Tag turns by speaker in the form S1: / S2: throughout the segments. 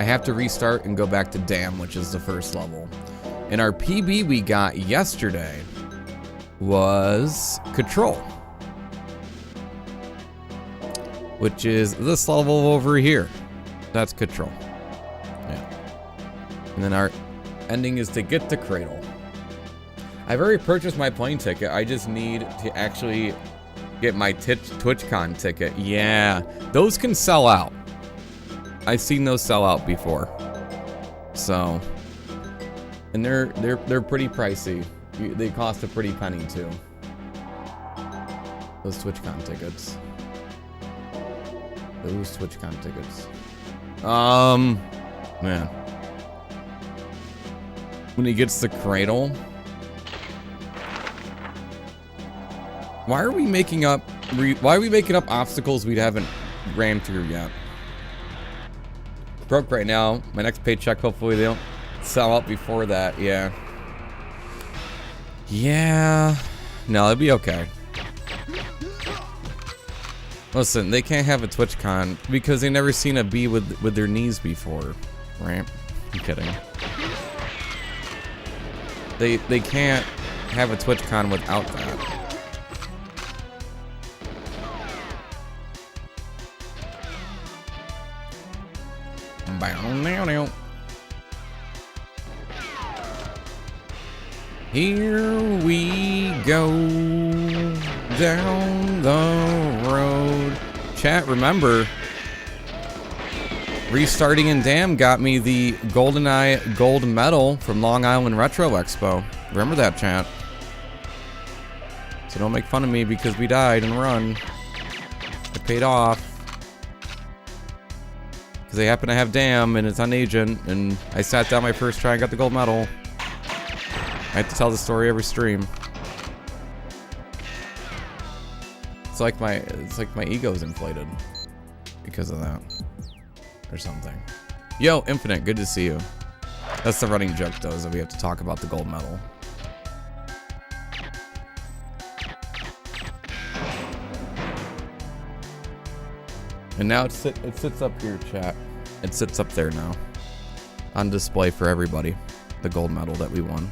S1: I have to restart and go back to Dam, which is the first level. And our PB we got yesterday was Control, which is this level over here. That's Control. Yeah. And then our ending is to get to Cradle. I've already purchased my plane ticket. I just need to actually get my TwitchCon ticket. Yeah, those can sell out. I've seen those sell out before. So, and they're pretty pricey. They cost a pretty penny too. Those TwitchCon tickets. Those TwitchCon tickets. Man. When he gets the Cradle. Why are we making up obstacles we haven't ran through yet? Broke right now. My next paycheck, hopefully they don't sell out before that. Yeah. Yeah. No, it'll be okay. Listen, they can't have a TwitchCon because they've never seen a bee with their knees before, right? I'm kidding. They can't have a TwitchCon without that. Here we go down the road. Chat, remember, restarting in Dam got me the GoldenEye gold medal from Long Island Retro Expo. Remember that, chat. So don't make fun of me because we died and run. It paid off. Because they happen to have Dam and it's on Agent, and I sat down my first try and got the gold medal. I have to tell the story every stream. It's like my ego's inflated because of that. Or something. Yo, Infinite, good to see you. That's the running joke though, is that we have to talk about the gold medal. And now it sits up here, chat. It sits up there now. On display for everybody. The gold medal that we won.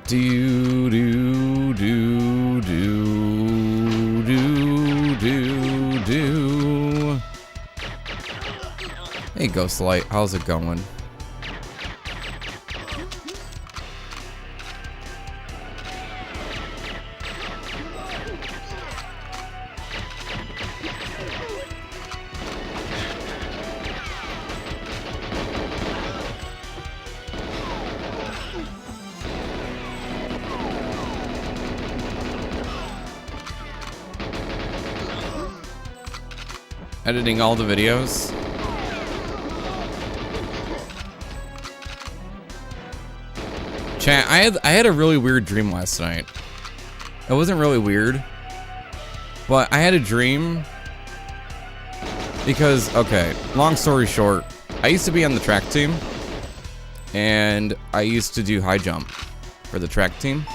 S1: Do do do do do do do. Hey Ghostlight, how's it going? Editing all the videos. Chat, I had a really weird dream last night. It wasn't really weird, but I had a dream because, okay, long story short, I used to be on the track team and I used to do high jump for the track team,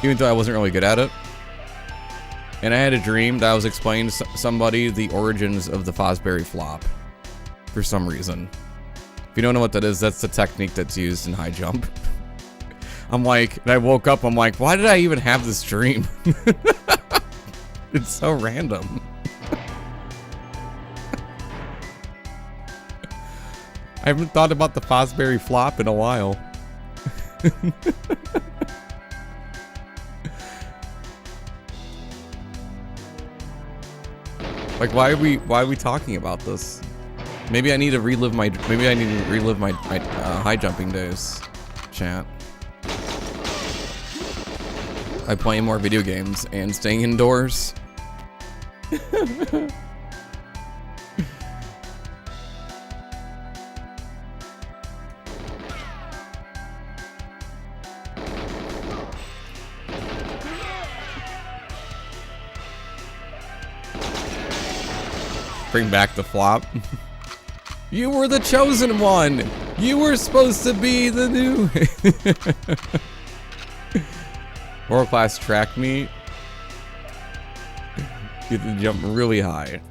S1: even though I wasn't really good at it. And I had a dream that I was explaining to somebody the origins of the Fosbury flop for some reason. If you don't know what that is, that's the technique that's used in high jump. I'm like, and I woke up, I'm like, why did I even have this dream? It's so random. I haven't thought about the Fosbury flop in a while. Like, why are we talking about this? Maybe I need to relive my high jumping days, chat. By playing more video games and staying indoors. Bring back the flop. You were the chosen one. You were supposed to be the new. World class track meet. You have to jump really high.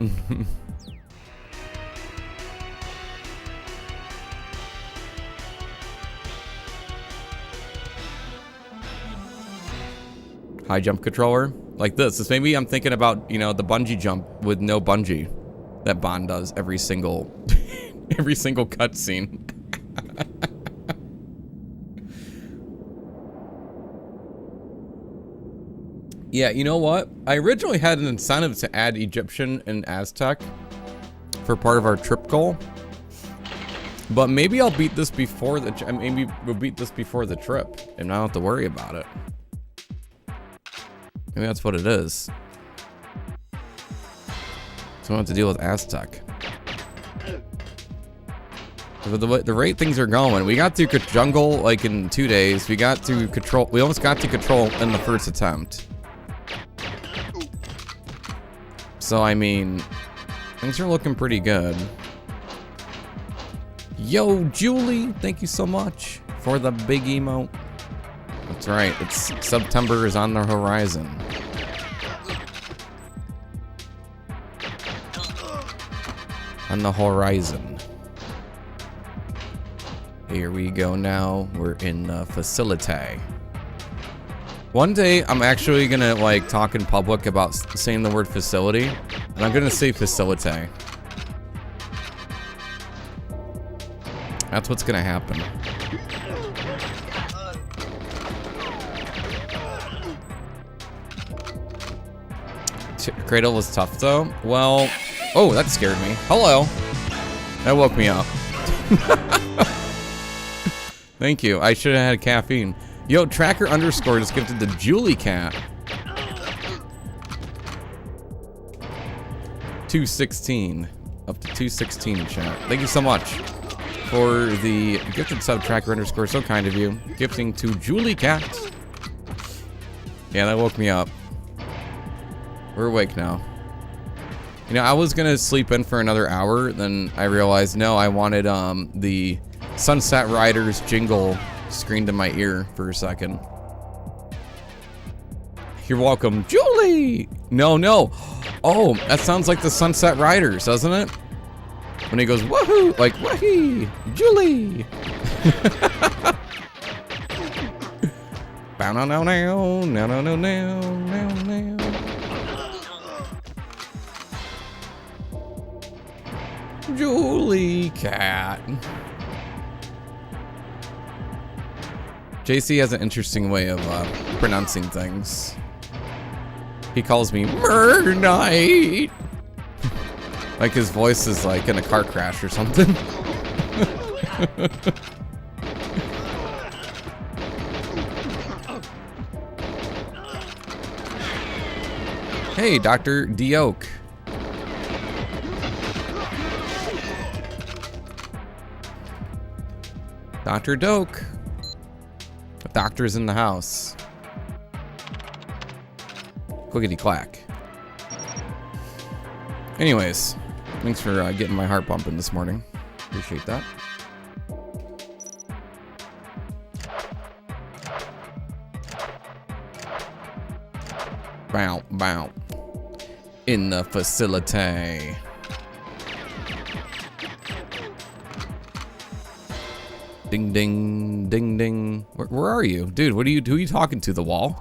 S1: High jump controller like this. Maybe I'm thinking about, you know, the bungee jump with no bungee that Bond does every single every single cutscene. Yeah, you know what? I originally had an incentive to add Egyptian and Aztec for part of our trip goal, but maybe I'll beat this before the. Maybe we'll beat this before the trip, and I don't have to worry about it. Maybe that's what it is. So I don't have to deal with Aztec. But the rate things are going, we got to jungle like in 2 days. We got to control. We almost got to control in the first attempt. So I mean, things are looking pretty good. Yo, Julie, thank you so much for the big emote. That's right. It's September is on the horizon. On the horizon. Here we go now. We're in the facility. One day, I'm actually gonna like talk in public about saying the word facility, and I'm gonna say facility. That's what's gonna happen. Cradle was tough though. Well, oh, that scared me. Hello. That woke me up. Thank you. I should have had caffeine. Yo, tracker underscore just gifted the Julie cat. 216. Up to 216 in chat. Thank you so much for the gifted sub tracker underscore. So kind of you. Gifting to Julie cat. Yeah, that woke me up. We're awake now. You know, I was gonna sleep in for another hour, then I realized, no, I wanted the Sunset Riders jingle screened in my ear for a second. You're welcome, Julie! No, no. Oh, that sounds like the Sunset Riders, doesn't it? When he goes, woohoo! Like, woohee! Julie! Bow now now now now now now now now. Julie cat. JC has an interesting way of pronouncing things. He calls me Murnite. Like his voice is like in a car crash or something. Hey, Dr. Dioke. Dr. Doke. The doctor's in the house. Clickety clack. Anyways, thanks for getting my heart pumping this morning. Appreciate that. Bow, bow. In the facility. Ding, ding, ding, ding. Where are you? Dude, who are you talking to? The wall?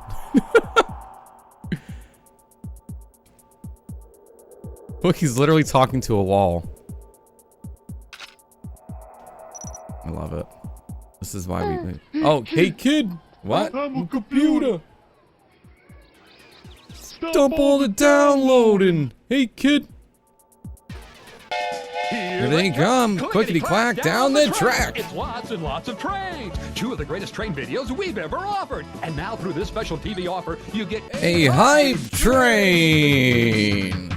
S1: Look, he's literally talking to a wall. I love it. This is why we... Oh, hey kid! What?
S2: I'm a computer.
S1: Stop all the downloading! Hey kid! Here they come, clickety clack down the track.
S2: It's lots and lots of trains. 2 of the greatest train videos we've ever offered. And now through this special TV offer, you get
S1: a hype train.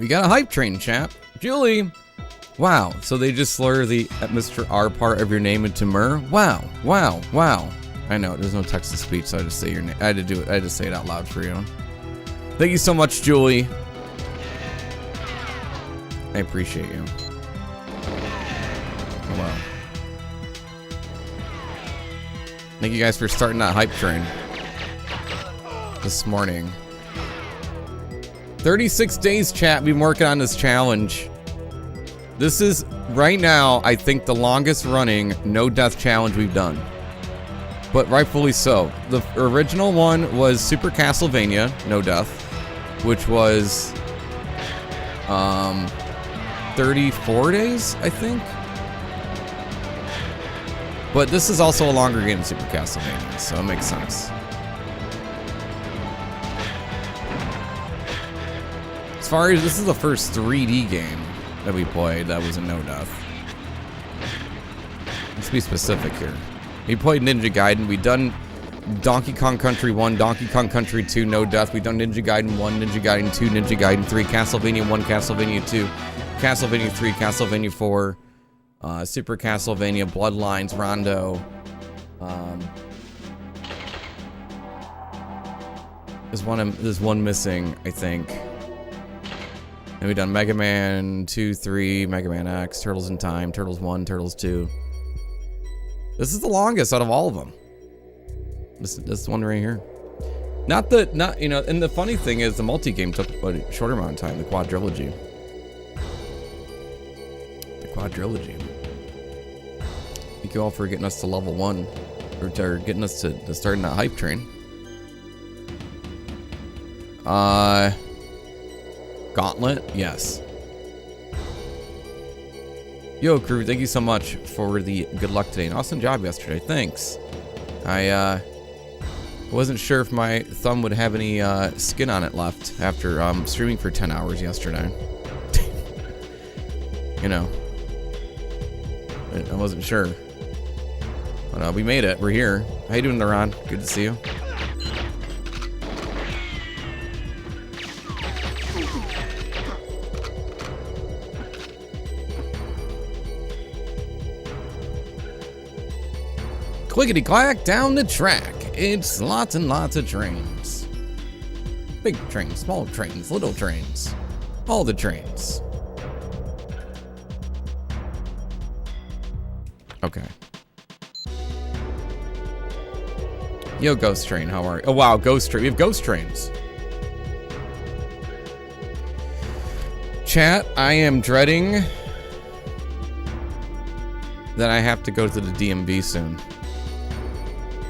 S1: We got a hype train, chap. Julie. Wow. So they just slur the Mr. R part of your name into Mur? Wow. Wow. Wow. I know, there's no text to speech, so I just say your name. I had to do it. I had to say it out loud for you. Thank you so much, Julie. I appreciate you. Hello. Thank you guys for starting that hype train this morning. 36 days, chat. We've been working on this challenge. This is, right now, I think the longest running no death challenge we've done. But rightfully so. The original one was Super Castlevania, no death, which was 34 days, I think. But this is also a longer game than Super Castlevania, so it makes sense. As far as this is the first 3D game that we played that was a no death. Let's be specific here. We played Ninja Gaiden. We done Donkey Kong Country 1, Donkey Kong Country 2, no death. We done Ninja Gaiden 1, Ninja Gaiden 2, Ninja Gaiden 3, Castlevania 1, Castlevania 2, Castlevania 3, Castlevania 4, Super Castlevania, Bloodlines, Rondo. There's one missing, I think. And we done Mega Man 2, 3, Mega Man X, Turtles in Time, Turtles 1, Turtles 2. This is the longest out of all of them. This one right here. Not you know, and the funny thing is the multi-game took a shorter amount of time, the quadrilogy. Thank you all for getting us to level 1, or getting us to starting that hype train. Gauntlet, yes. Yo, crew, thank you so much for the good luck today. An awesome job yesterday, thanks. I wasn't sure if my thumb would have any skin on it left after streaming for 10 hours yesterday. You know, I wasn't sure. But we made it, we're here. How you doing, Laron? Good to see you. Clickety clack down the track. It's lots and lots of trains. Big trains, small trains, little trains. All the trains. Okay. Yo, Ghost Train, how are you? Oh wow, Ghost Train. We have Ghost Trains. Chat, I am dreading that I have to go to the DMV soon.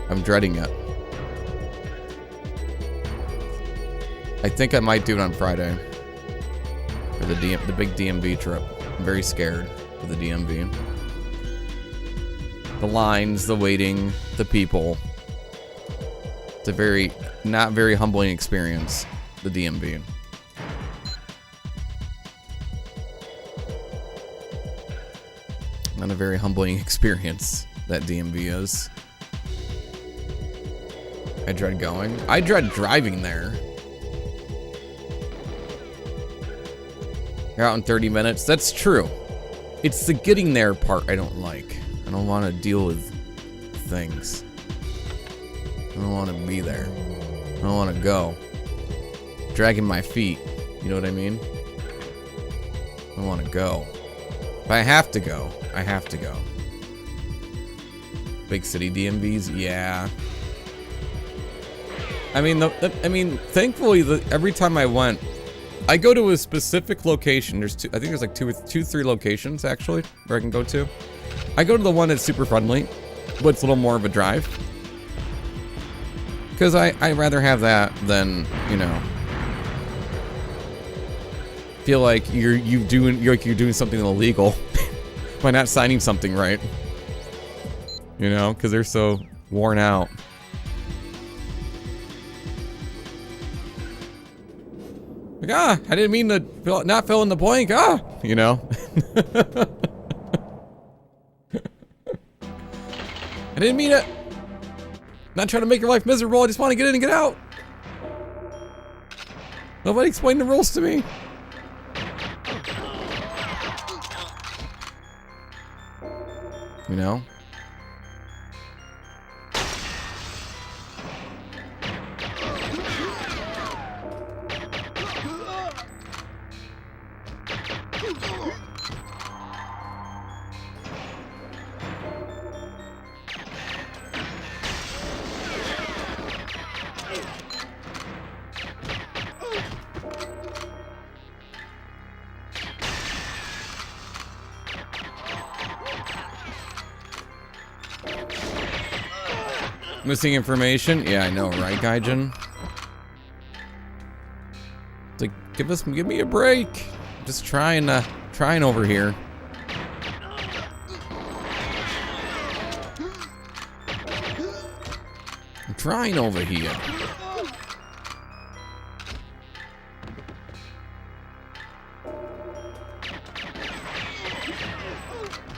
S1: I'm dreading it. I think I might do it on Friday for the big DMV trip. I'm very scared for the DMV. The lines, the waiting, the people. It's a not very humbling experience, the DMV. Not a very humbling experience, that DMV is. I dread going. I dread driving there. You're out in 30 minutes. That's true. It's the getting there part I don't like. I don't want to deal with things. I don't want to be there. I don't want to go. Dragging my feet. You know what I mean? I want to go. If I have to go, I have to go. Big city DMVs? Yeah. I mean, thankfully, every time I went, I go to a specific location. I think there's like two, 3 locations actually where I can go to. I go to the one that's super friendly, but it's a little more of a drive. Because I'd rather have that than, you know, feel like you're doing something illegal by not signing something right. You know, because they're so worn out. Like, I didn't mean to not fill in the blank, you know. I didn't mean it. Not trying to make your life miserable, I just want to get in and get out. Nobody explained the rules to me. You know? Missing information? Yeah, I know, right, Gaijin? It's like, give me a break. Just trying over here. I'm trying over here.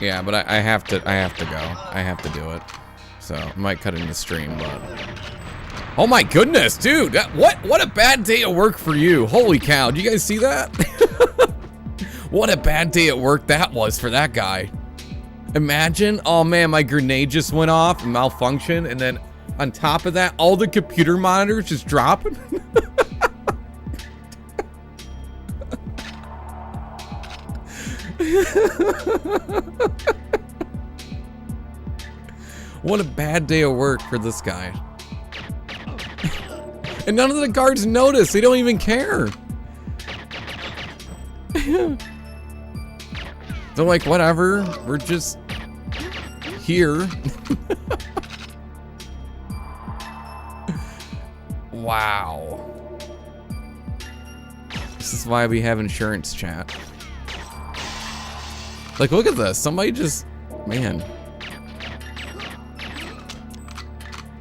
S1: Yeah, but I have to go. I have to do it. So I might cut it in the stream, but oh my goodness, dude! What a bad day at work for you! Holy cow! Do you guys see that? What a bad day at work that was for that guy. Imagine, oh man, my grenade just went off and malfunctioned, and then on top of that, all the computer monitors just dropping. What a bad day of work for this guy. And none of the guards notice. They don't even care. They're like, whatever. We're just here. Wow. This is why we have insurance chat. Like, look at this. Somebody just, man.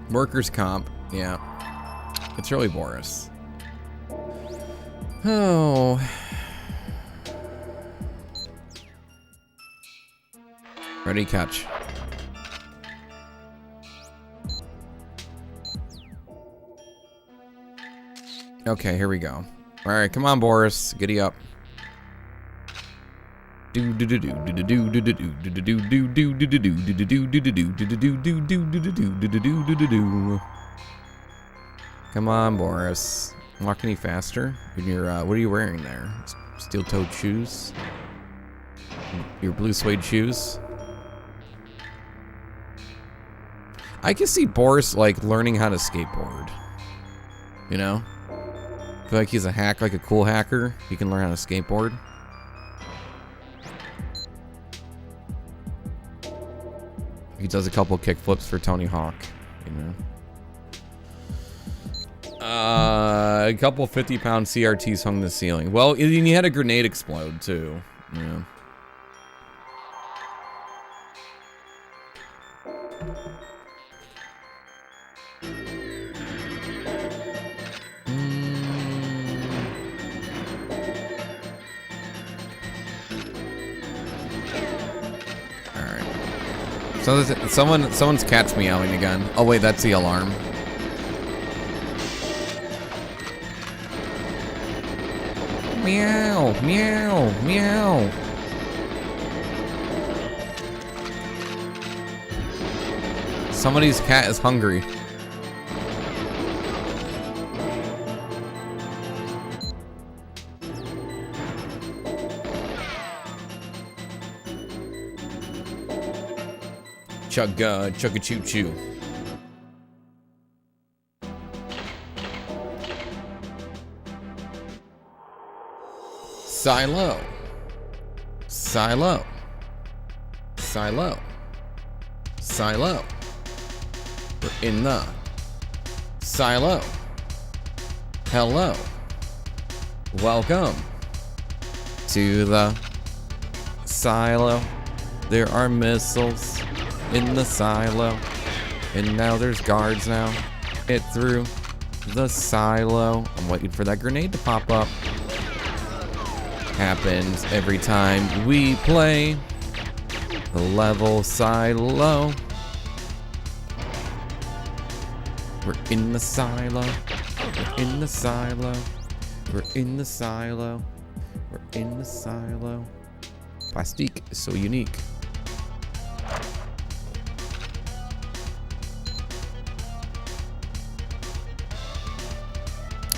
S1: Workers' comp, yeah. It's really Boris. Oh. Ready, catch. Okay, here we go. All right, come on, Boris, giddy up. Come on, Boris. Walk any faster? In your what are you wearing there? Steel-toed shoes? Your blue suede shoes? I can see Boris like learning how to skateboard. You know? I feel like he's a hack, like a cool hacker. He can learn how to skateboard. He does a couple kick flips for Tony Hawk, you know. A couple 50-pound CRTs hung the ceiling. Well, he had a grenade explode too. Yeah. So someone's cat's meowing again. Oh wait, that's the alarm. Meow, meow, meow. Somebody's cat is hungry. Chug-a-choo-choo. Silo. Silo. Silo. Silo. We're in the silo. Hello. Welcome to the silo. There are missiles in the silo, and now there's guards now. Get through the silo. I'm waiting for that grenade to pop up. Happens every time we play the level silo. We're in the silo. We're in the silo. We're in the silo. We're in the silo. Plastique is so unique.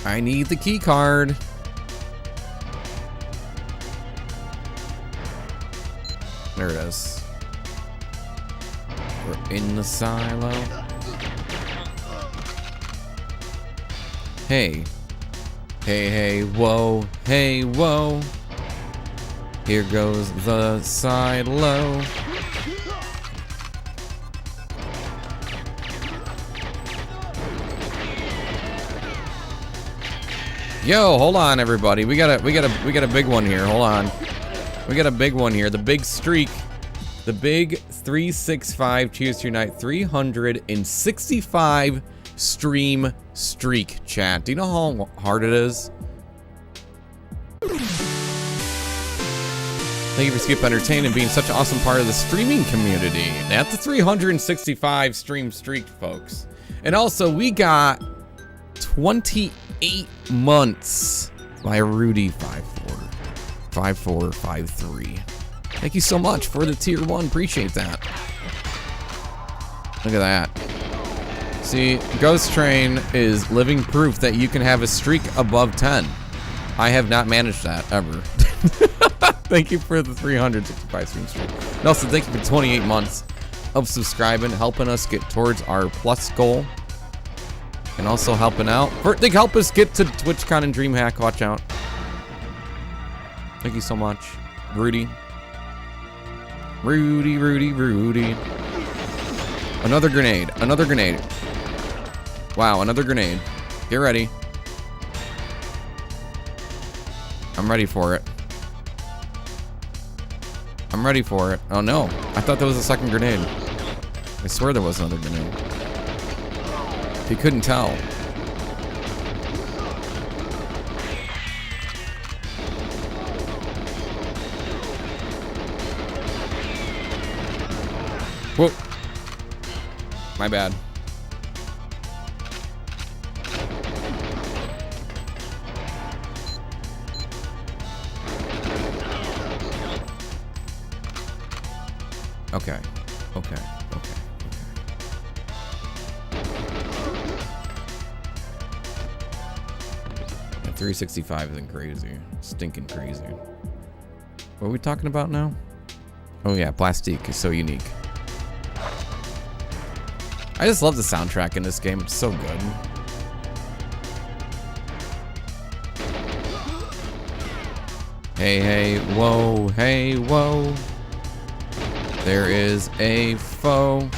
S1: I need the key card. There it is. We're in the silo. Hey. Hey, hey, whoa. Hey, whoa. Here goes the silo. Yo, hold on, everybody. We got a big one here. Hold on. We got a big one here. The big streak. The big 365 Cheers to Unite 365 stream streak, chat. Do you know how hard it is? Thank you for Skip Entertain and being such an awesome part of the streaming community. That's the 365 stream streak, folks. And also, we got 28 months by Rudy 5453. Thank you so much for the tier 1. Appreciate that. Look at that. See, Ghost Train is living proof that you can have a streak above 10. I have not managed that ever. Thank you for the 365 stream streak. And also, thank you for 28 months of subscribing, helping us get towards our plus goal. And also helping out. They help us get to TwitchCon and DreamHack. Watch out. Thank you so much, Rudy. Rudy. Another grenade. Another grenade. Wow, another grenade. Get ready. I'm ready for it. I'm ready for it. Oh no. I thought that was a second grenade. I swear there was another grenade. You couldn't tell. Whoa. My bad. Okay. 365 isn't crazy. Stinking crazy. What are we talking about now? Oh yeah, Plastique is so unique. I just love the soundtrack in this game. It's so good. Hey, hey, whoa, hey, whoa. There is a foe.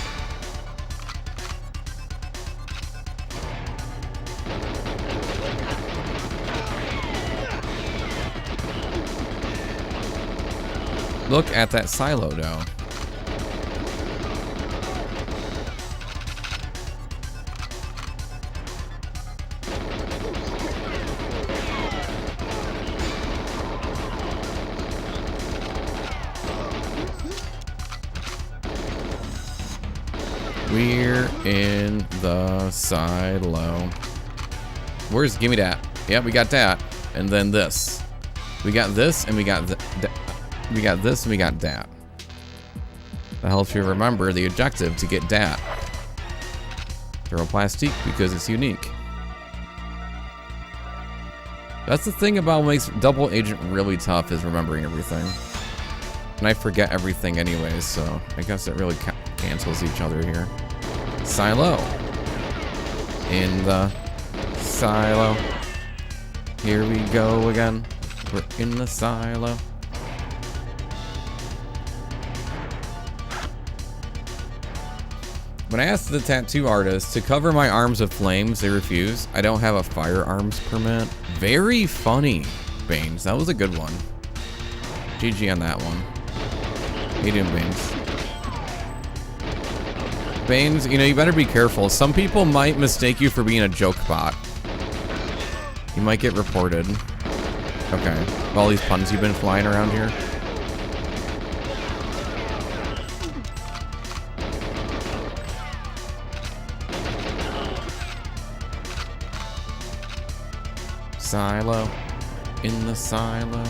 S1: Look at that silo, though. We're in the silo. Where's, give me that. Yeah, we got that. And then this. We got this and we got we got this and we got that. That helps you remember the objective to get dat. Throw Plastique because it's unique. That's the thing about what makes Double Agent really tough is remembering everything. And I forget everything anyways, so I guess it really cancels each other here. Silo. In the silo. Here we go again. We're in the silo. When I asked the tattoo artist to cover my arms with flames, they refused. I don't have a firearms permit. Very funny, Baines. That was a good one. GG on that one. How you doing, Baines? Baines, you know, you better be careful. Some people might mistake you for being a joke bot. You might get reported. Okay. All these puns you've been flying around here. Silo. In the silo.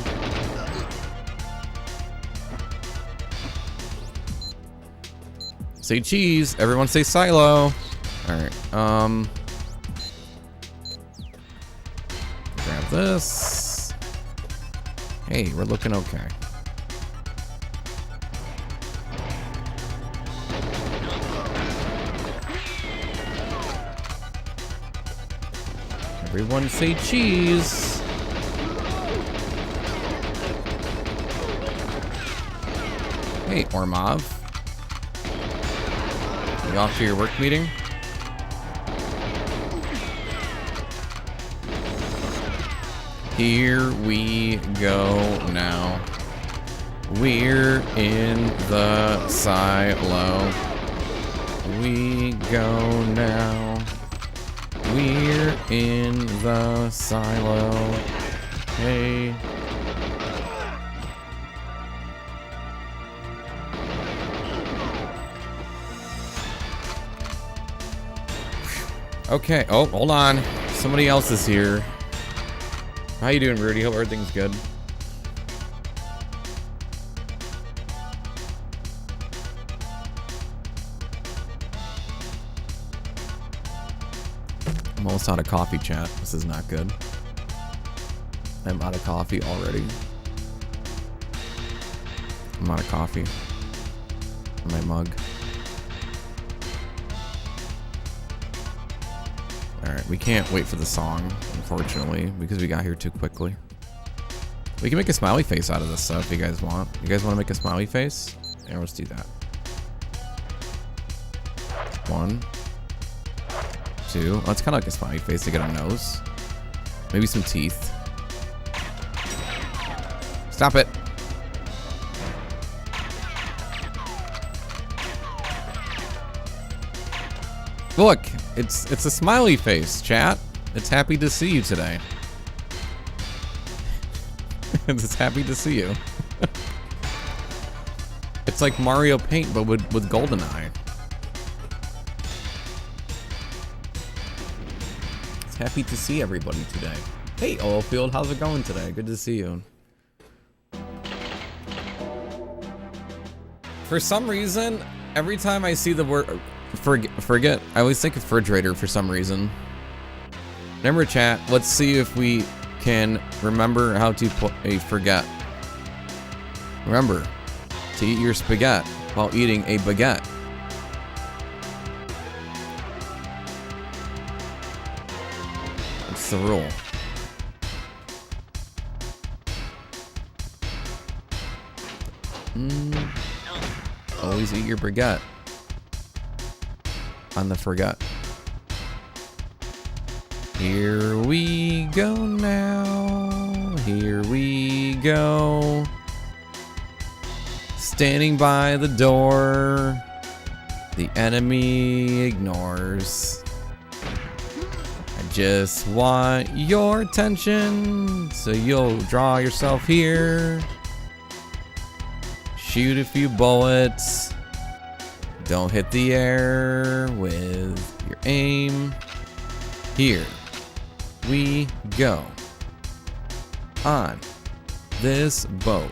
S1: Say cheese. Everyone say silo. Alright. this. Hey, we're looking okay. Everyone say cheese. Hey, Ormov. You off to your work meeting? Here we go now. We're in the silo. We go now. We're in the silo. Hey. Okay. Oh, hold on. Somebody else is here. How you doing, Rudy? Hope everything's good. I'm almost out of coffee, chat. This is not good. I'm out of coffee already. I'm out of coffee. In my mug. Alright, we can't wait for the song, unfortunately, because we got here too quickly. We can make a smiley face out of this stuff if you guys want. You guys want to make a smiley face? Yeah, let's do that. 1, 2. Oh, it's kind of like a smiley face to get a nose. Maybe some teeth. Stop it. Look, it's a smiley face, chat. It's happy to see you today. It's happy to see you. It's like Mario Paint, but with GoldenEye. It's happy to see everybody today. Hey, Oilfield, how's it going today? Good to see you. For some reason, every time I see the word forget, I always think of refrigerator for some reason. Remember, chat, let's see if we can remember how to put a forget. Remember to eat your spaghetti while eating a baguette. That's the rule. Always eat your baguette on the forget. Here we go now. Here we go. Standing by the door. The enemy ignores. I just want your attention, so you'll draw yourself here. Shoot a few bullets. Don't hit the air with your aim. Here we go. On this boat.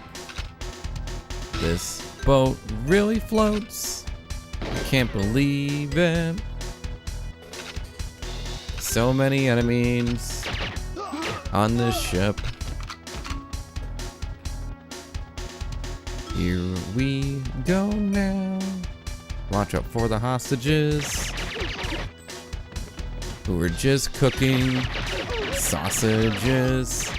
S1: This boat really floats. I can't believe it. So many enemies on this ship. Here we go now. Watch out for the hostages who are just cooking sausages.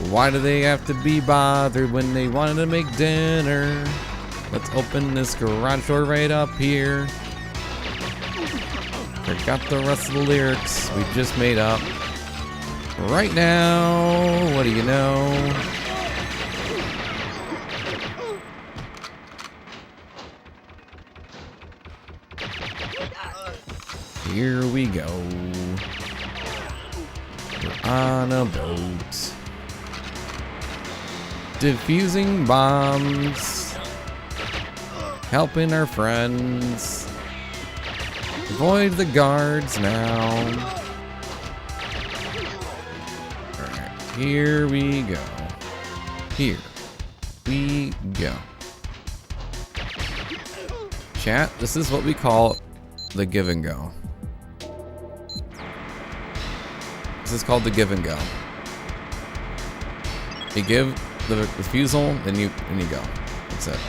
S1: Why do they have to be bothered when they wanted to make dinner? Let's open this garage door right up here. Forgot the rest of the lyrics we just made up. Right now, what do you know? Here we go. We're on a boat. Defusing bombs. Helping our friends. Avoid the guards now. Alright, here we go. Here we go. Chat, this is what we call the give and go. This is called the give and go. You give the refusal, then you go. That's it.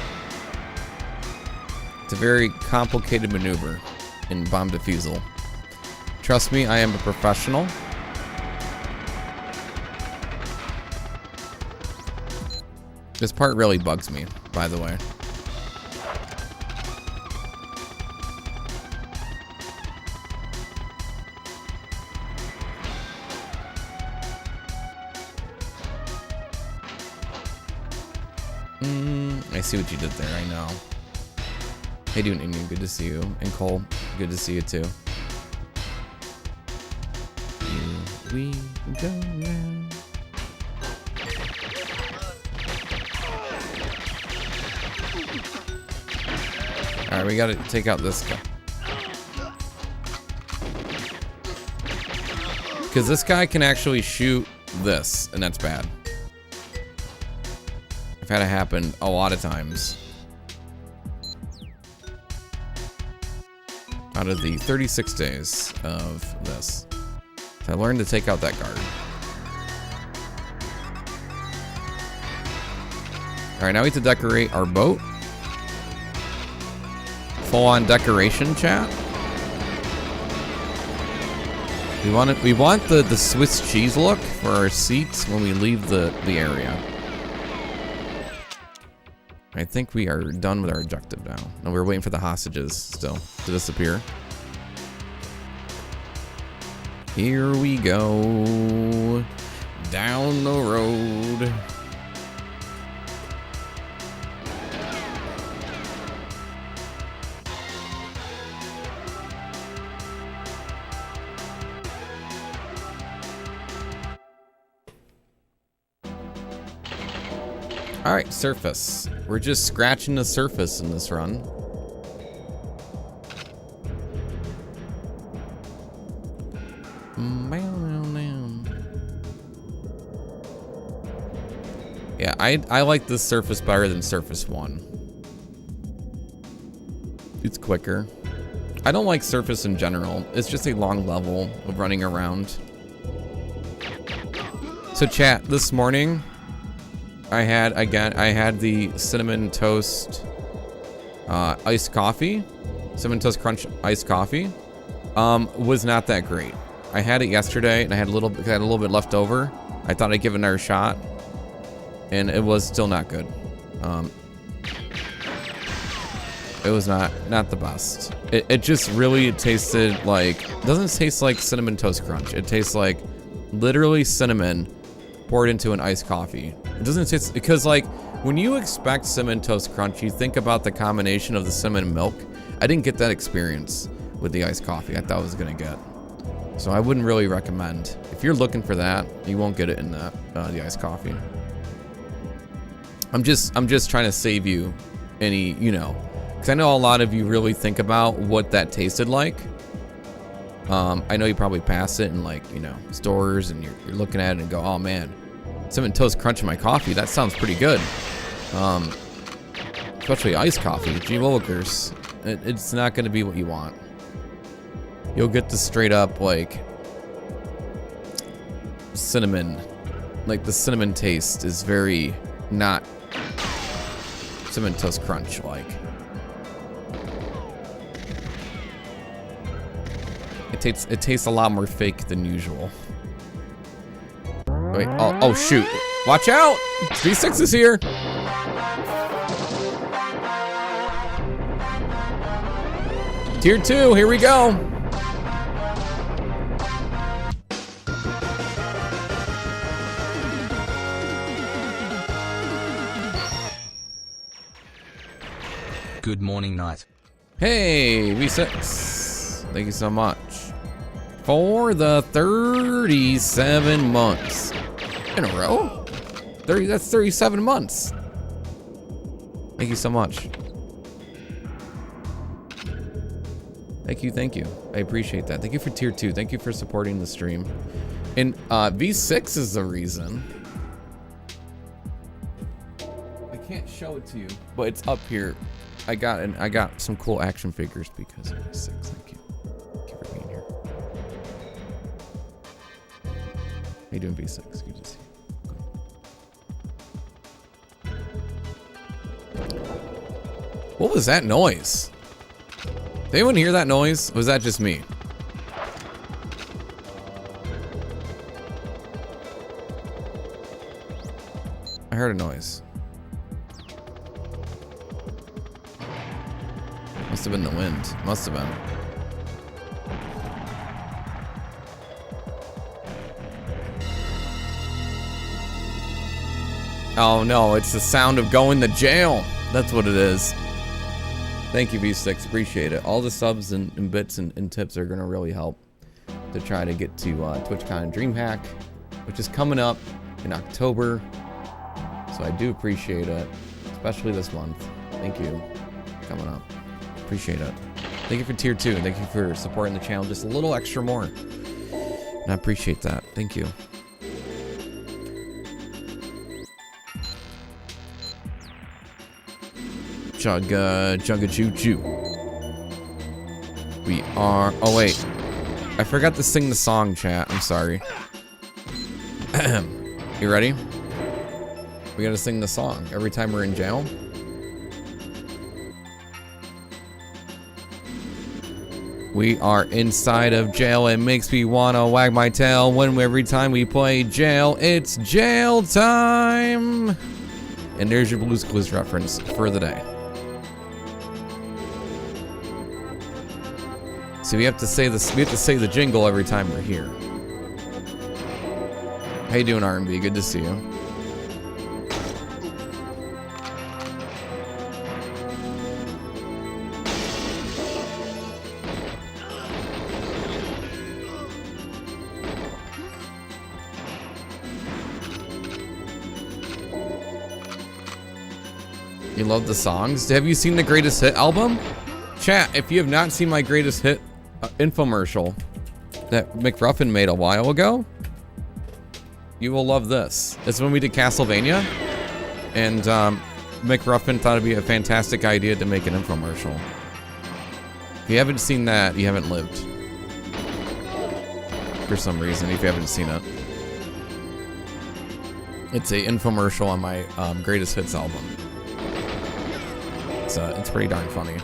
S1: It's a very complicated maneuver in bomb defusal. Trust me, I am a professional. This part really bugs me, by the way. I see what you did there, I know. Hey, dude, Indian, good to see you. And Cole, good to see you too. Here we go now. Alright, we gotta take out this guy. Because this guy can actually shoot this, and that's bad. I've had it happen a lot of times. Out of the 36 days of this. So I learned to take out that guard. Alright, now we have to decorate our boat. Full on decoration, chat. We want the Swiss cheese look for our seats when we leave the area. I think we are done with our objective now. No, we're waiting for the hostages still to disappear. Here we go. Down the road. All right, surface. We're just scratching the surface in this run. Yeah, I like this surface better than surface 1. It's quicker. I don't like surface in general. It's just a long level of running around. So chat, this morning I had the cinnamon toast iced coffee. Cinnamon toast crunch iced coffee. Was not that great. I had it yesterday and I had a little bit left over. I thought I'd give it another shot. And it was still not good. It was not the best. It just really tasted like, doesn't taste like cinnamon toast crunch. It tastes like literally cinnamon poured into an iced coffee. It doesn't taste, because like when you expect cinnamon toast crunch, you think about the combination of the cinnamon and milk. I didn't get that experience with the iced coffee I thought I was gonna get. So I wouldn't really recommend. If you're looking for that, you won't get it in the iced coffee. I'm just trying to save you any, you know, because I know a lot of you really think about what that tasted like. I know you probably pass it in like, you know, stores and you're looking at it and go, oh man, cinnamon toast crunch in my coffee. That sounds pretty good. Especially iced coffee. Gee willikers. It's not going to be what you want. You'll get the straight up like cinnamon. Like the cinnamon taste is very not cinnamon toast crunch like. It tastes a lot more fake than usual. Wait, oh shoot. Watch out! V6 is here! Tier 2, here we go!
S3: Good morning, night.
S1: Hey, V6. Thank you so much. For the 37 months. In a row? That's 37 months. Thank you so much. Thank you. I appreciate that. Thank you for tier 2. Thank you for supporting the stream. And V6 is the reason. I can't show it to you, but it's up here. I got some cool action figures because of V6. Thank you. Thank you for being here. you doing, B6? Good to see you. What was that noise? Did anyone hear that noise? Or was that just me? I heard a noise. Must have been the wind. Must have been. Oh no, it's the sound of going to jail. That's what it is. Thank you, V6. Appreciate it. All the subs and bits and tips are going to really help to try to get to TwitchCon and DreamHack, which is coming up in October. So I do appreciate it, especially this month. Thank you. Coming up. Appreciate it. Thank you for tier 2. Thank you for supporting the channel just a little extra more. And I appreciate that. Thank you. Chugga choo choo. We are. Oh wait, I forgot to sing the song, chat. I'm sorry. You ready? We gotta sing the song every time we're in jail. We are inside of jail. It makes me wanna wag my tail when every time we play jail, it's jail time. And there's your Blue's Clues reference for the day. So we have to say this. We have to say the jingle every time we're here. How you doing, R&B? Good to see you. You love the songs? Have you seen the Greatest Hit album? Chat, if you have not seen my Greatest Hit infomercial that McRuffin made a while ago, you will love this. It's when we did Castlevania, and McRuffin thought it'd be a fantastic idea to make an infomercial. If you haven't seen that, you haven't lived. For some reason, if you haven't seen it. It's a infomercial on my Greatest Hits album. It's pretty darn funny.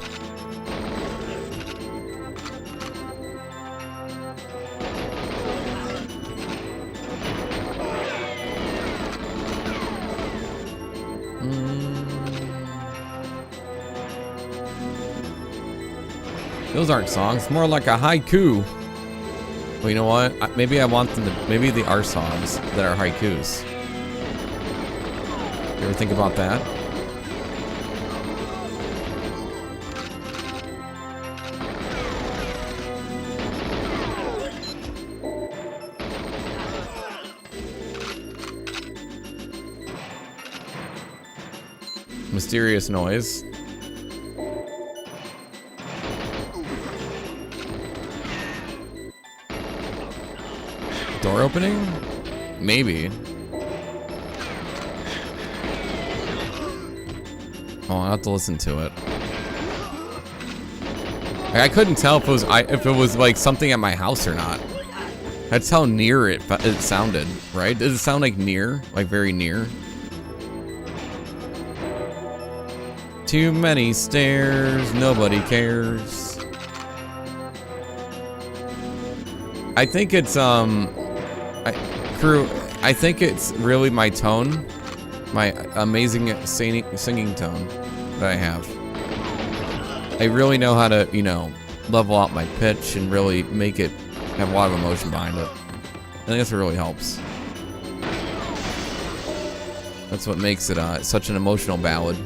S1: Those aren't songs, more like a haiku. Well, you know what? Maybe I want them to, maybe they are songs that are haikus. You ever think about that? Mysterious noise. Door opening? Maybe. Oh, I'll have to listen to it. I couldn't tell if it was like something at my house or not. That's how near it sounded, right? Does it sound like near? Like very near? Too many stairs, nobody cares. I think it's I think it's really my tone, my amazing singing tone that I have. I really know how to, you know, level out my pitch and really make it have a lot of emotion behind it. I think that's what really helps. That's what makes it such an emotional ballad.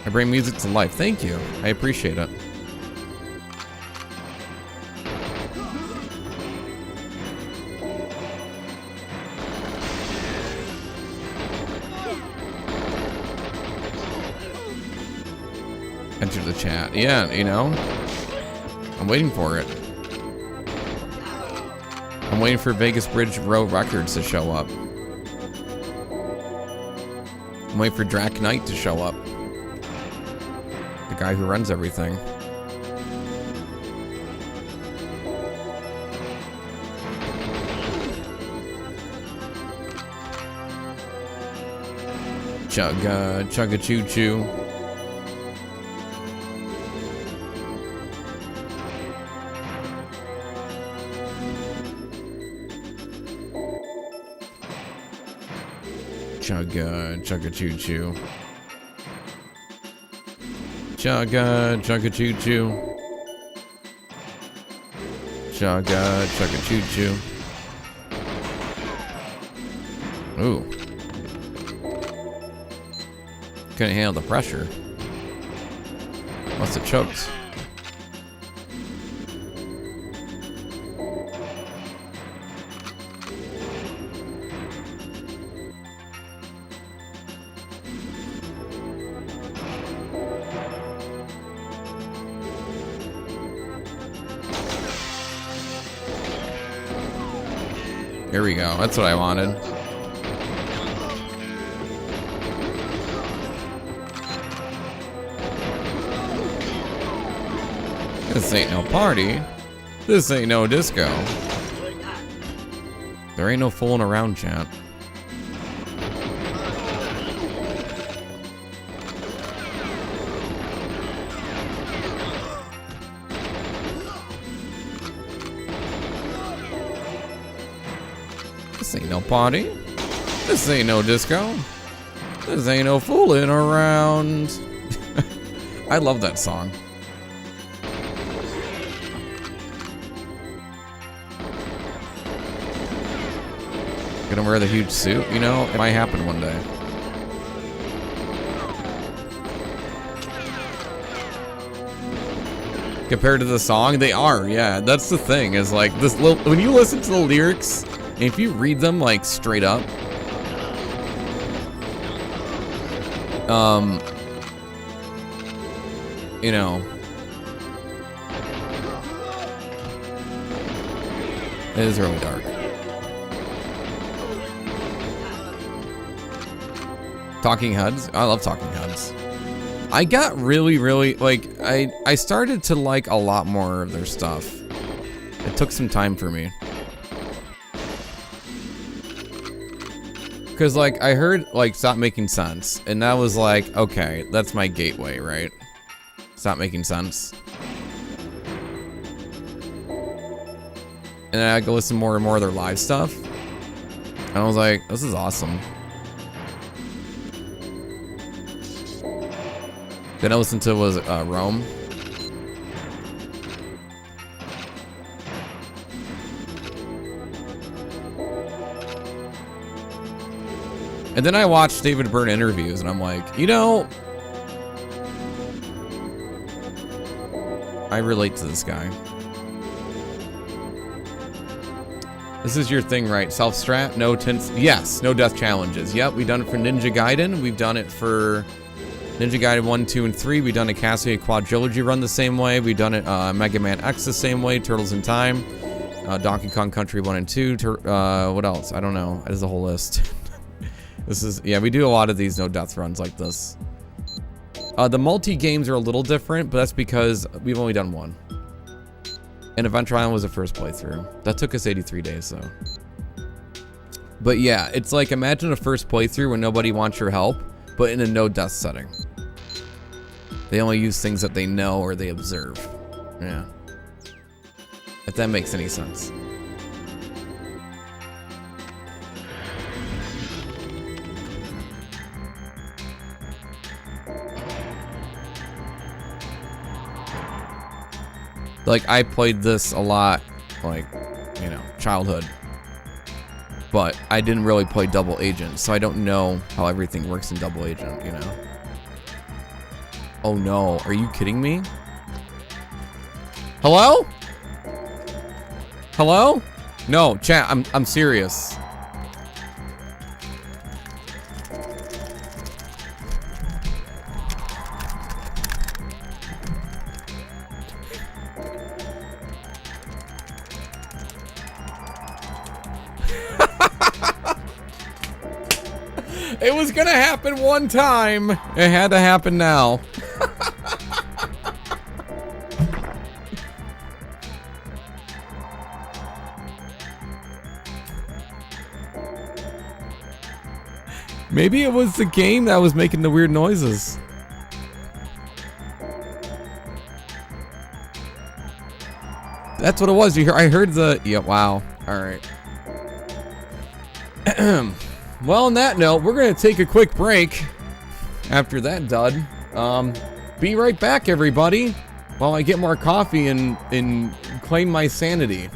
S1: I bring music to life. Thank you. I appreciate it. Enter the chat. Yeah, you know, I'm waiting for it. I'm waiting for Vegas Bridge Row Records to show up. I'm waiting for Drac Knight to show up. The guy who runs everything. Chugga choo choo. Chugga choo choo. Chugga choo choo. Chugga choo choo. Ooh. Couldn't handle the pressure. Must have choked. Here we go. That's what I wanted. This ain't no party. This ain't no disco. There ain't no fooling around, chat. This ain't no party. This ain't no disco. This ain't no fooling around. I love that song. Gonna wear the huge suit, you know? It might happen one day. Compared to the song, they are, yeah. That's the thing, is like this little, when you listen to the lyrics, and if you read them like straight up, you know, it is really dark. Talking Heads? I love Talking Heads. I got really, like, I started to like a lot more of their stuff. It took some time for me. Because, like, I heard, like, Stop Making Sense. And that was like, okay, that's my gateway, right? Stop Making Sense. And then I go listen more and more of their live stuff. And I was like, this is awesome. Then I listened to Rome. And then I watched David Byrne interviews, and I'm like, you know, I relate to this guy. This is your thing, right? Self-strat, no tints. Yes, no death challenges. Yep, we've done it for Ninja Gaiden. We've done it for Ninja Gaiden 1, 2, and 3. We've done a Castlevania Quadrilogy run the same way. We've done it Mega Man X the same way. Turtles in Time. Donkey Kong Country 1 and 2. What else? I don't know. There's a whole list. This is, yeah, we do a lot of these no death runs like this. The multi-games are a little different, but that's because we've only done one. And Adventure Island was the first playthrough. That took us 83 days, though. But yeah, it's like, imagine a first playthrough when nobody wants your help, but in a no-death setting. They only use things that they know or they observe. Yeah. If that makes any sense. Like, I played this a lot, like, you know, childhood. But I didn't really play Double Agent, so I don't know how everything works in Double Agent, you know? Oh no, are you kidding me? Hello? Hello? No, chat, I'm serious. It was gonna happen one time. It had to happen now. Maybe it was the game that was making the weird noises. That's what it was. You hear? I heard the. Yeah. Wow. All right. Well, on that note, we're gonna take a quick break. After that, dud. Be right back, everybody, while I get more coffee and claim my sanity.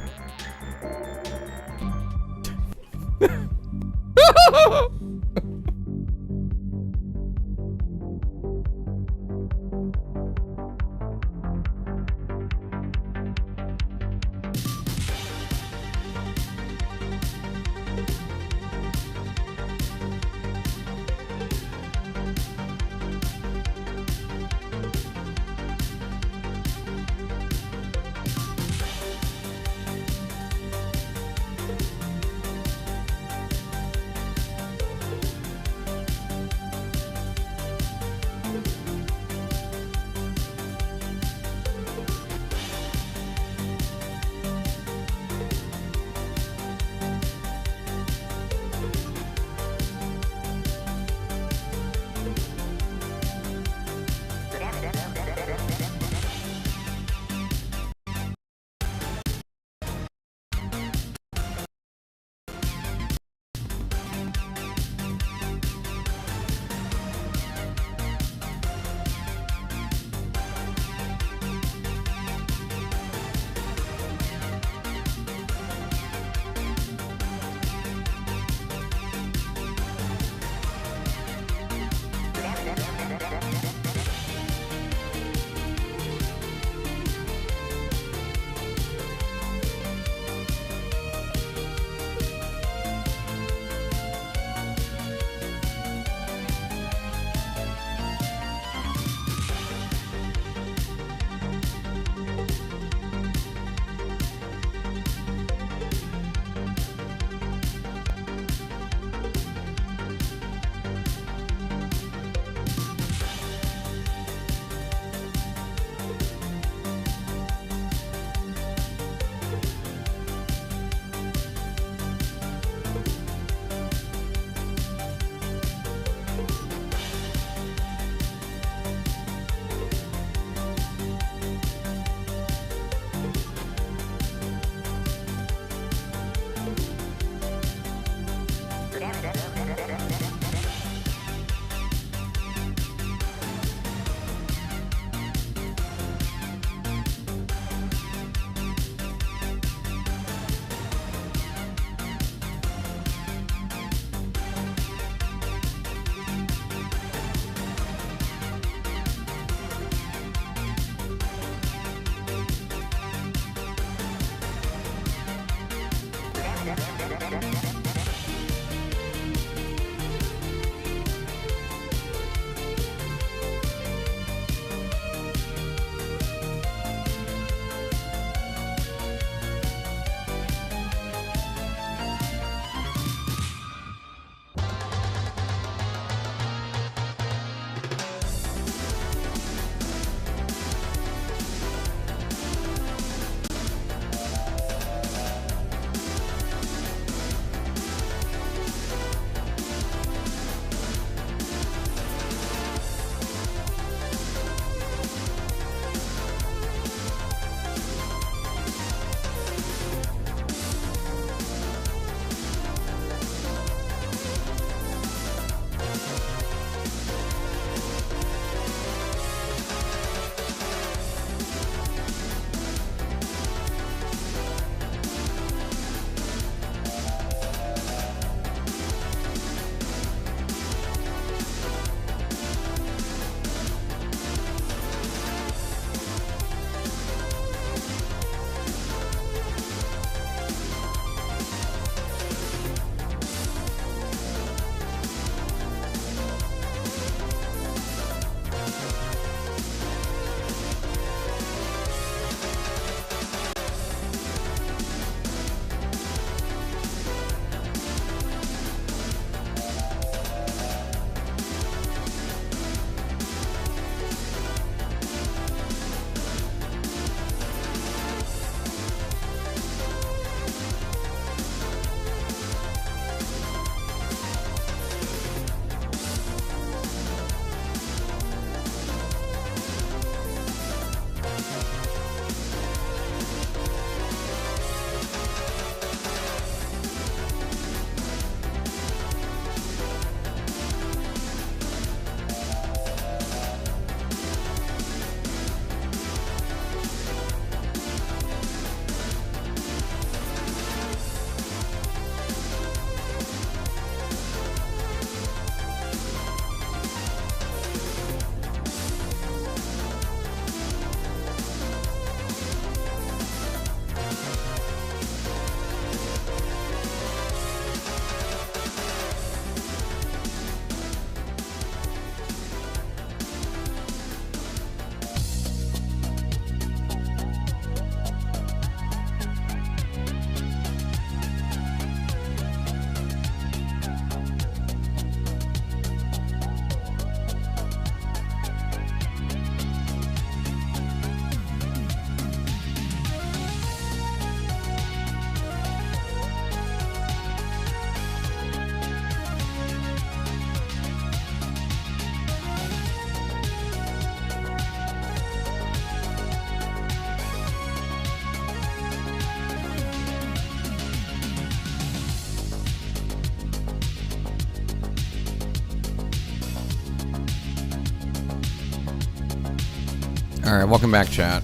S1: Alright, welcome back, chat.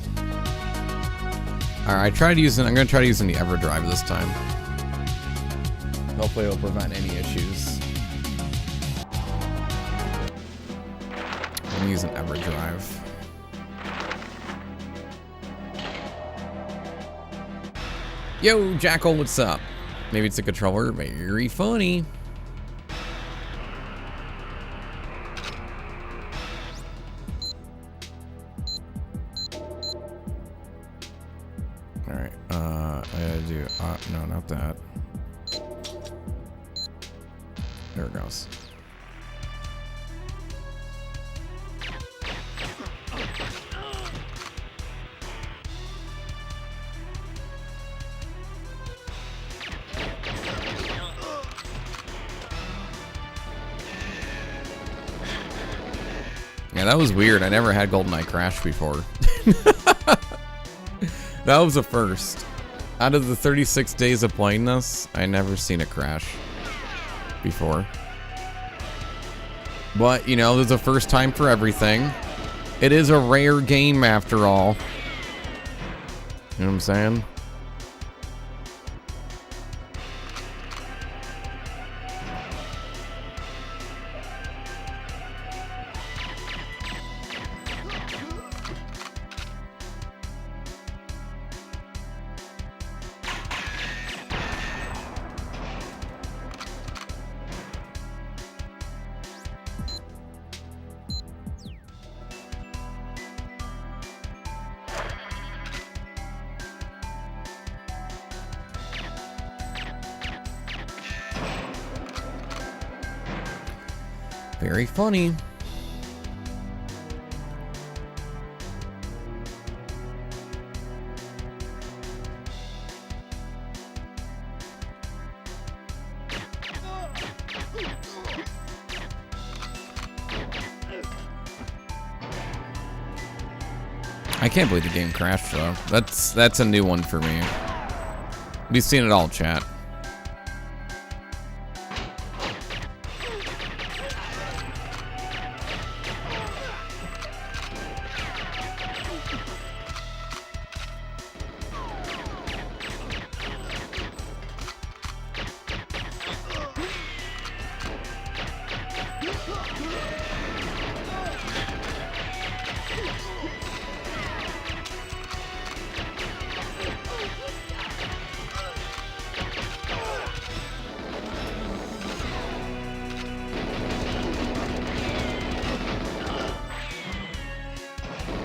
S1: Alright, I'm gonna try to use the EverDrive this time. Hopefully it'll prevent any issues. I'm using EverDrive. Yo, Jackal, what's up? Maybe it's a controller. Very funny. All right. I gotta do. No, not that. There it goes. Yeah, that was weird. I never had GoldenEye crash before. That was a first. Out of the 36 days of playing this, I never seen it crash before. But, you know, there's a first time for everything. It is a rare game after all. You know what I'm saying? Very funny. I can't believe the game crashed though. That's a new one for me. We've seen it all, chat.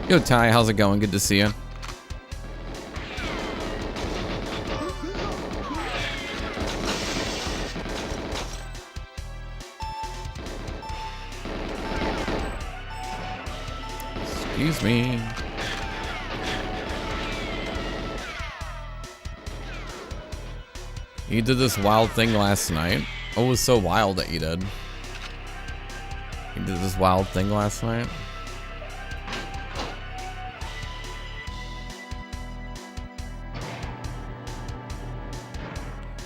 S1: Yo, Ty, how's it going? Good to see you. Excuse me. You did this wild thing last night. Oh, it was so wild that you did. You did this wild thing last night.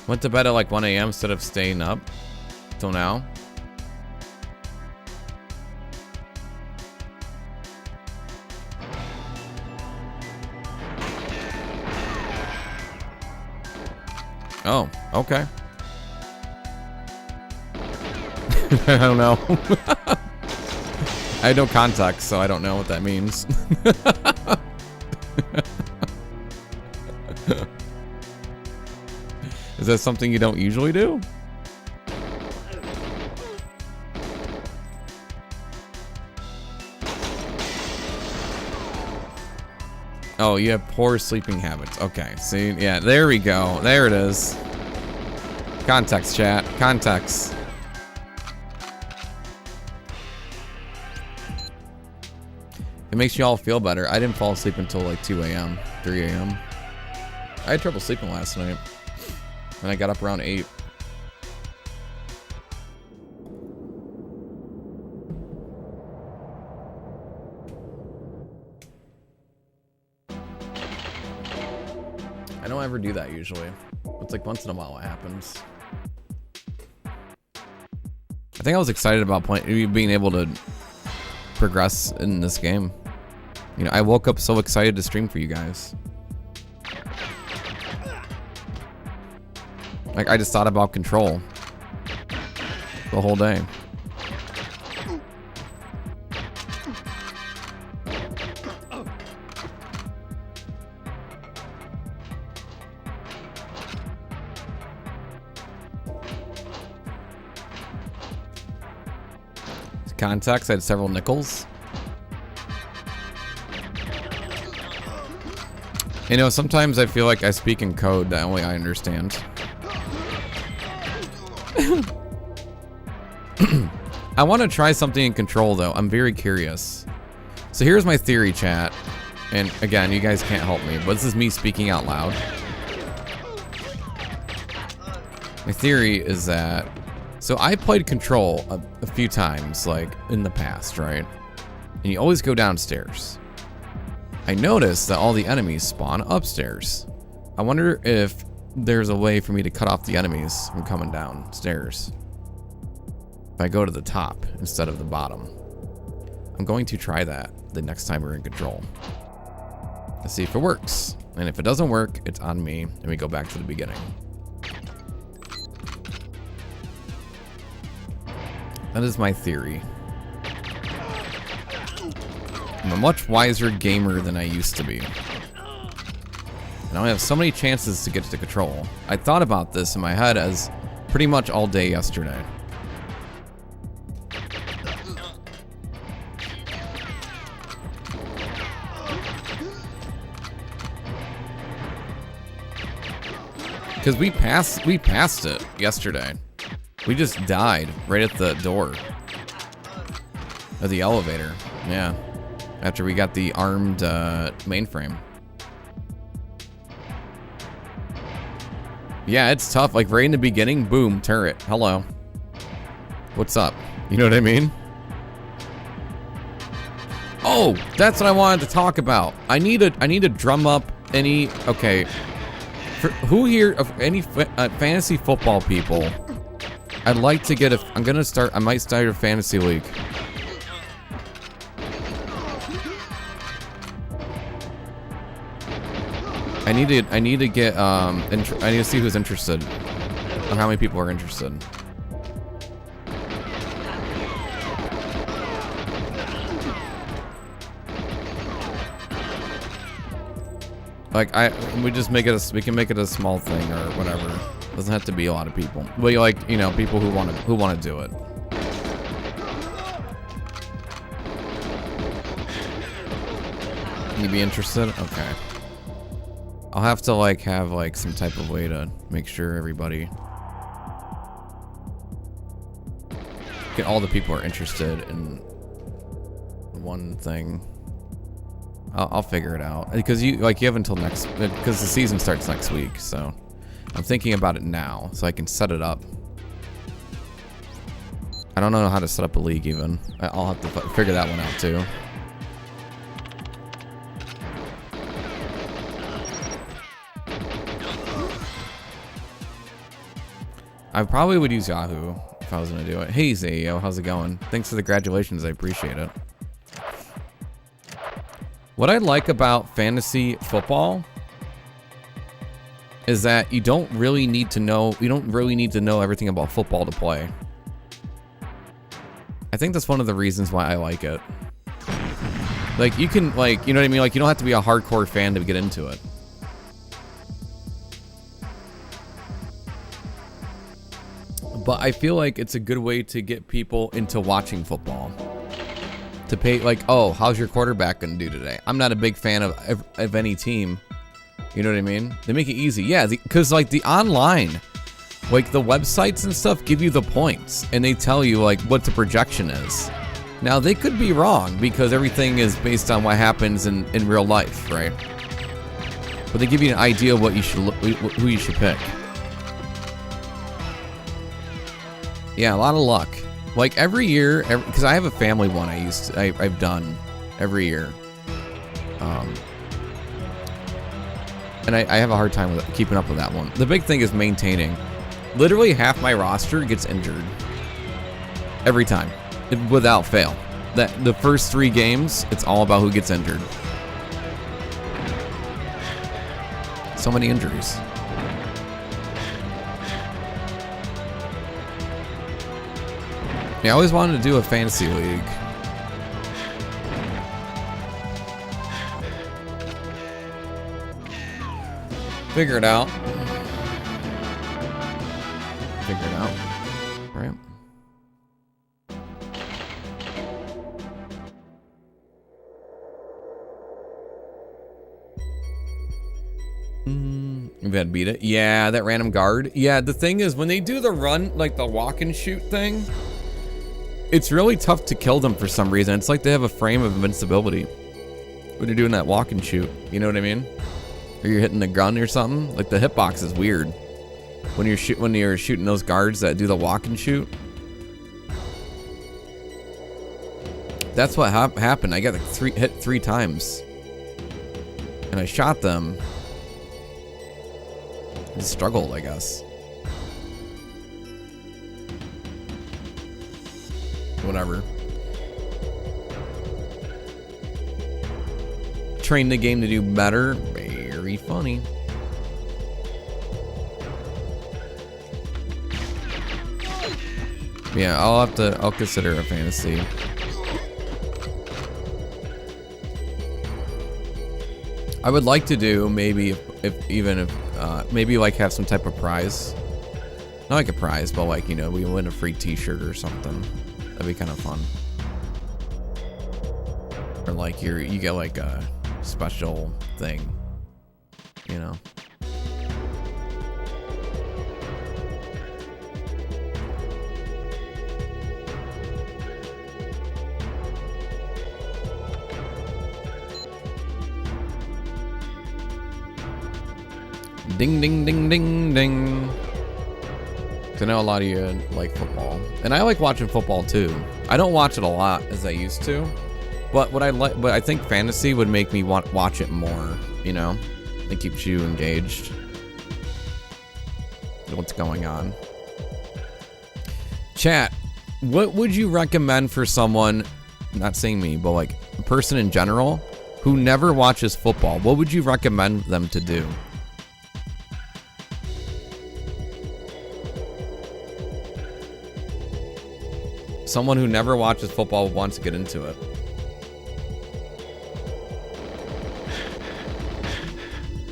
S1: Went to bed at like 1 a.m. instead of staying up till now. Oh, okay. I don't know. I had no context, so I don't know what that means. Is that something you don't usually do? Oh, you have poor sleeping habits. Okay, see? Yeah, there we go. There it is. Context, chat. Context. It makes you all feel better. I didn't fall asleep until like 2 a.m., 3 a.m. I had trouble sleeping last night. And I got up around 8. I don't ever do that usually. It's like once in a while it happens. I think I was excited about being able to progress in this game. You know, I woke up so excited to stream for you guys. Like, I just thought about control the whole day. Context, I had several nickels. You know, sometimes I feel like I speak in code that only I understand. I want to try something in control, though. I'm very curious. So here's my theory, chat. And again, you guys can't help me, but this is me speaking out loud. My theory is that... So I played Control a few times, like, in the past, right? And you always go downstairs. I noticed that all the enemies spawn upstairs. I wonder if there's a way for me to cut off the enemies from coming downstairs. If I go to the top instead of the bottom. I'm going to try that the next time we're in Control. Let's see if it works. And if it doesn't work, it's on me, and we go back to the beginning. That is my theory. I'm a much wiser gamer than I used to be. And I have so many chances to get to Control. I thought about this in my head as pretty much all day yesterday. Because we passed it yesterday. We just died right at the door of the elevator. Yeah. After we got the armed mainframe. Yeah, it's tough. Like right in the beginning, boom, turret. Hello. What's up? You know what I mean? Oh, that's what I wanted to talk about. I need to drum up any. Okay. For who here of any fantasy football people? I'd like to get a. I'm gonna start. I might start a fantasy league. I need to get. I need to see who's interested. Or how many people are interested. Like we just make it we can make it a small thing or whatever. Doesn't have to be a lot of people. But like, you know, people who want to do it. You be interested? Okay. I'll have to like have like some type of way to make sure everybody get all the people are interested in one thing. I'll figure it out because you have until next because the season starts next week, so I'm thinking about it now so I can set it up. I don't know how to set up a league even. I'll have to figure that one out too. I probably would use Yahoo if I was gonna do it. Hey Zayo, how's it going? Thanks for the congratulations, I appreciate it. What I like about fantasy football is that you don't really need to know everything about football to play. I think that's one of the reasons why I like it. Like you can like, you know what I mean? Like you don't have to be a hardcore fan to get into it. But I feel like it's a good way to get people into watching football. To pay like, oh, how's your quarterback gonna do today? I'm not a big fan of any team. You know what I mean? They make it easy. Yeah, because like the online, like the websites and stuff give you the points and they tell you like what the projection is. Now they could be wrong because everything is based on what happens in real life, right? But they give you an idea of what you should who you should pick. Yeah, a lot of luck. Like every year, because I have a family one I've done every year. And I have a hard time with keeping up with that one. The big thing is maintaining. Literally half my roster gets injured. Every time. Without fail. that the first 3 games, it's all about who gets injured. So many injuries. Yeah, I always wanted to do a fantasy league. Figure it out. Figure it out. Right? We've had to beat it. Yeah, that random guard. Yeah, the thing is, when they do the run, like the walk and shoot thing, it's really tough to kill them for some reason. It's like they have a frame of invincibility when you're doing that walk and shoot. You know what I mean? Or you're hitting the gun or something. Like the hitbox is weird when you're shooting those guards that do the walk and shoot. That's what happened. I got like hit 3 times, and I shot them. I just struggled, I guess. Whatever. Train the game to do better. Very funny. Yeah, I'll consider a fantasy. I would like to do maybe if maybe like have some type of prize. Not like a prize, but like, you know, we win a free t-shirt or something. That'd be kind of fun. Or like you get like a special thing, you know. Ding, ding, ding, ding, ding. I know a lot of you like football, and I like watching football too. I don't watch it a lot as I used to, but I think fantasy would make me watch it more. You know, it keeps you engaged. What's going on? Chat. What would you recommend for someone? Not saying me, but like a person in general who never watches football. What would you recommend them to do? Someone who never watches football wants to get into it.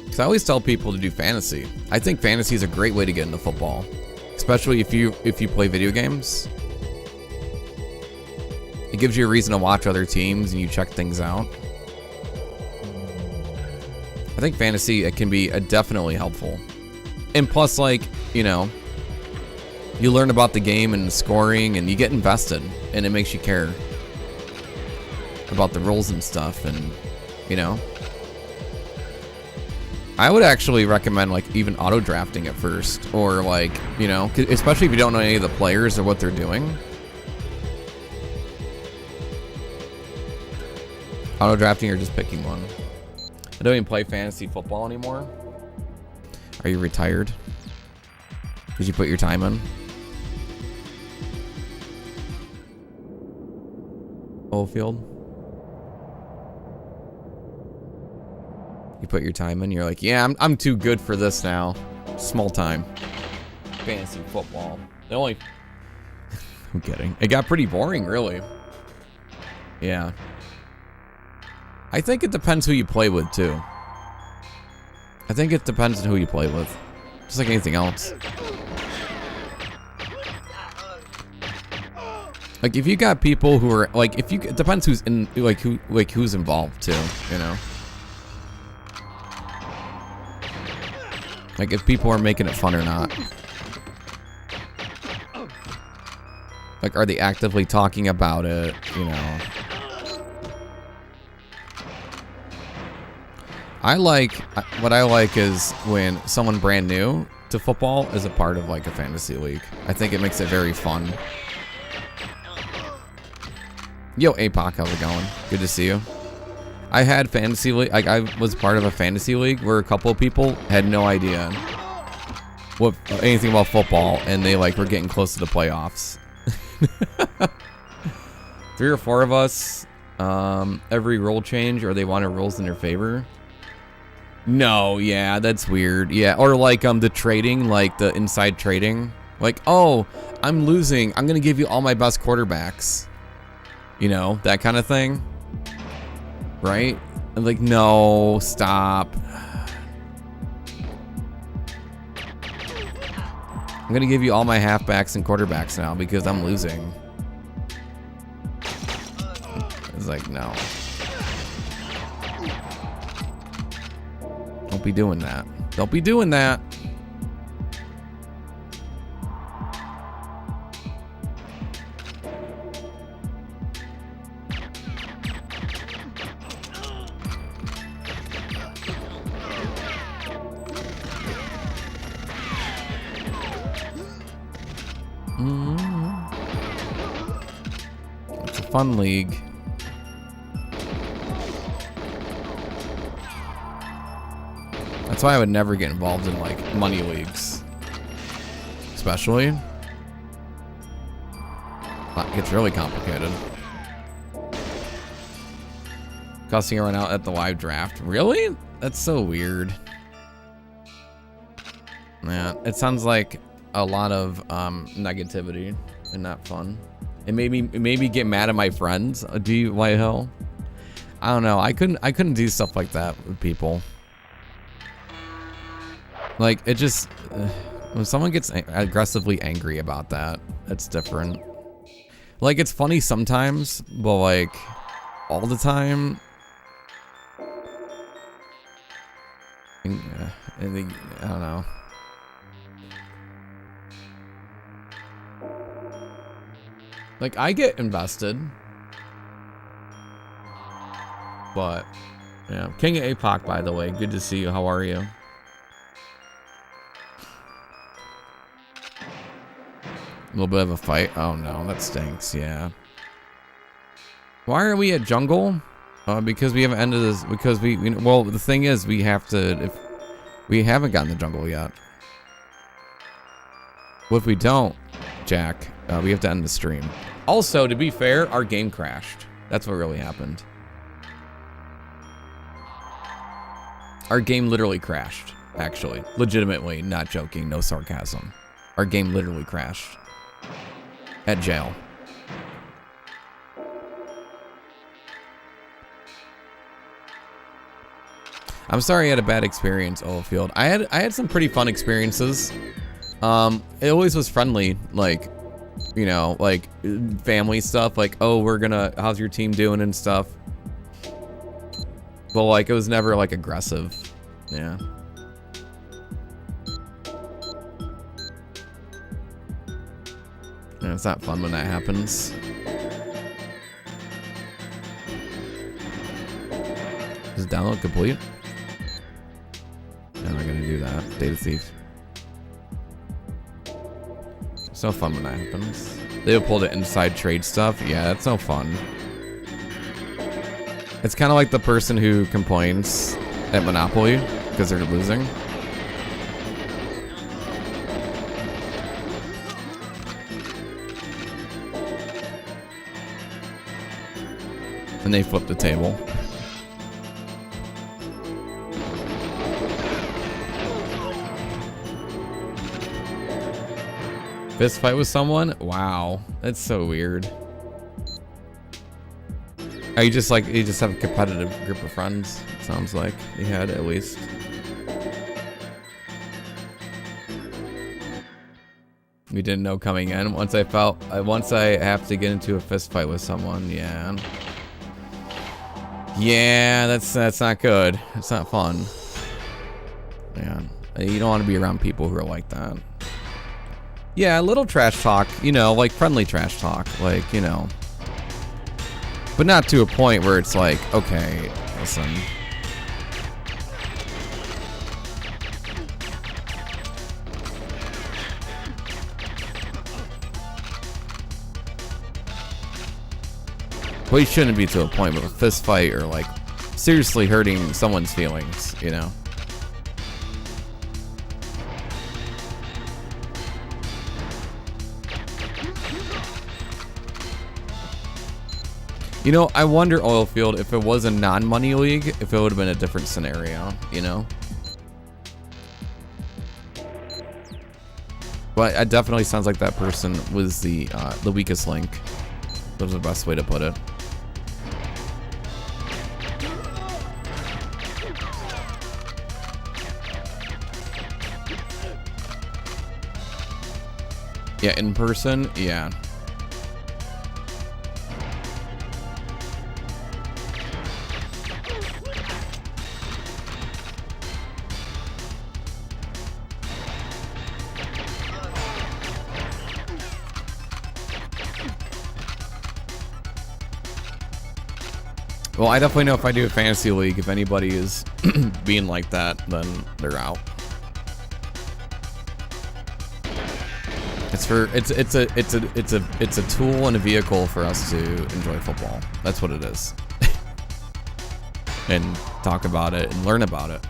S1: Because I always tell people to do fantasy. I think fantasy is a great way to get into football, especially if you play video games. It gives you a reason to watch other teams and you check things out. I think fantasy, it can be definitely helpful. And plus, like, you know, you learn about the game and the scoring, and you get invested, and it makes you care about the rules and stuff, and, you know. I would actually recommend, like, even auto-drafting at first, or, like, you know, especially if you don't know any of the players or what they're doing. Auto-drafting or just picking one. I don't even play fantasy football anymore. Are you retired? Did you put your time in? Field. You put your time in. You're like, yeah, I'm too good for this now. Small time. Fantasy football. The only. I'm kidding. It got pretty boring, really. Yeah. I think it depends who you play with too. I think it depends on who you play with, just like anything else. Like if you got people who are like, it depends who's in, who's involved too, you know. Like if people are making it fun or not. Like are they actively talking about it, you know. What I like is when someone brand new to football is a part of like a fantasy league. I think it makes it very fun. Yo, APOC, how's it going? Good to see you. I had fantasy league. Like I was part of a fantasy league where a couple of people had no idea anything about football, and they like were getting close to the playoffs. 3 or 4 of us, every rule change, or they wanted rules in their favor. No, yeah, that's weird. Yeah, or like the trading, like the inside trading. Like, oh, I'm losing. I'm gonna give you all my best quarterbacks. You know, that kind of thing. Right? I'm like, no, stop. I'm gonna give you all my halfbacks and quarterbacks now because I'm losing. It's like, no. Don't be doing that. Don't be doing that. It's a fun league. That's why I would never get involved in like money leagues. Especially. It gets really complicated. Costing everyone out at the live draft. Really? That's so weird. Yeah, it sounds like a lot of negativity and not fun. It made me get mad at my friends. Do you, White Hill? I don't know. I couldn't do stuff like that with people. Like, it just, when someone gets aggressively angry about that, it's different. Like, it's funny sometimes, but like, all the time, I don't know. Like, I get invested, but, yeah. King of APOC, by the way, good to see you. How are you? A little bit of a fight. Oh no, that stinks. Yeah. Why are we at jungle? Because we haven't ended this. Because well, the thing is, we have to. If we haven't gotten the jungle yet. Well, if we don't, Jack, we have to end the stream. Also, to be fair, our game crashed. That's what really happened. Our game literally crashed. Actually, legitimately, not joking, no sarcasm. Our game literally crashed. At jail. I'm sorry I had a bad experience, Oilfield. I had some pretty fun experiences. It always was friendly, like, you know, like family stuff, like, oh, how's your team doing and stuff. But like, it was never like aggressive. Yeah. And it's not fun when that happens. Is download complete? I'm not gonna do that. Data thief. It's no fun when that happens. They pull the inside trade stuff. Yeah, that's no fun. It's kind of like the person who complains at Monopoly because they're losing. And they flip the table. Fist fight with someone? Wow, that's so weird. Oh, you just have a competitive group of friends. It sounds like you had at least. We didn't know coming in. Once I have to get into a fist fight with someone, yeah. Yeah, that's not good. It's not fun. Yeah, you don't want to be around people who are like that. Yeah, a little trash talk, you know, like friendly trash talk, like, you know. But not to a point where it's like, okay, listen. Well, you shouldn't be to a point with a fist fight or like seriously hurting someone's feelings, you know. You know, I wonder, Oilfield, if it was a non-money league, if it would have been a different scenario, you know? But it definitely sounds like that person was the weakest link. That was the best way to put it. Yeah, in person, yeah. Well, I definitely know if I do a fantasy league, if anybody is being like that, then they're out. It's a tool and a vehicle for us to enjoy football. That's what it is. And talk about it and learn about it.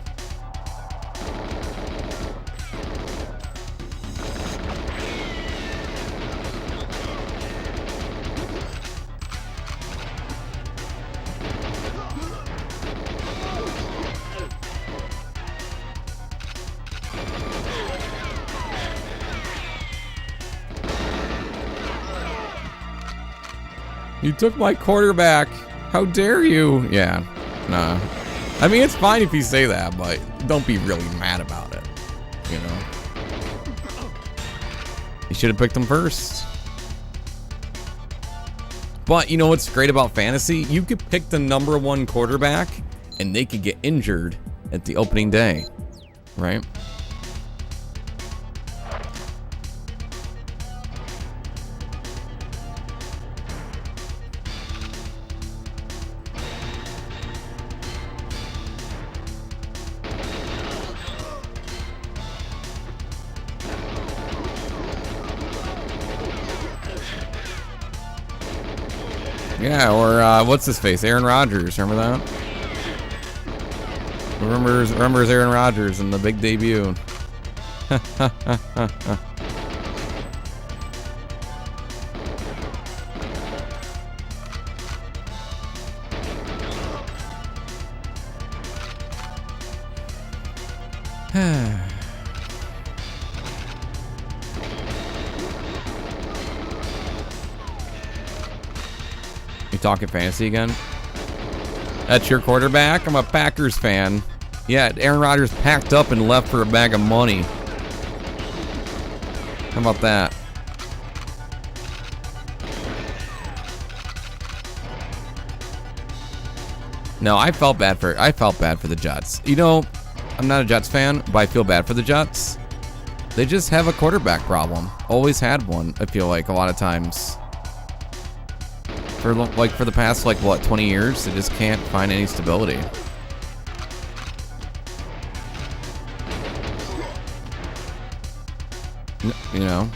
S1: You took my quarterback. How dare you? Yeah, nah. I mean, it's fine if you say that, but don't be really mad about it. You know? You should have picked him first. But you know what's great about fantasy? You could pick the #1 quarterback, and they could get injured at the opening day, right? Yeah, or what's his face? Aaron Rodgers. Remember that? Remembers Aaron Rodgers in the big debut. You talking fantasy again? That's your quarterback? I'm a Packers fan. Yeah, Aaron Rodgers packed up and left for a bag of money. How about that? No, I felt bad for the Jets. You know, I'm not a Jets fan, but I feel bad for the Jets. They just have a quarterback problem. Always had one, I feel like, a lot of times. For the past, like, what, 20 years? They just can't find any stability. You know?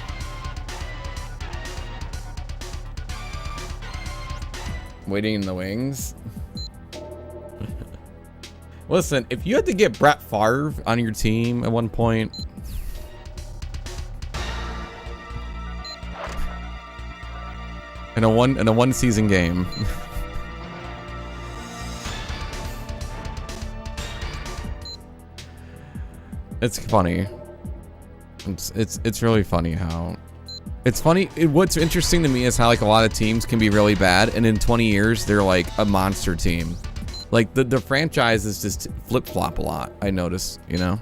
S1: Waiting in the wings. Listen, if you had to get Brett Favre on your team at one point... In a one season game. It's funny. It's really funny how it's funny. What's interesting to me is how like a lot of teams can be really bad, and in 20 years they're like a monster team. Like the franchises just flip flop a lot. I notice, you know.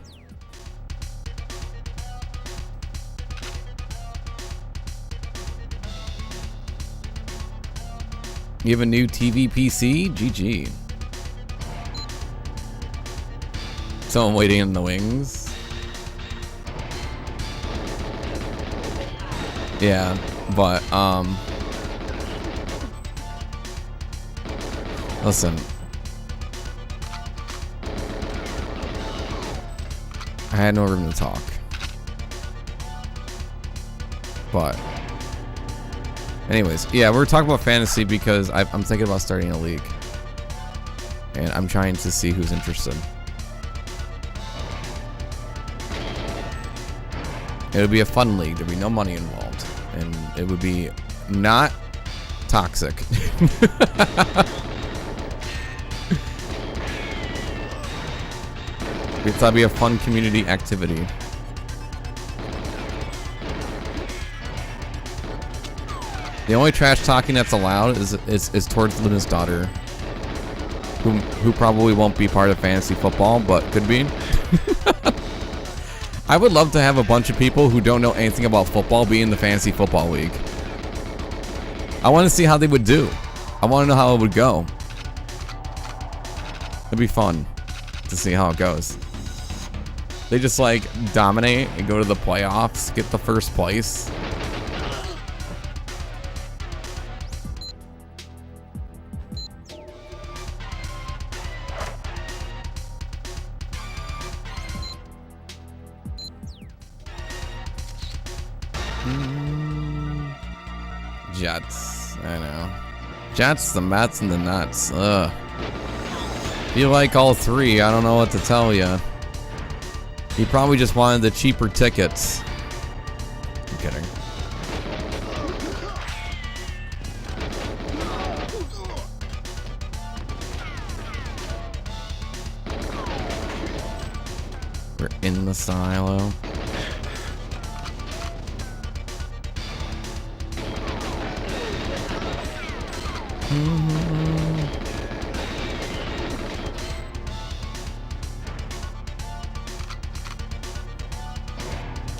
S1: You have a new TV PC? GG. Someone waiting in the wings. Yeah, but, listen. I had no room to talk. But... anyways, yeah, we're talking about fantasy because I'm thinking about starting a league. And I'm trying to see who's interested. It would be a fun league. There'd be no money involved. And it would be not toxic. We thought it'd be a fun community activity. The only trash talking that's allowed is towards Luna's daughter, who probably won't be part of fantasy football, but could be. I would love to have a bunch of people who don't know anything about football be in the fantasy football league. I want to see how they would do. I want to know how it would go. It'd be fun to see how it goes. They just like dominate and go to the playoffs, get the first place. Jets, I know. Jets, the Mets, and the Nuts. Ugh. If you like all three, I don't know what to tell you. He probably just wanted the cheaper tickets. I'm kidding. We're in the silo.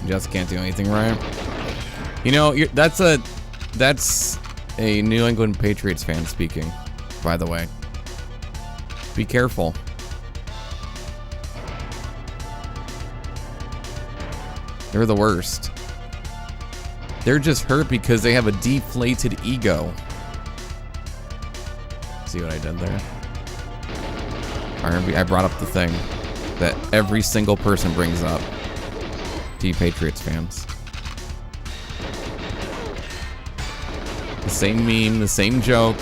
S1: Just can't do anything right. You know, that's a New England Patriots fan speaking, by the way. Be careful. They're the worst. They're just hurt because they have a deflated ego. See what I did there? I brought up the thing that every single person brings up. Patriots fans. The same meme, the same joke.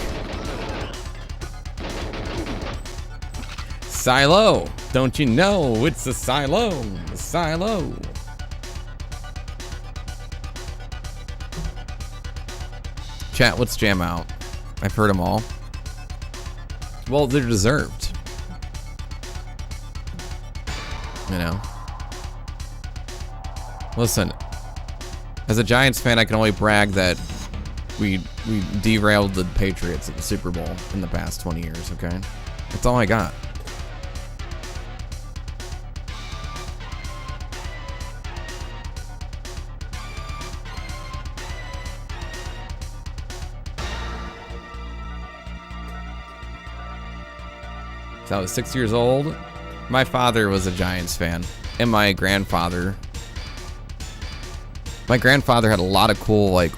S1: Silo! Don't you know it's a silo? A silo. Chat, let's jam out. I've heard them all. Well, they're deserved. You know? Listen, as a Giants fan, I can only brag that we derailed the Patriots at the Super Bowl in the past 20 years, okay? That's all I got. So I was 6 years old. My father was a Giants fan, and my grandfather. My grandfather had a lot of cool like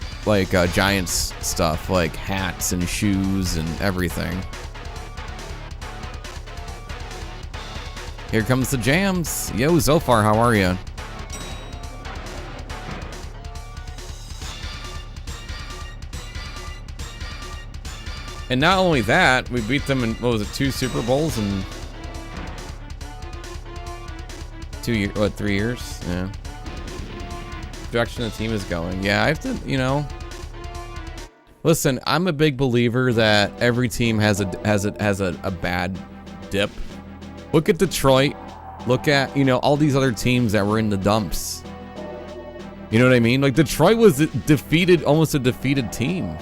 S1: Giants stuff, like hats and shoes and everything. Here comes the jams. Yo, Zofar, how are you? And not only that, we beat them in, what was it, 2 Super Bowls in 3 years? Yeah. Direction the team is going. Yeah, I have to, you know. Listen, I'm a big believer that every team has a bad dip. Look at Detroit. Look at, you know, all these other teams that were in the dumps. You know what I mean? Like Detroit was almost a defeated team.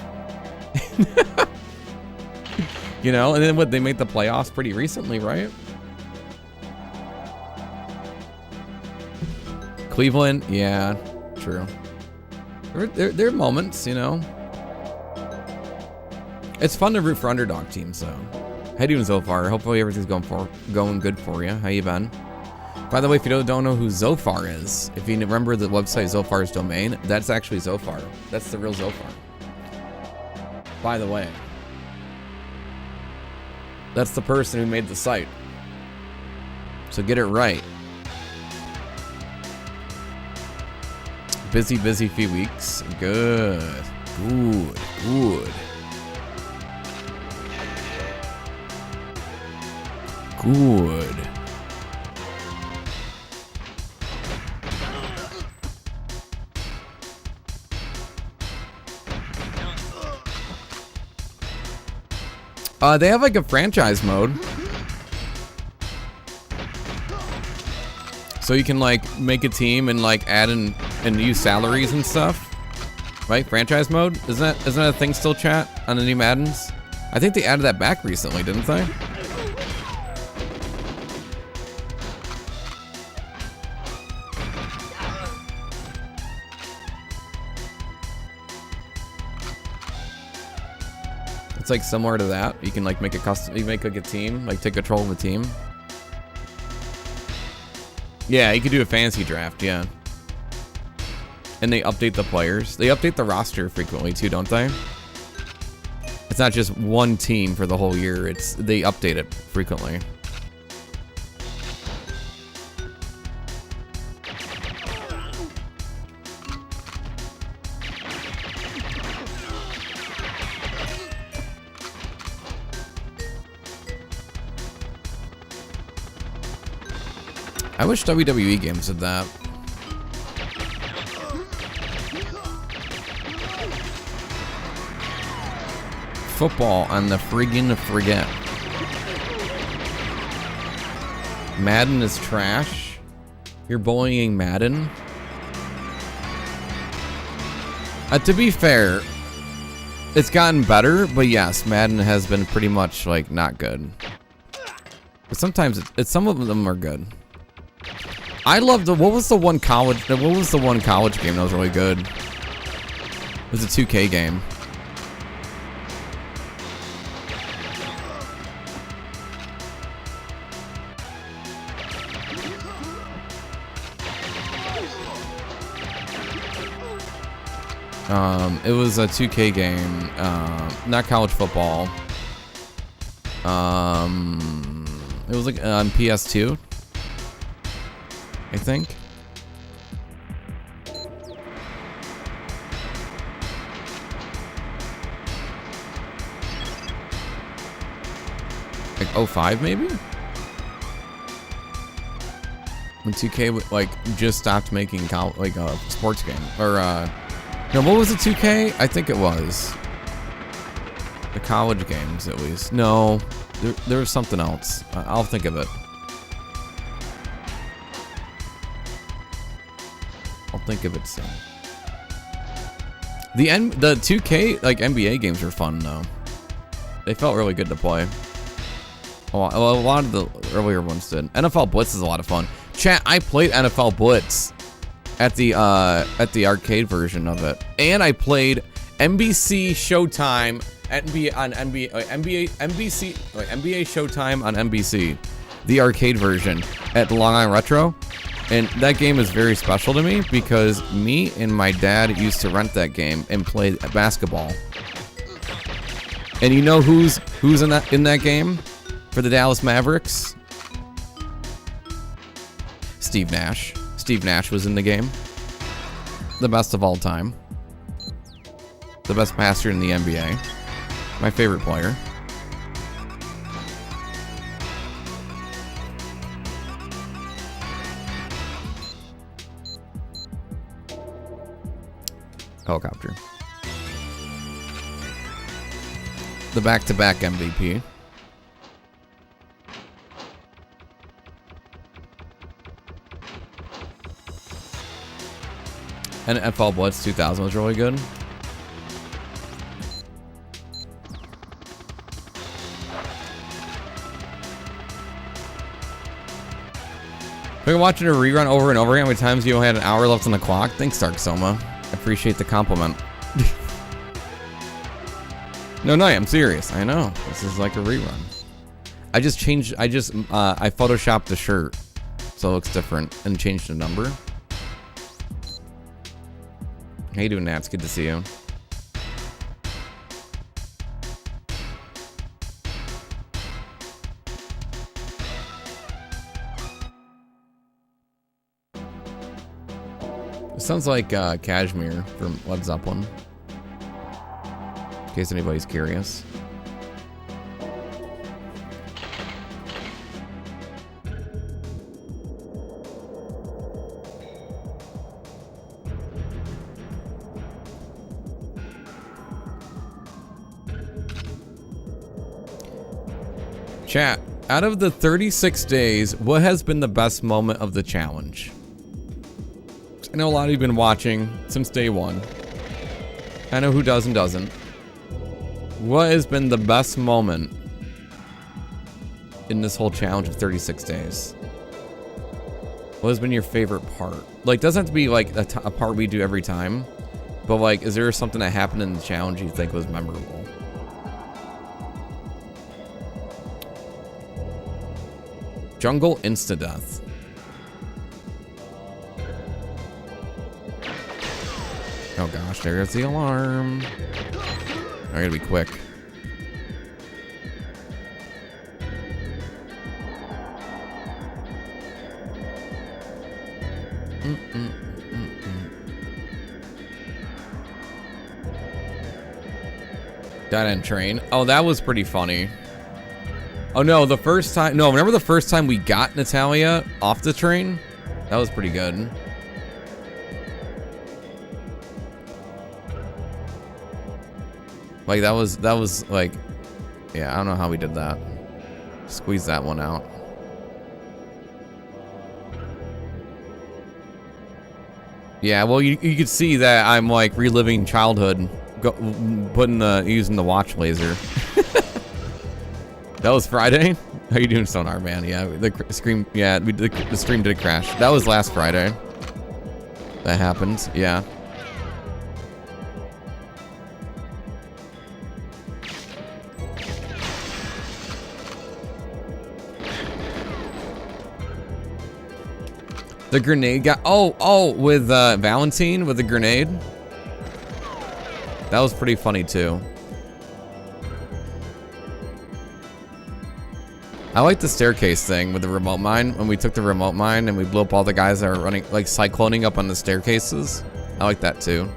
S1: You know, and then what, they made the playoffs pretty recently, right? Cleveland, yeah. True. There are moments, you know. It's fun to root for underdog teams, though. How you doing so far? Hopefully everything's going good for you. How you been? By the way, if you don't know who Zofar is, if you remember the website Zofar's domain, that's actually Zofar. That's the real Zofar. By the way, that's the person who made the site. So get it right. Busy few weeks. Good. Good. They have like a franchise mode. So you can like make a team and like add in and use salaries and stuff. Right? Franchise mode? Isn't that a thing still, chat? On the new Maddens? I think they added that back recently, didn't they? It's like similar to that. You can like make a custom, you make like a team, like take control of a team. Yeah, you could do a fantasy draft, yeah. And they update the players. They update the roster frequently too, don't they? It's not just one team for the whole year. It's they update it frequently. I wish WWE games did that. Football on the friggin' forget. Madden is trash. You're bullying Madden. To be fair, it's gotten better, but yes, Madden has been pretty much like not good. But sometimes it's some of them are good. I love the what was the one college game that was really good? It was a 2K game. It was a 2K game, not college football. It was like on PS2, I think. Like 05 maybe? When 2K like just stopped making like a sports game or no, what was it, 2K? I think it was. The college games, at least. No, there was something else. I'll think of it. I'll think of it soon. The 2K, like, NBA games were fun, though. They felt really good to play. Well, a lot of the earlier ones did. NFL Blitz is a lot of fun. Chat, I played NFL Blitz at the arcade version of it, and I played NBC Showtime NBA Showtime on NBC, the arcade version at Long Island Retro, and that game is very special to me because me and my dad used to rent that game and play basketball. And you know who's in that game for the Dallas Mavericks? Steve Nash. Steve Nash was in the game. The best of all time. The best passer in the NBA. My favorite player. Helicopter. The back-to-back MVP. And NFL Blitz 2000 was really good. We're watching a rerun over and over again. How many times you only had an hour left on the clock? Thanks, Dark Soma. I appreciate the compliment. No, I'm serious. I know. This is like a rerun. I photoshopped the shirt so it looks different and changed the number. How you doing, Nat? It's good to see you. It sounds like Cashmere from Led Zeppelin. In case anybody's curious. Chat, out of the 36 days, what has been the best moment of the challenge? I know a lot of you have been watching since day one. I know who does and doesn't. What has been the best moment in this whole challenge of 36 days? What has been your favorite part? Like, doesn't have to be like a part we do every time, but like, is there something that happened in the challenge you think was memorable? Jungle insta-death. Oh gosh, there's the alarm. I gotta be quick. Dead end train. Oh, that was pretty funny. Oh no, the first time, no, remember the first time we got Natalia off the train? That was pretty good. Like that was like, yeah, I don't know how we did that. Squeeze that one out. Yeah, well, you could see that I'm like reliving childhood, using the watch laser. That was Friday. How you doing, Sonar Man? Yeah, the stream. Yeah, the stream did crash. That was last Friday. That happened. Yeah. The grenade got, oh, with Valentine with the grenade. That was pretty funny too. I like the staircase thing with the remote mine. When we took the remote mine and we blew up all the guys that are running, like cycloning up on the staircases. I like that too.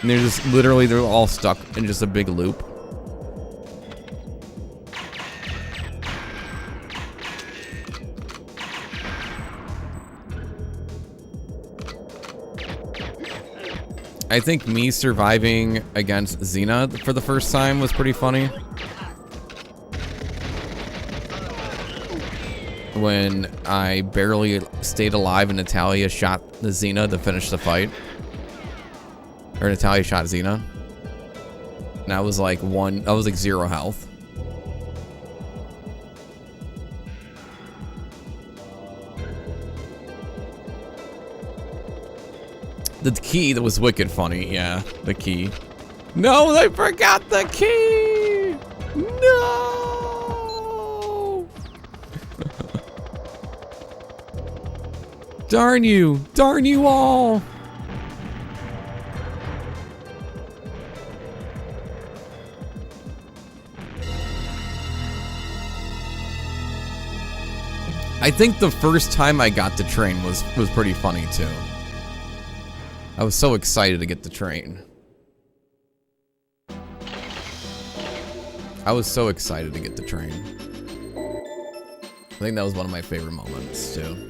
S1: And they're just literally, they're all stuck in just a big loop. I think me surviving against Xena for the first time was pretty funny. When I barely stayed alive and Natalia shot the Xena to finish the fight. Or Natalia shot Xena. And I was like I was like 0 health. The key that was wicked funny, yeah, the key. No, I forgot the key! No! Darn you all! I think the first time I got the train was pretty funny too. I was so excited to get the train. I was so excited to get the train. I think that was one of my favorite moments too.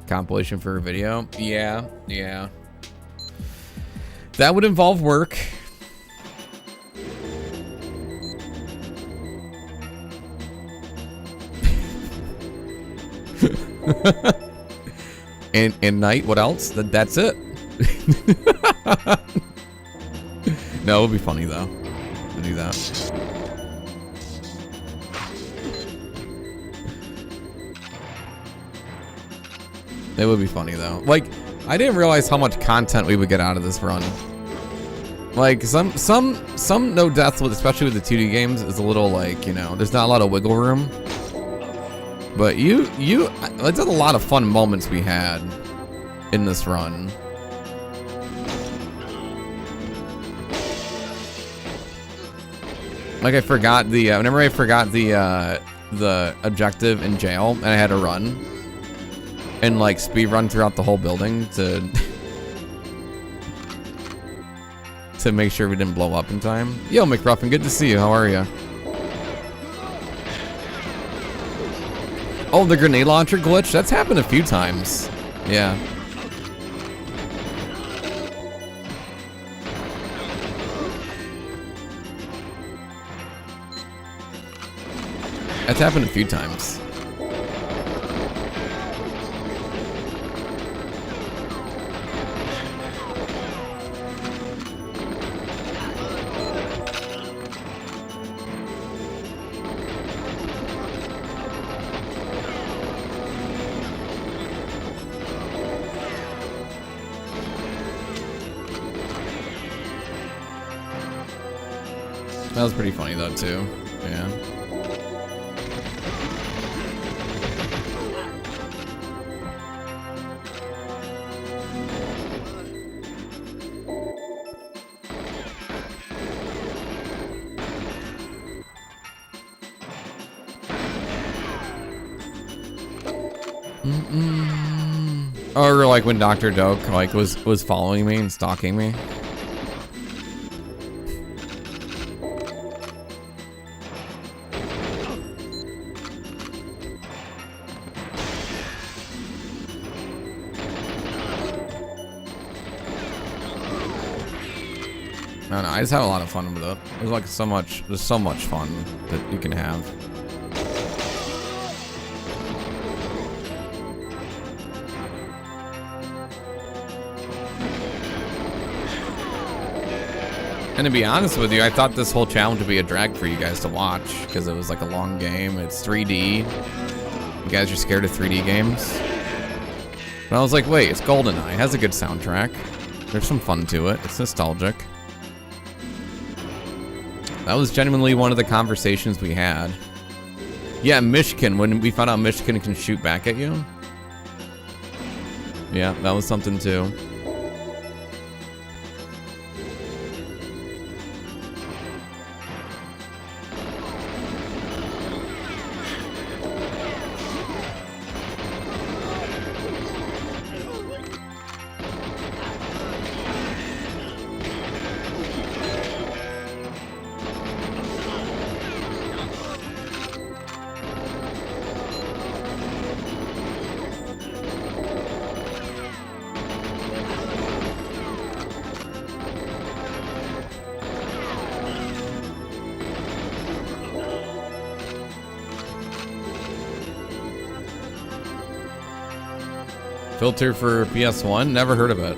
S1: Compilation for a video? Yeah. That would involve work. and night, what else? That's it. No, it would be funny though to do that. It would be funny though. Like, I didn't realize how much content we would get out of this run. Like some no death with, especially with the 2D games, is a little like, you know, there's not a lot of wiggle room. But there's a lot of fun moments we had in this run. Like I forgot the, whenever I forgot the objective in jail and I had to run and like speed run throughout the whole building to make sure we didn't blow up in time. Yo, McRuffin, good to see you. How are you? Oh, the grenade launcher glitch? That's happened a few times. Yeah. That's happened a few times. That was pretty funny though too. Yeah. Or like when Dr. Doke like was following me and stalking me. I don't know, I just have a lot of fun with it. There's like there's so much fun that you can have. And to be honest with you, I thought this whole challenge would be a drag for you guys to watch because it was like a long game. It's 3D. You guys are scared of 3D games. But I was like, wait, it's GoldenEye. It has a good soundtrack. There's some fun to it. It's nostalgic. That was genuinely one of the conversations we had. Yeah, Mishkin, when we found out Mishkin can shoot back at you. Yeah, that was something too. Filter for PS1? Never heard of it.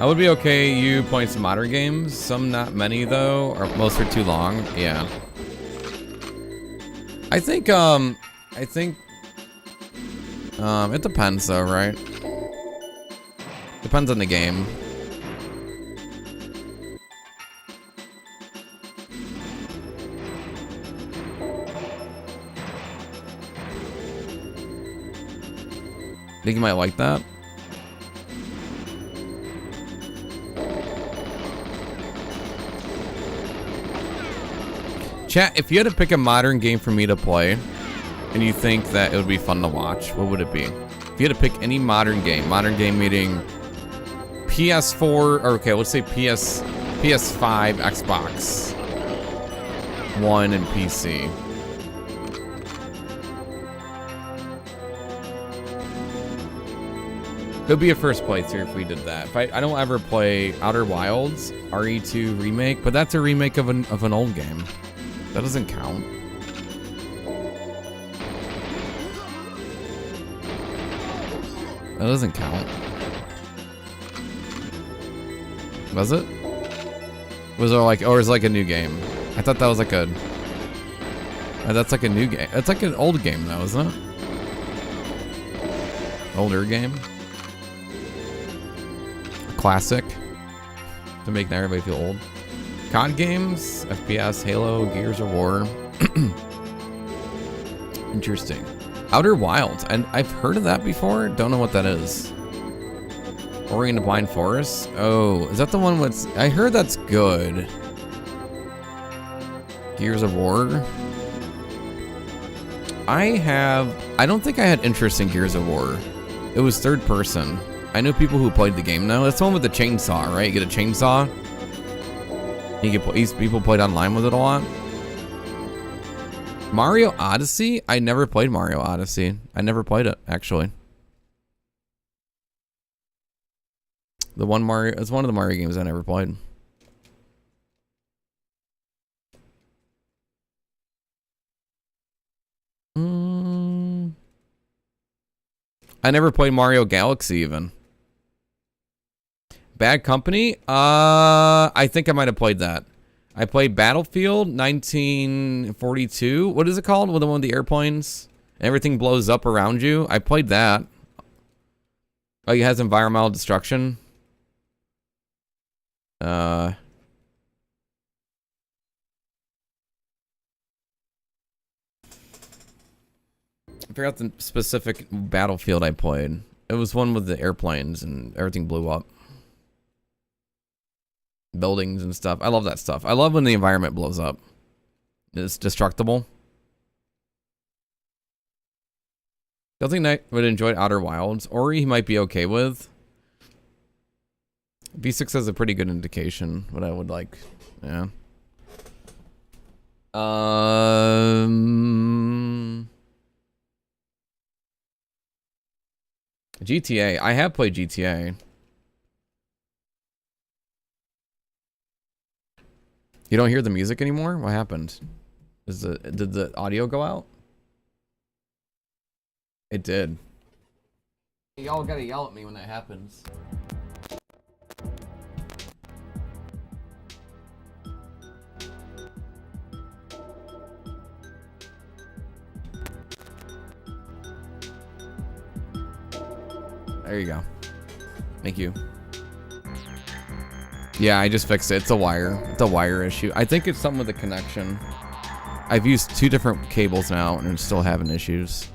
S1: I would be okay you playing some modern games. Some not many though, or most are too long. Yeah. I think it depends though, right? Depends on the game. Think you might like that? Chat, if you had to pick a modern game for me to play, and you think that it would be fun to watch, what would it be? If you had to pick any modern game meaning PS4, or okay, let's say PS5, Xbox One, and PC. It would be a first playthrough if we did that. If I don't ever play Outer Wilds, RE2 remake, but that's a remake of an old game. That doesn't count. That doesn't count. Was it? Was it like, or is it like a new game? I thought that was like a. That's like a new game. It's like an old game though, isn't it? Older game. Classic to make everybody feel old. COD games, FPS, Halo, Gears of War. Interesting. Outer Wilds, and I've heard of that before. Don't know what that is. Ori and the Blind Forest. Oh, is that the one with? I heard that's good. Gears of War. I don't think I had interest in Gears of War. It was third person. I know people who played the game though. That's the one with the chainsaw, right? You get a chainsaw. You get people played online with it a lot. Mario Odyssey? I never played Mario Odyssey. I never played it, actually. The one Mario, it's one of the Mario games I never played. I never played Mario Galaxy even. Bad Company? I think I might have played that. I played Battlefield 1942. What is it called? With the one with the airplanes? Everything blows up around you. I played that. Oh, it has environmental destruction. I forgot the specific Battlefield I played. It was one with the airplanes and everything blew up. Buildings and stuff. I love that stuff. I love when the environment blows up. It's destructible. Don't think Knight would enjoy Outer Wilds. Ori he might be okay with. V6 has a pretty good indication what I would like. Yeah. GTA. I have played GTA. You don't hear the music anymore? What happened? Did the audio go out? It did. Y'all gotta yell at me when that happens. There you go. Thank you. Yeah, I just fixed it. It's a wire. It's a wire issue. I think it's something with the connection. I've used 2 different cables now and I'm still having issues.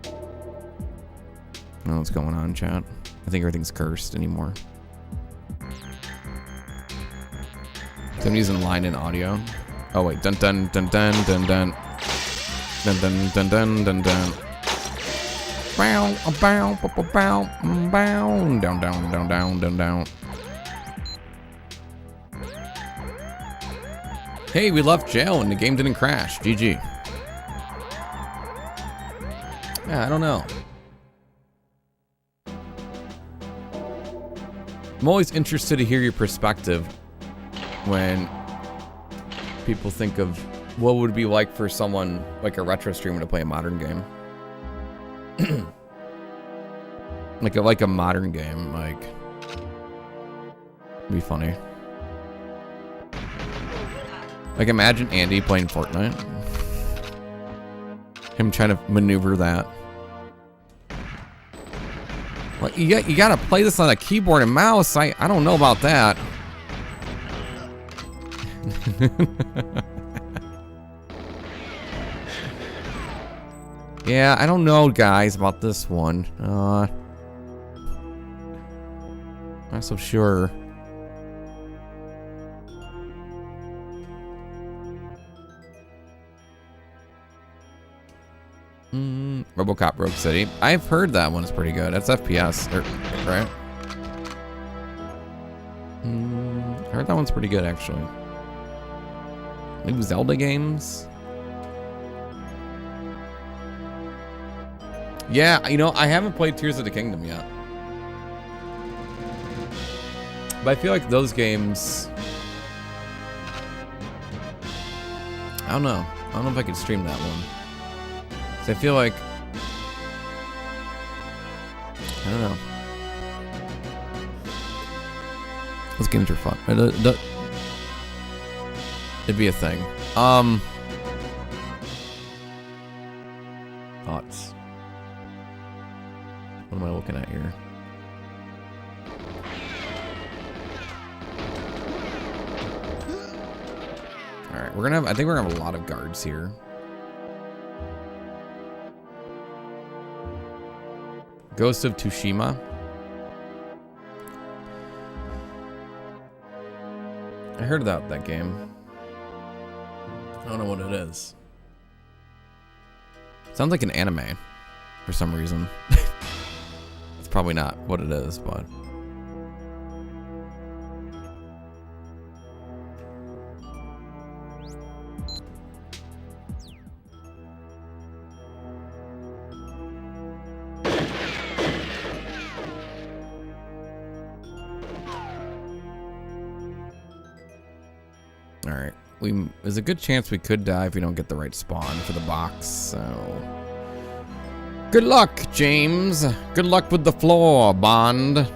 S1: I don't know what's going on, chat. I think everything's cursed anymore. So I'm using line in audio. Oh wait, dun dun dun dun dun dun. Dun dun dun dun dun dun. Bow, bow, bow, bow, bow, down, down, down, down, down, down. Hey, we left jail and the game didn't crash. GG. Yeah, I don't know. I'm always interested to hear your perspective when people think of what would it be like for someone like a retro streamer to play a modern game. like a modern game, like it'd be funny. Like imagine Andy playing Fortnite. Him trying to maneuver that. Well, you gotta play this on a keyboard and mouse. I don't know about that. Yeah, I don't know, guys, about this one. Not so sure. RoboCop Rogue City. I've heard that one's pretty good. That's FPS, right? I heard that one's pretty good, actually. New Zelda games. Yeah, you know, I haven't played Tears of the Kingdom yet. But I feel like those games... I don't know. I don't know if I could stream that one. So I feel like... I don't know. Those games are fun. It'd be a thing. Thoughts. What am I looking at here? Alright, we're gonna have, I think we're gonna have a lot of guards here. Ghost of Tsushima. I heard about that game. I don't know what it is. Sounds like an anime for some reason. It's probably not what it is, but... Alright. There's a good chance we could die if we don't get the right spawn for the box, so... Good luck, James. Good luck with the floor, Bond.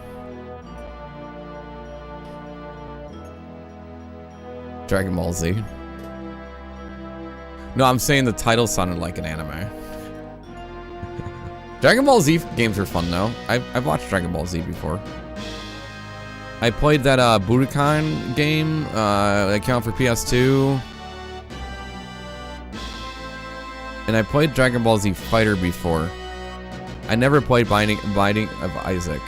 S1: Dragon Ball Z. No, I'm saying the title sounded like an anime. Dragon Ball Z games are fun, though. I've watched Dragon Ball Z before. I played that Budokan game that came out for PS2. And I played Dragon Ball Z Fighter before. I never played Binding of Isaac.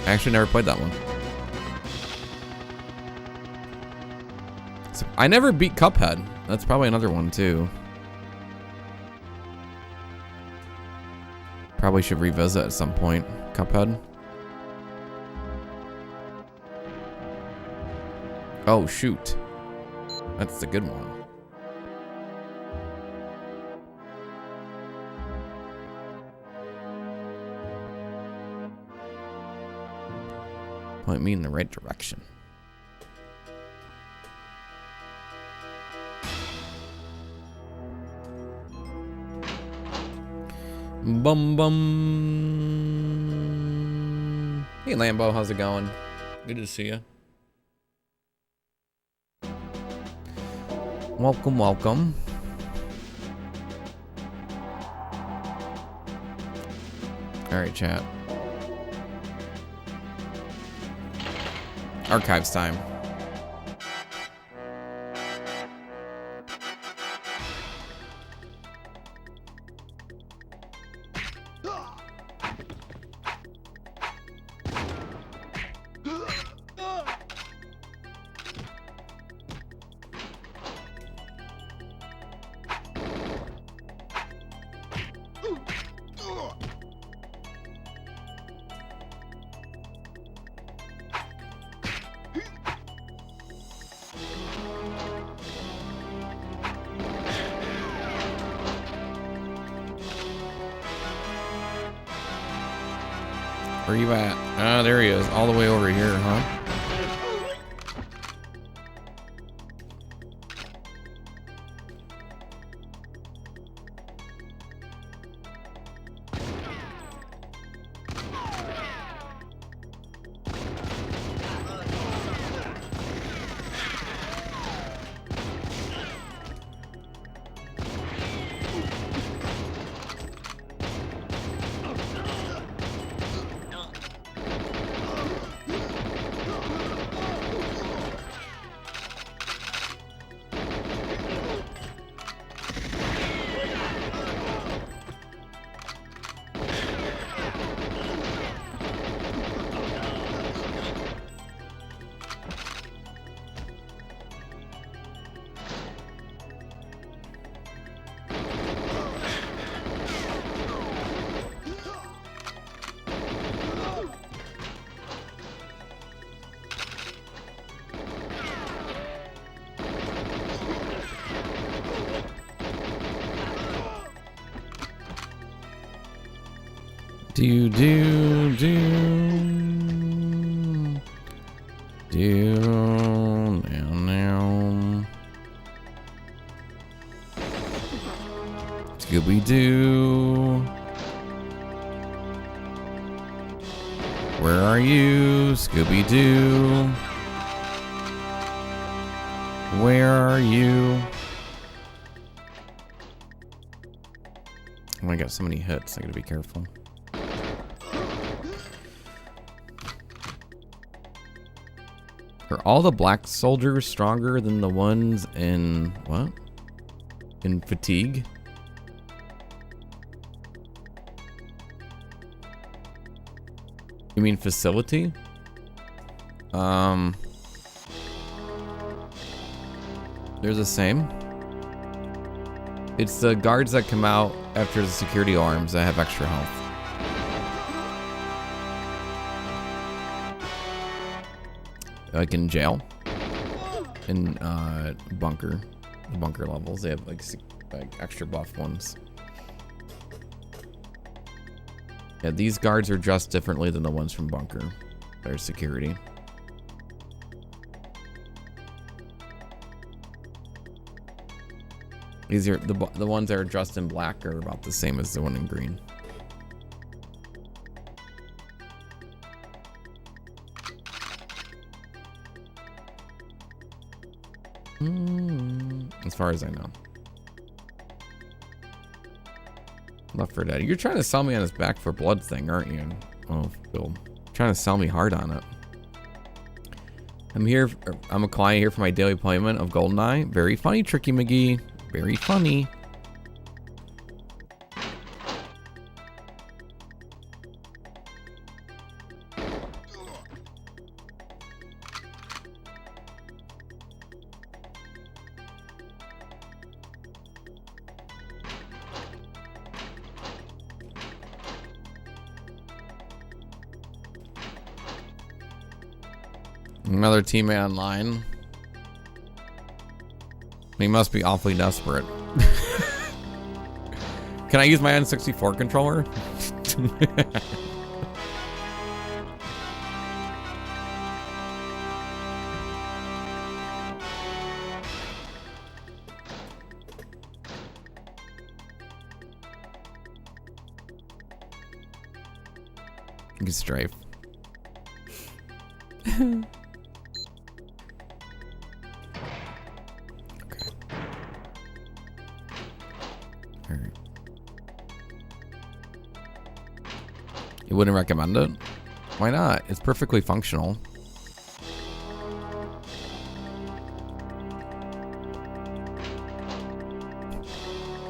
S1: I actually never played that one. So I never beat Cuphead. That's probably another one too. Probably should revisit at some point. Cuphead. Oh shoot. That's the good one. Point me in the right direction. Bum bum. Hey Lambo, how's it going? Good to see you. Welcome, welcome. All right, chat. Archives time. Where you at? Ah, there he is. All the way over here, huh? Do do do do now now. Scooby Doo. Where are you, Scooby Doo? Where are you? Oh, I got so many hits. I gotta be careful. Are all the black soldiers stronger than the ones in what? In Fatigue? You mean Facility? They're the same. It's the guards that come out after the security arms that have extra health. Like in jail, in bunker, the bunker levels, they have like extra buff ones. Yeah, these guards are dressed differently than the ones from bunker. They're security. These are the ones that are dressed in black are about the same as the one in green. As far as I know. Left 4 Dead. You're trying to sell me on this Back for Blood thing, aren't you? Oh, Phil. Trying to sell me hard on it. I'm a client here for my daily playment of GoldenEye. Very funny, Tricky McGee. Very funny. Another teammate online. He must be awfully desperate. Can I use my N64 controller? You can strafe. You wouldn't recommend it? Why not? It's perfectly functional.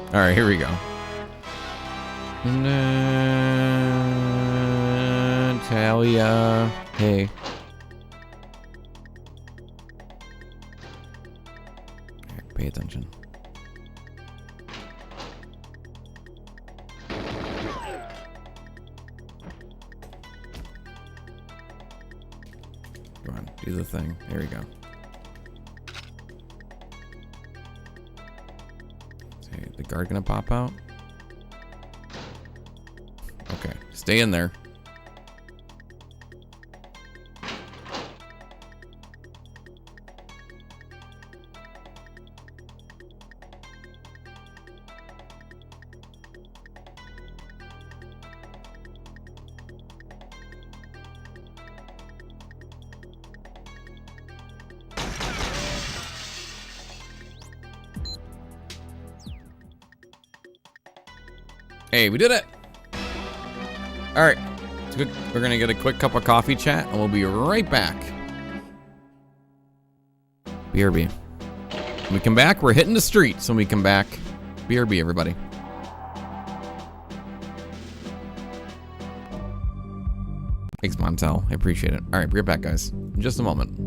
S1: All right, here we go. Natalia, hey. Pay attention. Come on, do the thing. There we go. Is the guard gonna pop out? Okay, stay in there. Hey, we did it! Alright, we're gonna get a quick cup of coffee chat and we'll be right back. BRB. When we come back, we're hitting the streets when we come back. BRB, everybody. Thanks, Montel. I appreciate it. Alright, be right back, guys. In just a moment.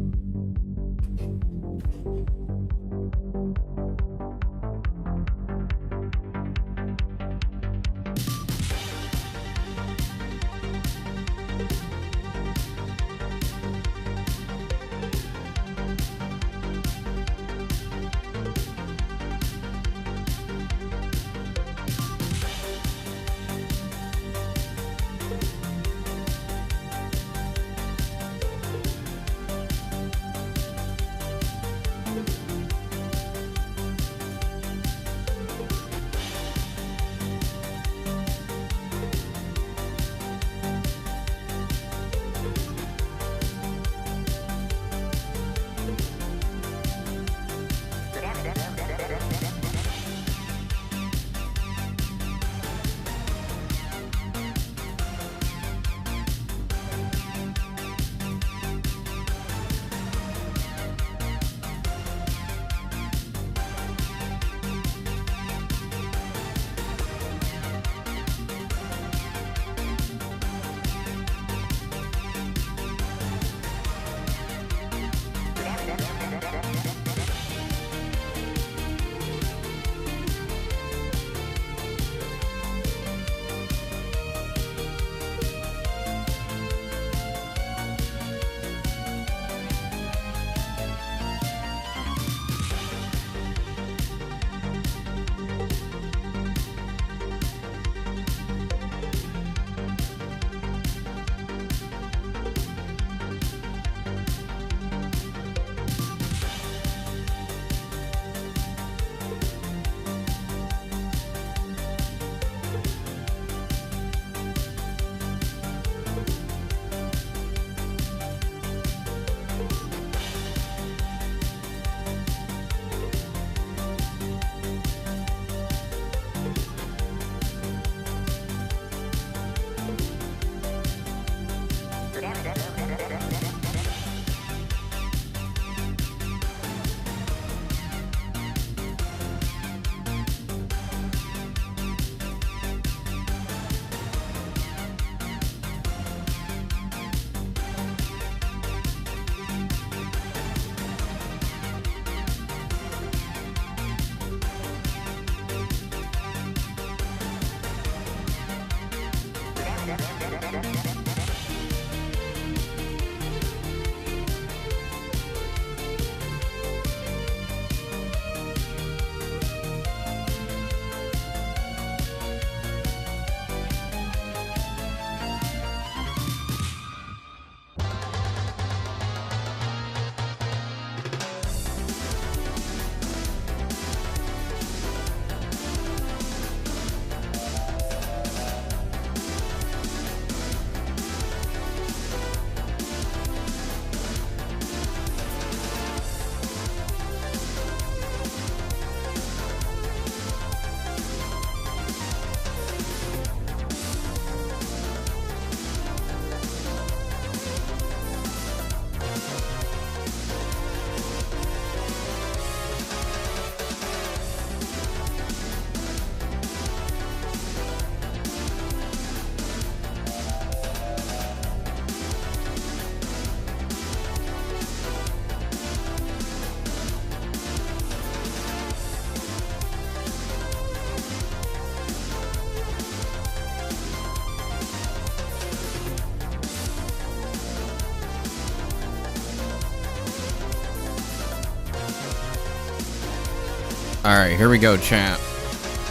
S1: Alright, here we go, chat.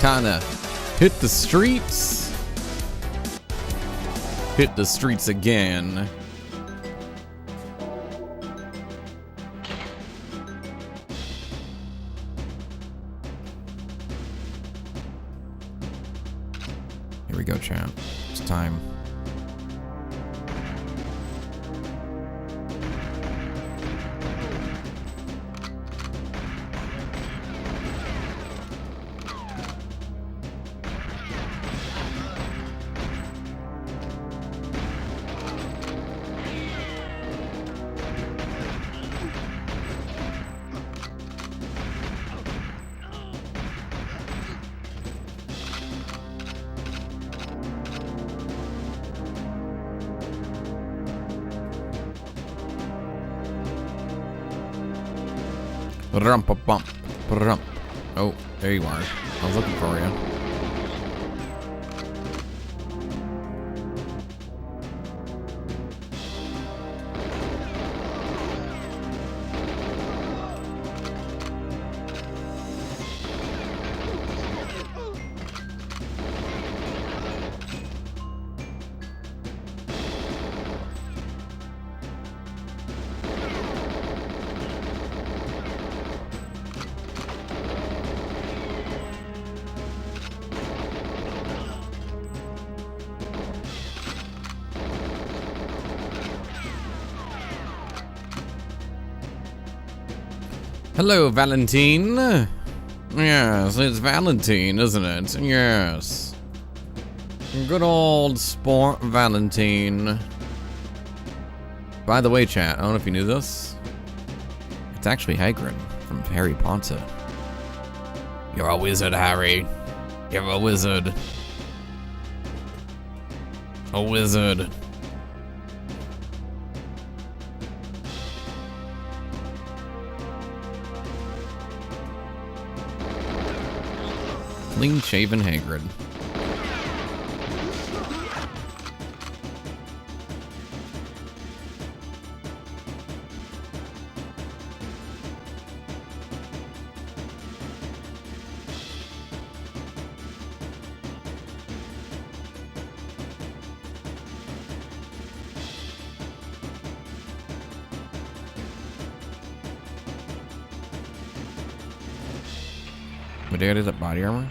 S1: Kinda hit the streets. Hit the streets again. Here we go, chat. It's time. Rump-a-bump. Rump. Oh, there you are. I was looking for you. Hello, Valentine. Yes, it's Valentine, isn't it? Yes. Good old sport Valentine. By the way, chat, I don't know if you knew this. It's actually Hagrid from Harry Potter. You're a wizard, Harry. You're a wizard. A wizard. Clean-shaven Hagrid. But is it body armor?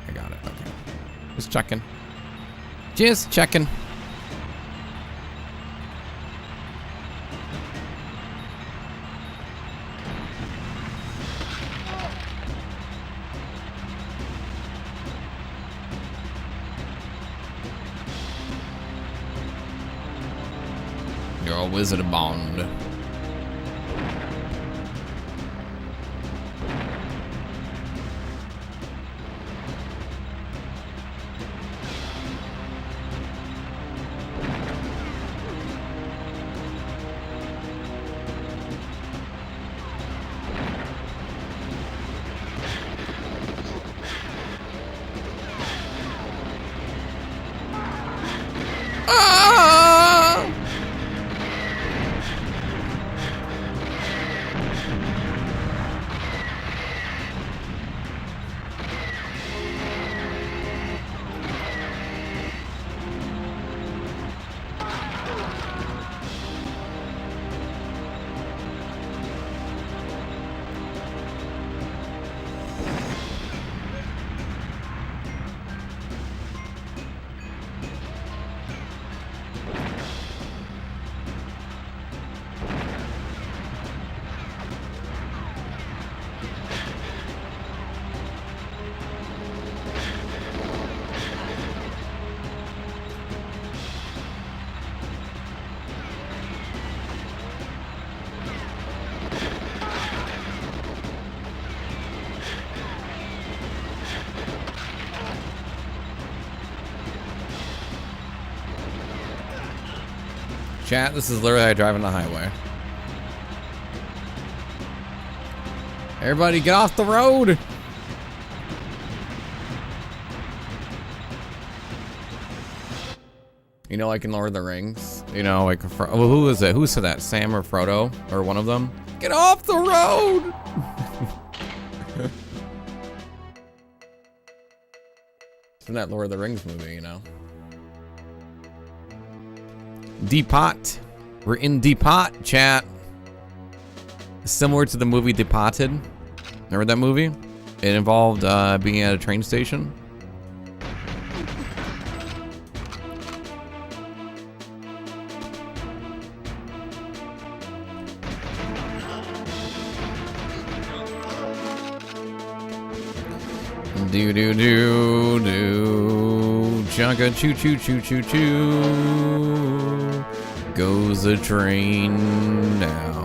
S1: I got it, okay. Just checking. Just checking. You're a wizard of Bond. Chat, this is literally how I drive on the highway. Everybody get off the road! You know, like in Lord of the Rings? You know, like, oh, who is it? Who said that? Sam or Frodo? Or one of them? Get off the road! It's from that Lord of the Rings movie, you know. Depot. We're in Depot, chat. Similar to the movie Departed. Remember that movie? It involved being at a train station. Do do do do, chugga choo choo choo choo choo. Goes the train now.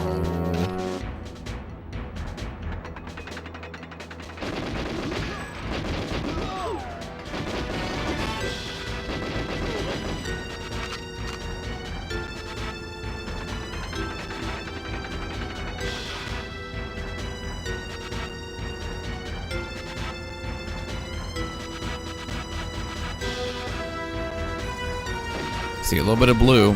S1: See a little bit of blue.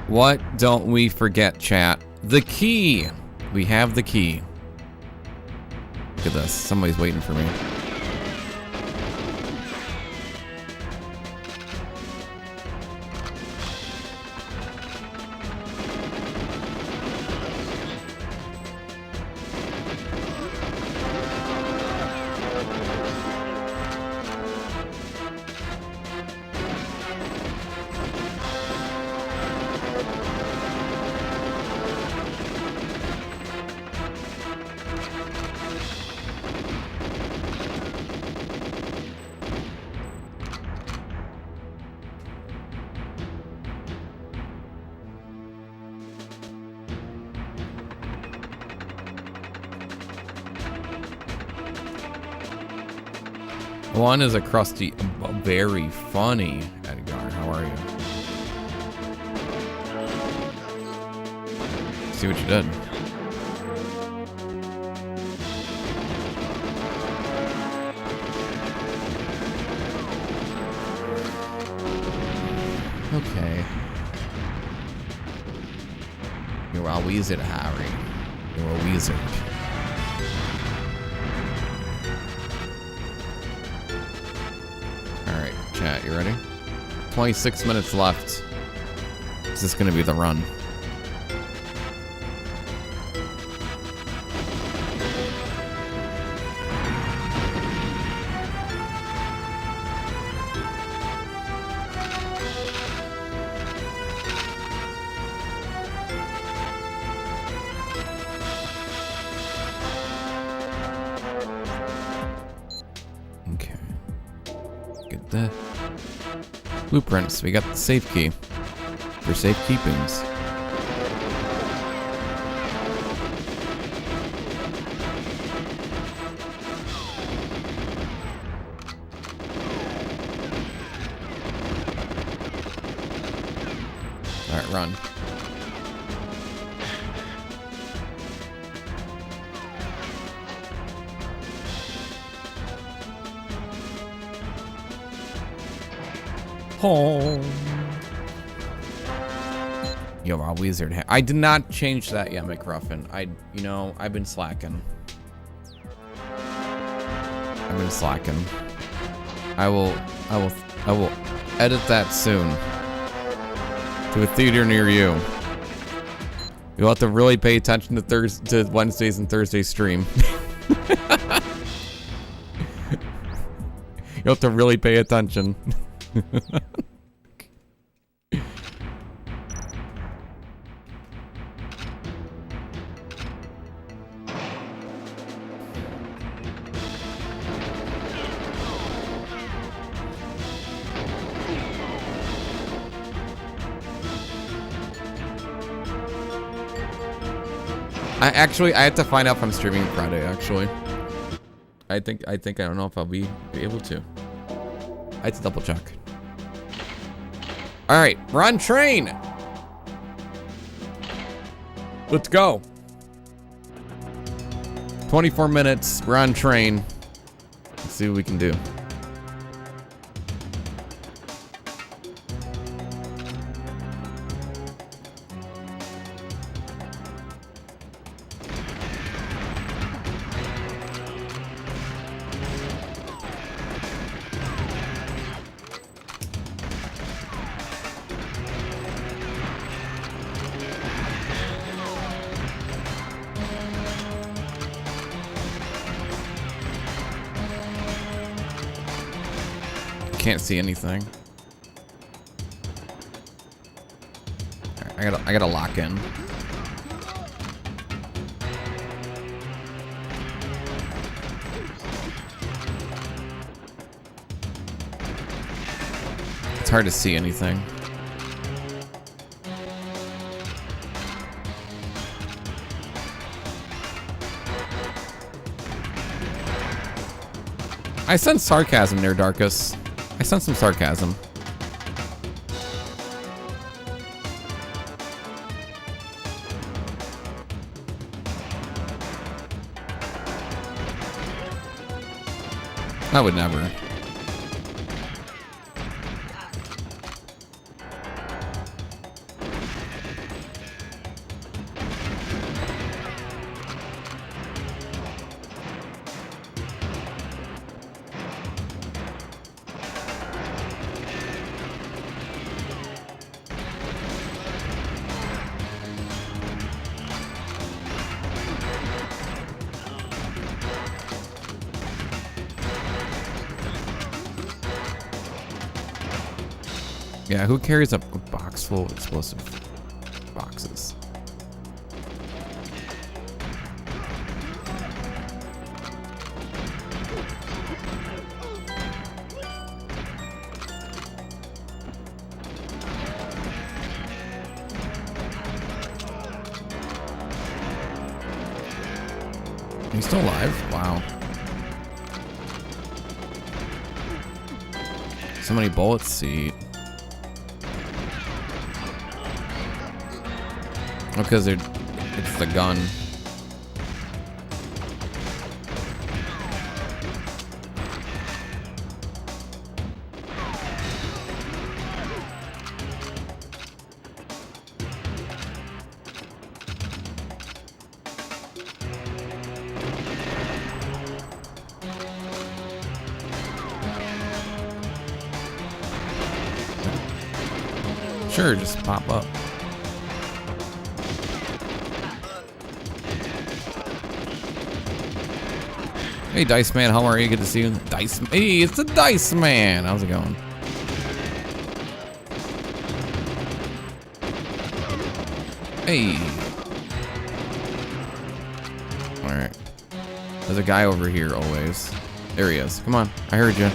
S1: What don't we forget, chat? The key! We have the key. Look at this. Somebody's waiting for me. One is a crusty, very funny Edgar. How are you? See what you did. Okay. You're a wizard, Harry. You're a wizard. Alright, chat, you ready? 26 minutes left. Is this gonna be the run? Blueprints. We got the safe key for safekeepings. All right, run. Home. You're a wizard. I did not change that yet, McRuffin. I've been slacking. I will edit that soon to a theater near you. You'll have to really pay attention to Wednesdays and Thursdays stream. You'll have to really pay attention. I have to find out if I'm streaming Friday, actually. I don't know if I'll be able to. I have to double check. All right, we're on train. Let's go. 24 minutes, we're on train. Let's see what we can do. Can't see anything. All right, I gotta lock in. It's hard to see anything. I sense sarcasm there, Darkus. I sense some sarcasm. I would never. Yeah, who carries a box full of explosive boxes? He's still alive? Wow. So many bullets, see. Because it's the gun. Sure, just pop up. Hey, Dice Man, how are you? Good to see you. Dice. Hey, it's the Dice Man. How's it going? Hey. All right. There's a guy over here always. There he is. Come on. I heard you.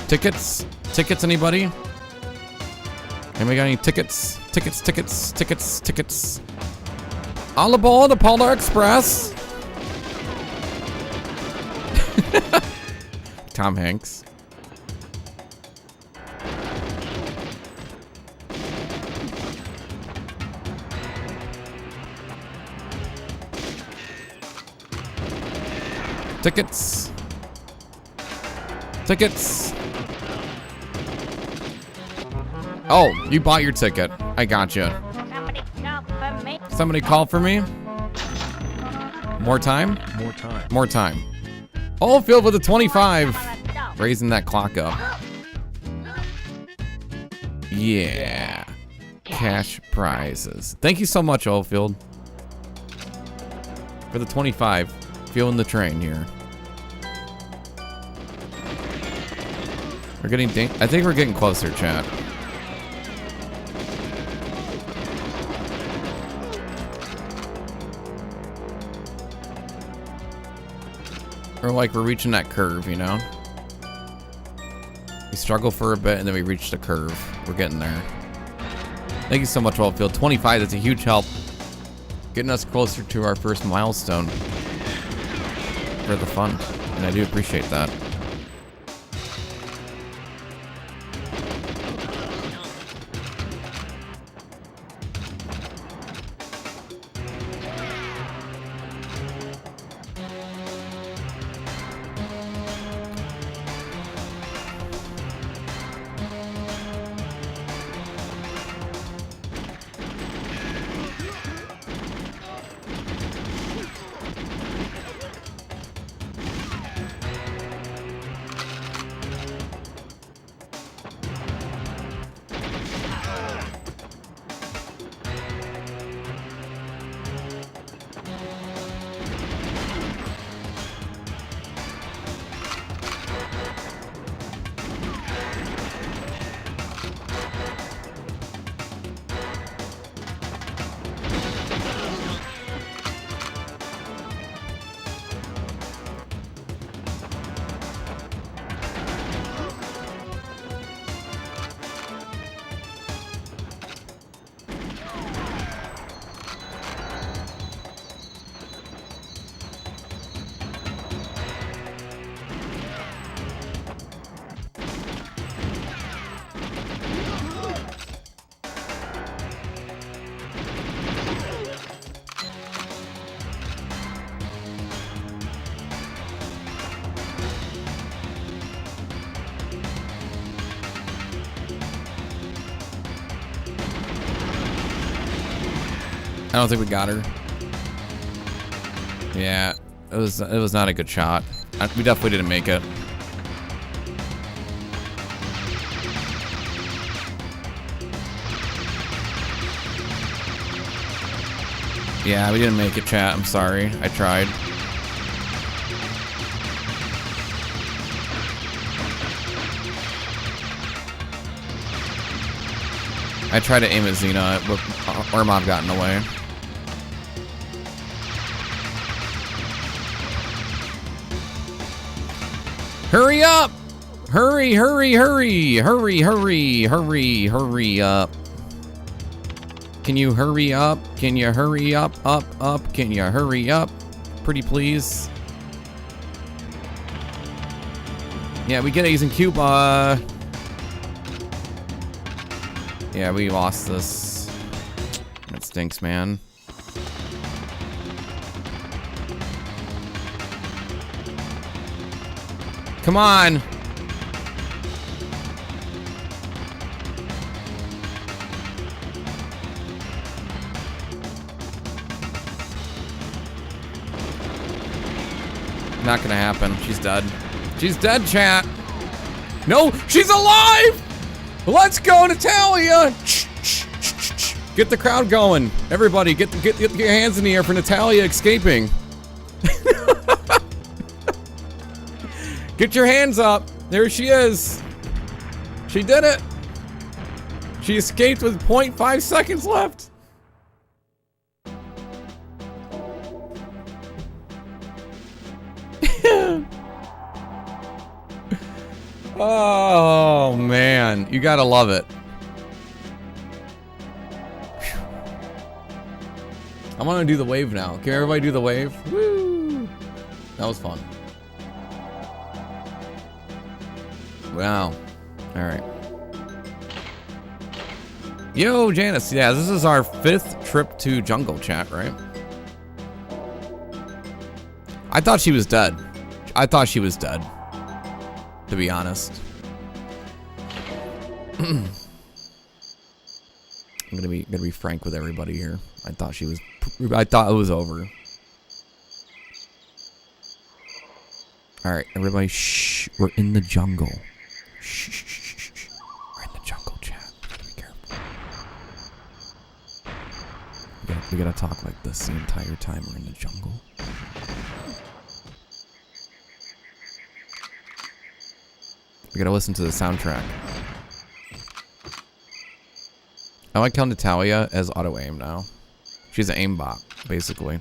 S1: Tickets? Tickets, anybody? Anybody got any tickets? Tickets. All aboard the Polar Express. Tom Hanks. Tickets. Oh, you bought your ticket. I gotcha. Somebody call for me. More time? More time. Oldfield with a 25. Raising that clock up. Yeah. Cash prizes. Thank you so much, Oldfield. For the 25. Feeling the train here. We're getting I think we're getting closer, chat. Or like we're reaching that curve, you know? We struggle for a bit and then we reach the curve. We're getting there. Thank you so much, Wellfield. 25, that's a huge help. Getting us closer to our first milestone. for the fun, and I do appreciate that. I don't think we got her. Yeah, it was not a good shot. We definitely didn't make it. Yeah, we didn't make it, chat. I'm sorry. I tried. I tried to aim at Xena, but Ormov got in the way. Hurry up! Hurry, hurry, hurry! Hurry, hurry, hurry, hurry up. Can you hurry up? Can you hurry up, up? Can you hurry up? Pretty please. Yeah, we get A's in Cuba. Yeah, we lost this. That stinks, man. Come on! Not gonna happen. She's dead. She's dead, chat. No, she's alive! Let's go, Natalia! Get the crowd going. Everybody, get your hands in the air for Natalia escaping. Get your hands up. There she is. She did it. She escaped with 0.5 seconds left. Oh, man. You gotta love it. I want to do the wave now. Can everybody do the wave? Woo! That was fun. Wow. Alright. Yo, Janice. Yeah, this is our 5th trip to jungle, chat, right? I thought she was dead. I thought she was dead. To be honest. I'm gonna be frank with everybody here. I thought it was over. Alright, everybody, shh. We're in the jungle. Shh, shh, shh, shh. We're in the jungle, chat. Be careful. We gotta talk like this the entire time we're in the jungle. We gotta listen to the soundtrack. I like how Natalia as auto-aim now. She's an aimbot, basically.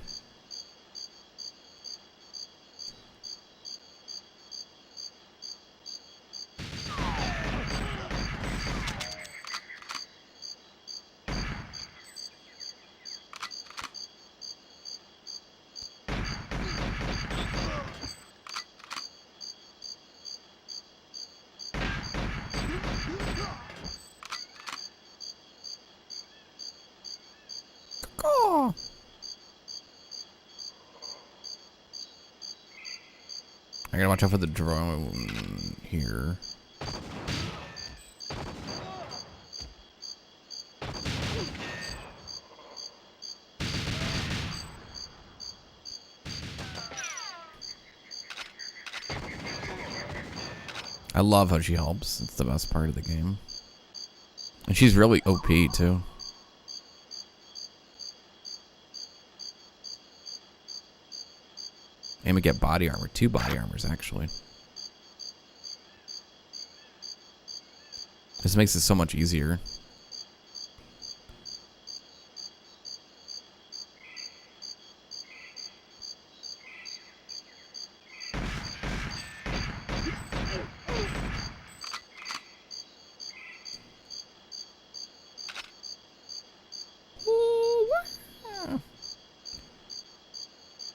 S1: gotta watch out for the drone here. I love how she helps. It's the best part of the game. And she's really OP too. And we get body armor. 2 body armors, actually. This makes it so much easier.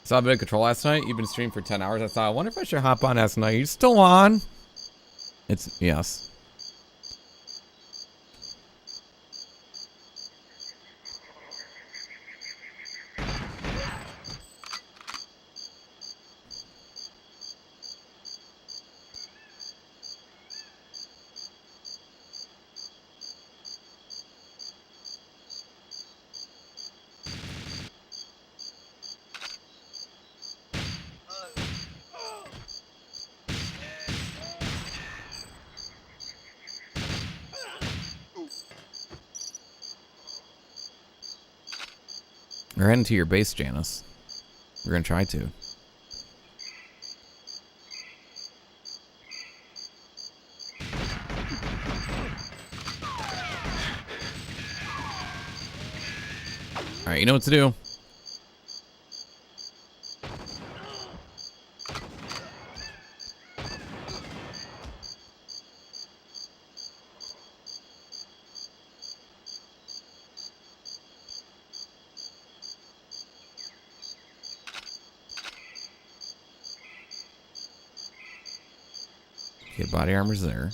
S1: Saw a bit of Control last night. You've been streaming for 10 hours. I thought, I wonder if I should hop on last night. You still on? It's, yes. We're heading to your base, Janice. We're gonna try to. Alright, you know what to do. Okay, body armor's there.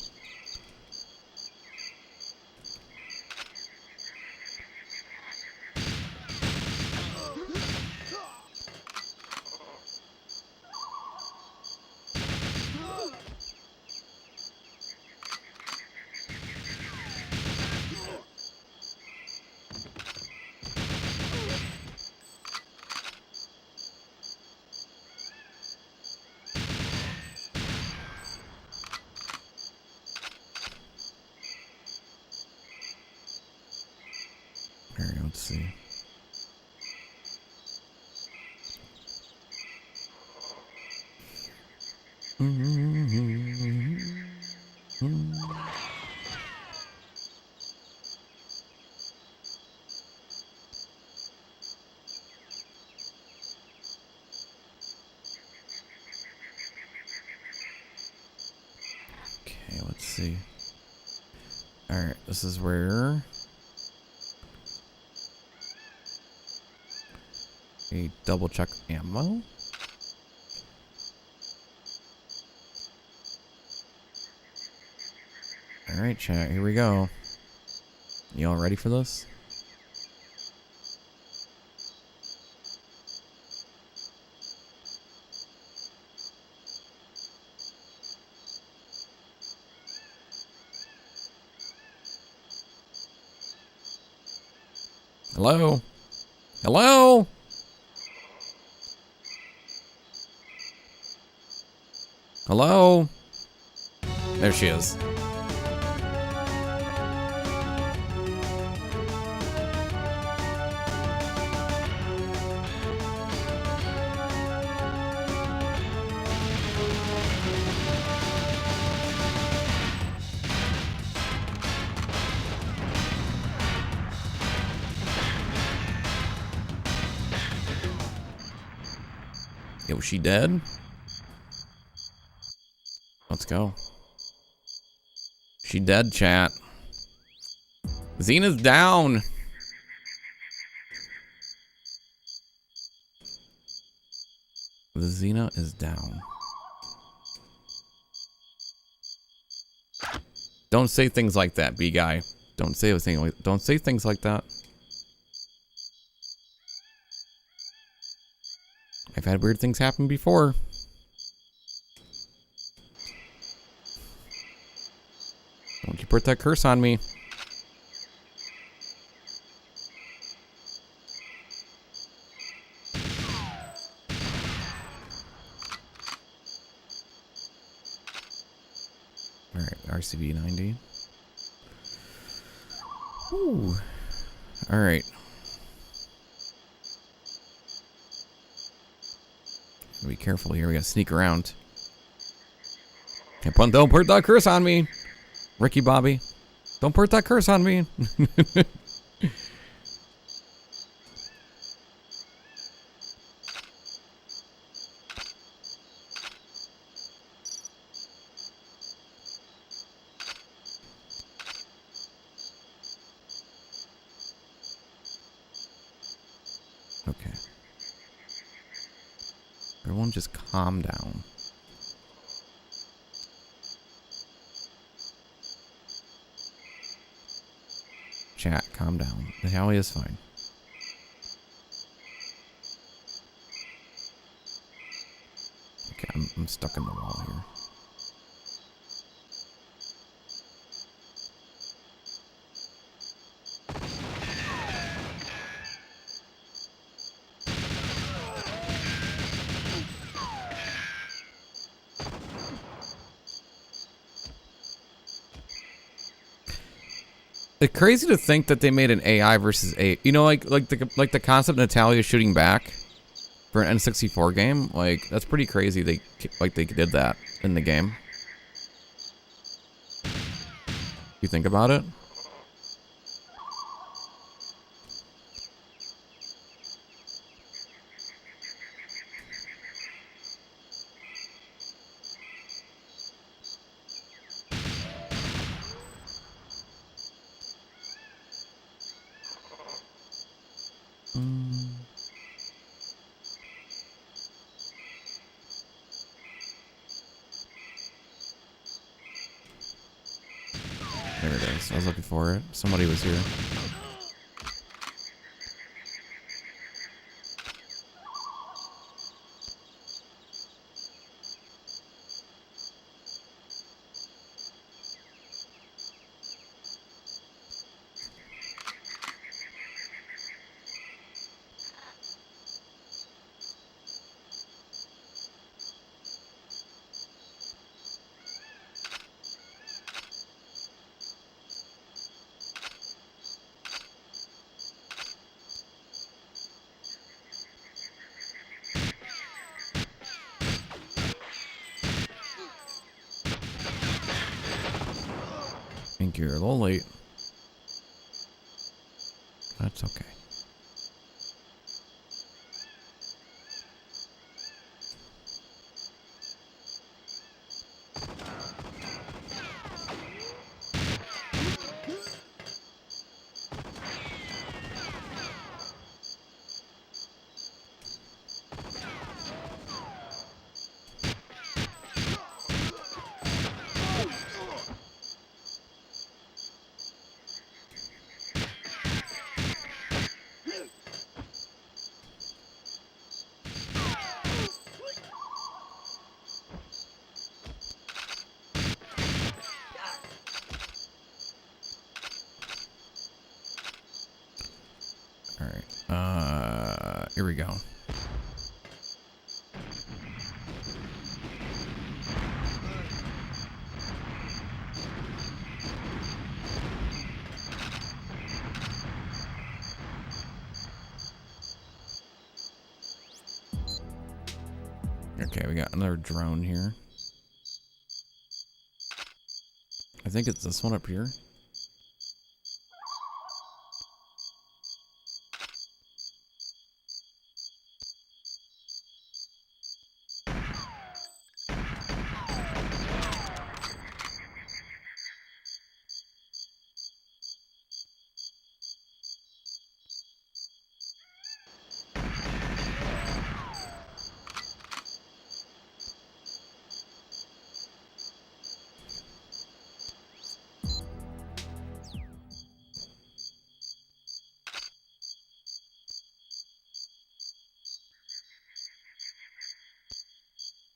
S1: Here, let's see. Okay, let's see. All right, this is where a double check ammo. All right, chat, here we go. You all ready for this? Hello? Hello? Hello? There she is. Yeah, was she dead? Let's go. She dead, chat. Xena's down. The Xena is down. Don't say things like that, B guy. Don't say things like that. I've had weird things happen before. put that curse on me. Alright, RCB 90. Ooh. Alright. Be careful here. We gotta sneak around. Don't put that curse on me, Ricky Bobby. Don't put that curse on me. Okay. Everyone just calm down. Chat, calm down. The alley is fine. Okay, I'm stuck in the wall here. It's crazy to think that they made an AI versus A. You know, like the concept Natalia shooting back for an N64 game. Like that's pretty crazy. They did that in the game. You think about it. There it is. I was looking for it. Somebody was here. I think you're a little late. That's okay. Here we go. Okay, we got another drone here. I think it's this one up here.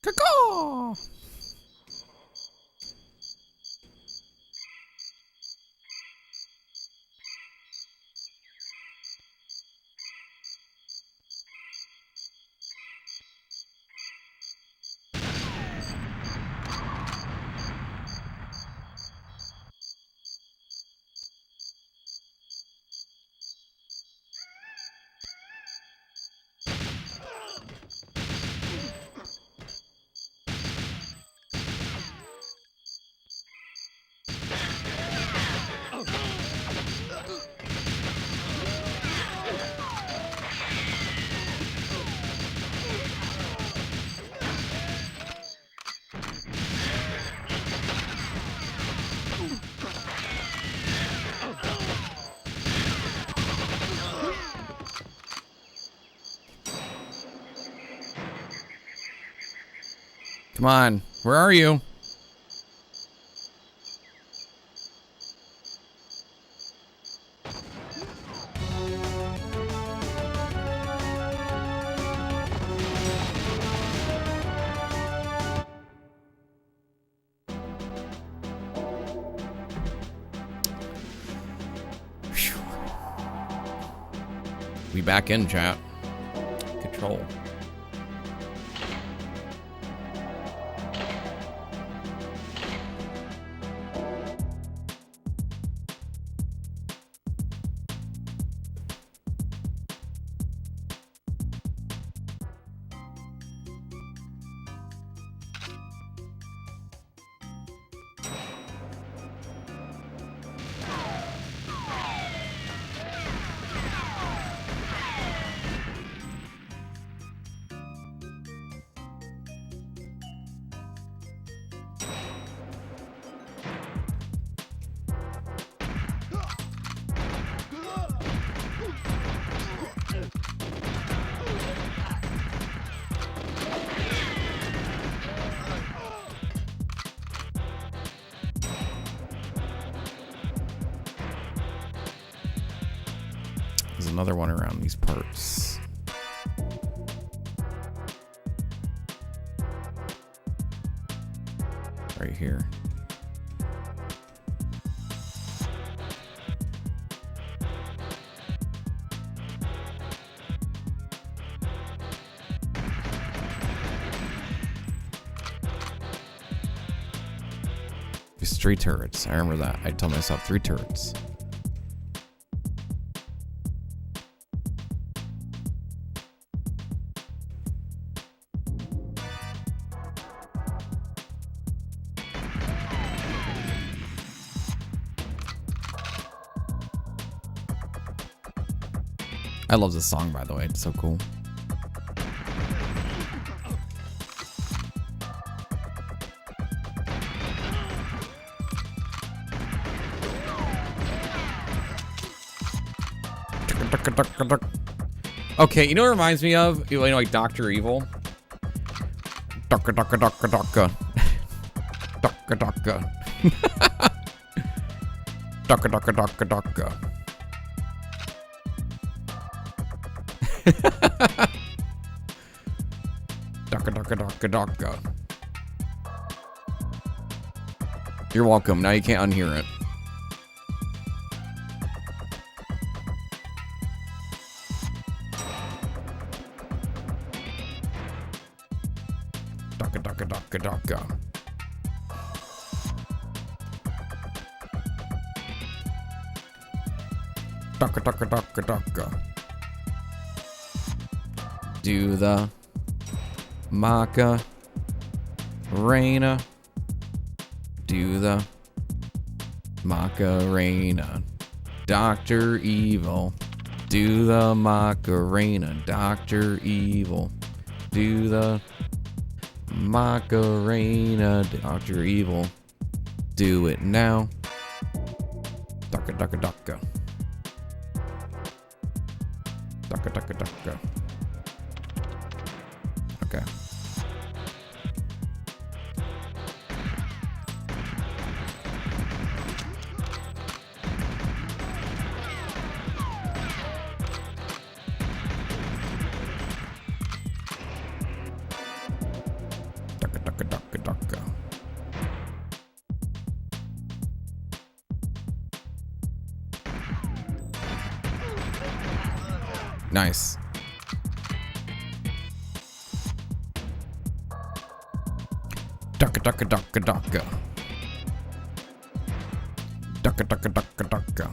S1: Caw-caw! Come on. Where are you? Phew. We back in, chat. Control. There's another one around these parts. Right here. There's 3 turrets. I remember that. I told myself 3 turrets. I love this song, by the way. It's so cool. Okay, you know what it reminds me of? You know, like Dr. Evil? Ducka ducka ducka ducka. Ducka ducka. Ducka ducka ducka ducka. Ducka ducka ducka ducka. You're welcome. Now you can't unhear it. Ducka ducka ducka ducka. Ducka ducka ducka ducka. Do the Macarena. Do the Macarena. Dr. Evil. Do the Macarena. Dr. Evil. Do the Macarena. Dr. Evil. Do it now. Ducka ducka ducka. Ducka ducka ducka. Okay. Ducka ducka ducka ducka. Nice. Ducka ducka ducka ducka. Ducka ducka ducka ducka.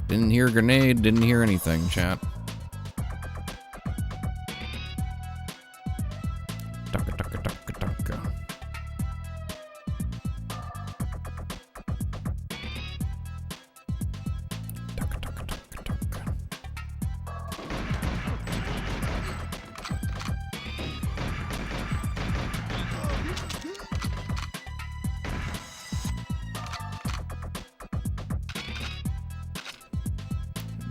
S1: Didn't hear a grenade, didn't hear anything, chat. Ducka ducka ducka ducka. Ducka ducka ducka ducka.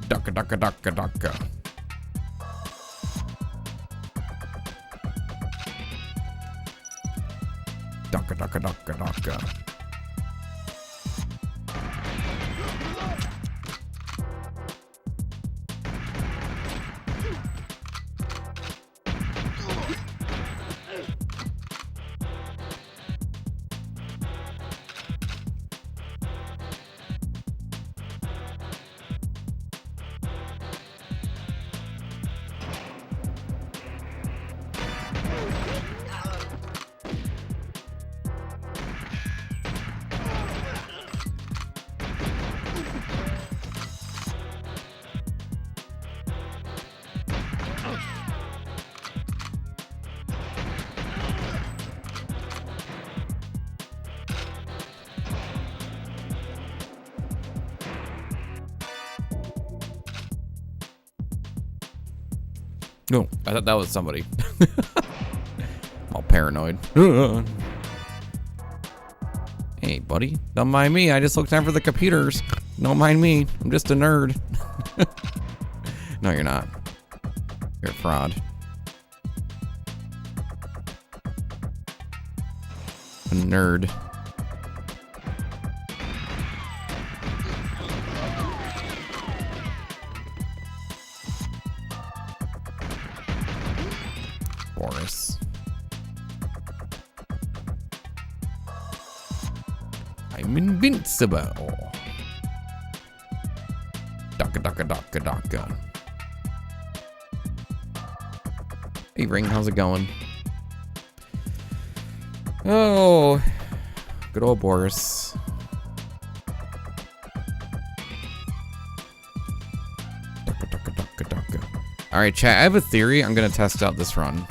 S1: Ducka, ducka, ducka, ducka. Ducka, ducka, ducka, ducka. No, I thought that was somebody. I'm all paranoid. Hey, buddy. Don't mind me. I just looked down for the computers. Don't mind me. I'm just a nerd. No, you're not. You're a fraud. A nerd. Boris. I'm invincible. Daka daka daka daka. Hey Ring, how's it going? Oh, good old Boris. Daka daka daka daka. All right, chat. I have a theory. I'm gonna test out this run.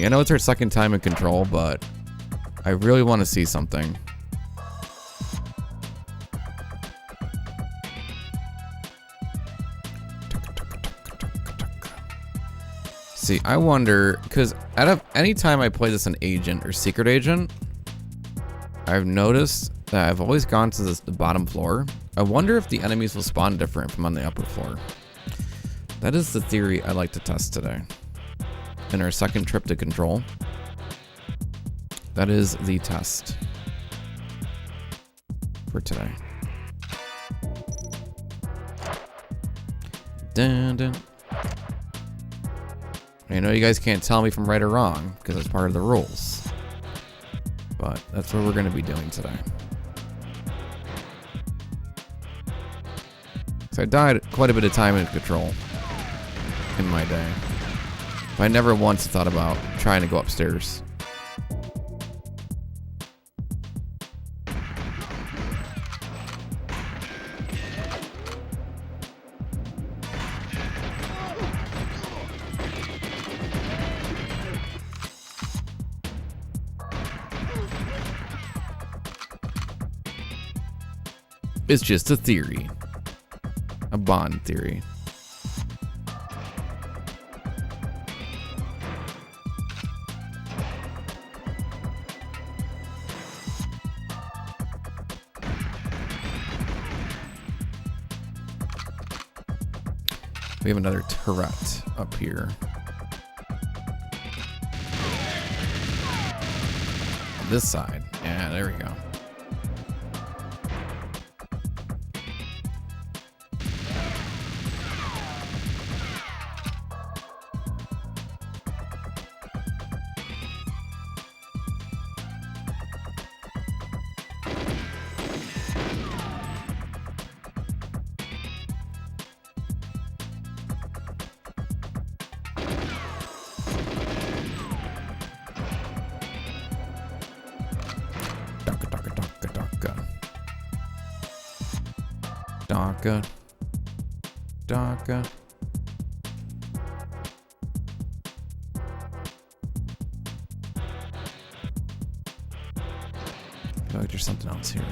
S1: I know it's our second time in Control, but I really want to see something. See, I wonder, because out of any time I play this an agent or secret agent, I've noticed that I've always gone to the bottom floor. I wonder if the enemies will spawn different from on the upper floor. That is the theory I'd like to test today. In our second trip to Control. That is the test for today. Dun, dun. I know you guys can't tell me if I'm right or wrong because it's part of the rules. But that's what we're going to be doing today. So I died quite a bit of time in Control in my day. But I never once thought about trying to go upstairs. It's just a theory. A Bond theory. We have another turret up here. This side. Yeah, there we go. Daka. Daka. I feel like there's something else here.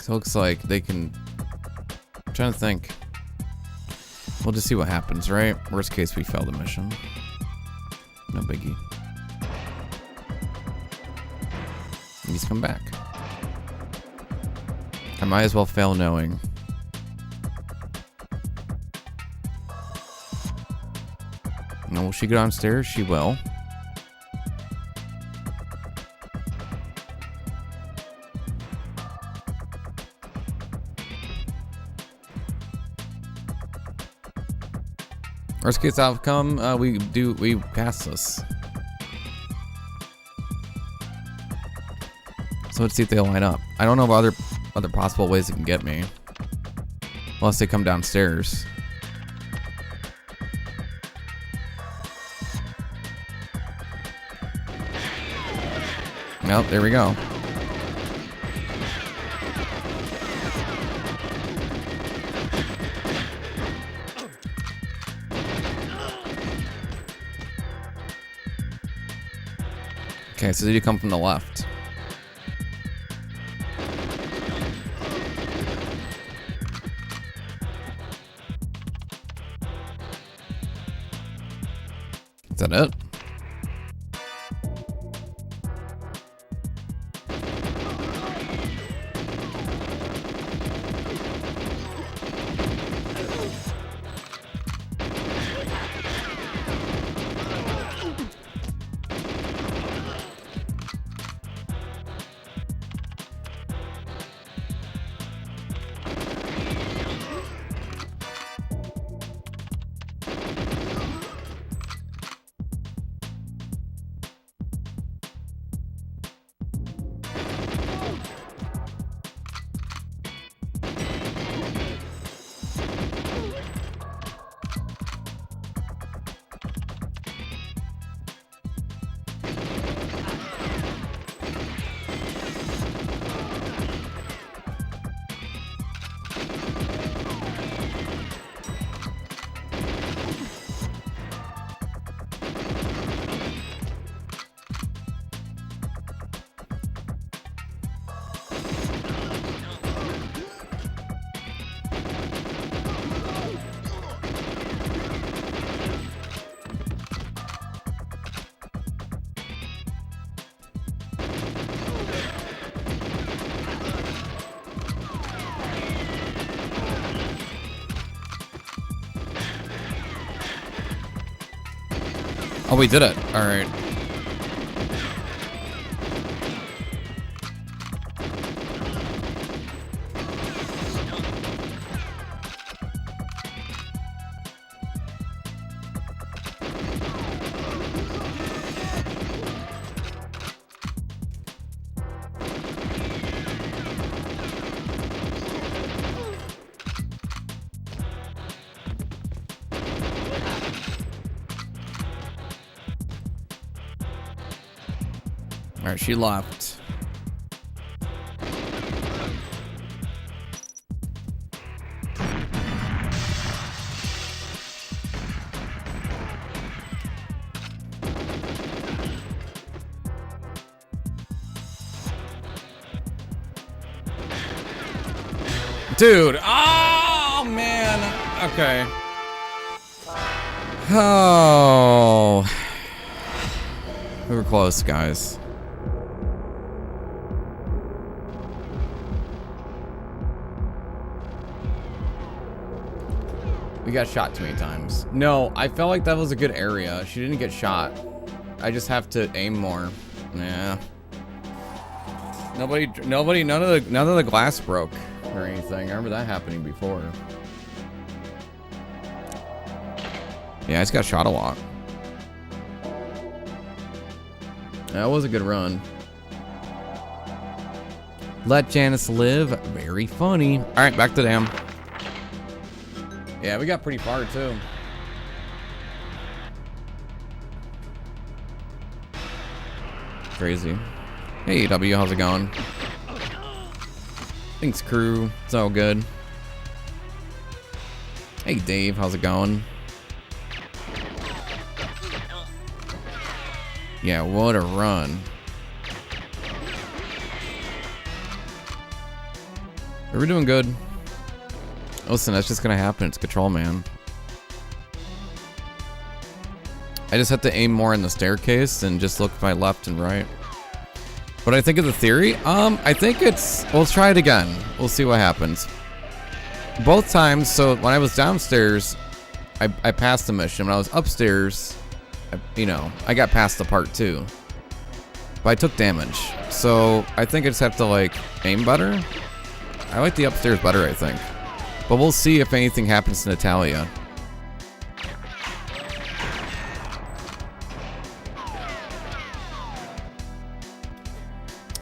S1: So it looks like they can. I'm trying to think. We'll just see what happens, right? Worst case, we fail the mission. No biggie. He's come back. I might as well fail knowing. No, will she go downstairs? She will. Worst case outcome, we pass this. So let's see if they line up. I don't know about other possible ways they can get me. Unless they come downstairs. Nope, there we go. Okay, so did you come from the left? Is that it? Oh, we did it. All right. All right, she left. Dude, oh man. Okay. Oh. We were close, guys. We got shot too many times. No, I felt like that was a good area. She didn't get shot. I just have to aim more. Yeah. None of the glass broke or anything. I remember that happening before. Yeah, I just got shot a lot. That was a good run. Let Janice live. Very funny. All right, back to dam. Yeah, we got pretty far too. Crazy. Hey, W, how's it going? Thanks, crew. It's all good. Hey, Dave, how's it going? Yeah, what a run. We're doing good. Listen, that's just gonna happen. It's Control Man. I just have to aim more in the staircase and just look to my left and right. What I think of the theory? I think it's... We'll try it again. We'll see what happens. Both times, so when I was downstairs, I passed the mission. When I was upstairs, I got past the part 2. But I took damage. So I think I just have to, like, aim better. I like the upstairs better, I think. But we'll see if anything happens to Natalia.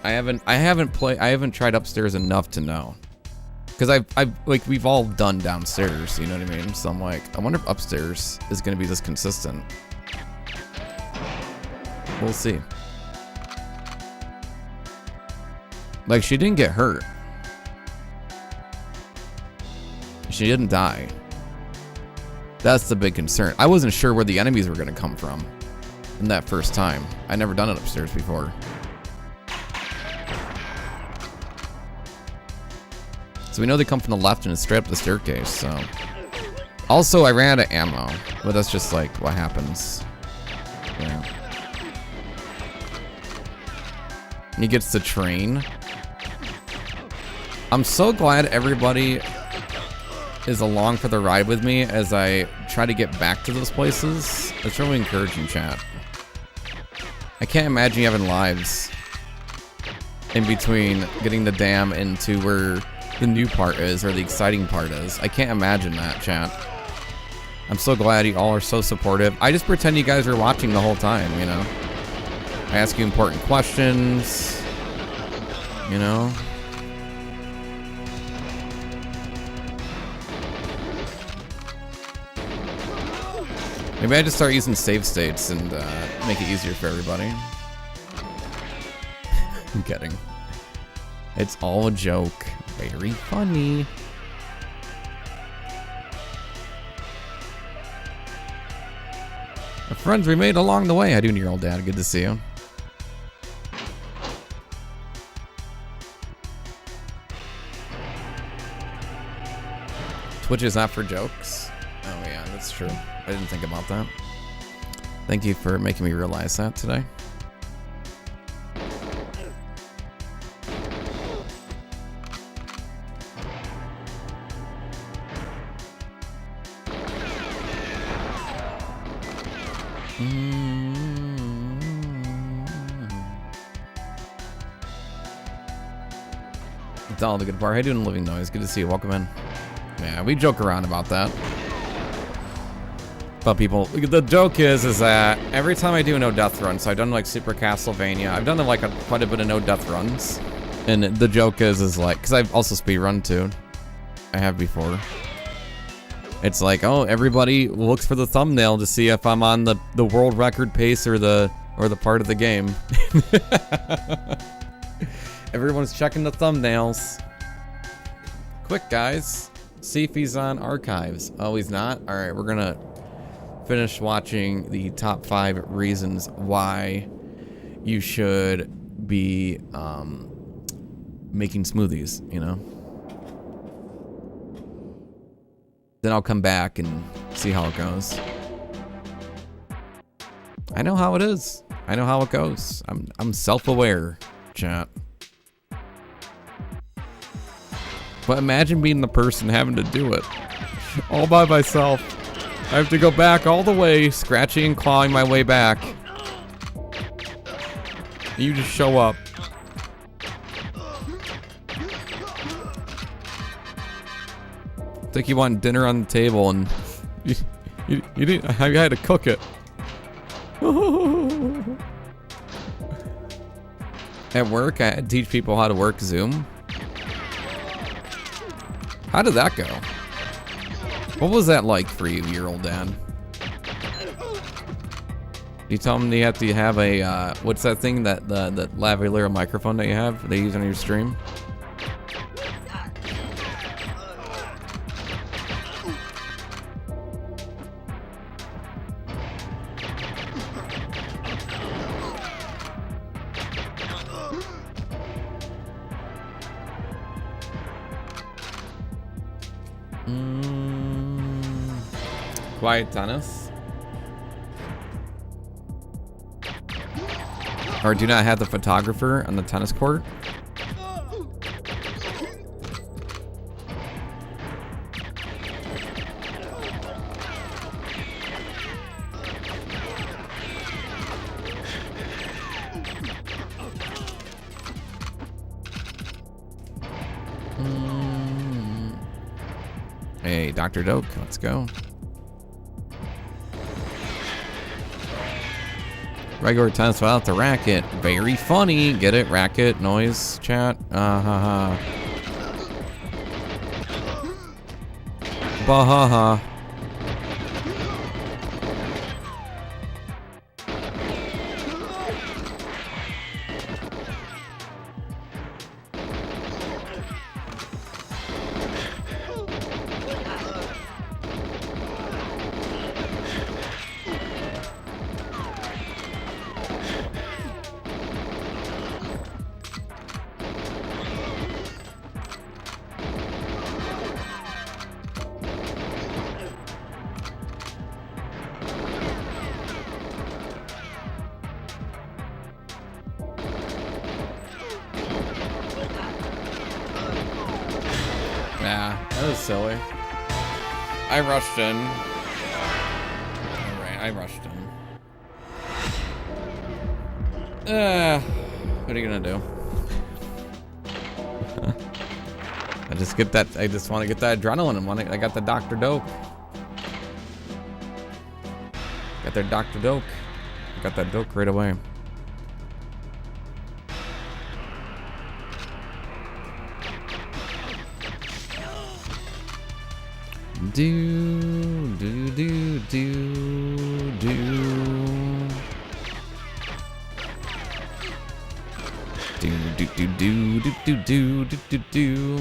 S1: I haven't tried upstairs enough to know. Because like, we've all done downstairs, you know what I mean? So I'm like, I wonder if upstairs is going to be this consistent. We'll see. Like, she didn't get hurt. She didn't die. That's the big concern. I wasn't sure where the enemies were going to come from in that first time. I'd never done it upstairs before. So we know they come from the left and it's straight up the staircase, so. Also, I ran out of ammo, but that's just like what happens. Yeah. He gets the train. I'm so glad everybody is along for the ride with me as I try to get back to those places. It's really encouraging, chat. I can't imagine you having lives in between getting the dam into where the new part is, or the exciting part is. I can't imagine that, chat. I'm so glad you all are so supportive. I just pretend you guys are watching the whole time, you know? I ask you important questions, you know? Maybe I just start using save states and make it easier for everybody. I'm kidding. It's all a joke. Very funny. The friends we made along the way. I do need your old dad. Good to see you. Twitch is not for jokes. Oh yeah, that's true. I didn't think about that. Thank you for making me realize that today. It's all the good part. How you doing, Living Noise? Good to see you. Welcome in. Yeah, we joke around about that. But people, the joke is that every time I do a no death run, so I've done like Super Castlevania, I've done like quite a bit of no death runs, and the joke is like, because I've also speedrun too, I have before. It's like, oh, everybody looks for the thumbnail to see if I'm on the world record pace or the part of the game. Everyone's checking the thumbnails. Quick, guys, see if he's on archives. Oh, he's not. All right, we're gonna finish watching the top 5 reasons why you should be making smoothies, you know? Then I'll come back and see how it goes. I know how it is. I know how it goes. I'm self-aware, chat. But imagine being the person having to do it all by myself. I have to go back all the way, scratching and clawing my way back. You just show up. It's like you want dinner on the table and you didn't. I had to cook it. At work, I teach people how to work Zoom. How did that go? What was that like for you, your old dad? You tell them you have to have a, what's that thing, that lavalier microphone that you have, they use on your stream? Quiet tennis? Or do not have the photographer on the tennis court? Hey, Dr. Doke, let's go. Regular tennis without the racket. Very funny. Get it? Racket, noise, chat. Ha. Bahaha. Yeah, that was silly. I rushed in. Alright, I rushed in. What are you gonna do? I just want to get that adrenaline and I got the Dr. Doke. Got their Dr. Doke. Got that Doke right away. Do do do do do do do do do do do do do do.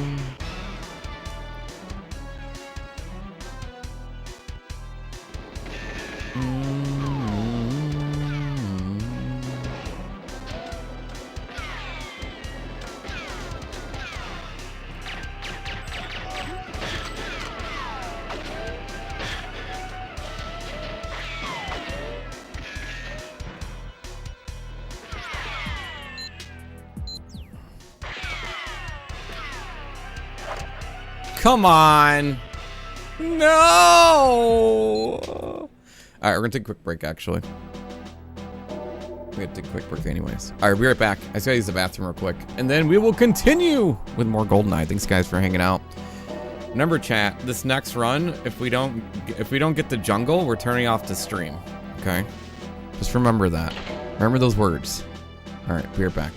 S1: Come on. No. All right, we're gonna take a quick break, actually. We're gonna take a quick break anyways. All right, we'll be right back. I just gotta use the bathroom real quick. And then we will continue with more GoldenEye. Thanks, guys, for hanging out. Remember, chat, this next run, if we don't get the jungle, we're turning off the stream. Okay? Just remember that. Remember those words. All right, be right back.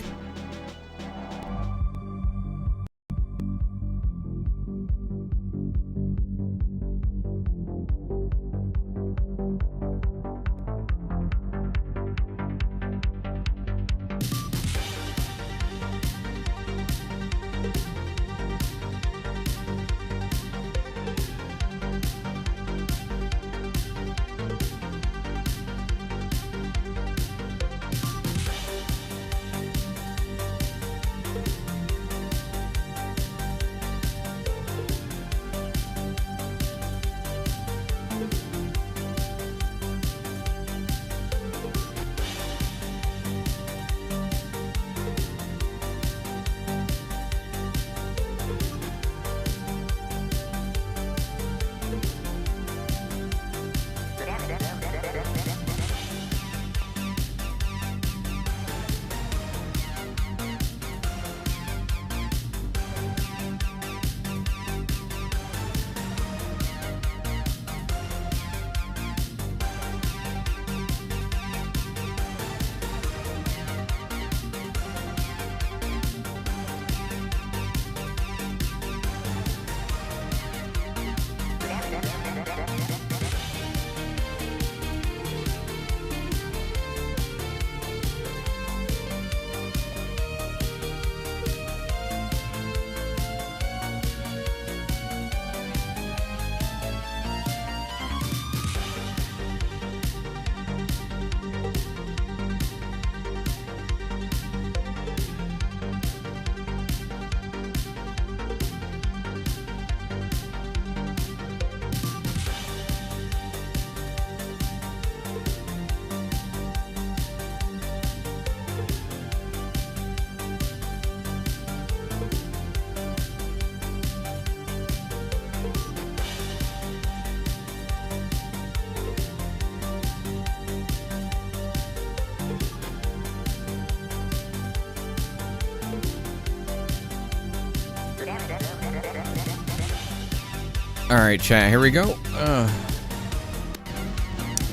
S1: All right, chat. Here we go.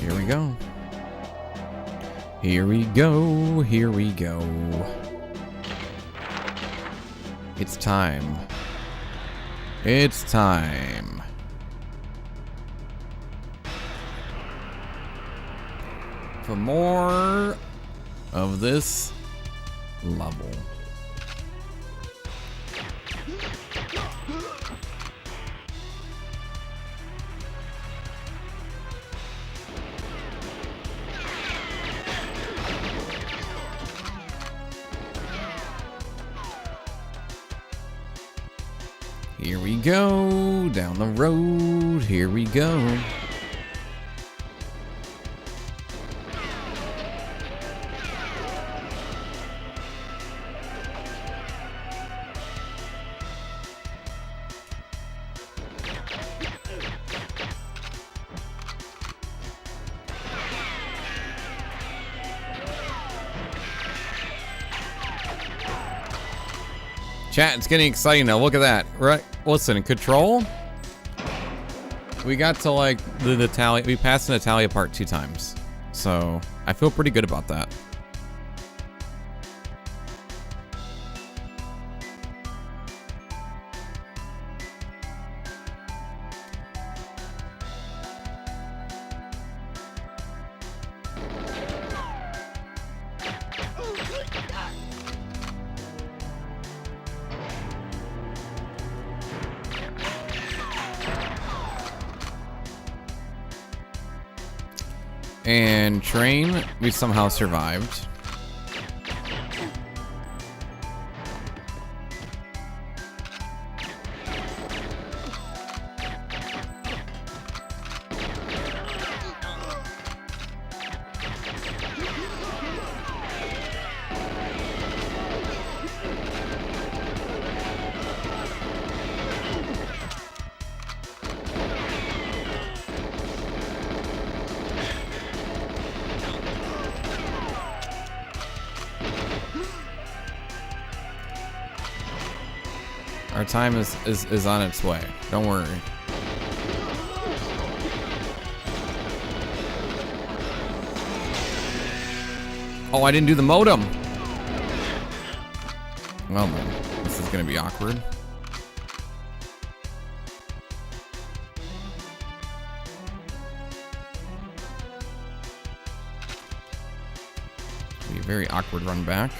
S1: Here we go. Here we go. Here we go. It's time. It's time. For more of this level. Here we go, down the road, here we go. Chat, it's getting exciting now. Look at that. Right. Listen, Control. We got to like the Natalia. We passed the Natalia part 2 times. So I feel pretty good about that. And train, we somehow survived. Our time is on its way. Don't worry. Oh, I didn't do the modem. Well then, this is gonna be awkward. Be a very awkward run back.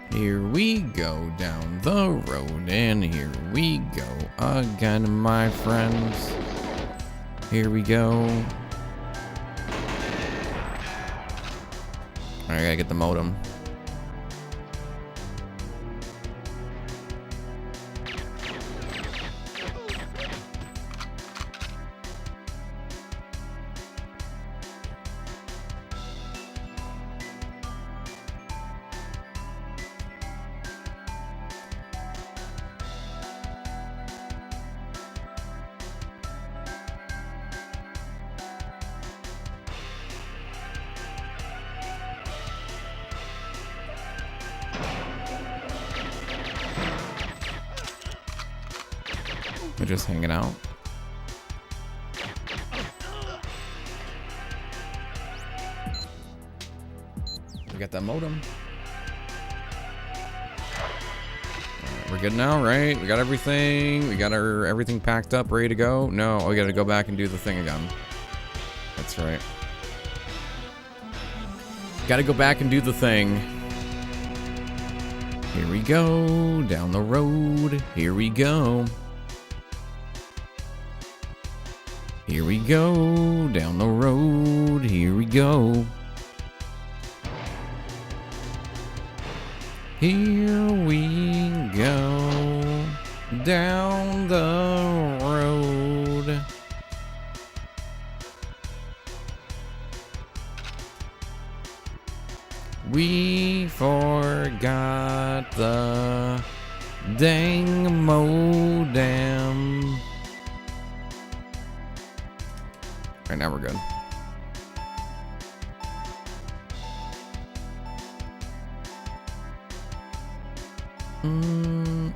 S1: Here we go down the road, and here we go again, my friends. Here we go. I gotta get the modem. We're just hanging out. We got that modem. We're good now, right? We got everything. We got our everything packed up, ready to go. No, we got to go back and do the thing again. That's right. Got to go back and do the thing. Here we go, down the road. Here we go. Here we go, down the road. Here we go. Here we go. down the road. We forgot the dang modem. Right now we're good.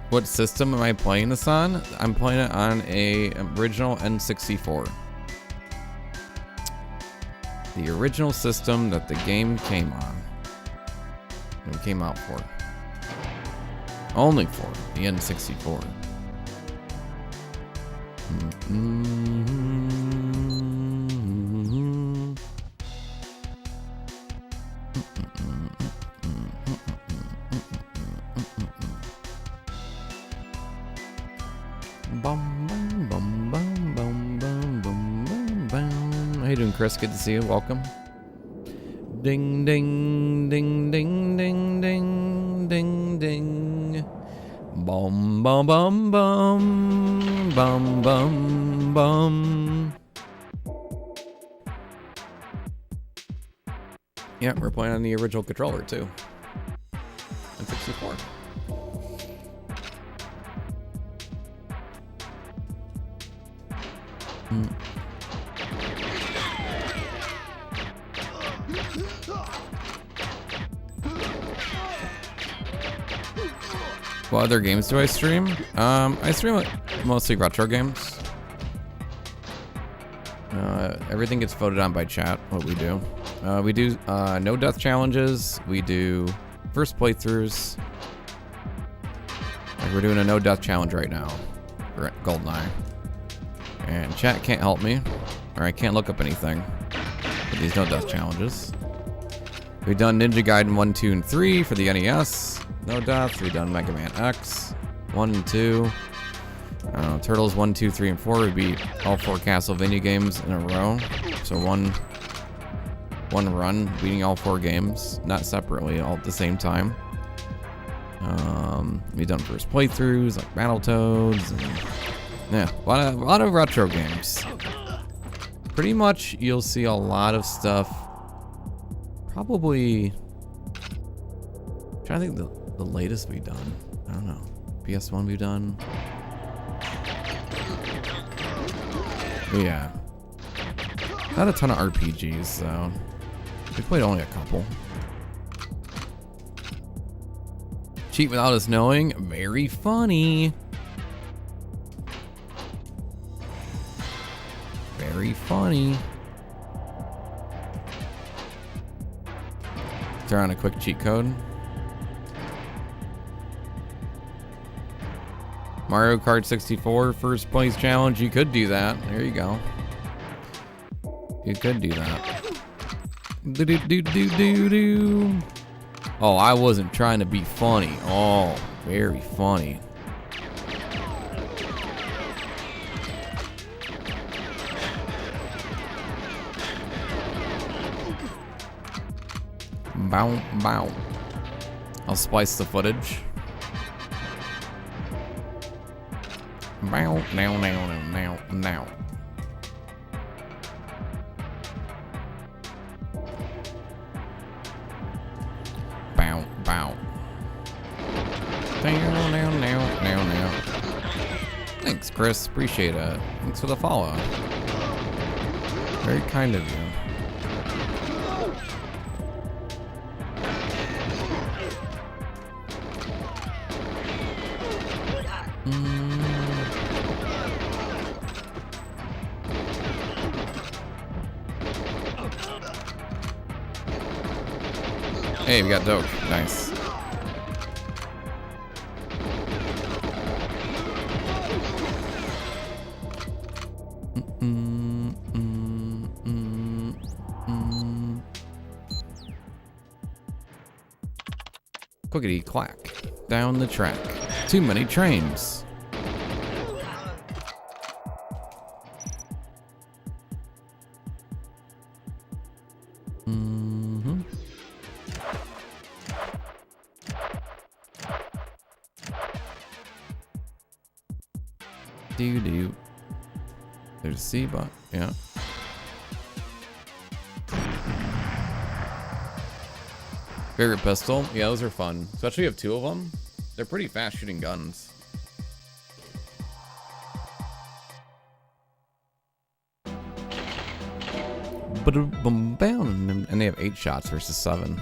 S1: What system am I playing this on? I'm playing it on a original N64. The original system that the game came on. It came out for. Only for the N64. Bum, bum, bum, bum, bum, bum, bum, bum, bum. How you doing, Chris? Good to see you. Welcome. Ding, ding, ding, ding, ding, ding, ding, ding. Bum, bum, bum, bum, bum, bum, bum. Yeah, we're playing on the original controller too. N64. What other games do I stream? I stream mostly retro games. Everything gets voted on by chat, what we do. We do no death challenges. We do first playthroughs. Like we're doing a no death challenge right now for GoldenEye. And chat can't help me, or I can't look up anything for these no death challenges. We've done Ninja Gaiden 1, 2, and 3 for the NES. No death. We've done Mega Man X 1 and 2. Turtles 1, 2, 3, and 4. We beat all 4 Castlevania games in a row. So one run beating all 4 games, not separately, all at the same time. We've done first playthroughs like Battletoads. And, yeah, a lot of retro games. Pretty much, you'll see a lot of stuff. Probably. I'm trying to think the latest we've done. I don't know. PS1 we've done. But yeah. Not a ton of RPGs, so we played only a couple. Cheat without us knowing. Very funny. Very funny. Throw on a quick cheat code. Mario Kart 64 first place challenge. You could do that. There you go. You could do that. Do do do do do do. Oh, I wasn't trying to be funny. Oh, very funny. Bow, bow. I'll splice the footage. Bow, now, now, now, now. Bow, bow. Now, now, now, now, now. Thanks, Chris. Appreciate it. Thanks for the follow. Very kind of you. Hey, we got Doke. Nice. Quickety clack. Down the track. Too many trains. Do. There's a C button. Yeah. Favorite pistol? Yeah, those are fun. Especially if you have two of them. They're pretty fast shooting guns. And they have 8 shots versus 7.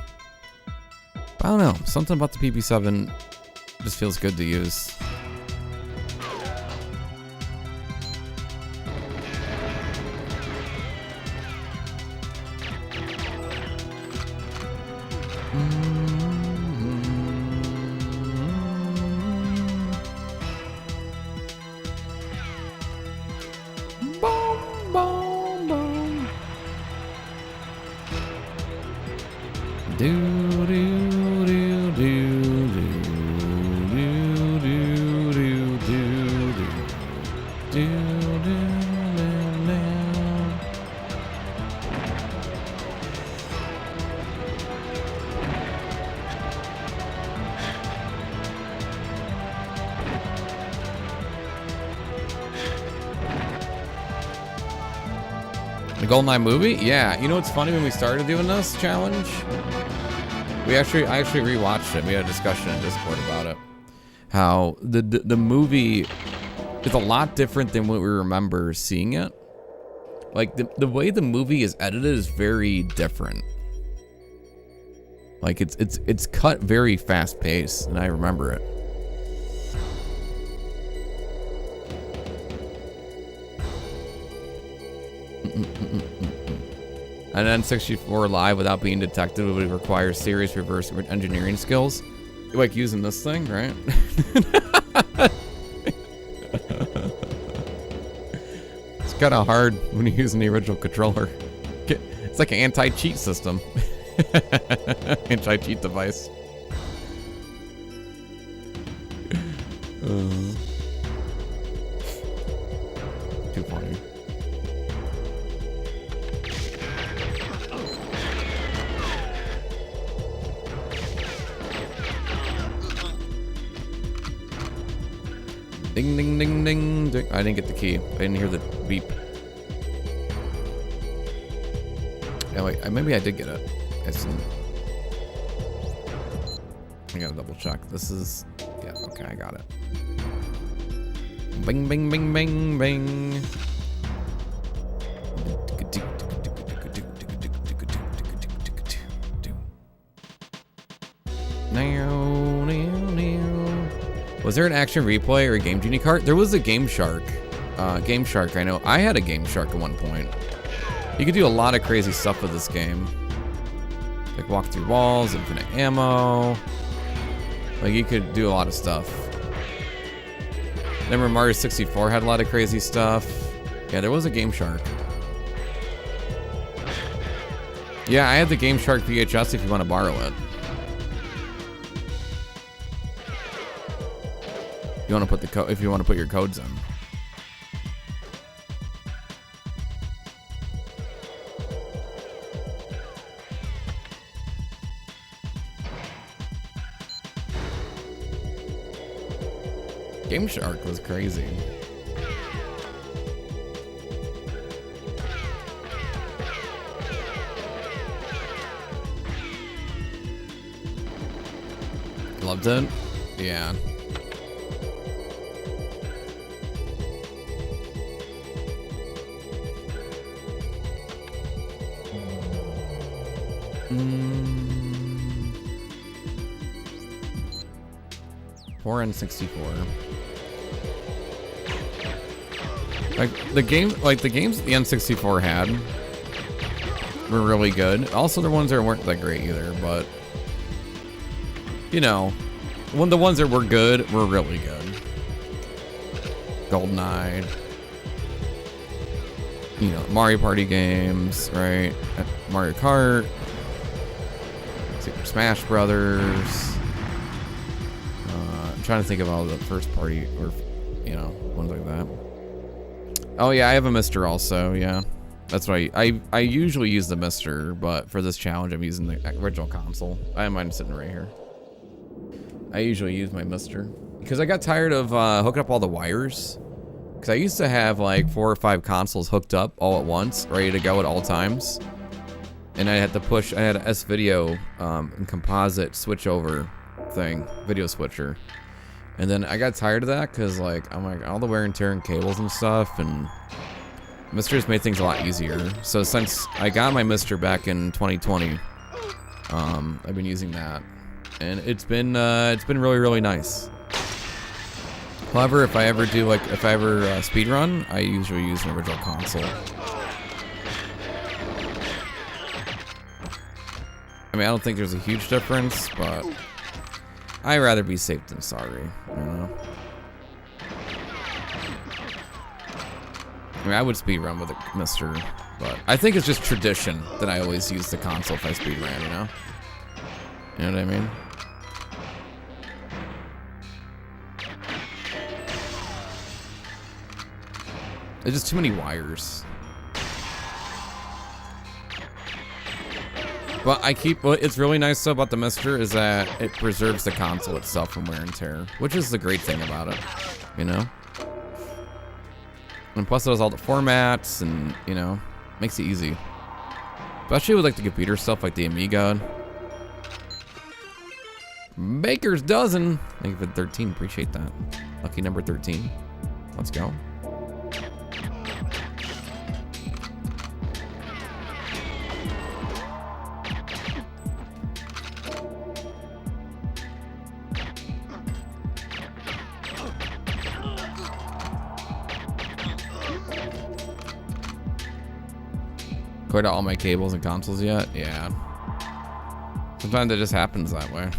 S1: I don't know. Something about the PP7 just feels good to use. The GoldenEye movie? Yeah. You know what's funny, when we started doing this challenge, I actually rewatched it. We had a discussion in Discord about it. How the movie is a lot different than what we remember seeing it. Like the way the movie is edited is very different. Like it's cut very fast paced, and I remember it. An N64 live without being detected would require serious reverse engineering skills. Like using this thing, right? It's kind of hard when you're using the original controller. It's like an anti-cheat system. Anti-cheat device. Too funny. Ding, ding, ding, ding, ding. I didn't get the key. I didn't hear the beep. Yeah, wait, maybe I did get it. I gotta double check. This is, yeah, okay, I got it. Bing, bing, bing, bing, bing. Was there an Action Replay or a Game Genie cart? There was a Game Shark. Game Shark, I know. I had a Game Shark at one point. You could do a lot of crazy stuff with this game. Like walk through walls, infinite ammo. Like you could do a lot of stuff. Remember Mario 64 had a lot of crazy stuff. Yeah, there was a Game Shark. Yeah, I had the Game Shark VHS if you want to borrow it. You want to put the code if you want to put your codes in. Game Shark was crazy. Loved it? Yeah. Or N64. Like the games the N64 had were really good. Also, the ones that weren't that great either, but you know, the ones that were good were really good. GoldenEye, you know, Mario Party games, right? Mario Kart, Super Smash Brothers. I'm trying to think of all the first party or, you know, ones like that. Oh yeah, I have a Mister also. Yeah, that's why I usually use the Mister, but for this challenge I'm using the original console. I have mine sitting right here. I usually use my Mister because I got tired of hooking up all the wires Because I used to have like 4 or 5 consoles hooked up all at once, ready to go at all times. And I had to push, I had an S-Video and composite switchover thing, video switcher. And then I got tired of that because like, I'm like, all the wear and tear and cables and stuff, and Mister's made things a lot easier. So since I got my Mister back in 2020, I've been using that. And it's been really, really nice. However, if I ever do like, if I ever speedrun, I usually use an original console. I mean, I don't think there's a huge difference, but I'd rather be safe than sorry, you know? I mean, I would speedrun with a Mister, but I think it's just tradition that I always use the console if I speedrun, you know? You know what I mean? There's just too many wires. But what's really nice though about the Mister is that it preserves the console itself from wear and tear, which is the great thing about it, you know? And plus it has all the formats and, you know, makes it easy. Especially with like the computer stuff like the Amiga. Baker's Dozen. Thank you for 13, appreciate that. Lucky number 13. Let's go. Cleared out all my cables and consoles yet? Yeah. Sometimes it just happens that way.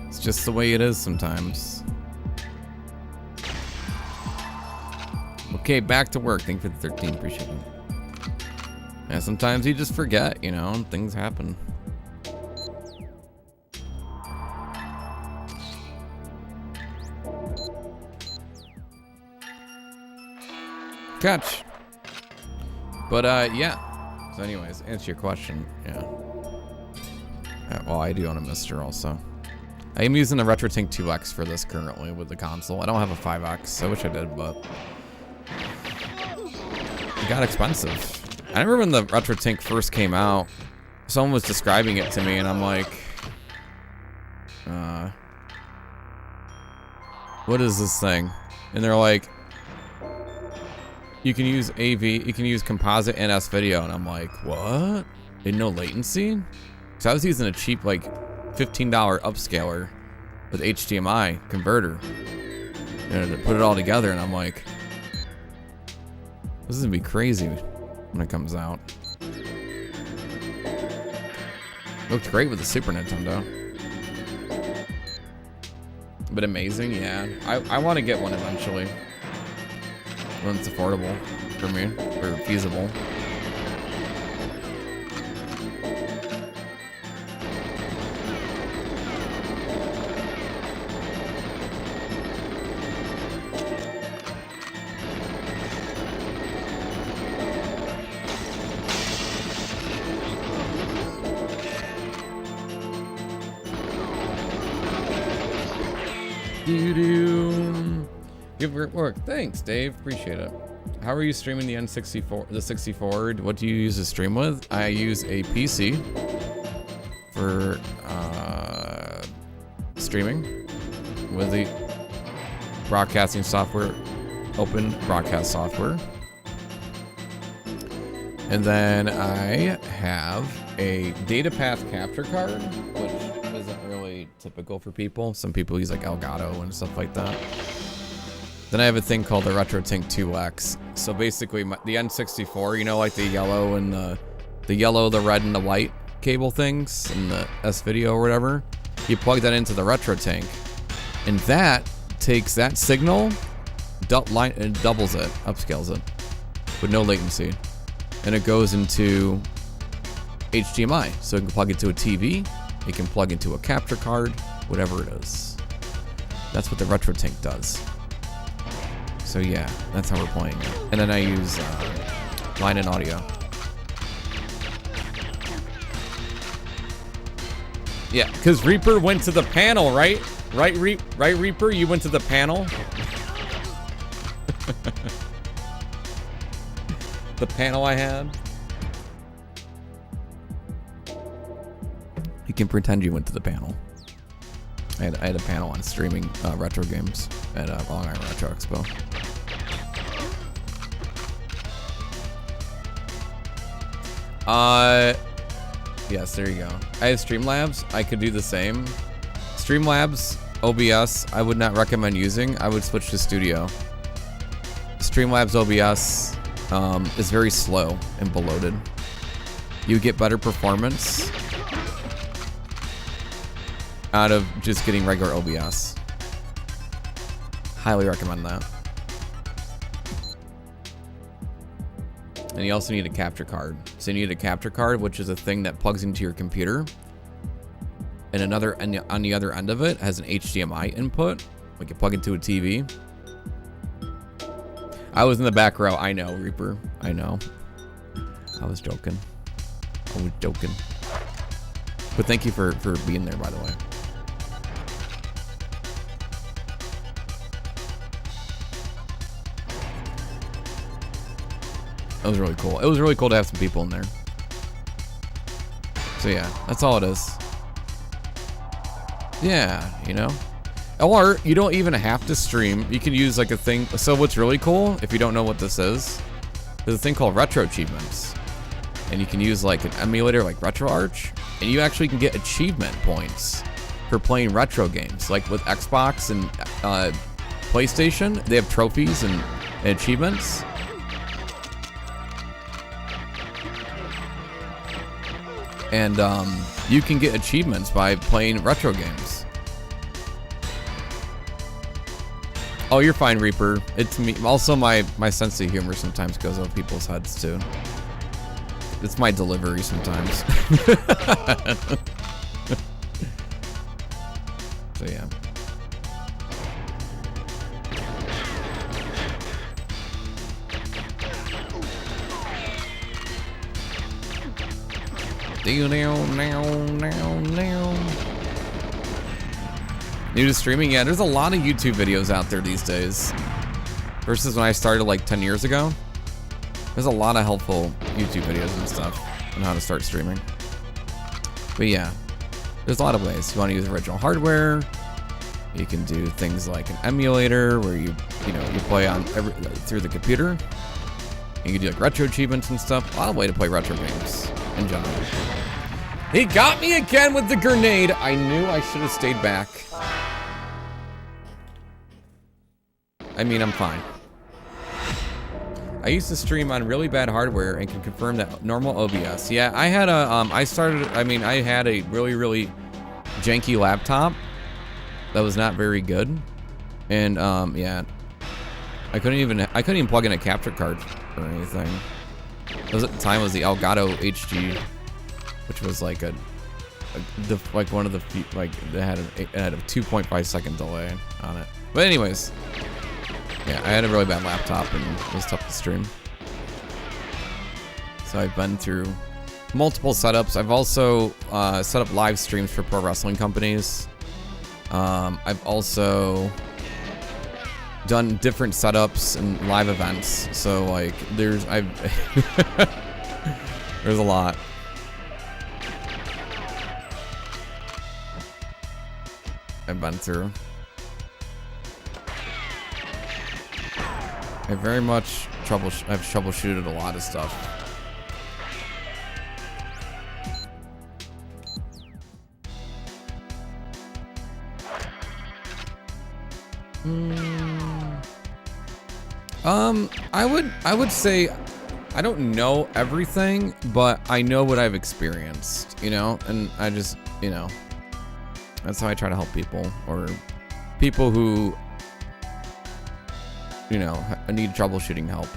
S1: It's just the way it is sometimes. Okay, back to work. Thank you for the 13. Appreciate it. Yeah, sometimes you just forget, you know, and things happen. Catch. But yeah. So anyways, answer your question. Yeah. Well, I do own a Mister also. I am using the RetroTink 2X for this currently with the console. I don't have a 5X. I wish I did, but it got expensive. I remember when the RetroTink first came out, someone was describing it to me, and I'm like, what is this thing? And they're like, you can use AV, you can use composite and S-Video, and I'm like, what? And no latency? So I was using a cheap, like, $15 upscaler with HDMI converter, and to put it all together, and I'm like, this is gonna be crazy when it comes out. Looked great with the Super Nintendo. But amazing, yeah. I want to get one eventually. When it's affordable for me, or feasible. Good work. Thanks, Dave. Appreciate it. How are you streaming the N64, the 64? What do you use to stream with? I use a PC for streaming with the broadcasting software, open broadcast software. And then I have a data path capture card, which isn't really typical for people. Some people use like Elgato and stuff like that. Then I have a thing called the RetroTink 2X. So basically, the N64, you know, like the yellow and the yellow, the red, and the white cable things, and the S-Video or whatever. You plug that into the RetroTink, and that takes that signal, and doubles it, upscales it, with no latency, and it goes into HDMI. So it can plug into a TV, it can plug into a capture card, whatever it is. That's what the RetroTink does. So yeah, that's how we're playing it. And then I use line and audio. Yeah, because Reaper went to the panel, right? Right, Reaper? You went to the panel? The panel I had? You can pretend you went to the panel. I had a panel on streaming retro games at Long Island Retro Expo. Yes, there you go. I have Streamlabs. I could do the same. Streamlabs, OBS, I would not recommend using. I would switch to Studio. Streamlabs OBS is very slow and bloated. You get better performance out of just getting regular OBS. Highly recommend that. And you also need a capture card. So you need a capture card, which is a thing that plugs into your computer. And another, on the other end of it, has an HDMI input. Like you plug into a TV. I was in the back row. I know, Reaper. I know. I was joking. I was joking. But thank you for being there, by the way. That was really cool. It was really cool to have some people in there. So yeah, that's all it is. Yeah, you know. Or you don't even have to stream. You can use like a thing. So what's really cool, if you don't know what this is, there's a thing called Retro Achievements. And you can use like an emulator like RetroArch. And you actually can get achievement points for playing retro games. Like with Xbox and PlayStation, they have trophies and achievements. And you can get achievements by playing retro games. Oh, you're fine, Reaper. It's me. Also, my sense of humor sometimes goes over people's heads too. It's my delivery sometimes. So yeah. New to streaming? Yeah, there's a lot of YouTube videos out there these days. Versus when I started like 10 years ago. There's a lot of helpful YouTube videos and stuff on how to start streaming. But yeah, there's a lot of ways. You want to use original hardware. You can do things like an emulator where you play on through the computer. You can do like retro achievements and stuff. A lot of way to play retro games in general. He got me again with the grenade. I knew I should have stayed back. I mean, I'm fine. I used to stream on really bad hardware and can confirm that normal OBS. Yeah, I had a, I had a really, really janky laptop that was not very good. And, yeah, I couldn't even plug in a capture card or anything. It was at the time, it was the Elgato HG, which was like one of the few, like it had a 2.5 second delay on it. But anyways, yeah, I had a really bad laptop and it was tough to stream. So I've been through multiple setups. I've also set up live streams for pro wrestling companies. I've also done different setups and live events. So like there's a lot. I've been through. I very much I've troubleshooted a lot of stuff. I would say I don't know everything, but I know what I've experienced, you know, and I just, you know, that's how I try to help people, or people who, you know, need troubleshooting help.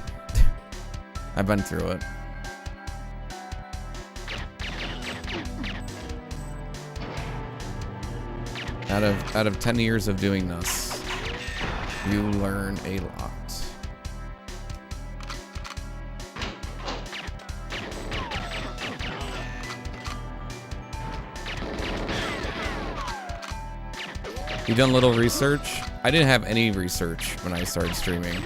S1: I've been through it. Out of 10 years of doing this, you learn a lot. You done little research? I didn't have any research when I started streaming.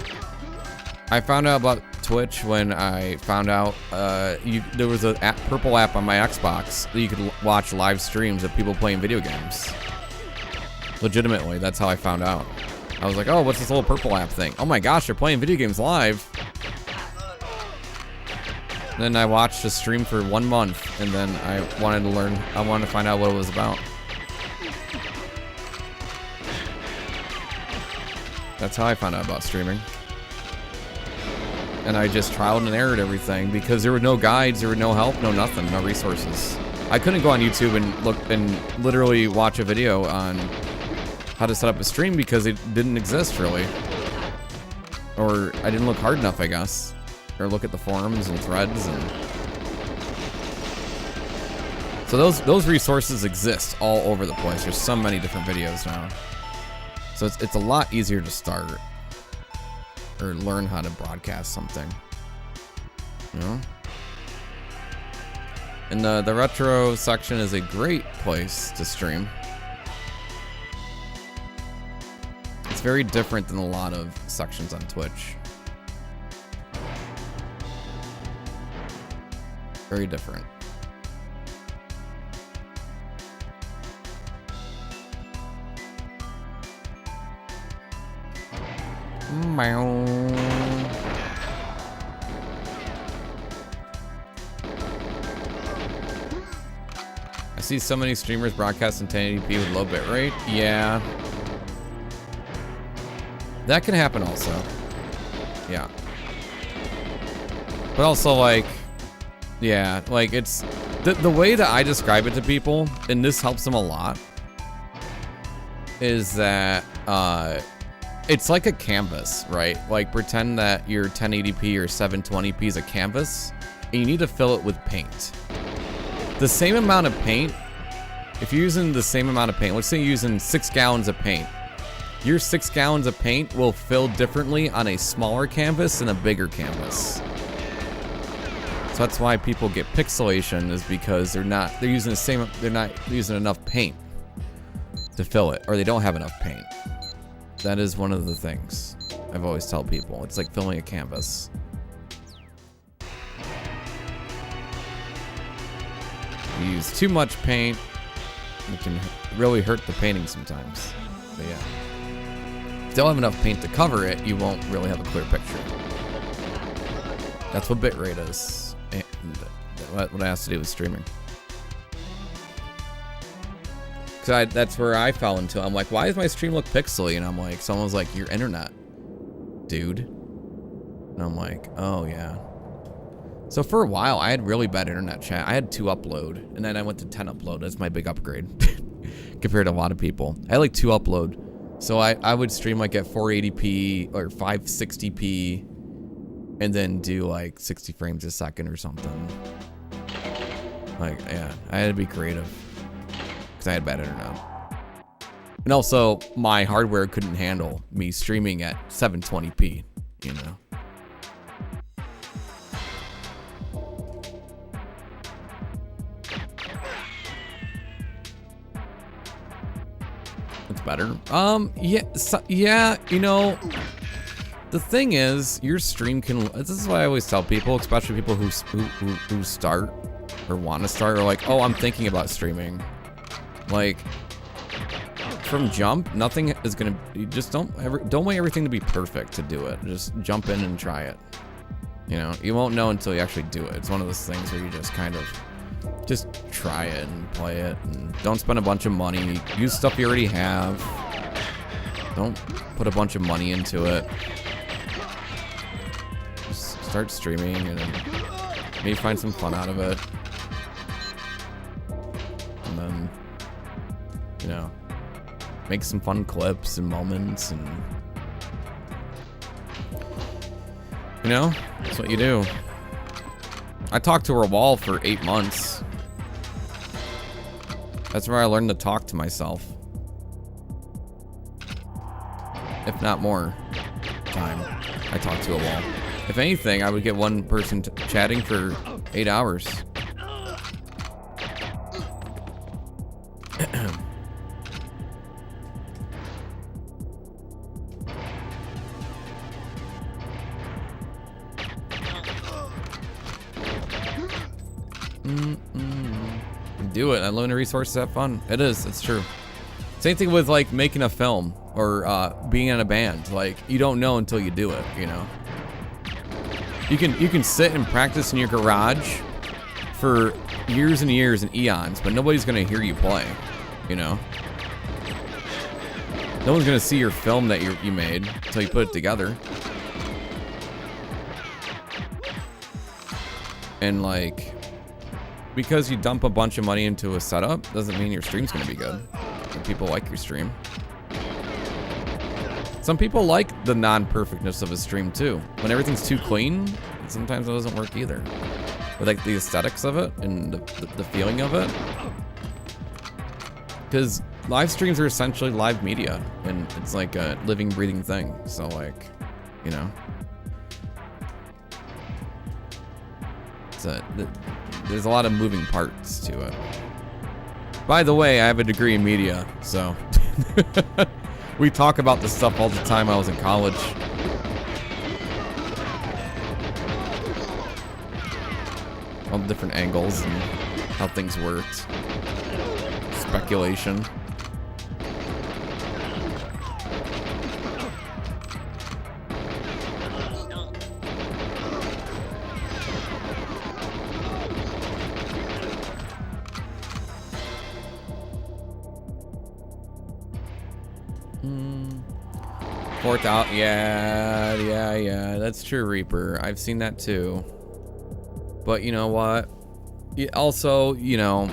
S1: I found out about Twitch when I found out there was a purple app on my Xbox that you could watch live streams of people playing video games. Legitimately, that's how I found out. I was like, oh, what's this little purple app thing? Oh my gosh, they're playing video games live. And then I watched a stream for 1 month, and then I wanted to find out what it was about. That's how I found out about streaming. And I just trialed and errored everything because there were no guides, there were no help, no nothing, no resources. I couldn't go on YouTube and look and literally watch a video on how to set up a stream because it didn't exist really. Or I didn't look hard enough, I guess. Or look at the forums and threads and... So those resources exist all over the place. There's so many different videos now. So it's a lot easier to start. Or learn how to broadcast something. You know? And the retro section is a great place to stream. It's very different than a lot of sections on Twitch. Very different. I see so many streamers broadcast in 1080p with low bitrate. Yeah. That can happen also. Yeah. But also like, yeah, like it's, the way that I describe it to people, and this helps them a lot, is that, it's like a canvas, right? Like pretend that your 1080p or 720p is a canvas, and you need to fill it with paint. The same amount of paint, if you're using the same amount of paint, let's say you're using 6 gallons of paint, your 6 gallons of paint will fill differently on a smaller canvas than a bigger canvas. So that's why people get pixelation, is because they're not using enough paint to fill it, or they don't have enough paint. That is one of the things I've always tell people. It's like filling a canvas. You use too much paint, it can really hurt the painting sometimes. But yeah. If you don't have enough paint to cover it, you won't really have a clear picture. That's what bitrate is. And what it has to do with streaming. Cause that's where I fell into. I'm like, why does my stream look pixely? And I'm like, someone's like, your internet, dude. And I'm like, oh yeah. So for a while, I had really bad internet chat. I had 2 upload, and then I went to 10 upload. That's my big upgrade compared to a lot of people. I had like 2 upload. So I would stream like at 480p or 560p, and then do like 60 frames a second or something. Like, yeah, I had to be creative. Because I had bad internet. And also, my hardware couldn't handle me streaming at 720p, you know. It's better. Yeah, you know, the thing is, your stream can, this is what I always tell people, especially people who start or want to start, or like, oh, I'm thinking about streaming. Like, from jump, nothing is gonna, you just don't wait everything to be perfect to do it. Just jump in and try it. You know, you won't know until you actually do it. It's one of those things where you just kind of, just try it and play it, and don't spend a bunch of money. Use stuff you already have. Don't put a bunch of money into it. Just start streaming and then maybe find some fun out of it. And then, you know, make some fun clips and moments, and you know, that's what you do. I talked to a wall for 8 months. That's where I learned to talk to myself. If not more time, I talked to a wall. If anything, I would get one person chatting for 8 hours. Do it. Unlimited resources, have fun. It is. It's true. Same thing with like making a film or being in a band. Like you don't know until you do it. You know. You can sit and practice in your garage for years and years and eons, but nobody's gonna hear you play. You know. No one's gonna see your film that you made until you put it together. And like, because you dump a bunch of money into a setup doesn't mean your stream's gonna be good. And people like your stream. Some people like the non-perfectness of a stream too. When everything's too clean, sometimes it doesn't work either. But like the aesthetics of it and the feeling of it. Because live streams are essentially live media, and it's like a living, breathing thing. So like, you know. There's a lot of moving parts to it. By the way, I have a degree in media, so we talk about this stuff all the time. I was in college. All the different angles and how things worked. Speculation. Fourth out, yeah, that's true, Reaper. I've seen that too. But you know what? Also, you know,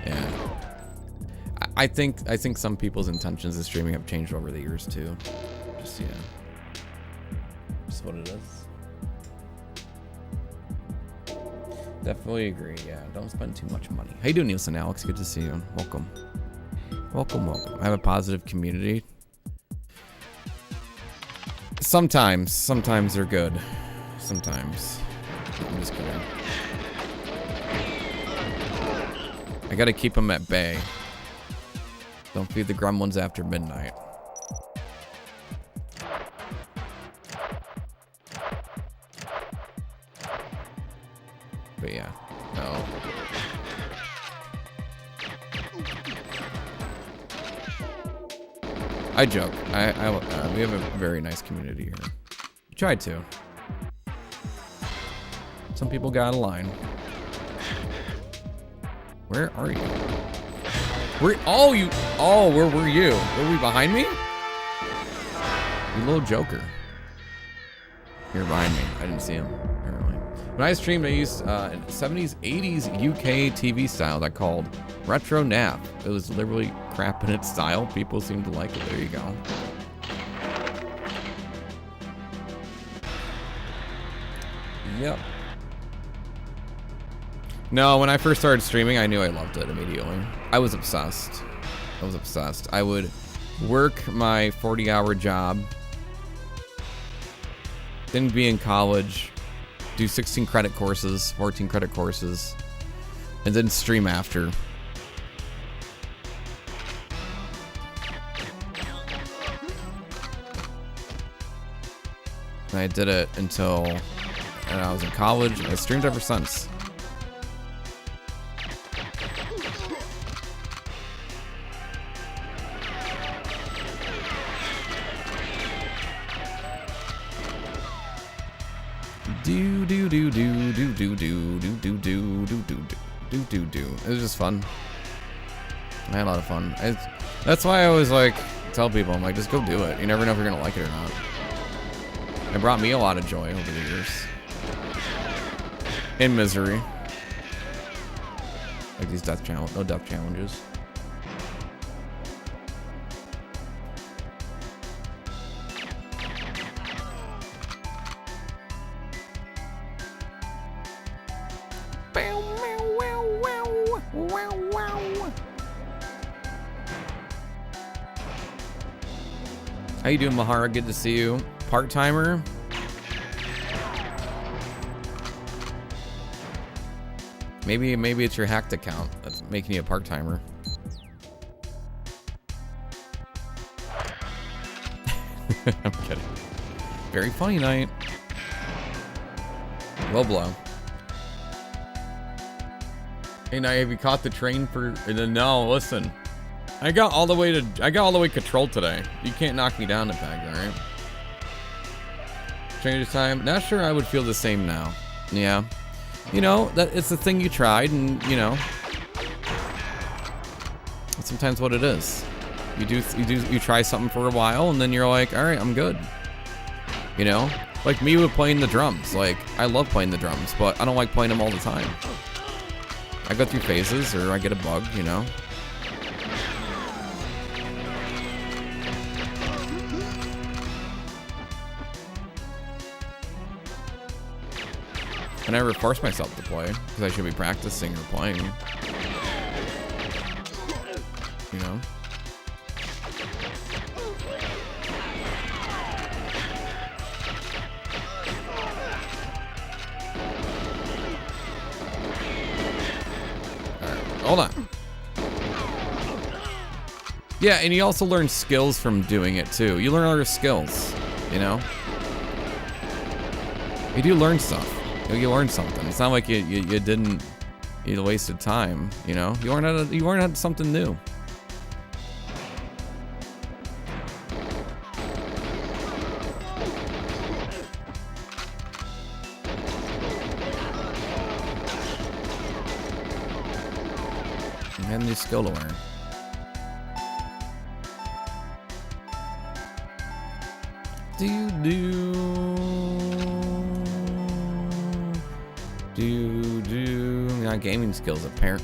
S1: yeah. I think some people's intentions of streaming have changed over the years too. Just, yeah. Just what it is. Definitely agree, yeah. Don't spend too much money. How you doing, Nielsen Alex? Good to see you. Welcome. Welcome. I have a positive community. Sometimes they're good. Sometimes. I'm just kidding. I gotta keep them at bay. Don't feed the gremlins after midnight. But yeah, no. I joke. We have a very nice community here. We tried to. Some people got a line. Where are you? Where were you? Were we behind me? You little joker. You're behind me. I didn't see him, apparently. When I streamed, I used 70s, 80s UK TV style that called Retro Nap. It was literally crap in its style. People seemed to like it. There you go. Yep. No, when I first started streaming, I knew I loved it immediately. I was obsessed. I would work my 40-hour job, then be in college, do 16 credit courses, 14 credit courses, and then stream after. And I did it until I was in college, and I streamed ever since. It was just fun. I had a lot of fun. That's why I always like tell people, I'm like, just go do it. You never know if you're gonna like it or not. It brought me a lot of joy over the years. In misery. Like these no death challenges. How you doing, Mahara? Good to see you. Part-timer? Maybe it's your hacked account that's making you a part-timer. I'm kidding. Very funny night. Low blow. Hey, now have you caught the train for? No, listen. I got all the way control today. You can't knock me down a peg, all right? Change time. Not sure I would feel the same now. Yeah. You know, that it's the thing you tried, and you know, that's sometimes what it is. You try something for a while, and then you're like, all right, I'm good. You know, like me with playing the drums. Like, I love playing the drums, but I don't like playing them all the time. I go through phases, or I get a bug, you know. I never force myself to play, because I should be practicing or playing. You know? Alright, hold on. Yeah, and you also learn skills from doing it, too. You learn other skills, you know? You do learn stuff. You learned something. It's not like you wasted time, you know? You learned how to something new. You had a new skill to learn. Not gaming skills apparent.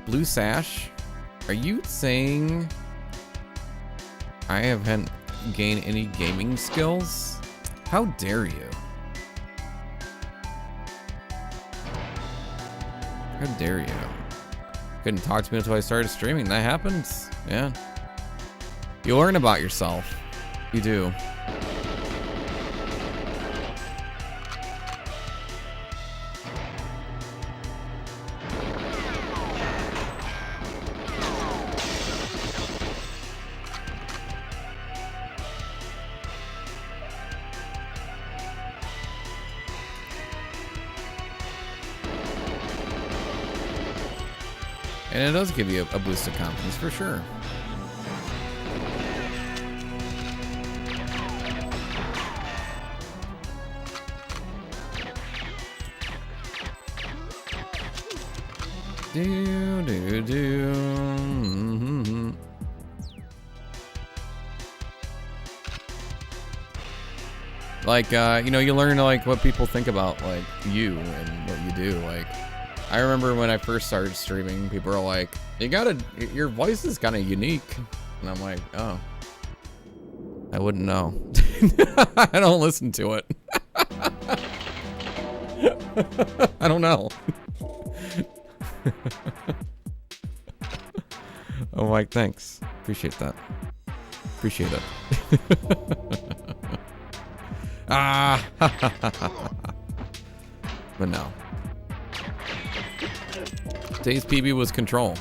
S1: Blue Sash, are you saying I haven't gained any gaming skills? How dare you? How dare you? Couldn't talk to me until I started streaming. That happens. Yeah. You learn about yourself. You do. And it does give you a boost of confidence for sure. Like, you know, you learn like what people think about like you and what you do. Like, I remember when I first started streaming, people were like, your voice is kind of unique. And I'm like, oh, I wouldn't know. I don't listen to it. I don't know. I'm like, thanks. Appreciate that. Appreciate it. Ah. But no. Today's PB was control.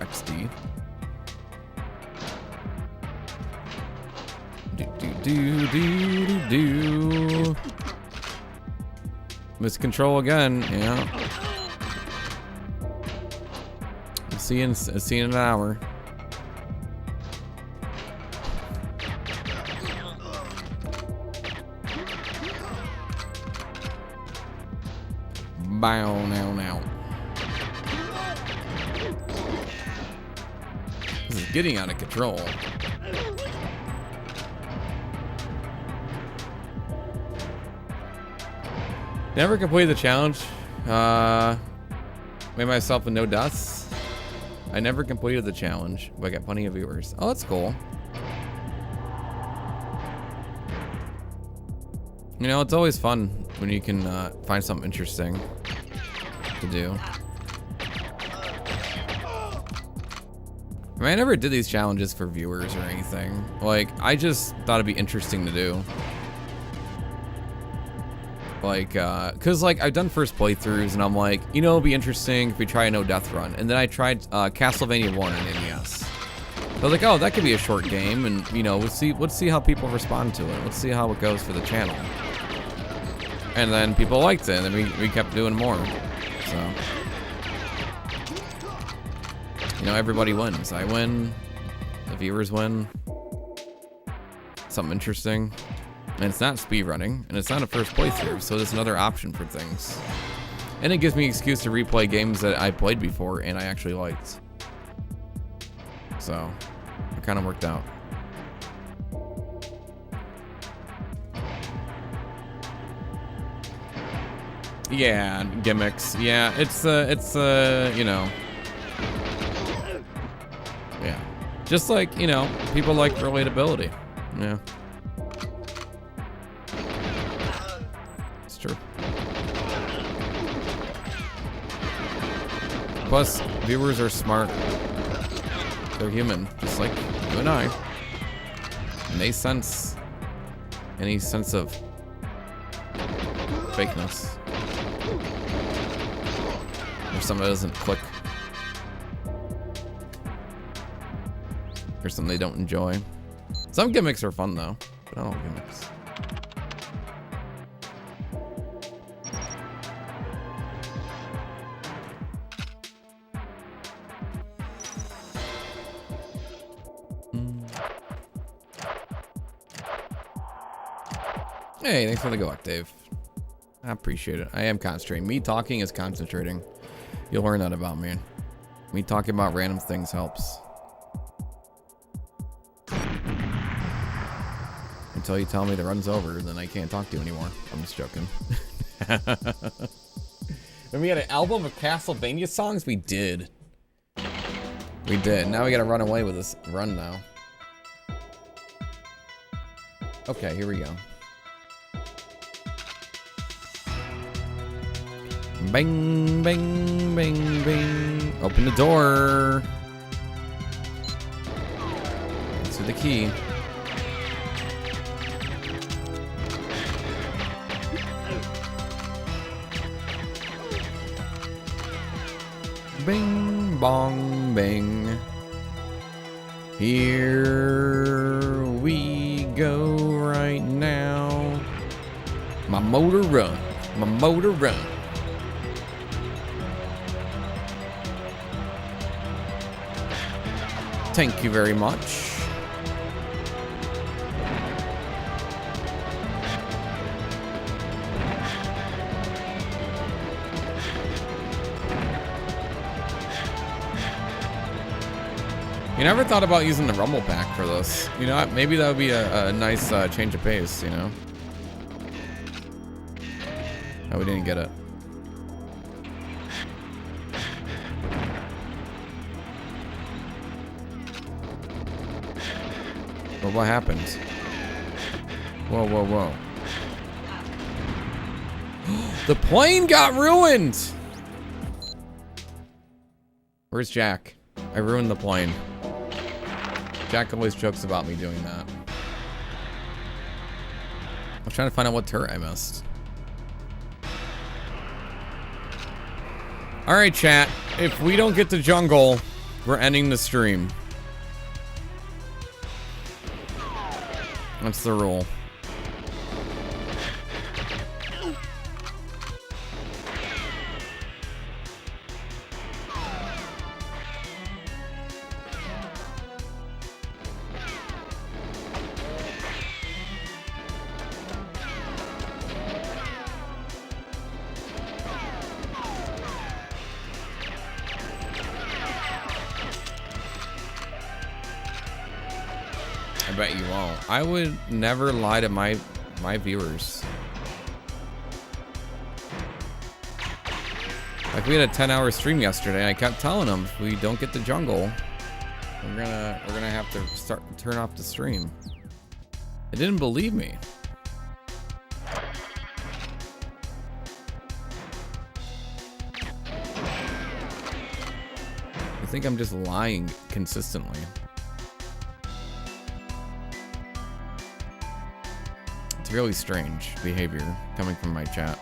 S1: XD. Do. Miss control again. Yeah. See you in an hour. Bow now. This is getting out of control. Never completed the challenge. Made myself with no deaths. I never completed the challenge, but I got plenty of viewers. Oh, that's cool. You know, it's always fun when you can find something interesting to do. I mean, I never did these challenges for viewers or anything. Like, I just thought it'd be interesting to do. Like, cause like I've done first playthroughs and I'm like, you know, it'd be interesting if we try a no death run. And then I tried Castlevania 1 on NES. I was like, oh, that could be a short game, and you know, let's see how people respond to it. Let's see how it goes for the channel. And then people liked it, and then we kept doing more. So, you know, everybody wins. I win, the viewers win. Something interesting. And it's not speedrunning, and it's not a first playthrough, so there's another option for things. And it gives me an excuse to replay games that I played before and I actually liked. So, it kind of worked out. Yeah, gimmicks. Yeah, it's you know. Yeah. Just like, you know, people like relatability. Yeah. It's true. Plus, viewers are smart. They're human, just like you and I. And they sense any sense of fakeness. Or something that doesn't click. Or something they don't enjoy. Some gimmicks are fun though, but not all gimmicks. Hey, thanks for the go up, Dave. I appreciate it. I am concentrating. Me talking is concentrating. You'll learn that about me. Me talking about random things helps. Until you tell me the run's over, then I can't talk to you anymore. I'm just joking. And we had an album of Castlevania songs? We did. We did. Now we gotta run away with this run now. Okay, here we go. Bang, bang, bang, bang. Open the door. Answer the key. Bing, bong, bang. Here we go right now. My motor run. My motor run. Thank you very much. You never thought about using the Rumble Pack for this. You know, maybe that would be a nice change of pace, you know? Oh, we didn't get it. Well, what happened? Whoa, whoa, whoa. The plane got ruined! Where's Jack? I ruined the plane. Jack always jokes about me doing that. I was trying to find out what turret I missed. Alright, chat. If we don't get to jungle, we're ending the stream. That's the rule. I bet you won't. I would never lie to my viewers. Like, we had a 10-hour stream yesterday, and I kept telling them if we don't get the jungle, we're gonna have to turn off the stream. They didn't believe me. I think I'm just lying consistently. It's really strange behavior coming from my chat.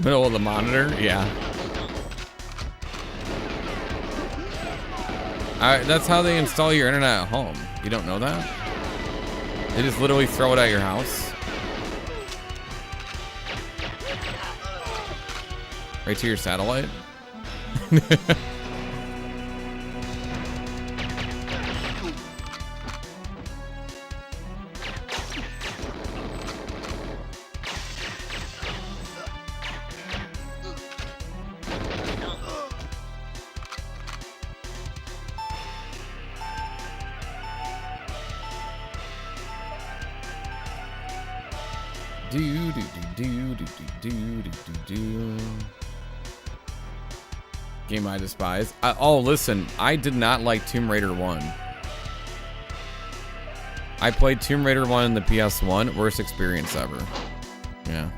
S1: Middle of the monitor? Yeah. That's how they install your internet at home. You don't know that? They just literally throw it at your house. Right to your satellite? Game I despise. Oh, listen, I did not like Tomb Raider 1. I played Tomb Raider 1 in the PS1. Worst experience ever. Yeah.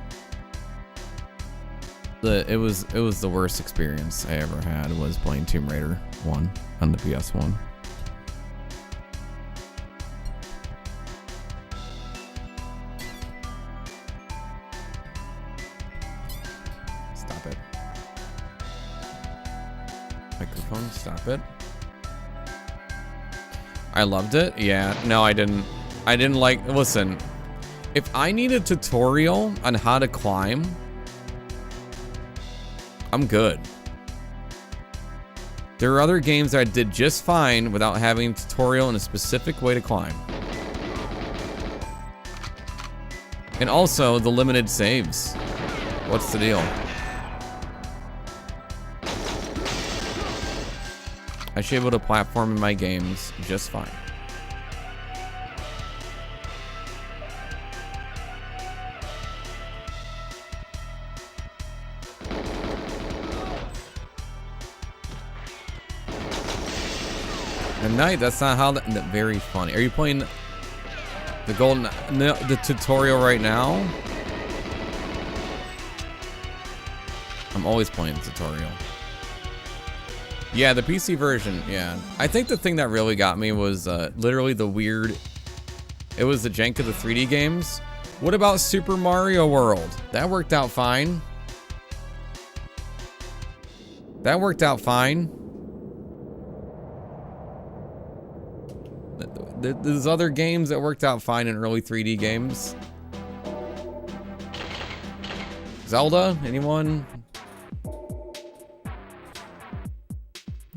S1: It was the worst experience I ever had was playing Tomb Raider 1 on the PS1. Stop it. Microphone, stop it. I loved it. Yeah, no, I didn't like, listen, if I need a tutorial on how to climb, I'm good. There are other games that I did just fine without having a tutorial and a specific way to climb. And also the limited saves. What's the deal? I should be able to platform in my games just fine. At night, that's not how very funny. Are you playing the the tutorial right now? I'm always playing the tutorial. Yeah, the PC version, yeah. I think the thing that really got me was literally the weird... It was the jank of the 3D games. What about Super Mario World? That worked out fine. That worked out fine. There's other games that worked out fine in early 3D games. Zelda? Anyone?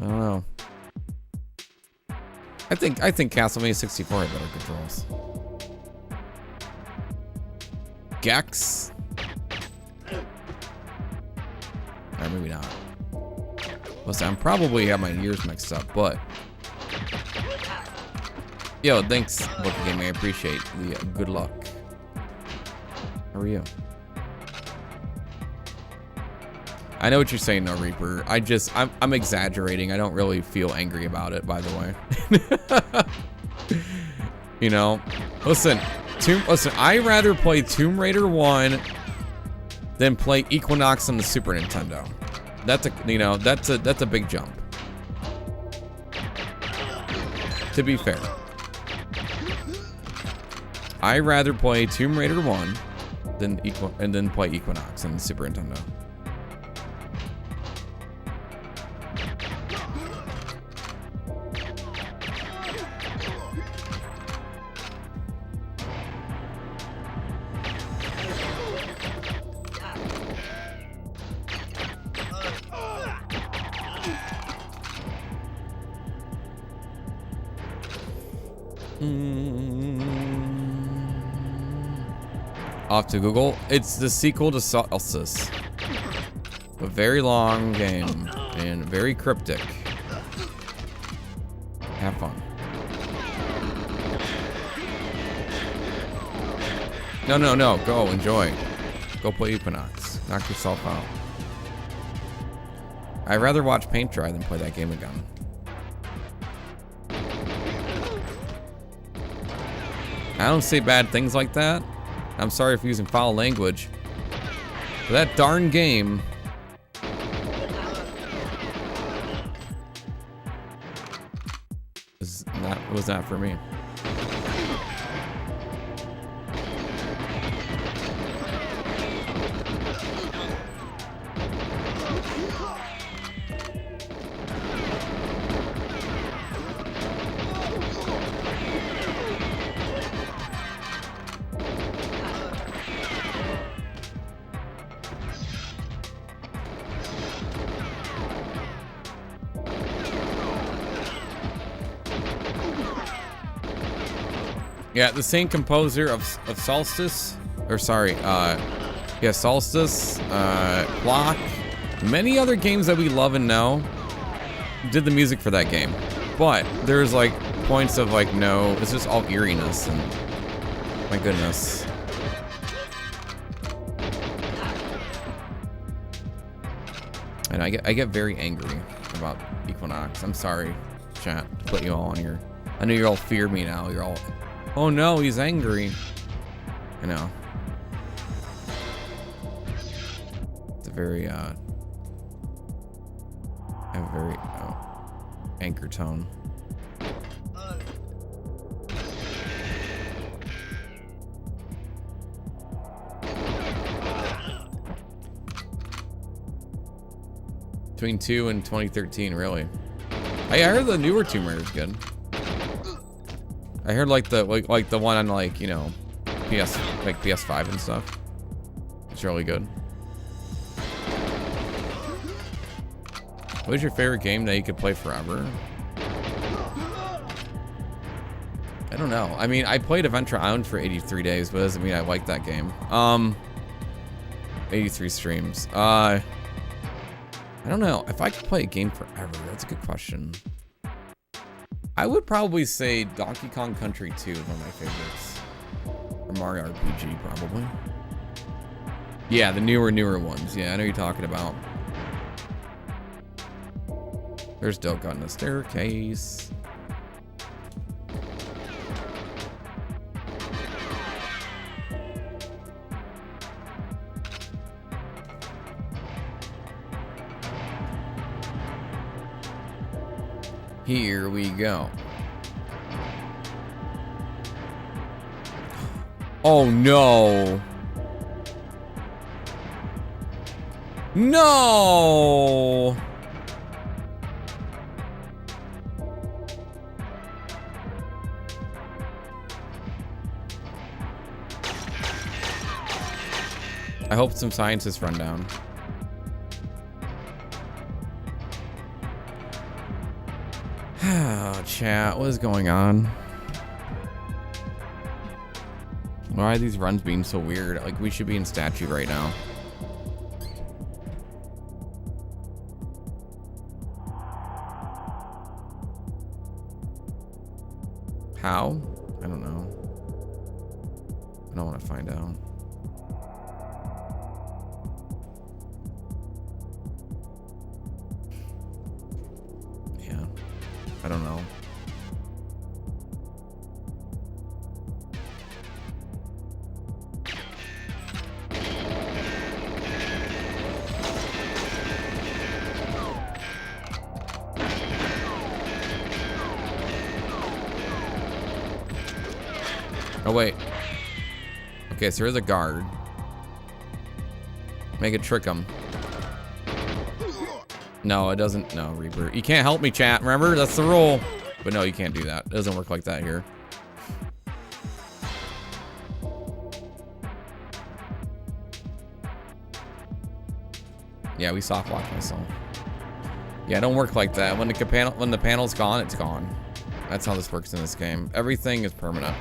S1: I don't know. I think Castlevania 64 had better controls. Gex? Or maybe not. Listen, I'm probably have my years mixed up, but yo, thanks, Book Gaming. I appreciate the good luck. How are you? I know what you're saying, No Reaper. I'm exaggerating. I don't really feel angry about it, by the way. You know, listen, I'd rather play Tomb Raider 1 than play Equinox on the Super Nintendo. That's a big jump. To be fair, I'd rather play Tomb Raider 1 than play Equinox on the Super Nintendo. Off to Google. It's the sequel to Solstice. A very long game and very cryptic. Have fun. No. Go enjoy. Go play Equinox. Knock yourself out. I'd rather watch paint dry than play that game again. I don't say bad things like that. I'm sorry for using foul language. But that darn game was not for me. Yeah, the same composer of Solstice, or sorry, yeah, Solstice, Clock, many other games that we love and know, did the music for that game. But there's like points of like, no, it's just all eeriness and my goodness. And I get very angry about Equinox. I'm sorry, chat, to put you all on here. I know you all fear me now. You're all, oh no, he's angry. I know. It's a very, I have a very anchor tone. Between 2 and 2013, really. Hey, I heard the newer Tomb Raider is good. I heard like the one on like, you know, PS5 and stuff. It's really good. What is your favorite game that you could play forever? I don't know. I mean, I played Adventure Island for 83 days, but it doesn't mean I like that game. 83 streams. I don't know. If I could play a game forever, that's a good question. I would probably say Donkey Kong Country 2 is one of my favorites. Or Mario RPG, probably. Yeah, the newer ones. Yeah, I know what you're talking about. There's Doka on the staircase. Here we go. Oh no. No. I hope some scientists run down. Oh, chat, what is going on? Why are these runs being so weird? Like, we should be in statue right now. How? I don't know. I don't want to find out. Yeah. I don't know. Oh, wait. Okay, so here's a guard. Make it trick him. No, it doesn't. No, Reaper. You can't help me, chat. Remember? That's the rule. But no, you can't do that. It doesn't work like that here. Yeah, we soft locked myself. Yeah, don't work like that. When the panel's gone, it's gone. That's how this works in this game. Everything is permanent.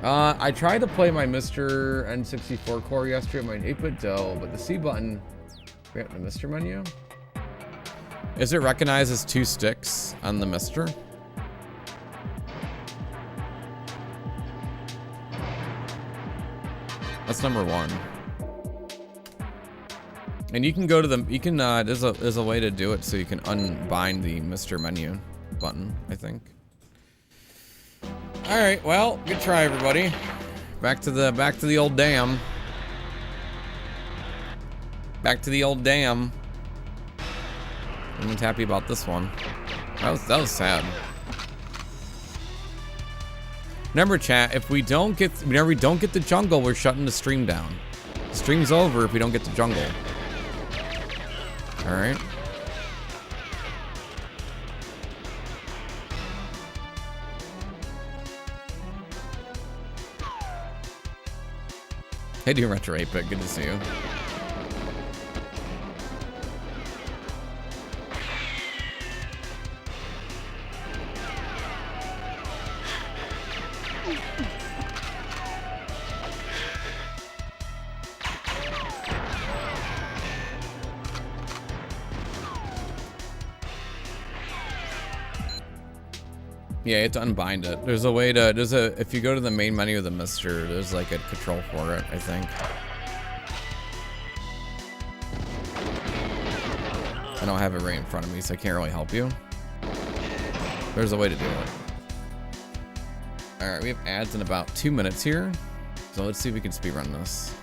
S1: I tried to play my Mr. N64 core yesterday on my 8-bit Doe, but the C button, we have the Mr. menu. Is it recognized as 2 sticks on the Mr.? That's number 1. And you can go to the, you can, there's a way to do it so you can unbind the Mr. menu button, I think. All right, well, good try, everybody. Back to the old dam. Back to the old dam. Everyone's happy about this one. That was sad. Remember, chat, if we don't get, whenever we don't get the jungle, we're shutting the stream down. Stream's over if we don't get the jungle. All right. Hey, do Retro 8-bit, good to see you. Yeah, you have to unbind it. There's a way to, if you go to the main menu of the Mister, there's like a control for it, I think. I don't have it right in front of me, so I can't really help you. There's a way to do it. Alright, we have ads in about 2 minutes here. So let's see if we can speedrun this.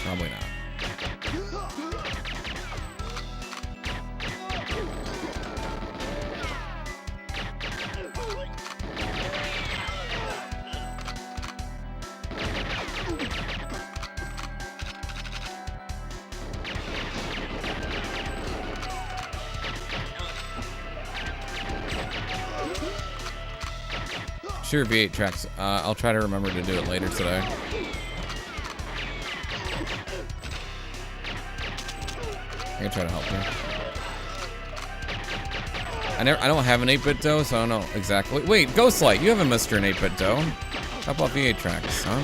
S1: Probably not. Sure, V8 tracks. I'll try to remember to do it later today. I can try to help you. I don't have an 8-bit dough, so I don't know exactly. Wait, Ghostlight, you have a Mr. an 8-bit dough. How about V8 tracks, huh?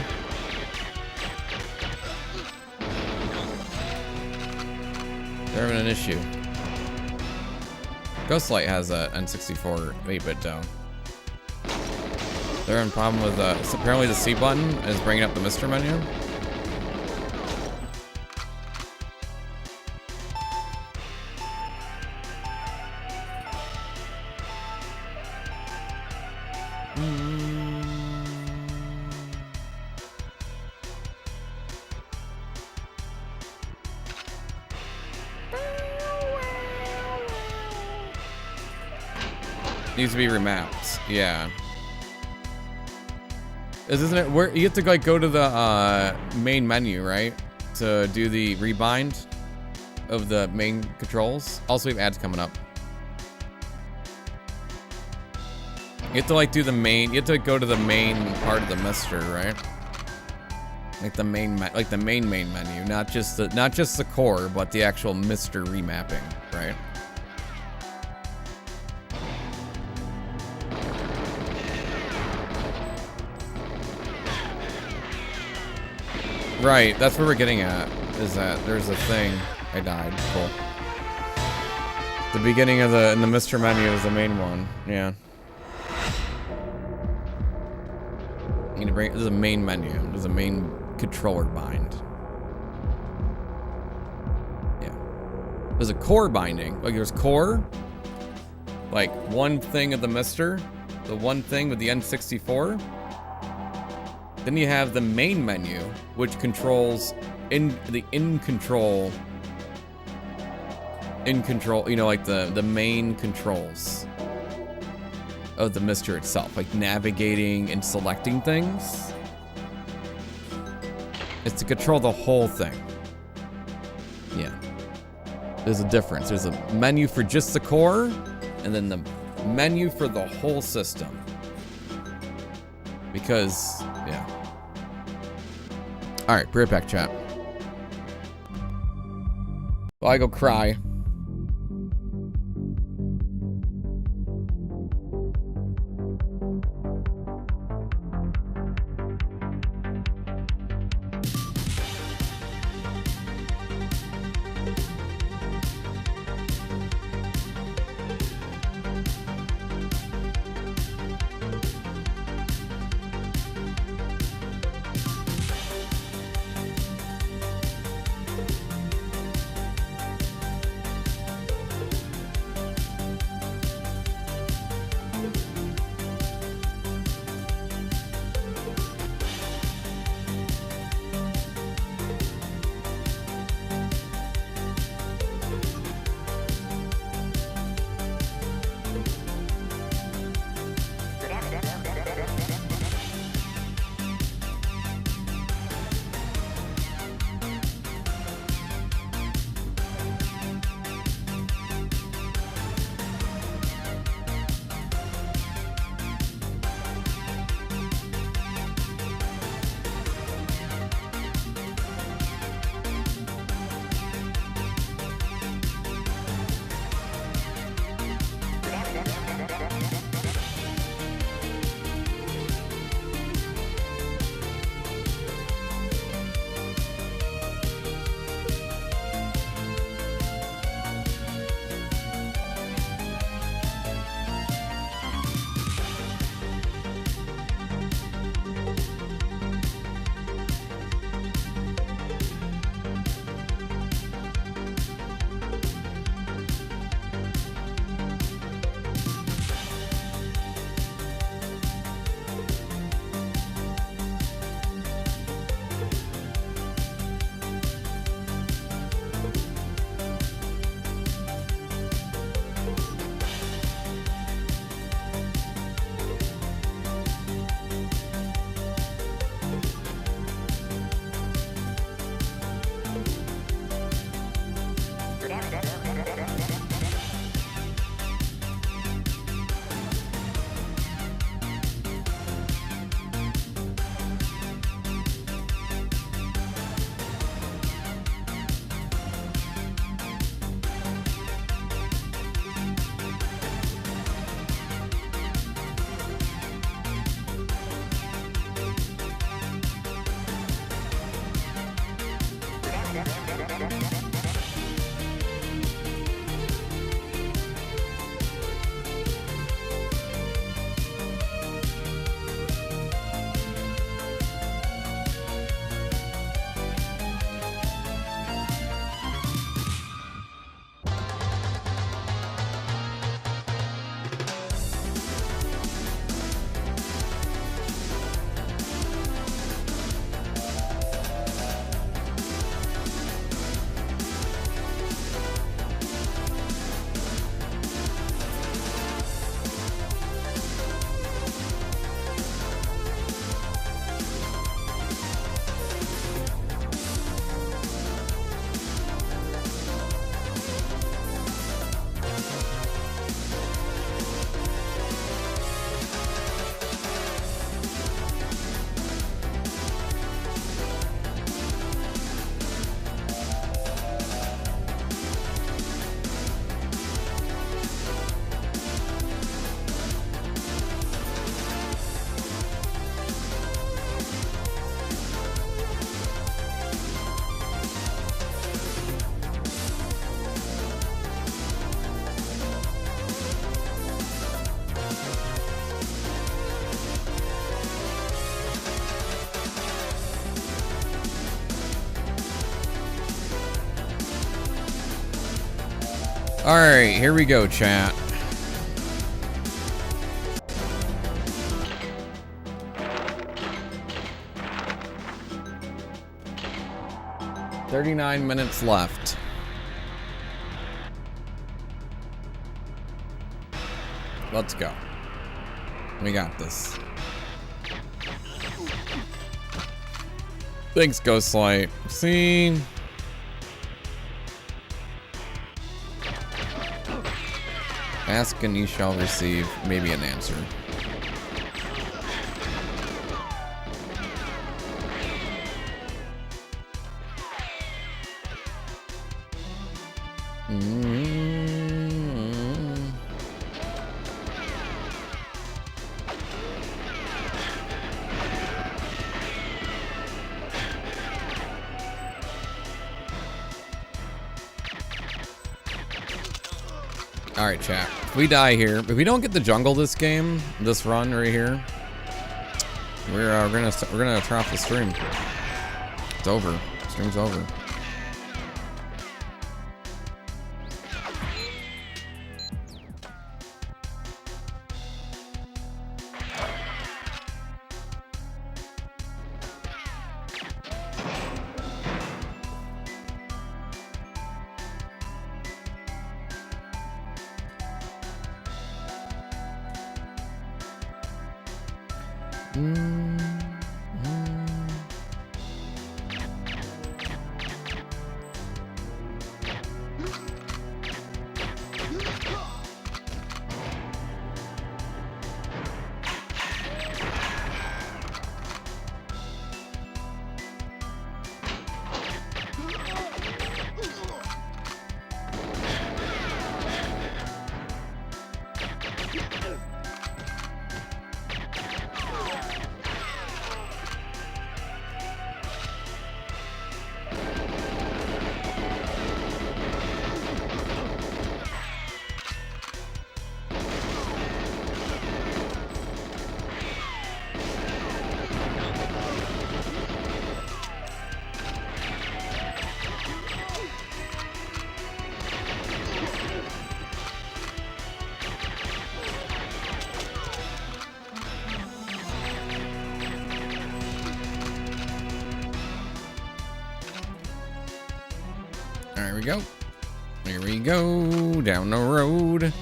S1: They're having an issue. Ghostlight has a N64 8-bit dough. They're having a problem with apparently the C button is bringing up the Mr. menu. Needs to be remapped. Yeah. Isn't it where you have to like go to the main menu, right? To do the rebind of the main controls. Also, we have ads coming up. You have to like do the main. You have to go to the main part of the Mister, right? Like the main, main menu, not just the core, but the actual Mister remapping, right? Right, that's where we're getting at, is that there's a thing. I died, cool. The beginning of the Mr. menu is the main one, yeah. You need to bring, there's a main menu, there's a main controller bind. Yeah. There's a core binding, like there's core, like one thing of the Mister, the one thing with the N64. Then you have the main menu, which controls in control, you know, like the main controls of the Mister itself, like navigating and selecting things. It's to control the whole thing. Yeah. There's a difference. There's a menu for just the core, and then the menu for the whole system. Because, yeah. All right, be right back, chat. Well, I go cry. Alright, here we go, chat. $39 left. Let's go. We got this. Thanks, Ghostlight. See? Ask and you shall receive maybe an answer. Alright, chat. If we die here, if we don't get the jungle this game, this run right here, we're gonna turn off the stream. It's over. Stream's over. There we go. Here we go. Down the road.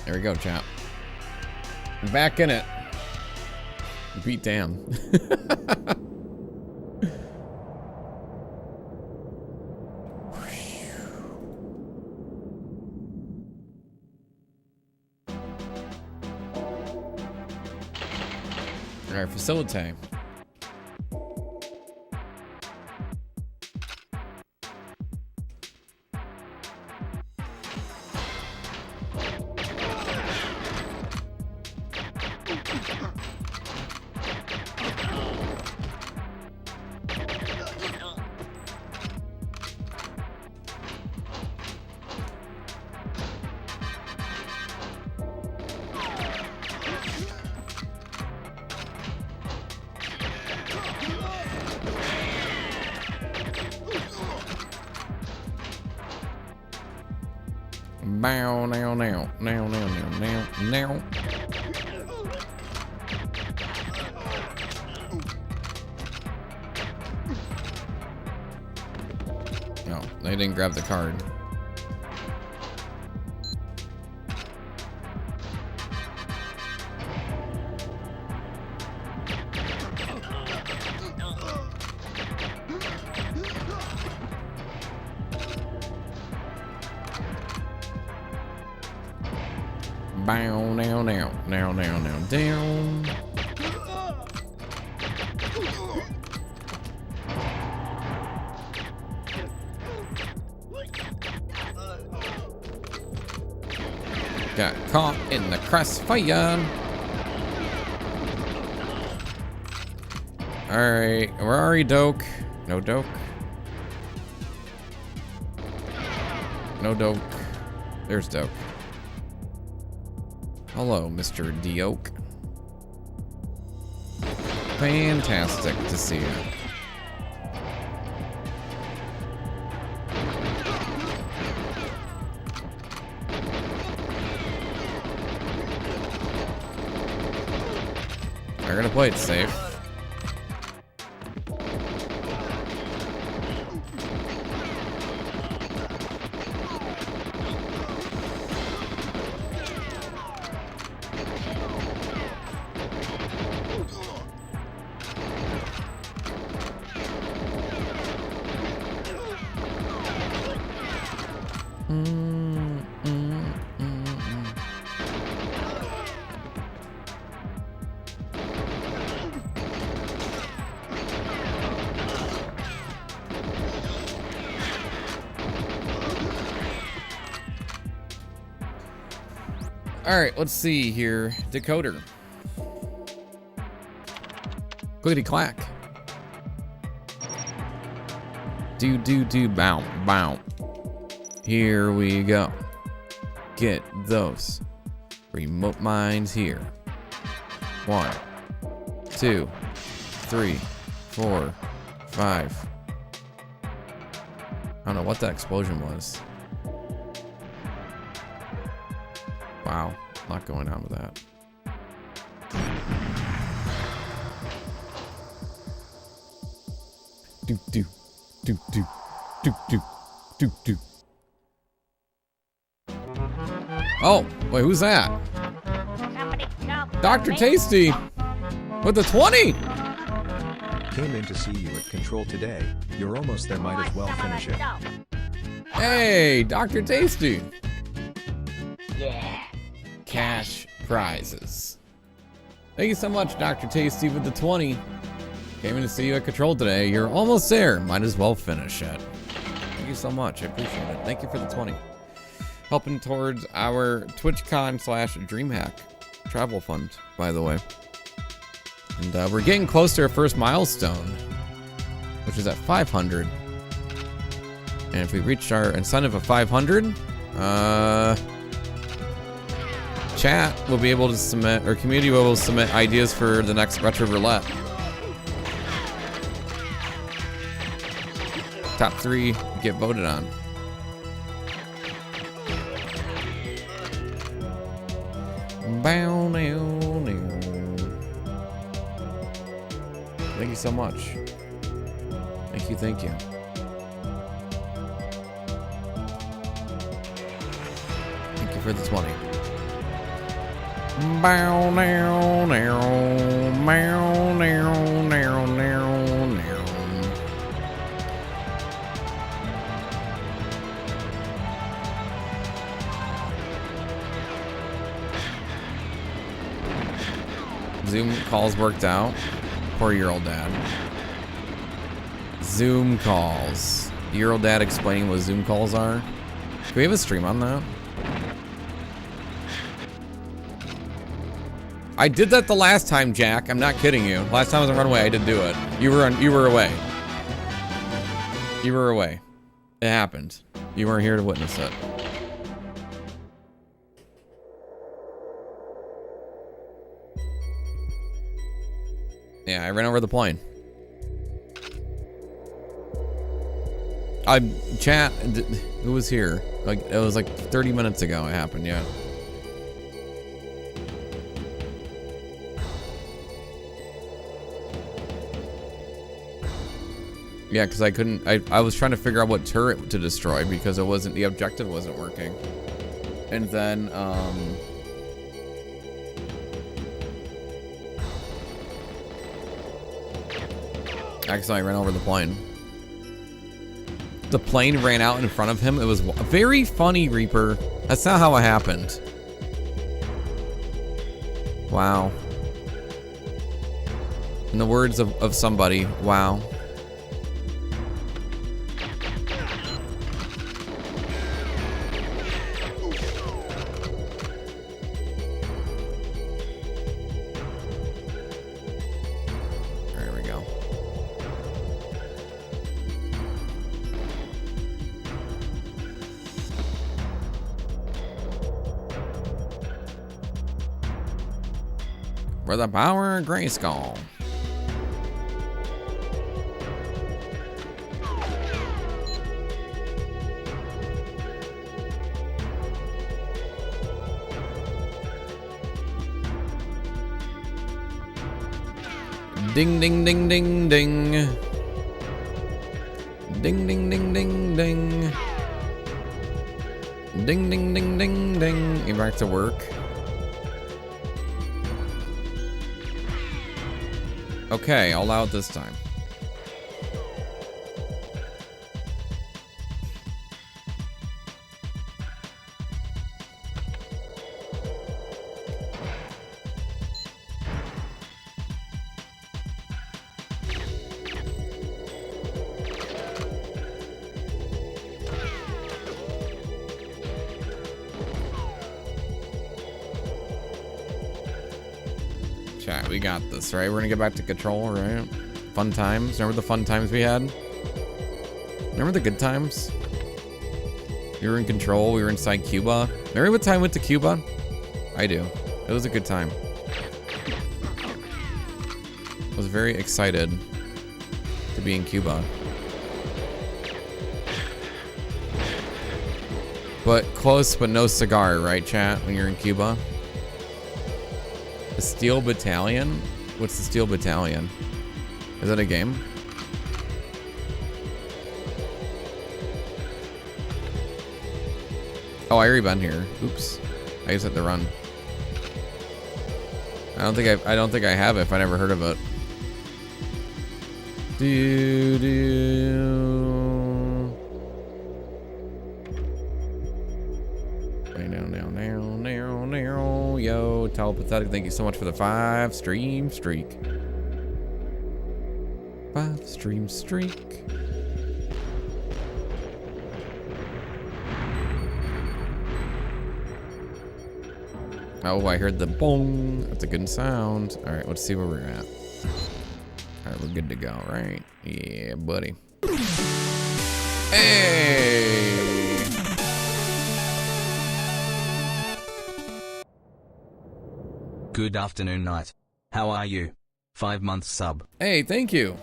S1: There we go, chat. Back in it. Beat damn. All right, facilitate. Bow now now now now now now now. No, they didn't grab the card. Bow now now now now now down. Got caught in the crossfire. Alright, where are you, Doke? No Doke. No Doke. There's Doke. Hello, Mr. Doke. Fantastic to see you. They're gonna play it safe. All right, let's see here. Decoder. Clickety clack. Do bow bow. Here we go. Get those remote mines here. 1, 2, 3, 4, 5. I don't know what that explosion was. Wow, a lot going on with that. Do. Oh, wait, who's that? Dr. Tasty with the 20.
S4: Came in to see you at Control today. You're almost there, might as well finish it.
S1: Hey, Dr. Tasty. Cash prizes. Thank you so much, Dr. Tasty with the 20. Came in to see you at Control today. You're almost there. Might as well finish it. Thank you so much. I appreciate it. Thank you for the 20. Helping towards our TwitchCon/DreamHack travel fund, by the way. And we're getting close to our first milestone, which is at 500. And if we reach our incentive of 500, chat will be able to submit, or community will submit ideas for the next retro roulette. Top 3 get voted on. Bow now now. Thank you so much. Thank you, thank you. Thank you for the 20. Bow now now. Bow now now now now. Zoom calls worked out. Poor year old dad. Zoom calls. Year old dad explaining what Zoom calls are. Can we have a stream on that? I did that the last time, Jack. I'm not kidding you. Last time I was on Runaway, I did do it. You were away. You were away. It happened. You weren't here to witness it. Yeah, I ran over the plane. chat, who was here? Like, it was like 30 minutes ago it happened, yeah. Yeah, because I couldn't, I was trying to figure out what turret to destroy because it wasn't, the objective wasn't working. And then, accidentally ran over the plane. The plane ran out in front of him. It was very funny, Reaper. That's not how it happened. Wow. In the words of somebody, wow. There we go. For the power of Grayskull. Ding ding ding ding ding. Ding ding ding ding ding. Ding ding ding ding ding. Get back to work. Okay, all out this time. Chat, we got this, right? We're gonna get back to control, right? Fun times. Remember the fun times we had? Remember the good times? We were in control. We were inside Cuba. Remember what time we went to Cuba? I do. It was a good time. I was very excited to be in Cuba. But close, but no cigar, right, chat? When you're in Cuba. The Steel Battalion? What's the Steel Battalion? Is that a game? Oh, I already been here. Oops. I just had to run. I don't think I have it if I never heard of it. Yo, Telepathetic, thank you so much for the 5 stream streak. 5 stream streak. Oh, I heard the boom. That's a good sound. All right, let's see where we're at. All right, we're good to go, right? Yeah, buddy. Hey!
S3: Good afternoon, Knight. How are you? 5 months sub.
S1: Hey, thank you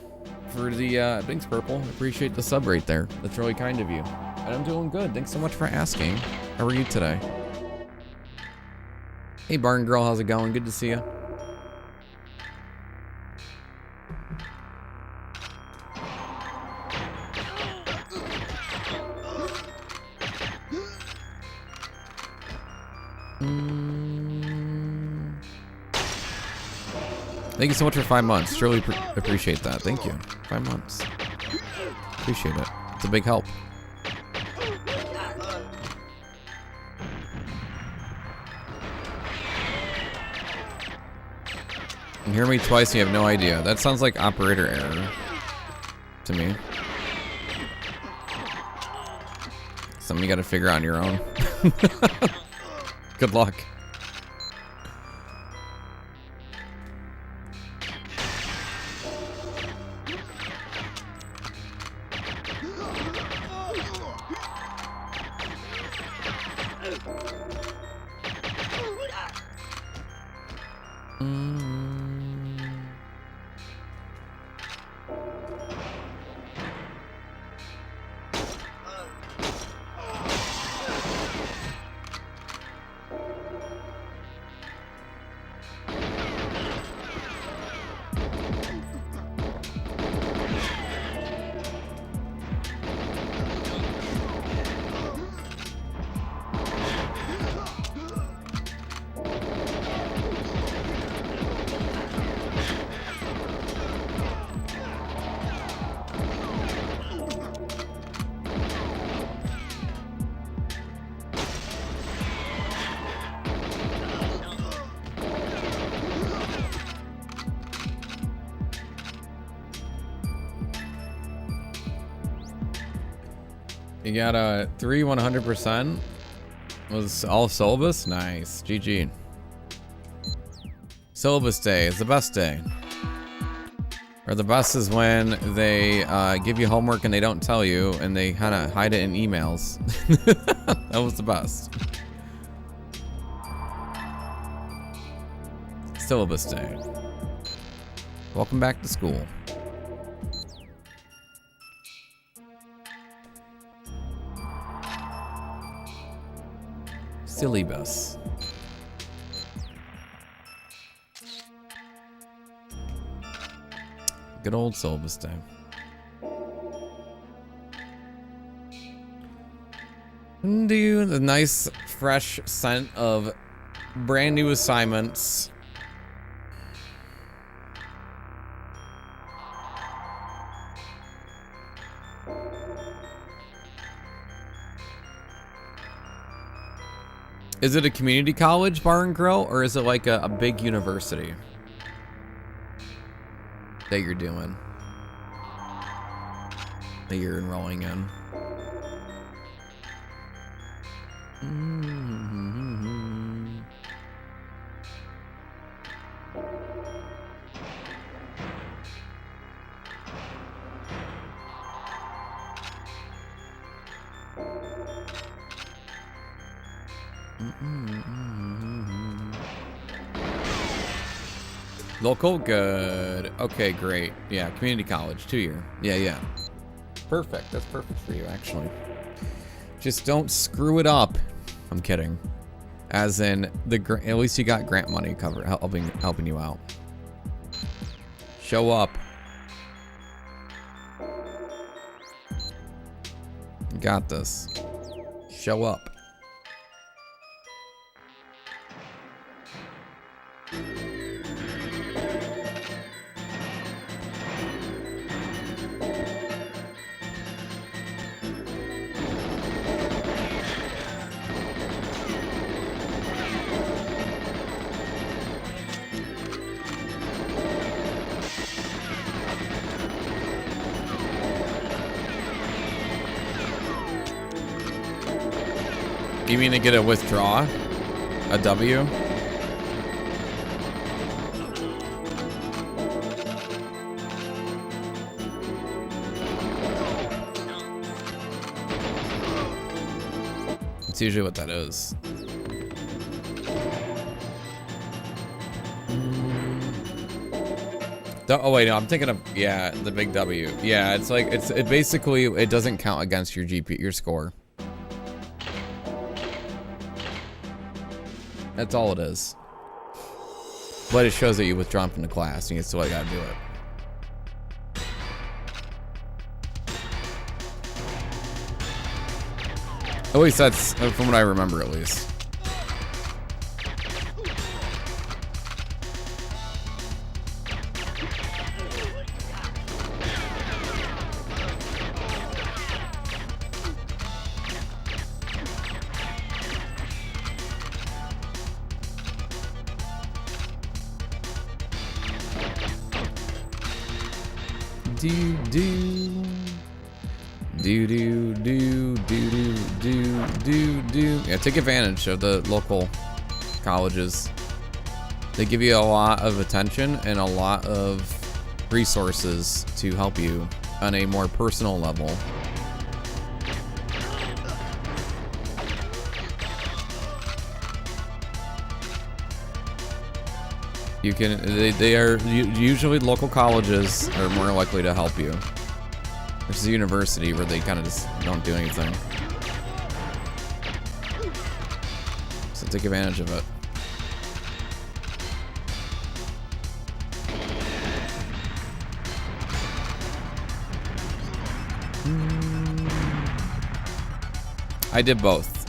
S1: for the thanks, Purple. Appreciate the sub right there. That's really kind of you. And I'm doing good. Thanks so much for asking. How are you today? Hey, Barn Girl, how's it going? Good to see you. Thank you so much for 5 months. Truly appreciate that. Thank you. 5 months. Appreciate it. It's a big help. You hear me twice and you have no idea. That sounds like operator error to me. Something you gotta figure out on your own. Good luck. You got a 3 100%. Was all syllabus? Nice. GG. Syllabus day is the best day. Or the best is when they give you homework and they don't tell you and they kind of hide it in emails. That was the best. Syllabus day. Welcome back to school. Silly bus. Good old syllabus day. Do the nice fresh scent of brand new assignments. Is it a community college bar and grill, or is it like a big university that you're doing? That you're enrolling in? Local? Good. Okay, great. Yeah, community college, 2-year. Yeah. Perfect. That's perfect for you, actually. Just don't screw it up. I'm kidding. As in, at least you got grant money covered, helping you out. Show up. You got this. Show up. You mean to get a withdraw? A W? It's usually what that is. Oh wait, no, I'm thinking of, yeah, the big W. Yeah, it's like, it basically, it doesn't count against your GP, your score. That's all it is. But it shows that you withdrawn from the class and you still gotta do it. At least that's from what I remember, at least. Yeah, take advantage of the local colleges. They give you a lot of attention and a lot of resources to help you on a more personal level. You can, they are usually local colleges are more likely to help you. This is a university where they kind of just don't do anything. So take advantage of it. I did both.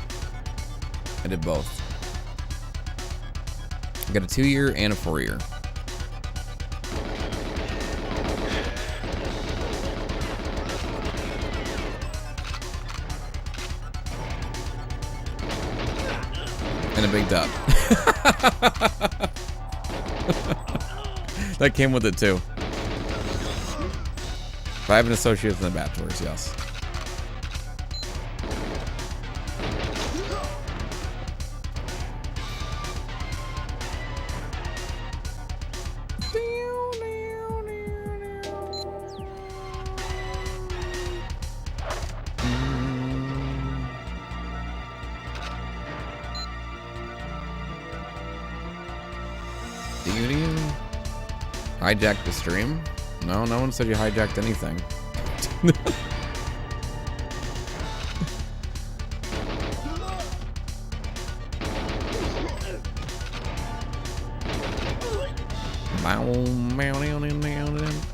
S1: I got a 2-year and a 4-year. And a big dub. That came with it too. If I have an associate's and a bachelor's, yes. Hijacked the stream? No, no one said you hijacked anything.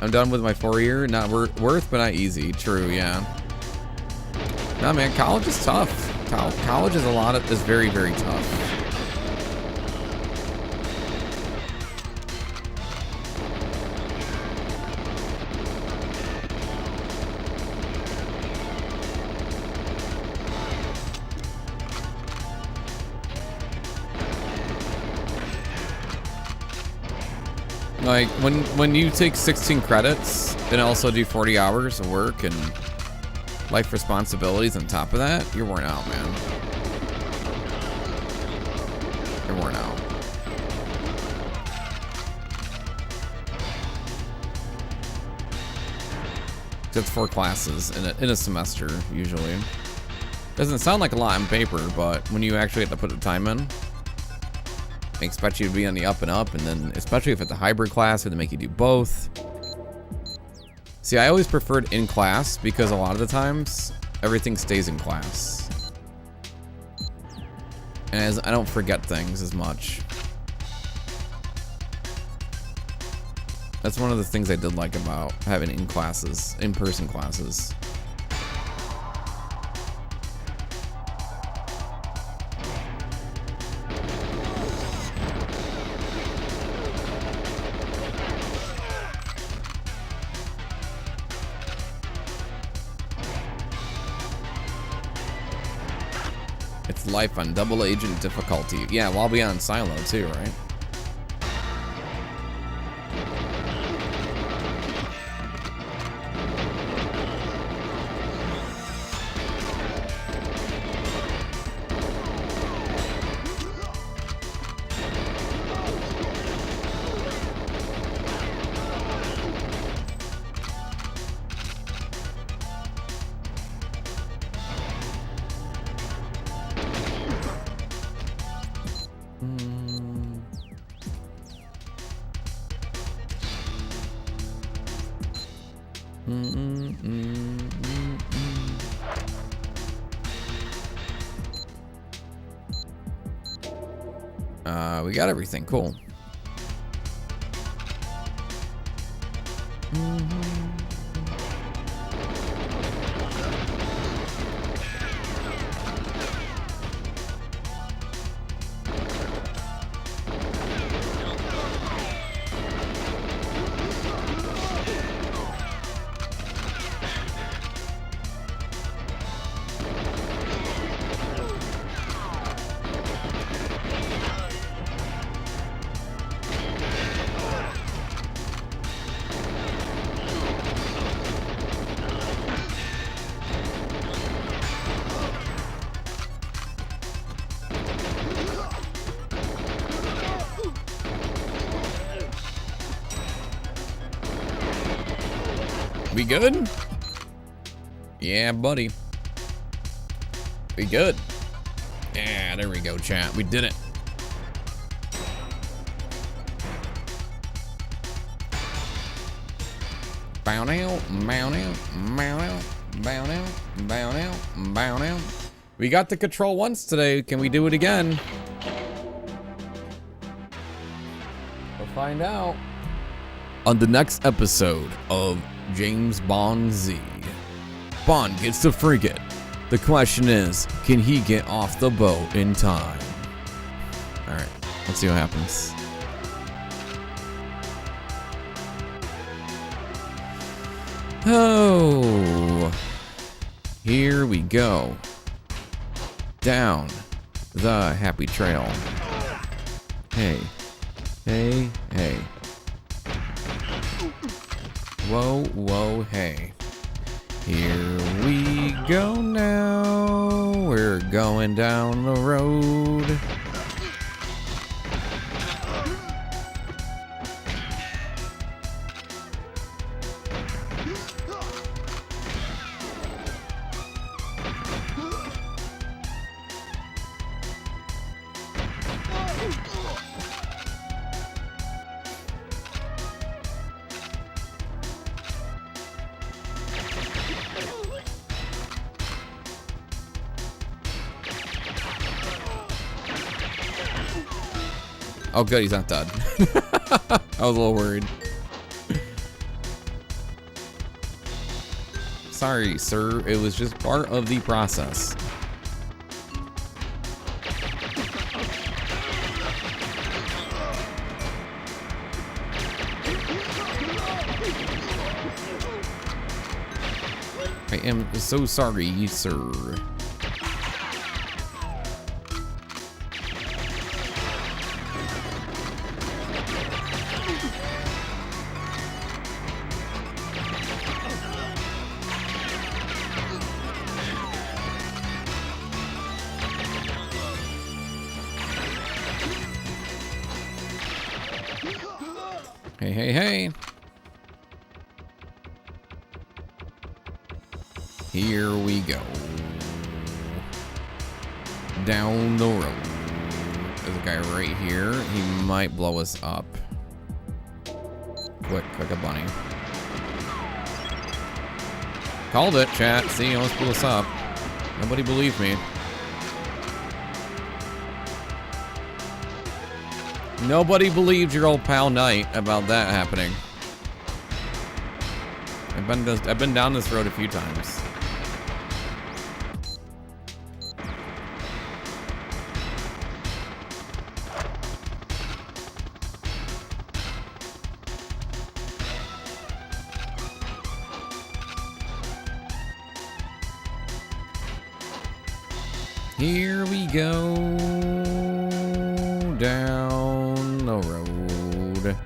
S1: I'm done with my 4-year. Not worth, but not easy. True, yeah. Nah, man, college is tough. College is is very, very tough. Like, when you take 16 credits and also do 40 hours of work and life responsibilities on top of that, you're worn out, man. You're worn out. That's 4 classes in a semester, usually. Doesn't sound like a lot on paper, but when you actually have to put the time in, they expect you to be on the up and up, and then especially if it's a hybrid class, they make you do both. See, I always preferred in class because a lot of the times everything stays in class, and as I don't forget things as much. That's one of the things I did like about having in-person classes. It's life on double agent difficulty. Yeah, well, I'll be on silo too, right? We got everything. Cool. We good? Yeah, buddy. We good? Yeah, there we go, chat. We did it. Bow now, bow now, bow now, bow now, bow now, bow now. We got the control once today. Can we do it again? We'll find out on the next episode of James Bond Z. Bond gets the frigate. The question is, can he get off the boat in time? Alright, let's see what happens. Oh, here we go. Down the happy trail. Hey, hey, hey. Whoa, whoa, hey. Here we go now. We're going down the road. Oh, good, he's not dead. I was a little worried. Sorry, sir. It was just part of the process. I am so sorry, sir. Hey, hey, hey. Here we go. Down the road. There's a guy right here. He might blow us up. Quick a bunny. Called it, chat. See, he almost blew us up. Nobody believed me. Nobody believed your old pal Knight about that happening. I've been down this road a few times. Here we go down the road.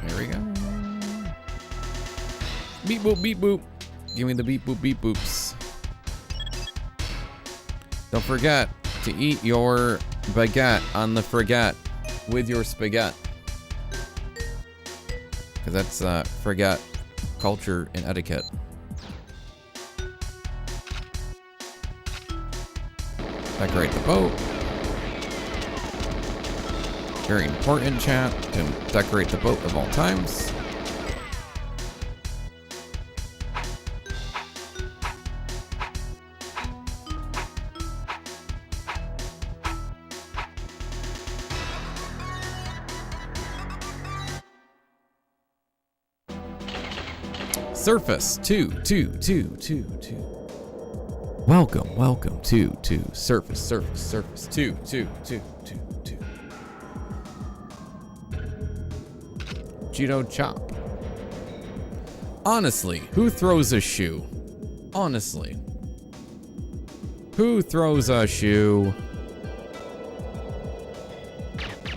S1: There we go. Beep boop, beep boop. Give me the beep boop, beep boops. Don't forget to eat your baguette on the frigate with your spaghetti. Because that's frigate culture and etiquette. Decorate the boat. Very important, chat, to decorate the boat of all times. Surface 2. Welcome to Surface 2. Cheeto Chop. Honestly, who throws a shoe? Honestly. Who throws a shoe?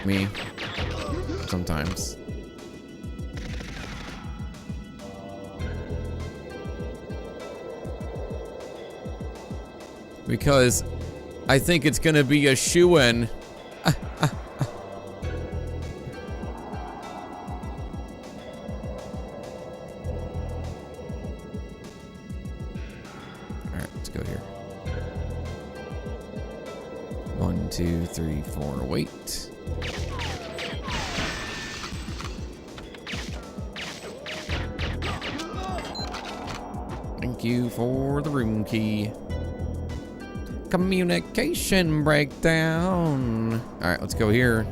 S1: Me. Sometimes. Because I think it's gonna be a shoo-in. Alright, let's go here. 1, 2, 3, 4, wait. Thank you for the room key. Communication breakdown. All right, let's go here.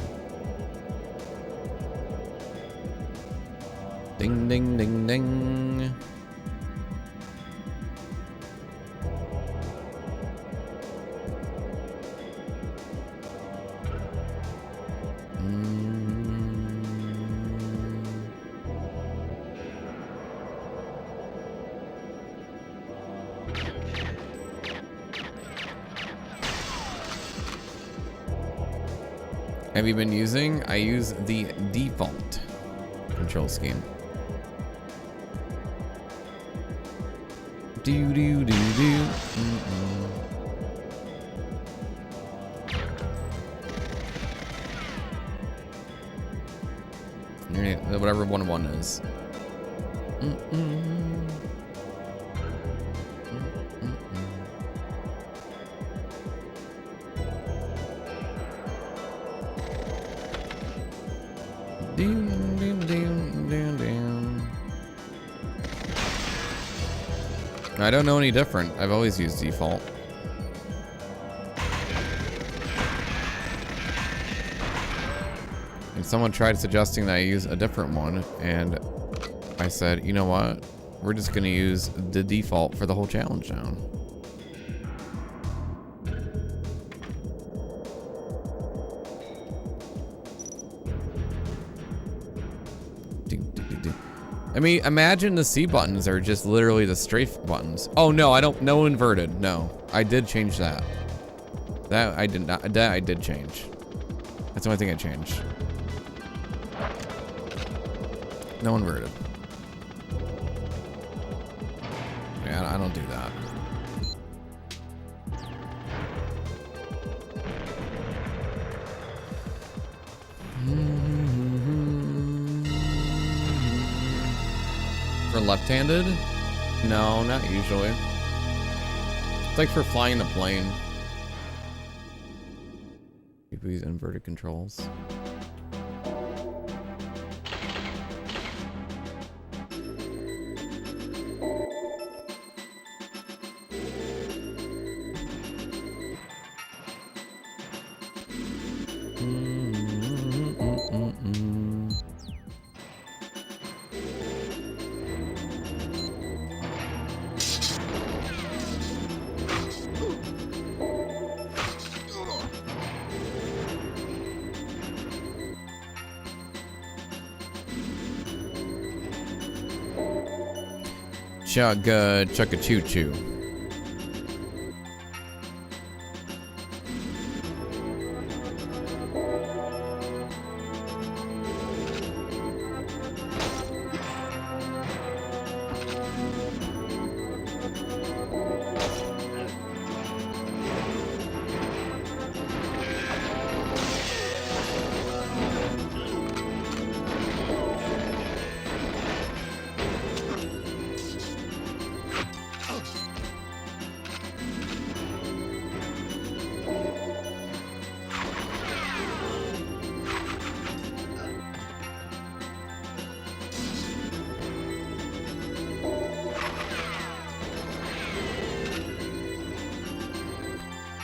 S1: Ding, ding, ding, ding. Have you been using? I use the default control scheme. Do do do do. Alright, whatever 1-1 is. I don't know any different. I've always used default. And someone tried suggesting that I use a different one, and I said, you know what? We're just gonna use the default for the whole challenge now. I mean, imagine the C buttons are just literally the straight buttons. Oh no, I don't, no inverted, no. I did change that. That I did not, that I did change. That's the only thing I changed. No inverted. Yeah, I don't do that. For left-handed? No, not usually. It's like for flying the plane. People use inverted controls. Chug-a-choo-choo.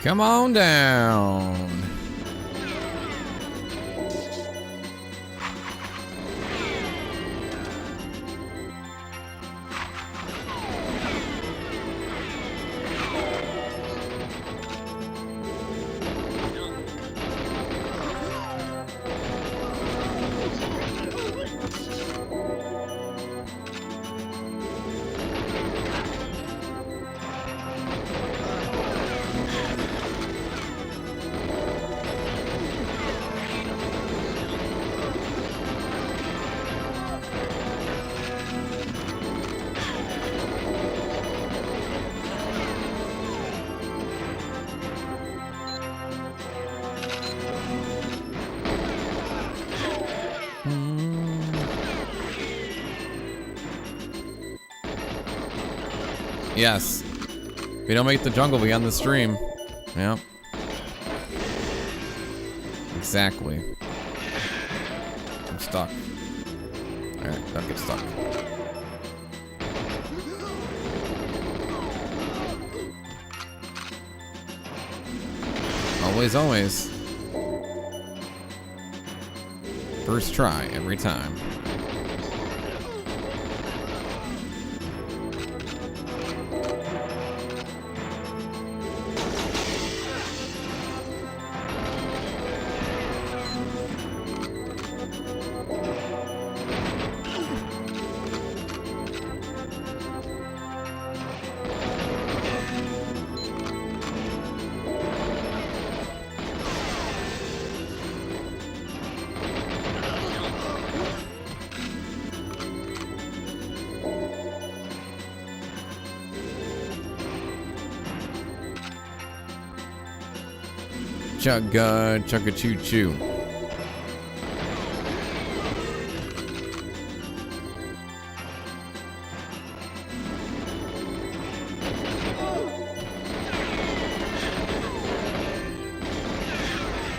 S1: Come on down. Yes. We don't make the jungle, we end the stream. Yep. Exactly. I'm stuck. Alright, don't get stuck. Always, always. First try every time. Chug-a-choo-choo.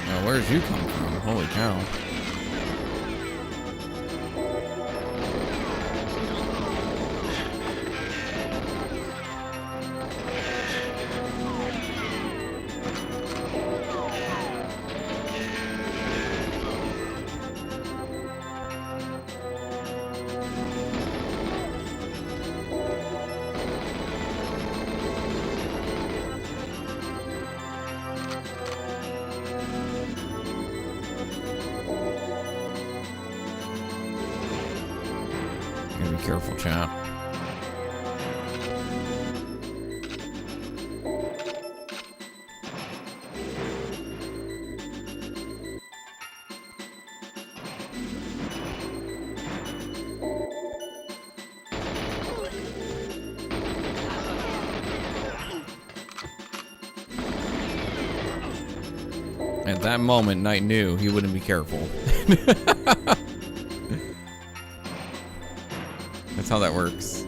S1: Now, where'd you come from? Holy cow. careful, chat. At that moment, Knight knew he wouldn't be careful. That's how that works.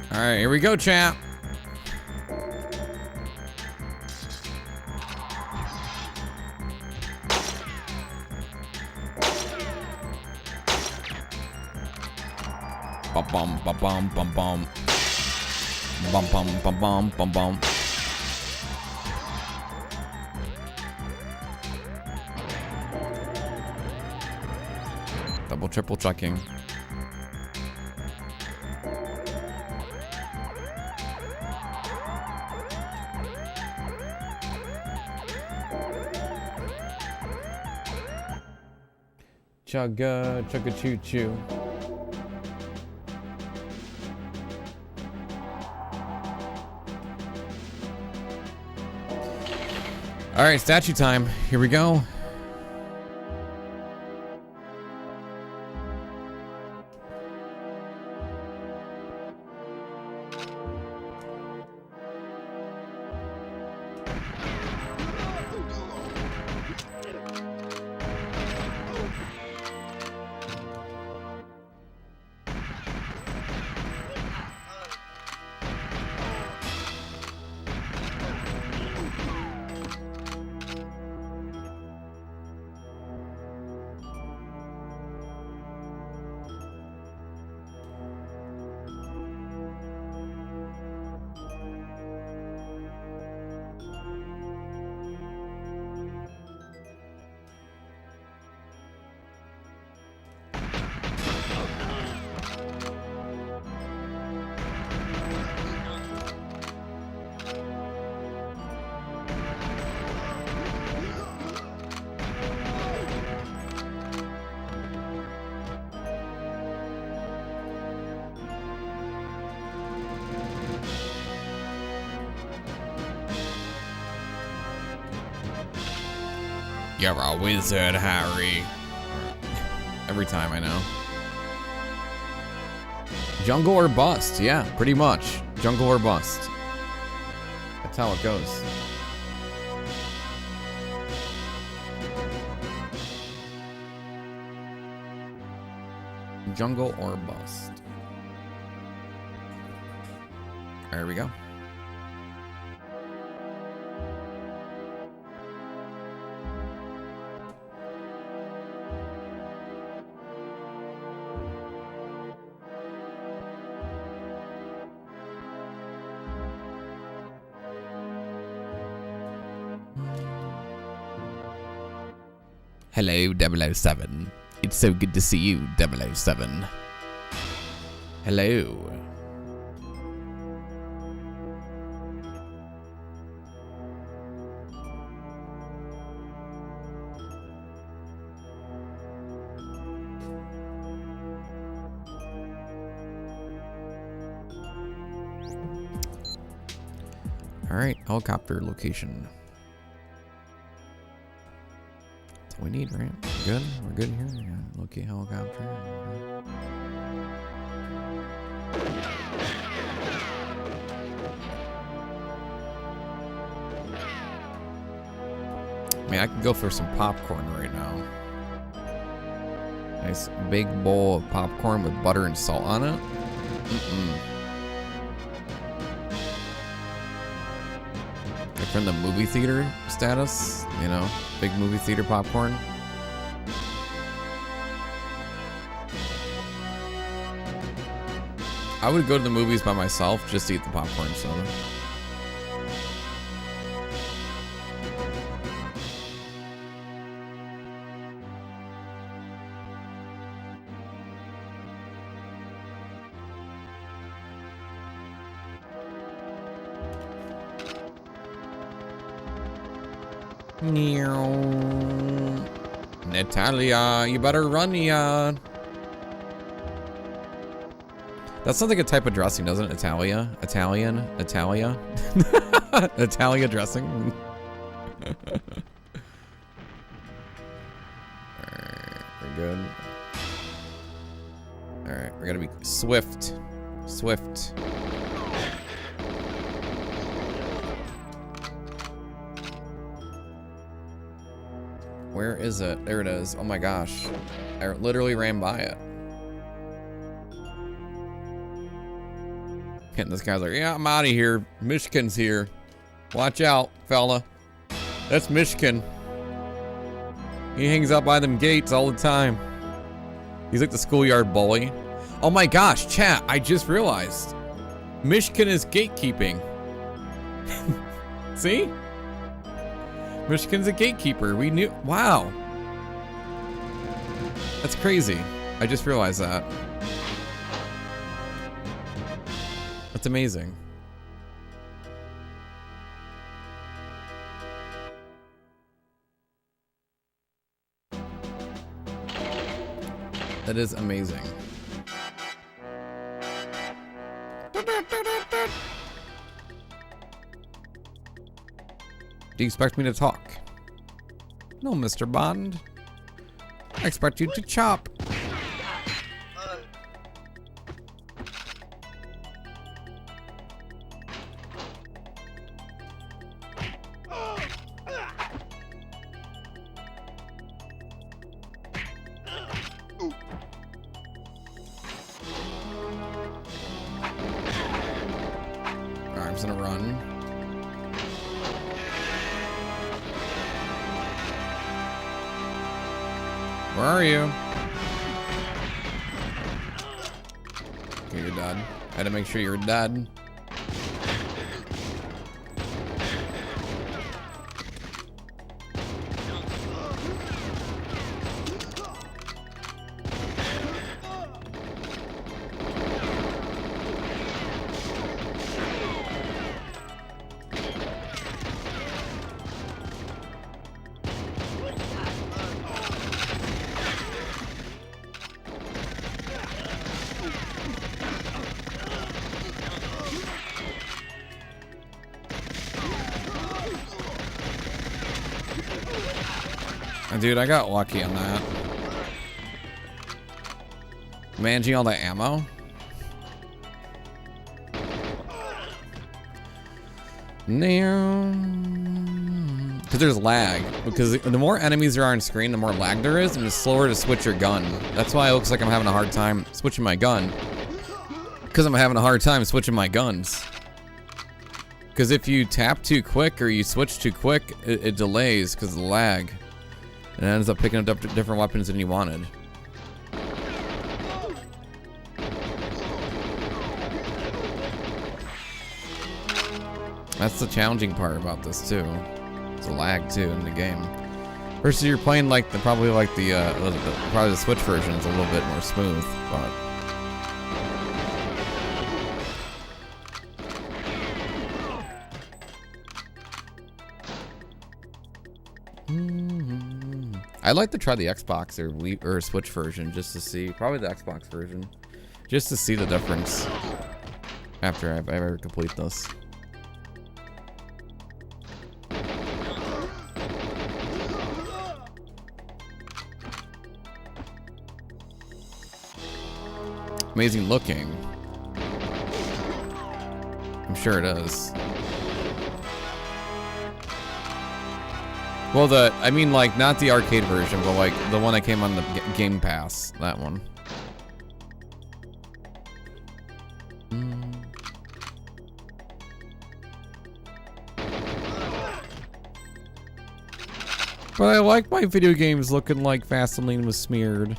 S1: All right, here we go, chat. Bum bum bum bum bum bum. Bum bum bum bum bum bum. Double triple checking. Chugga, chugga choo choo. All right, statue time. Here we go. You're a wizard, Harry. Every time, I know. Jungle or bust. Yeah, pretty much. Jungle or bust. That's how it goes. Jungle or bust. There we go. Hello, 007. It's so good to see you, 007. Hello. Alright, helicopter location. That's all we need, right? Good? We're good here? Yeah, locate helicopter. I mean, I could go for some popcorn right now. Nice big bowl of popcorn with butter and salt on it. Like from the movie theater status, you know, big movie theater popcorn. I would go to the movies by myself just to eat the popcorn soda. Natalia, you better run, ya. That sounds like a type of dressing, doesn't it? Italia? Italian? Italia? Italia dressing? Alright, we're good. Alright, we're gonna be swift. Swift. Where is it? There it is. Oh my gosh. I literally ran by it. And this guy's like, yeah, I'm out of here. Michigan's here. Watch out, fella. That's Michigan. He hangs out by them gates all the time. He's like the schoolyard bully. Oh my gosh, chat, I just realized. Michigan is gatekeeping. See? Michigan's a gatekeeper. We knew. Wow. That's crazy. I just realized that. That's amazing. That is amazing. Do you expect me to talk? No, Mr. Bond. I expect you to chop. Alright, I'm just gonna run. Where are you? Okay, you're dead. I had to make sure you're dead. Dude, I got lucky on that. Managing all the ammo. Because there's lag. Because the more enemies there are on screen, the more lag there is, and it's slower to switch your gun. That's why it looks like I'm having a hard time switching my gun. Because I'm having a hard time switching my guns. Because if you tap too quick or you switch too quick, it delays because of the lag. And it ends up picking up different weapons than you wanted. That's the challenging part about this too. It's a lag too in the game. Versus you're playing like probably the Switch version is a little bit more smooth, but. I'd like to try the Xbox or Switch version just to see, probably the Xbox version, just to see the difference after I ever complete this. amazing looking. I'm sure it is. Well, I mean, like, not the arcade version, but like the one that came on the Game Pass. That one. But I like my video games looking like Vaseline was smeared.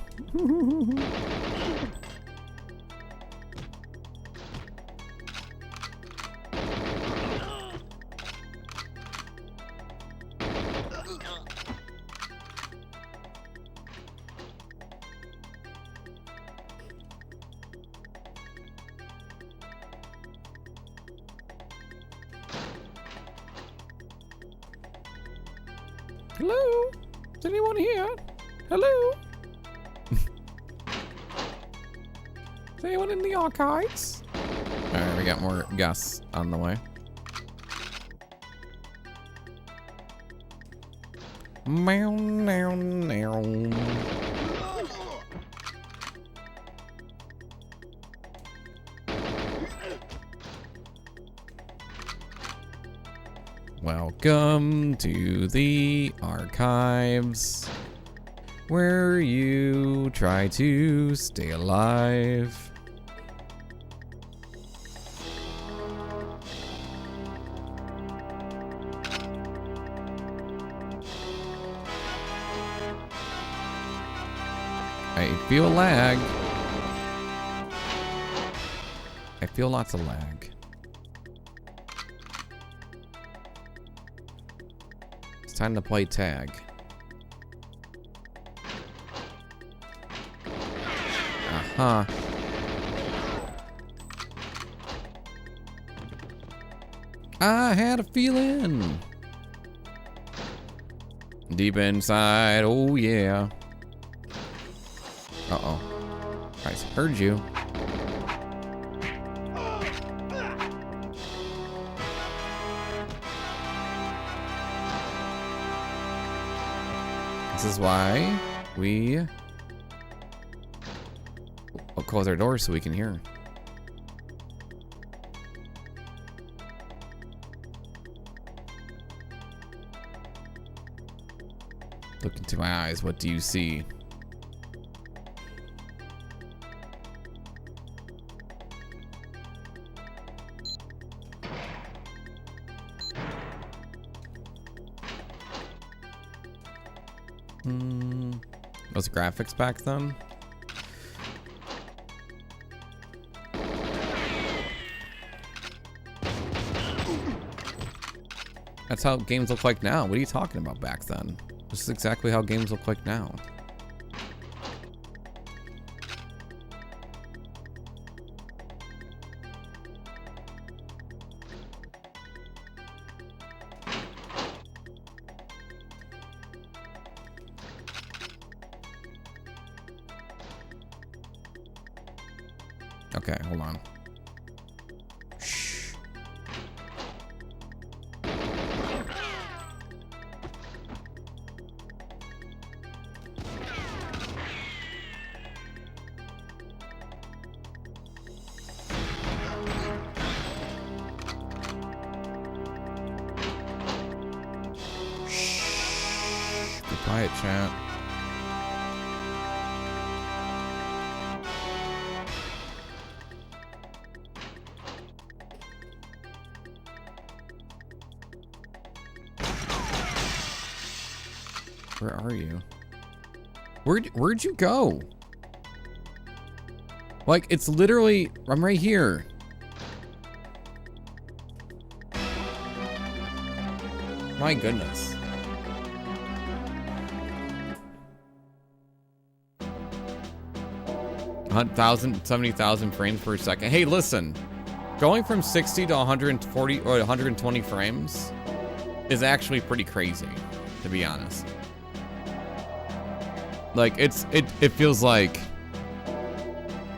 S1: Hello? Is anyone here? Hello? Is anyone in the archives? Alright, we got more guests on the way. Meow, meow, meow. Welcome to the archives, where you try to stay alive. I feel lag. I feel lots of lag. Time to play tag. Uh-huh. I had a feeling deep inside. Oh yeah. Uh-oh. I heard you. This is why we will close our doors so we can hear. Look into my eyes. What do you see? Those graphics back then? That's how games look like now. What are you talking about back then? This is exactly how games look like now. Okay, hold on. Shh. Shh. Be quiet, chat. Where are you? Where'd you go? Like, it's literally, I'm right here. My goodness. 70,000 frames per second. Hey, listen. Going from 60 to 140 or 120 frames is actually pretty crazy, to be honest. Like, it feels like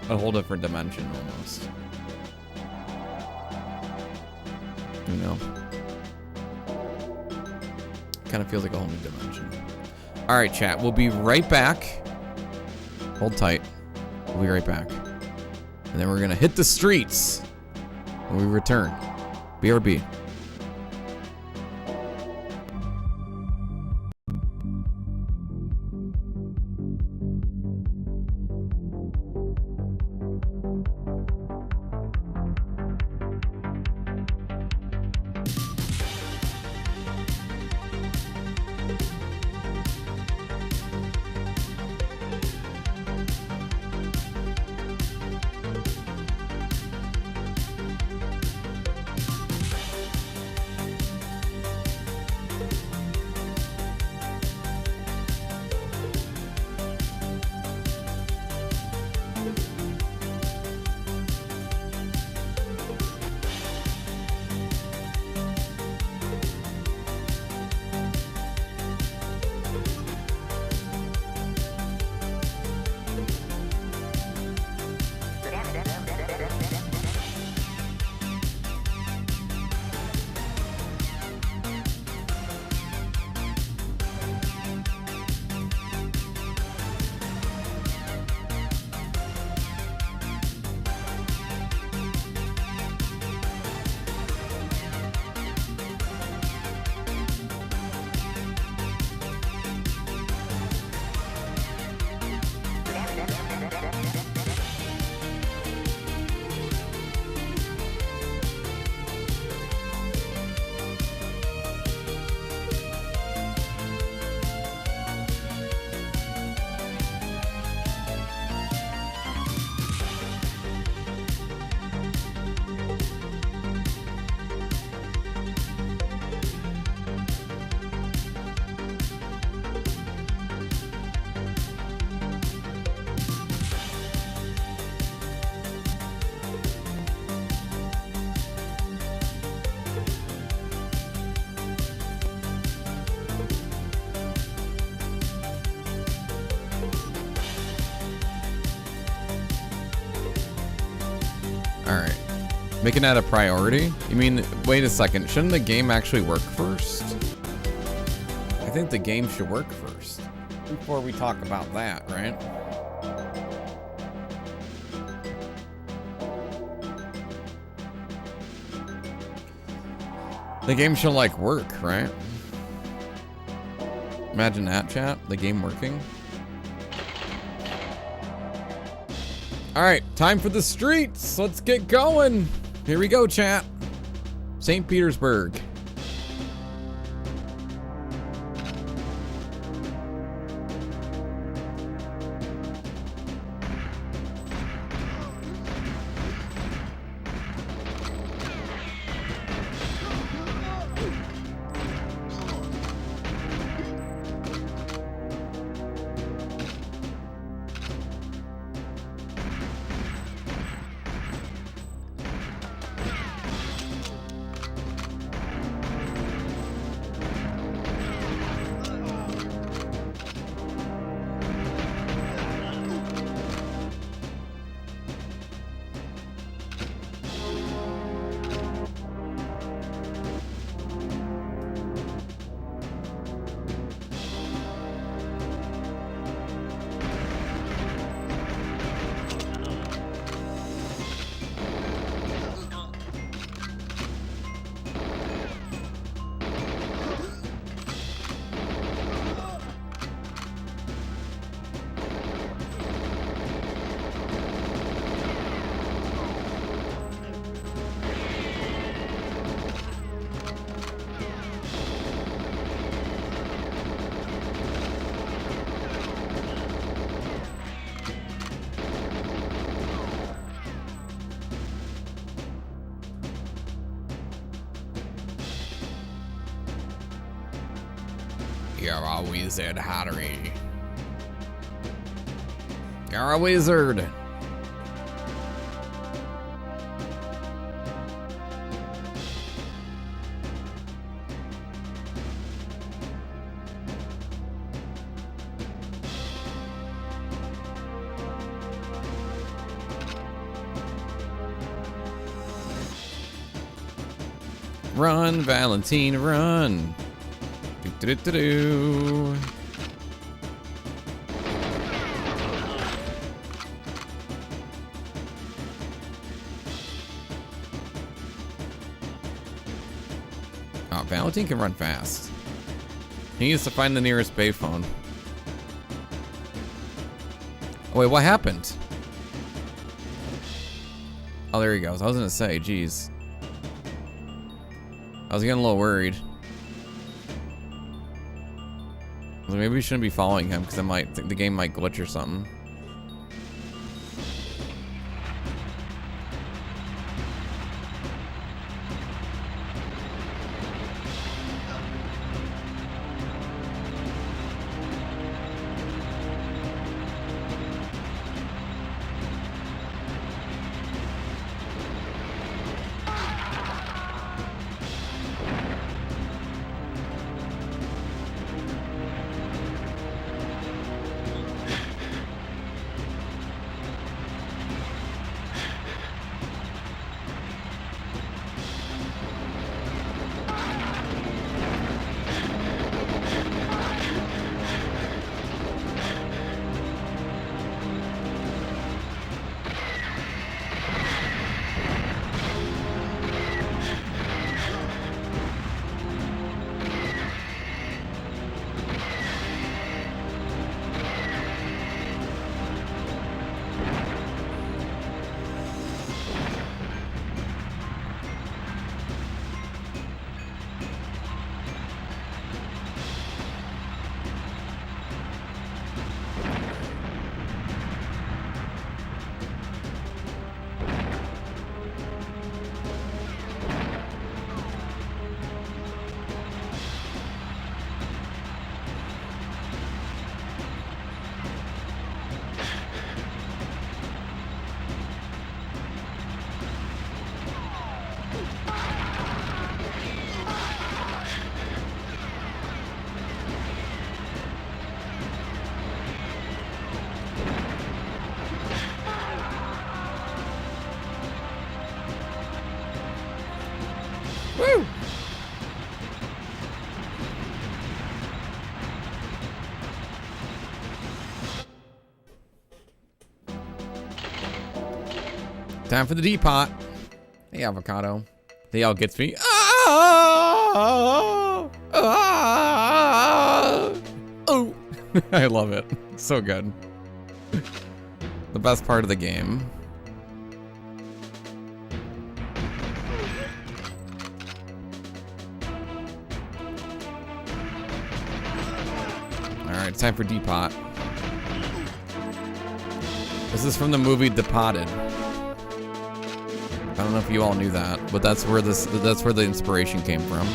S1: a whole different dimension almost. You know? Kind of feels like a whole new dimension. Alright, chat. We'll be right back. Hold tight. We'll be right back. And then we're gonna hit the streets when we return. BRB. Alright. Making that a priority? You mean, wait a second, shouldn't the game actually work first? I think the game should work first. Before we talk about that, right? The game should, like, work, right? Imagine that, chat. The game working. Alright, time for the streets. Let's get going. Here we go, chat. St. Petersburg. You're a wizard, Harry. You're a wizard. Run, Valentine, run. Do-do-do-do-do. Oh, Valentine can run fast. He needs to find the nearest payphone. Oh, wait, what happened? Oh, there he goes. I was gonna say, geez. I was getting a little worried. Maybe we shouldn't be following him because the game might glitch or something. Woo! Time for the depot. Hey, avocado. They all gets me. Oh! I love it. So good. The best part of the game. Alright, time for depot. This is from the movie Departed. I don't know if you all knew that, but that's where the inspiration came from.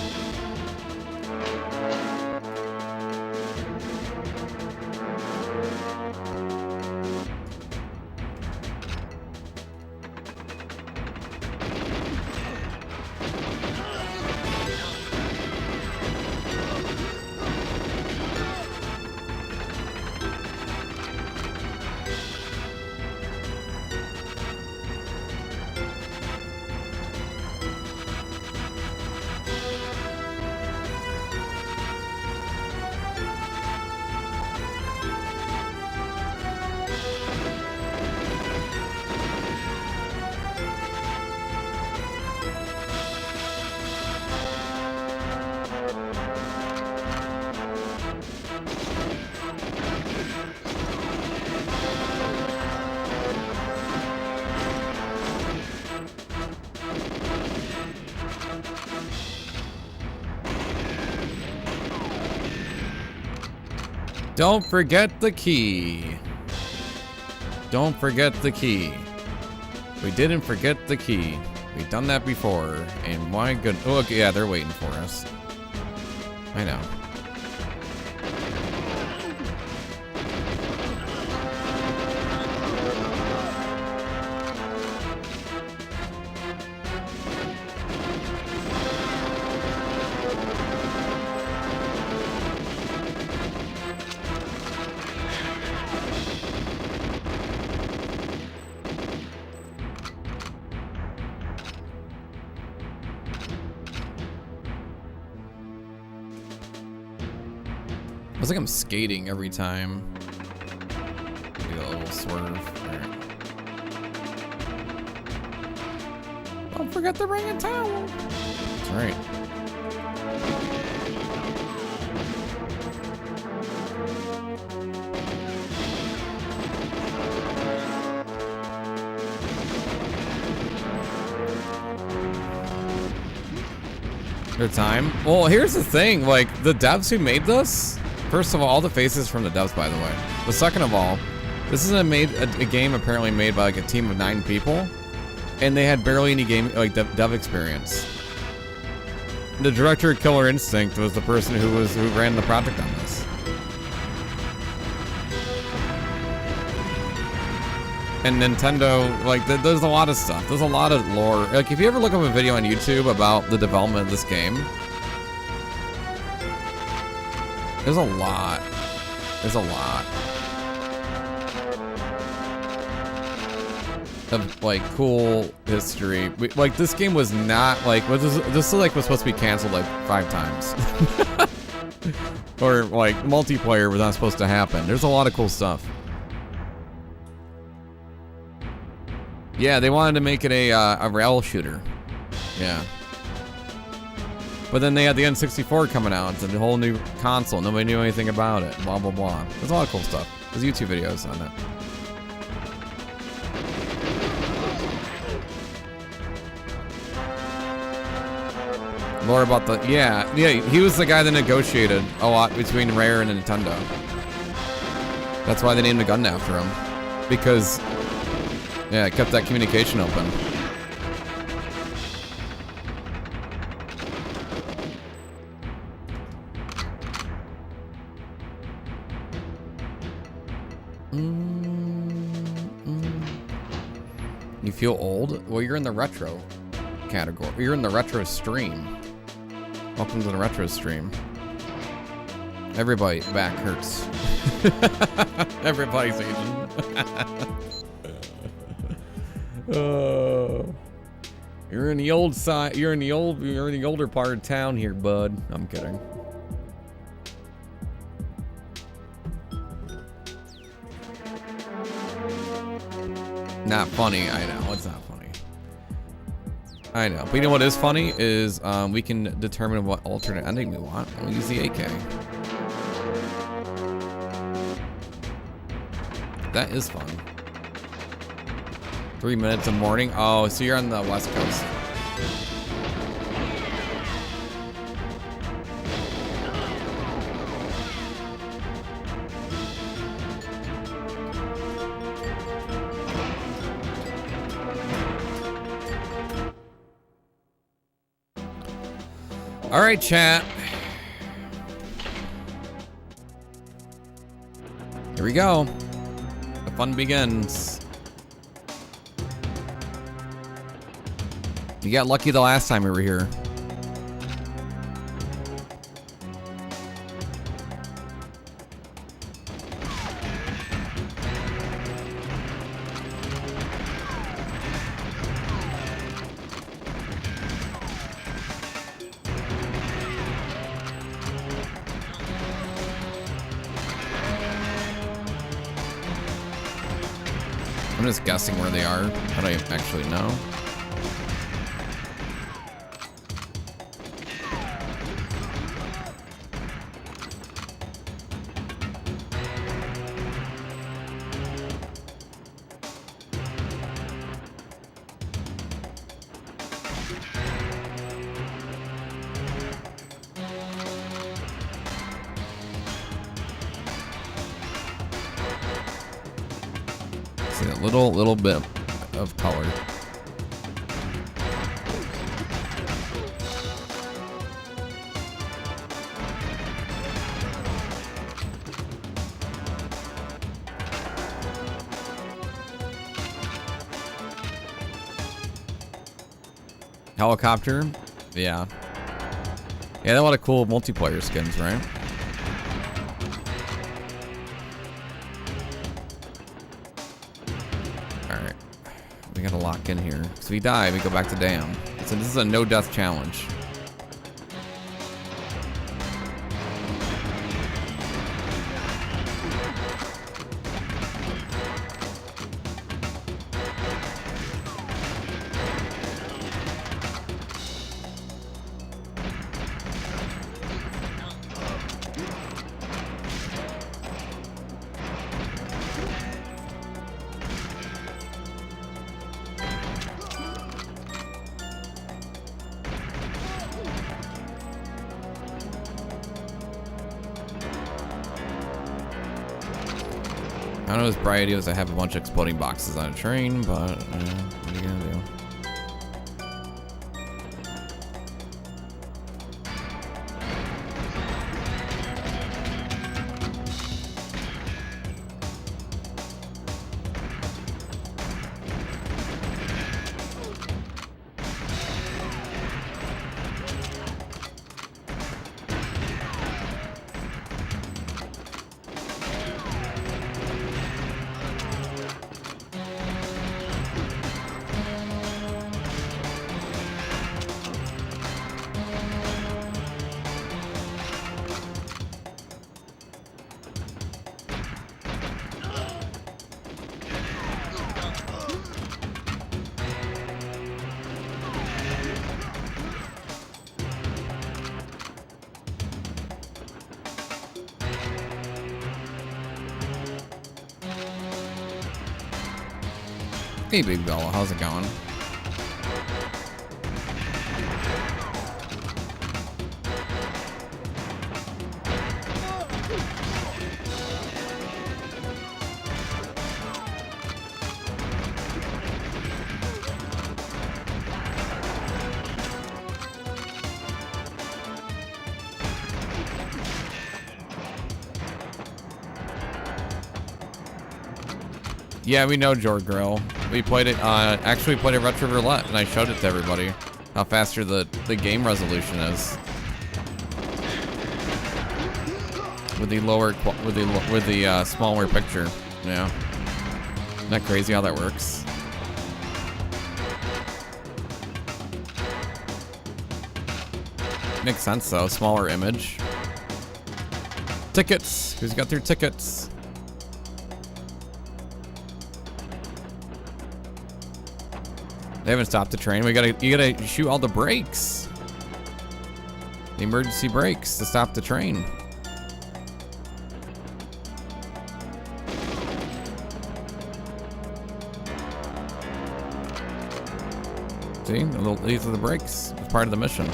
S1: Don't forget the key. Don't forget the key. We didn't forget the key. We've done that before, and my good. Oh, okay, yeah, they're waiting for us. I know. It's like I'm skating every time. Do a little swerve. All right. Don't forget to bring a towel. That's right. Their time? Well, here's the thing. Like, the devs who made this, first of all the faces from the devs, by the way. But second of all, this is a game apparently made by like a team of 9 people, and they had barely any game like dev experience. The director of Killer Instinct was the person who ran the project on this. And Nintendo, like, there's a lot of stuff. There's a lot of lore. Like, if you ever look up a video on YouTube about the development of this game, there's a lot. There's a lot of, like, cool history. Like, this game was not, like, this like, was supposed to be canceled, like, 5 times. Or, like, multiplayer was not supposed to happen. There's a lot of cool stuff. Yeah, they wanted to make it a rail shooter. Yeah. But then they had the N64 coming out. It's a whole new console. Nobody knew anything about it. Blah, blah, blah. There's a lot of cool stuff. There's YouTube videos on it. More about the... Yeah, he was the guy that negotiated a lot between Rare and Nintendo. That's why they named the gun after him. Because... yeah, it kept that communication open. You feel old? Well, you're in the retro category. You're in the retro stream. Welcome to the retro stream. Everybody back hurts. Everybody's aging. You're in the old side. You're in the older part of town here, bud. I'm kidding. Not funny. I know it's not funny. I know, but you know what is funny is we can determine what alternate ending we want. We'll use the AK. That is fun. 3 minutes of morning. Oh, so you're on the West Coast. All right, chat. Here we go. The fun begins. You got lucky the last time we were here. I'm just guessing where they are. I don't actually know. See a little bit of color. Helicopter? Yeah. Yeah, there are a lot of cool multiplayer skins, right? Alright. We gotta lock in here. So we die, we go back to dam. So this is a no-death challenge. Not as bright as I have a bunch of exploding boxes on a train, but what are you gonna do? Hey, Big Bella, how's it going? Yeah, we know Jord Grill. We played it actually played it Retro Roulette, and I showed it to everybody how faster the game resolution is with the lower with the smaller picture. Yeah, isn't that crazy how that works? Makes sense though. Smaller image. Tickets. Who's got their tickets? They haven't stopped the train. You gotta shoot all the brakes. The emergency brakes to stop the train. See, these are the brakes. It's part of the mission.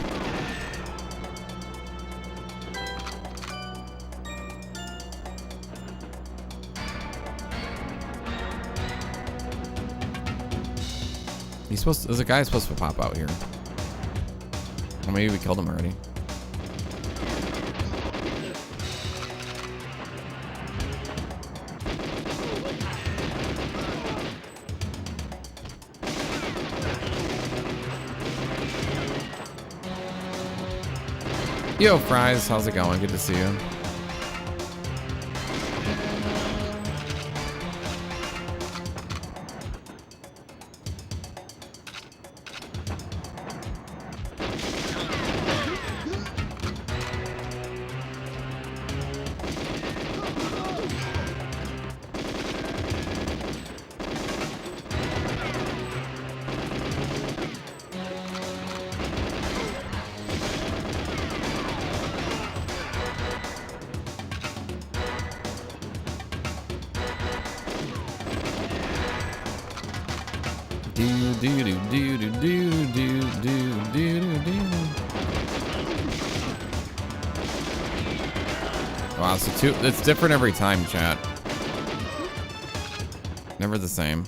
S1: There's a guy supposed to pop out here. Or maybe we killed him already. Yo, Fries, how's it going? Good to see you. Wow, so it's different every time, chat. Never the same.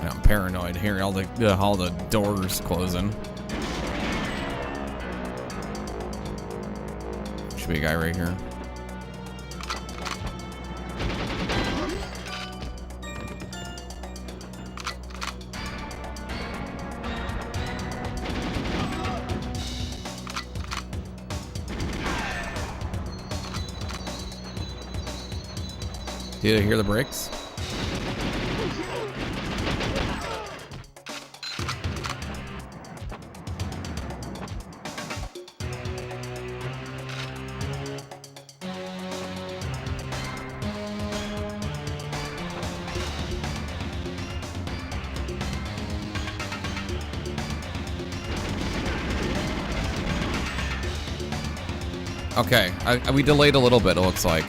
S1: I'm paranoid hearing all the doors closing. Should be a guy right here. Did I hear the brakes? Okay, we delayed a little bit, it looks like.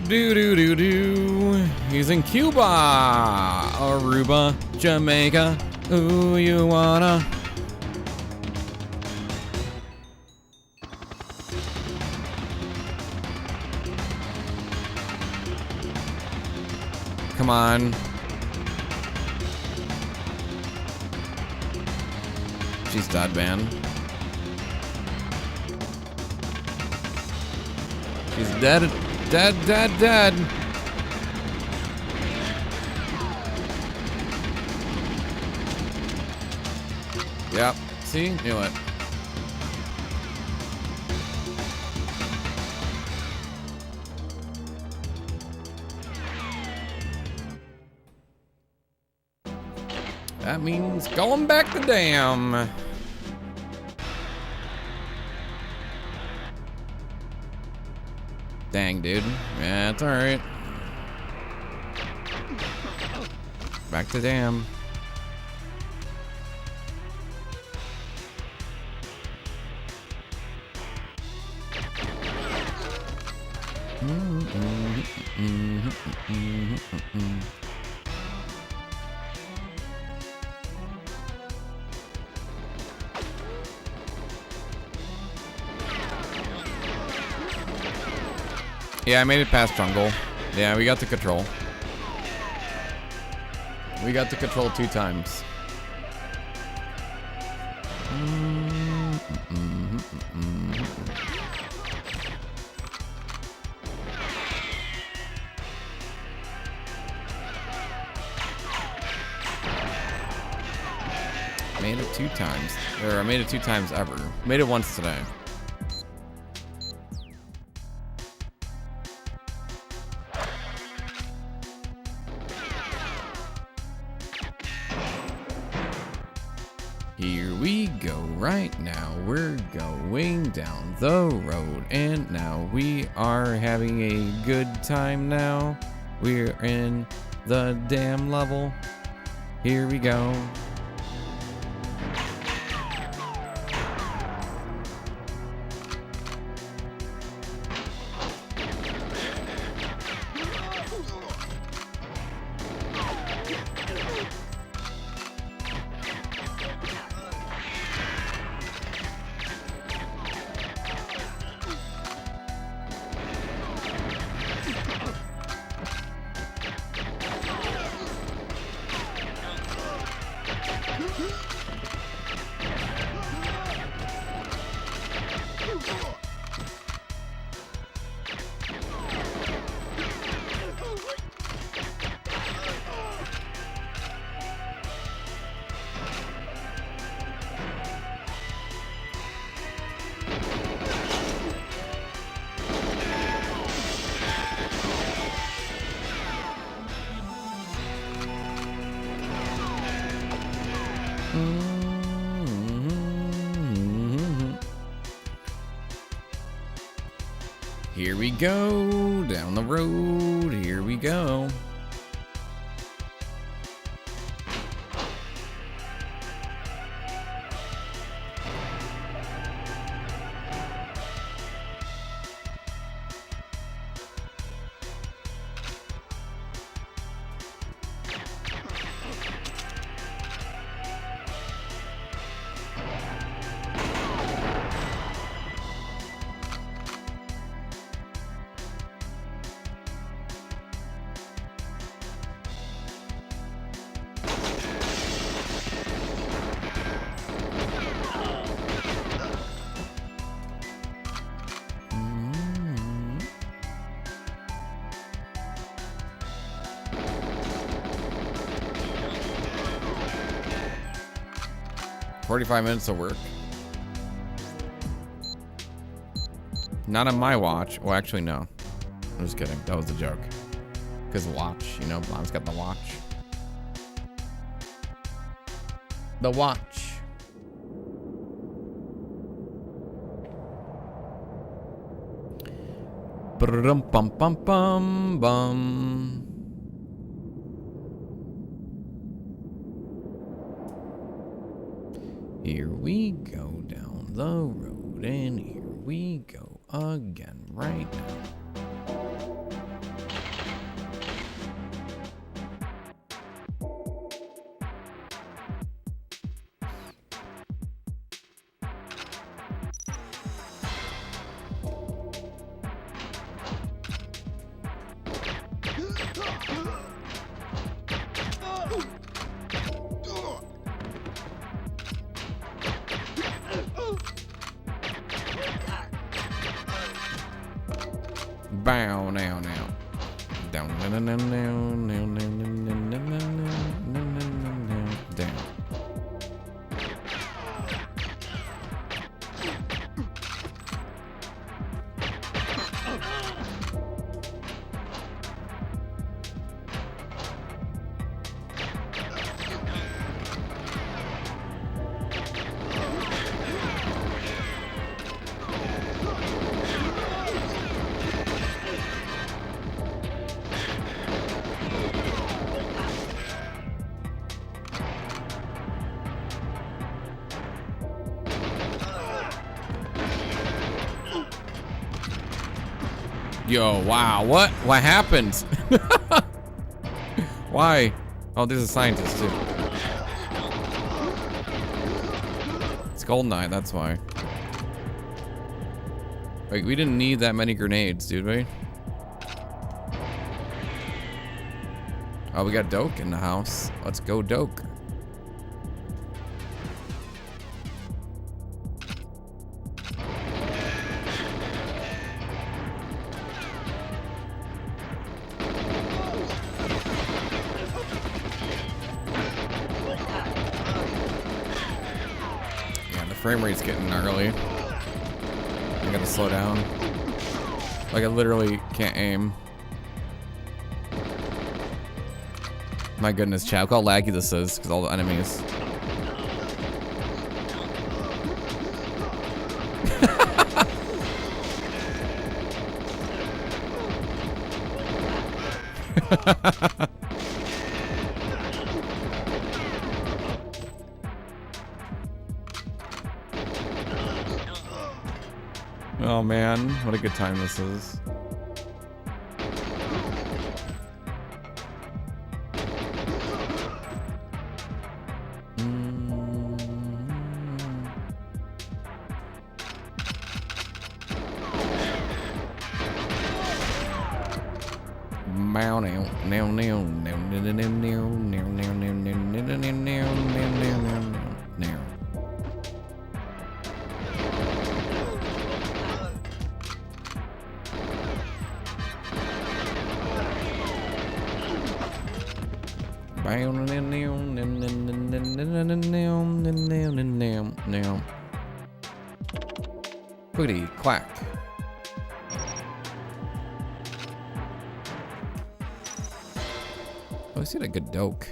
S1: Do. He's in Cuba, Aruba, Jamaica. Ooh, you wanna? Come on. She's dead, man. She's dead. Dead. Yep. See? Knew it. That means going back to dam. Dang, dude. Yeah, it's alright. Back to dam. Yeah, I made it past jungle. Yeah, we got the control. We got the control 2 times. Made it 2 times. Or I made it 2 times ever. Made it once today. Here we go right now. We're going down the road and now we are having a good time now. We're in the dam level. Here we go. Here we go, down the road, here we go. 45 minutes of work. Not on my watch. Well, actually, no. I'm just kidding. That was a joke. Because watch, you know, Mom's got the watch. The watch. Bum bum bum bum bum. Here we go down the road, and here we go again right now. Bow now now. Down down down down down down down down. Yo, wow, what happened? Why? Oh, there's a scientist too. It's GoldenEye, that's why. Like, we didn't need that many grenades, did we? Oh, we got Doke in the house. Let's go, Doke. Frame rate's getting gnarly. I gotta slow down. Like, I literally can't aim. My goodness, chat, look how laggy this is because all the enemies. Oh man, what a good time this is. Booty quack. Oh, I see a good Doke.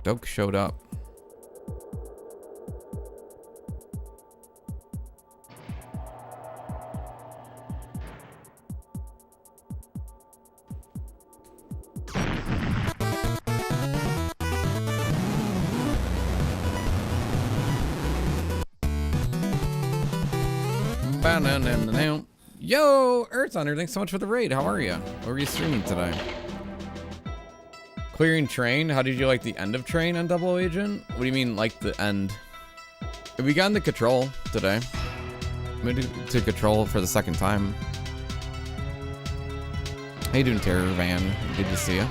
S1: Doke showed up. Yo, Earth Thunder, thanks so much for the raid. How are you? What were you streaming today? Clearing Train? How did you like the end of Train on Double Agent? What do you mean, like the end? We got into Control today. We went to Control for the second time. How you doing, Terror Van? Good to see you.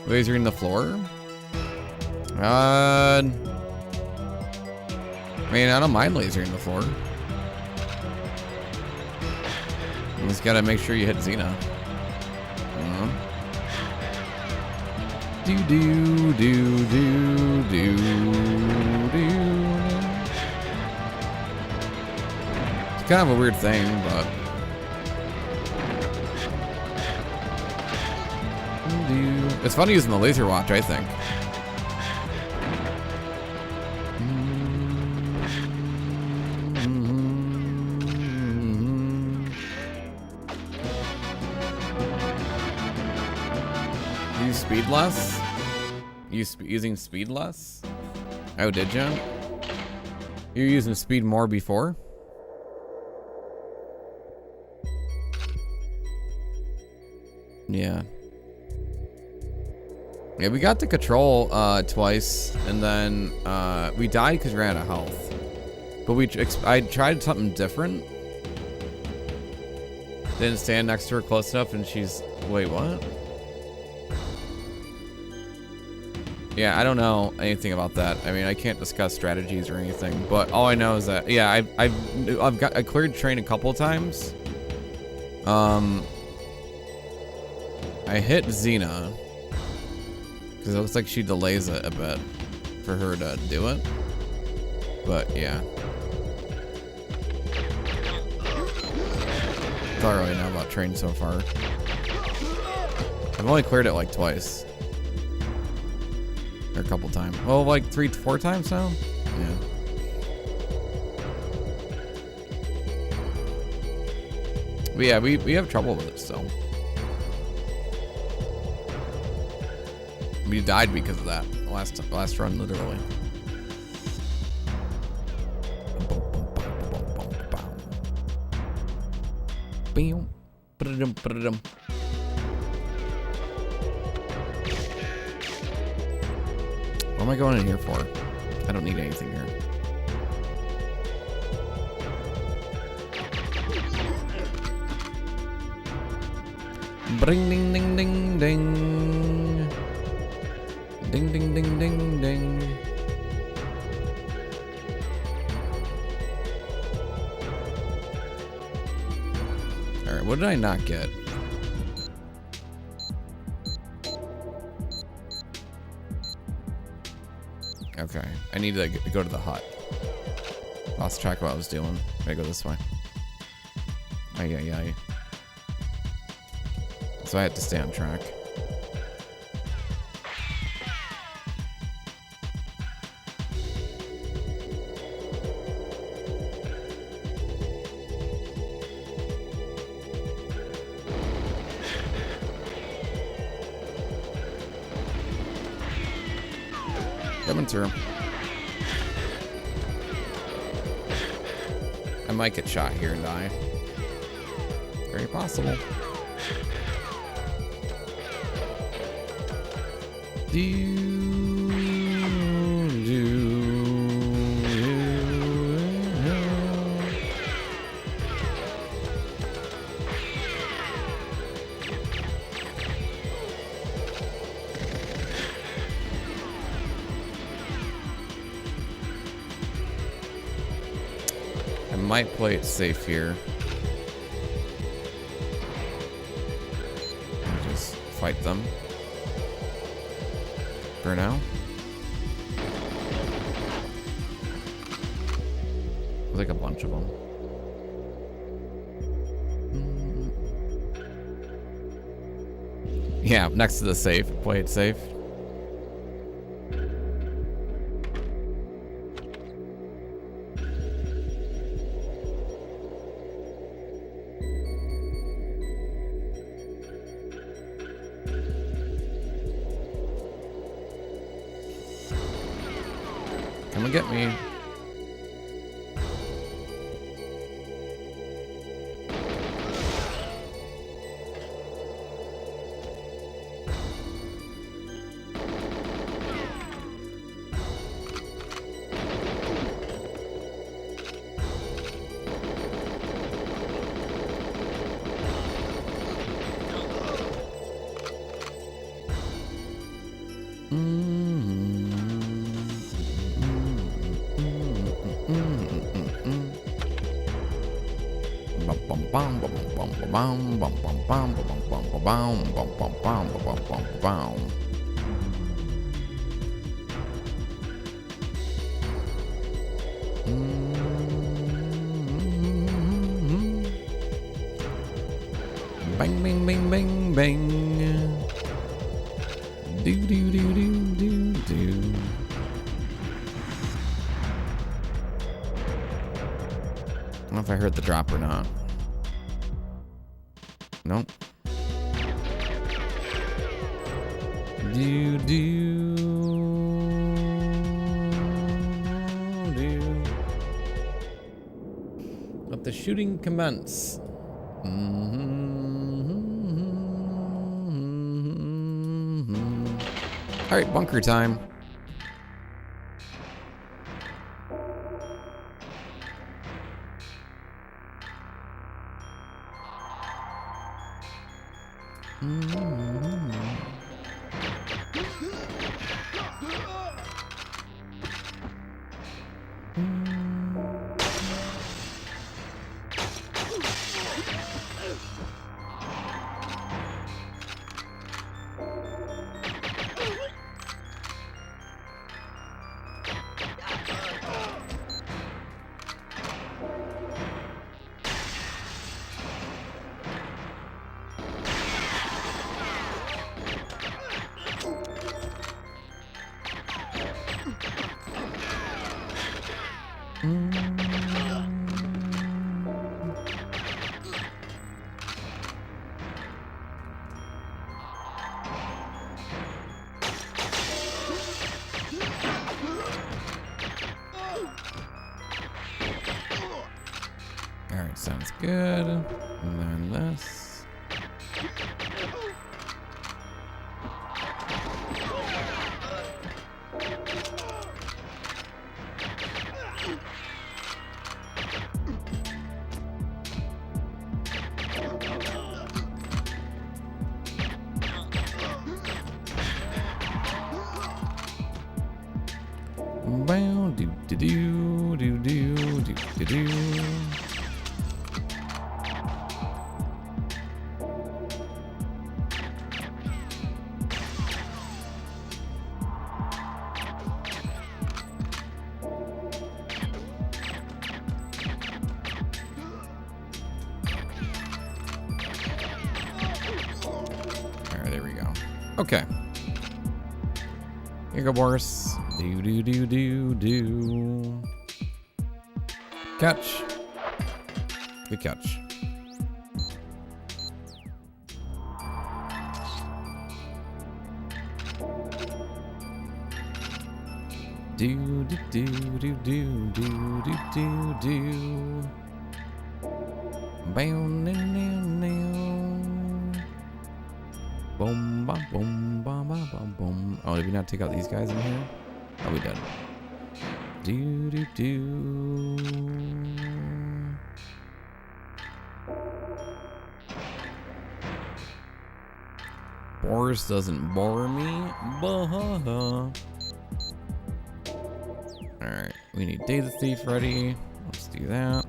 S1: Lasering the floor? I mean, I don't mind lasering the floor. You just gotta make sure you hit Xena. Do do do do do do. It's kind of a weird thing, but it's fun using the laser watch, I think. Use speed less? Using speed less? Oh, did you? You were using speed more before? Yeah. Yeah, we got the control twice, and then we died because we ran out of health. But I tried something different. Didn't stand next to her close enough, and she's... Wait, what? Yeah, I don't know anything about that. I mean, I can't discuss strategies or anything, but all I know is that, yeah, I cleared train a couple times. I hit Xena because it looks like she delays it a bit for her to do it. But yeah, that's all I really know about train so far. I've only cleared it like twice. Or a couple times. Oh, like 3 to 4 times now? Yeah. But yeah, we have trouble with it still. We died because of that. Last run, literally. What am I going in here for? I don't need anything here. Bring ding ding ding ding. Ding ding ding ding ding. Alright, what did I not get? Okay, I need to go to the hut. Lost track of what I was doing. I go this way. Ay, ay, ay. So I had to stay on track. Coming through. I might get shot here and die. Very possible. I might play it safe here. And just fight them. For now. There's like a bunch of them. Yeah, next to the safe. Play it safe. Come and get me. bum bum bum bum bum bum bum bum bum bum bum bum bum bum bum bum. Bang bang bang bang bang. Do do do do do do. I don't know if I heard the drop or not. Nope. Do do do. Let the shooting commence. All right, bunker time. Alright, sounds good. And then this. Bow do do do do do do do do. Alright, there we go. Okay. Here you go, Boris. Do do do do do. Catch. Good catch. Do do do do do do do do do. Boom now now. Boom ba boom ba ba ba boom. Oh, did we not take out these guys in here? Oh, we did. Do do do. Boris doesn't bore me. Bah. Alright, we need Day the Thief ready. Let's do that.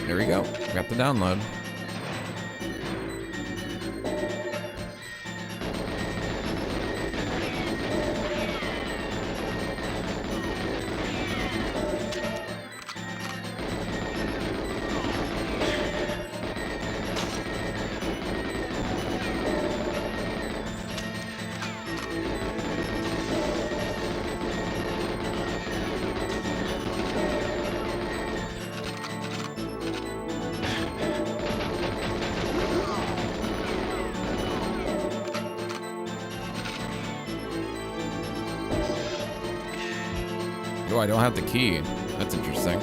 S1: There we go. Got the download. Oh, I don't have the key. That's interesting.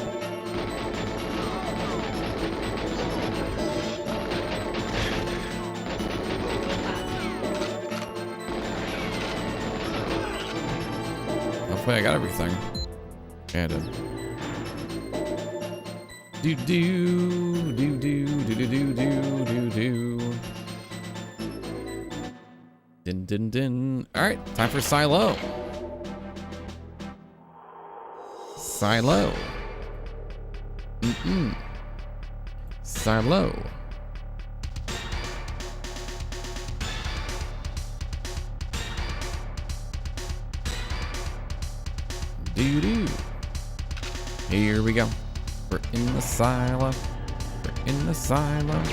S1: Hopefully I got everything. Yeah, I did. Do do do do do do do do do do. Din din din. All right, time for Silo. Silo. Silo. Do do. Here we go. We're in the silo. We're in the silo.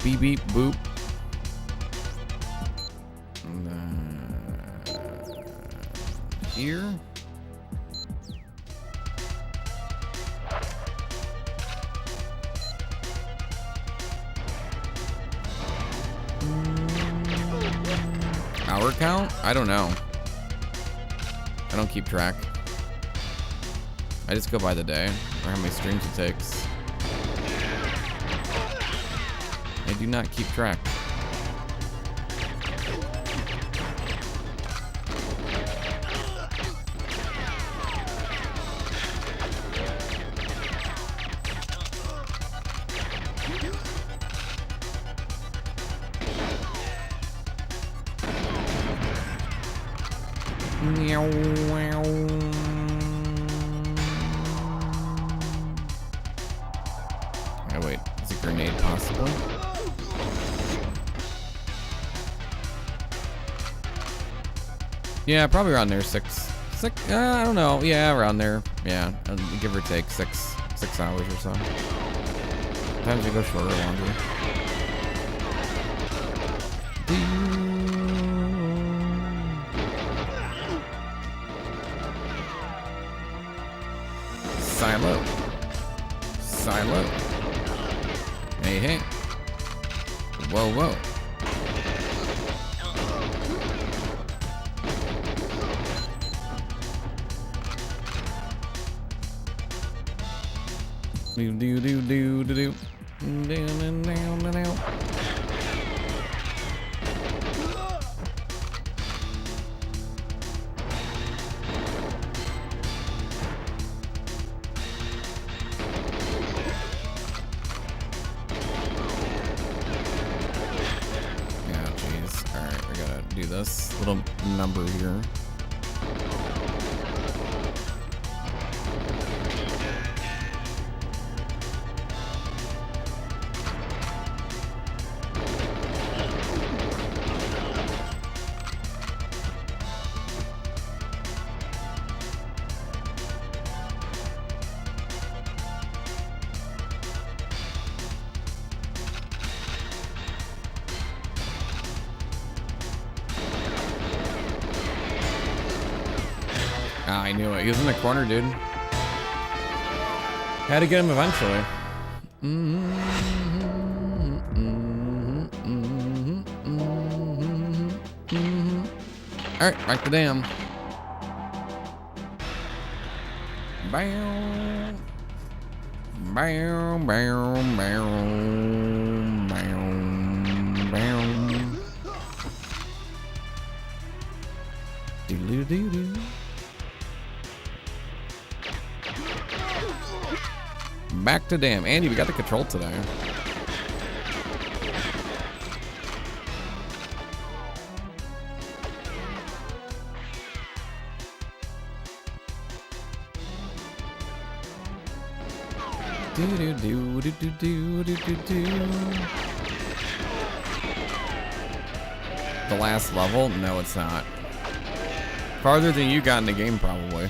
S1: Beep beep boop. Here. Hour count? I don't know. I don't keep track. I just go by the day or how many streams it takes. I do not keep track. Oh wait, is a grenade possible? Yeah, probably around there. Six. I don't know. Yeah, around there. Yeah, give or take 6 hours or so. Sometimes they go shorter, or longer. Silo. Silo. Hey, hey. Whoa, whoa. Do do do do do do. Down down down down. Yeah, jeez. All right, we gotta do this little number here. I knew it. He was in the corner, dude. Had to get him eventually. Alright, back to dam. Bow. Bow, bow, bow. Bow, bow. Doo-doo-doo-doo. Back to dam. Andy, we got the control today. Do do do do do do do do. The last level? No, it's not. Farther than you got in the game, probably.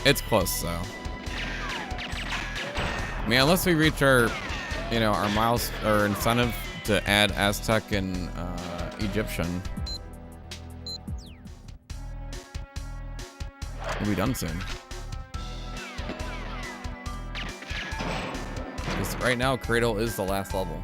S1: It's close, though. I mean, unless we reach our, you know, our miles or incentive to add Aztec and Egyptian. We'll be done soon. Because right now, Cradle is the last level.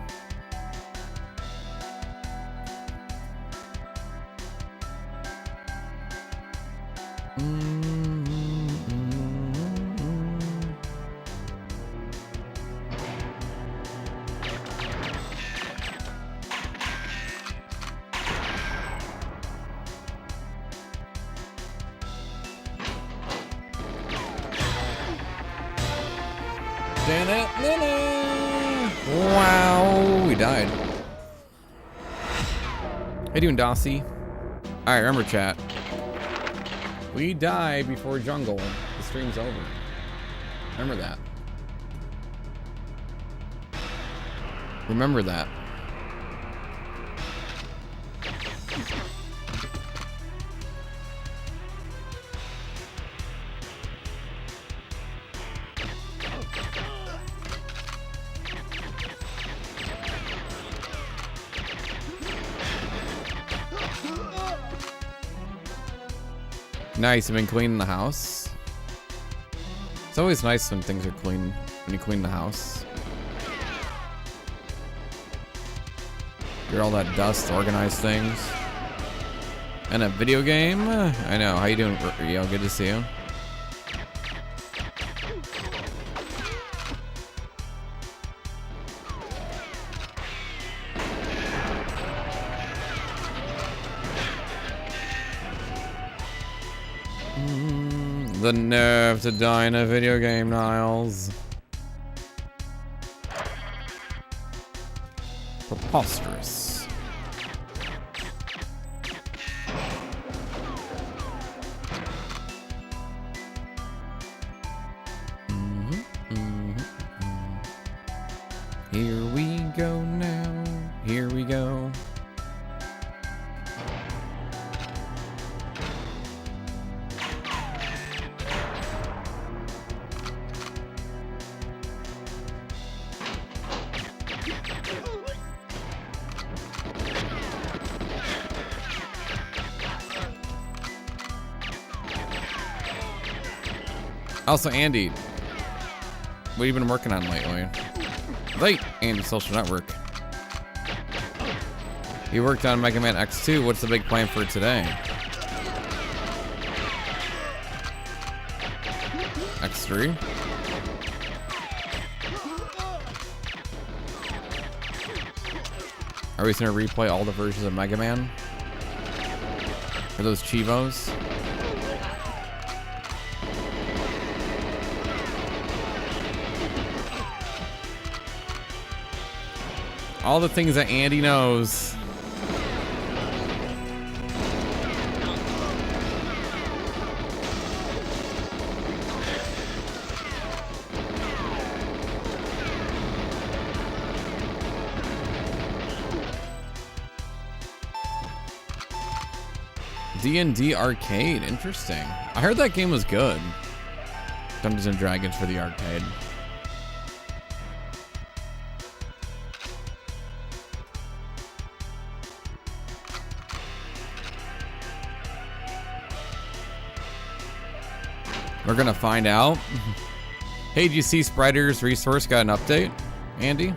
S1: Wow, we died. How you doing, Dossie? Alright, remember chat. We die before jungle. The stream's over. Remember that. Remember that. Nice, you've been cleaning the house. It's always nice when things are clean, when you clean the house. Get all that dust, organize things. And a video game? I know, how you doing, Rio? Good to see you. The nerve to die in a video game, Niles. Preposterous. Here we go now. Here we go. Also, Andy, what have you been working on lately? Andy, Social Network. You worked on Mega Man X2. What's the big plan for today? X3? Are we going to replay all the versions of Mega Man? Or those Chivos? All the things that Andy knows. D&D Arcade, interesting. I heard that game was good. Dungeons and Dragons for the arcade. We're gonna find out. Hey, did you see Sprider's resource got an update, Andy?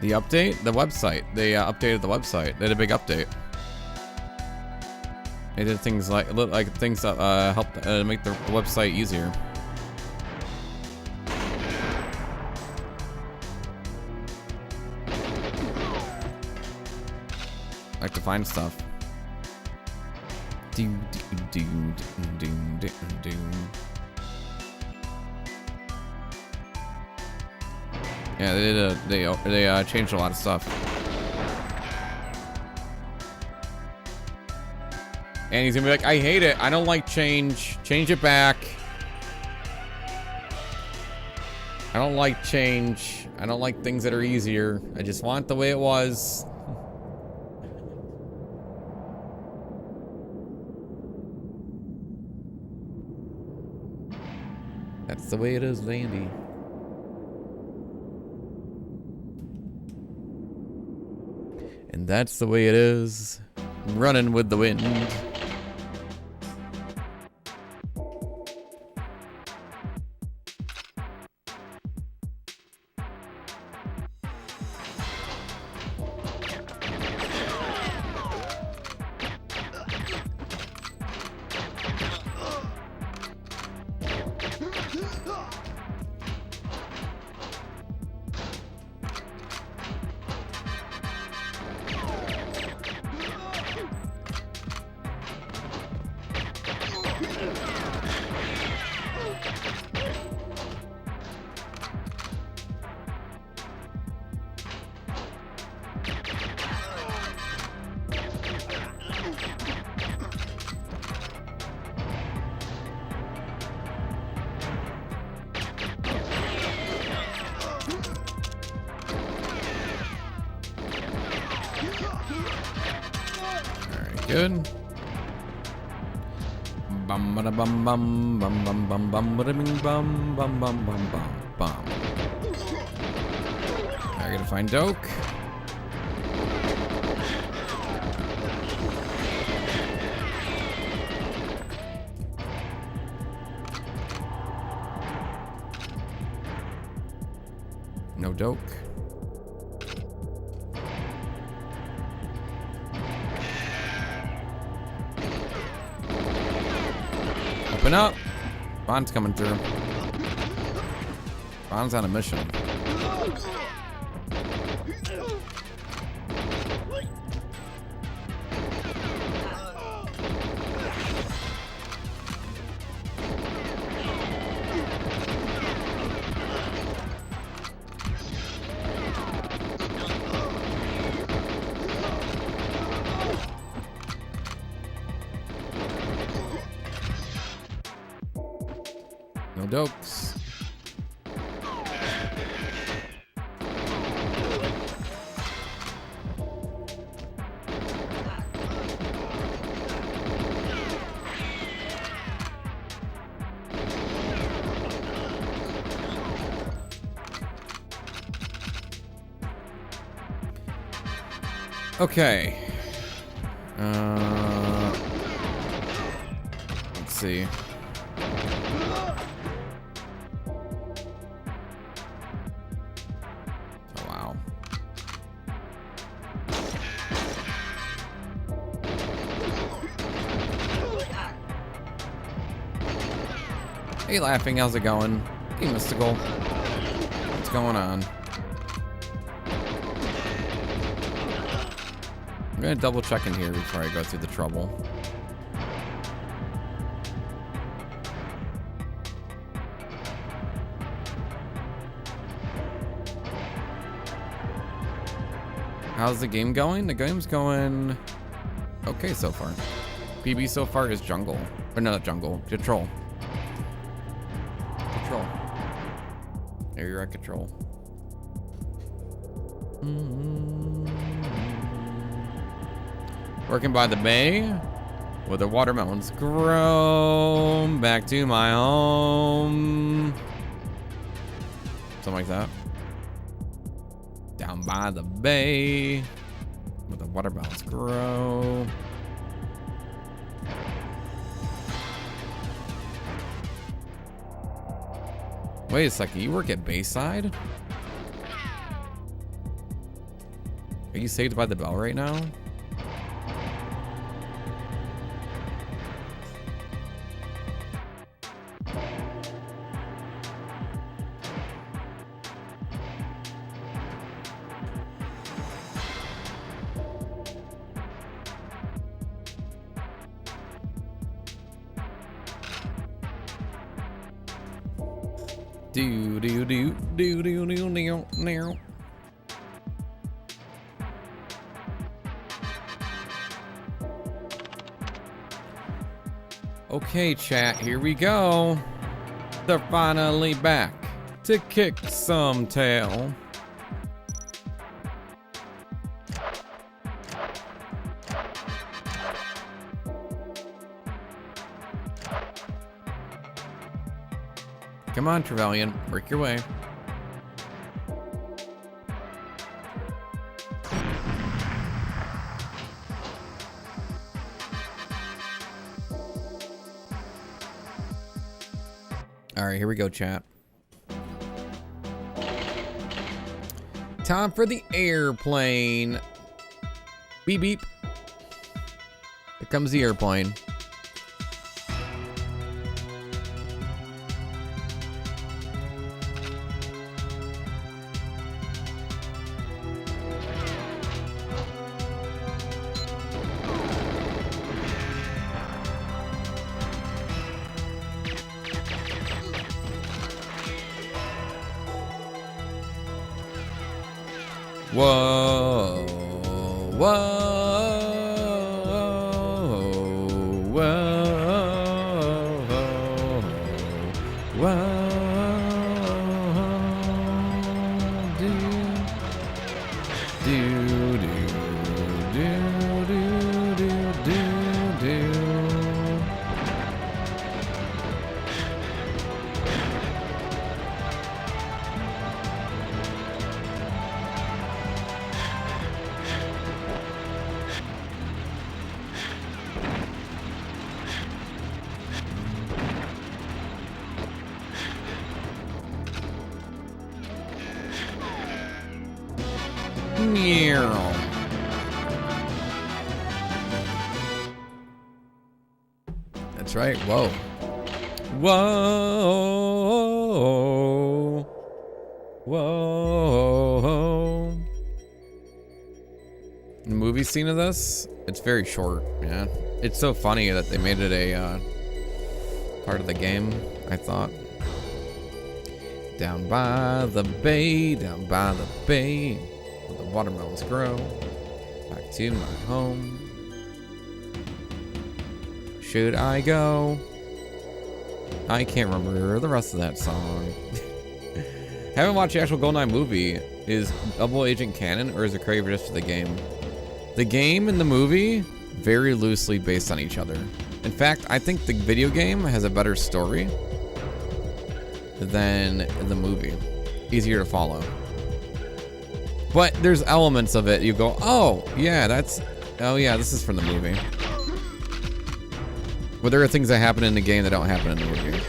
S1: The update? The website. They updated the website. They had a big update. They did things like things that help make the website easier. Like to find stuff. Yeah, they changed a lot of stuff. And he's gonna be like, I hate it. I don't like change. Change it back. I don't like change. I don't like things that are easier. I just want it the way it was. That's the way it is, Landy. And that's the way it is. Running with the wind. Good. Bum ba bum bum bum bum bum bum ba bing bum bum bum bum bum bum. I gotta find Doke. No Doke. Open up. Bond's coming through. Bond's on a mission. No dokes. Okay. Let's see. Oh, wow. Hey, Laughing, how's it going? Hey, Mystical. What's going on? I'm gonna double check in here before I go through the trouble. How's the game going? The game's going okay so far. PB so far is jungle. Or no, not jungle. Control. Control. There you're at control. Working by the bay where the watermelons grow. Back to my home. Something like that. Down by the bay where the watermelons grow. Wait a second, you work at Bayside? Are you Saved by the Bell right now? Do do do do do do do do. Okay, chat, here we go. They're finally back to kick some tail. Come on, Trevelyan, work your way. All right, here we go, chat. Time for the airplane. Beep, beep. Here comes the airplane. Whoa, whoa, whoa, whoa, do, do, do, do, do, do, do. Meow. That's right. Whoa. Whoa. Whoa. The movie scene of this, it's very short, yeah. It's so funny that they made it a part of the game, I thought. Down by the bay, down by the bay, where the watermelons grow, back to my home. Should I go? I can't remember the rest of that song. Haven't watched the actual GoldenEye movie. Is Double Agent canon, or is it created just for the game? The game and the movie, very loosely based on each other. In fact, I think the video game has a better story than the movie. Easier to follow. But there's elements of it you go, oh yeah, this is from the movie. But there are things that happen in the game that don't happen in the movie.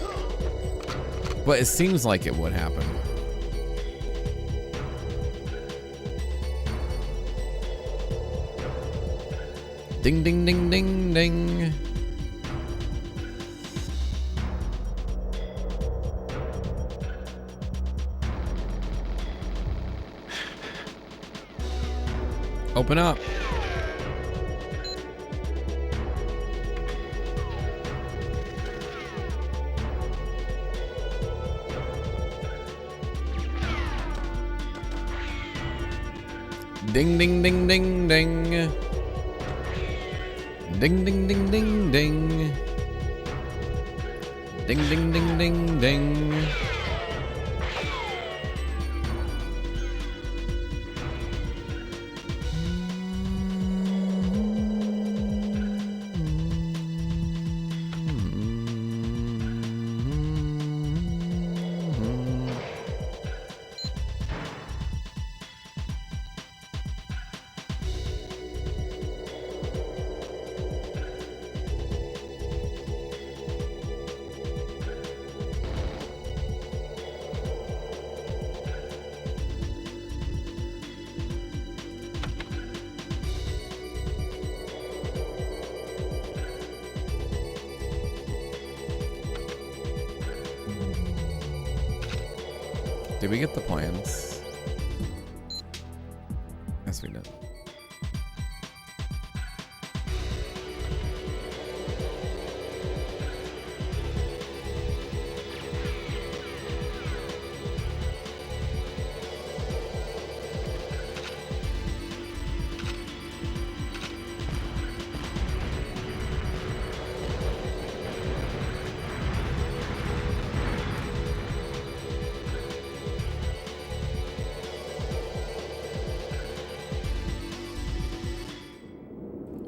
S1: But it seems like it would happen. Ding, ding, ding, ding, ding. Open up. Ding, ding, ding, ding, ding. Ding, ding, ding, ding, ding. Ding, ding, ding, ding, ding. Did we get the plans? Yes, we did.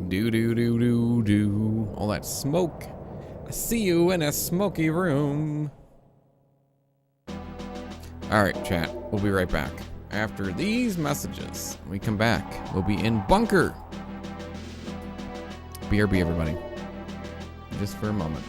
S1: Do do do do do. All that smoke. I see you in a smoky room. Alright, chat. We'll be right back. After these messages, when we come back, we'll be in bunker. BRB, everybody. Just for a moment.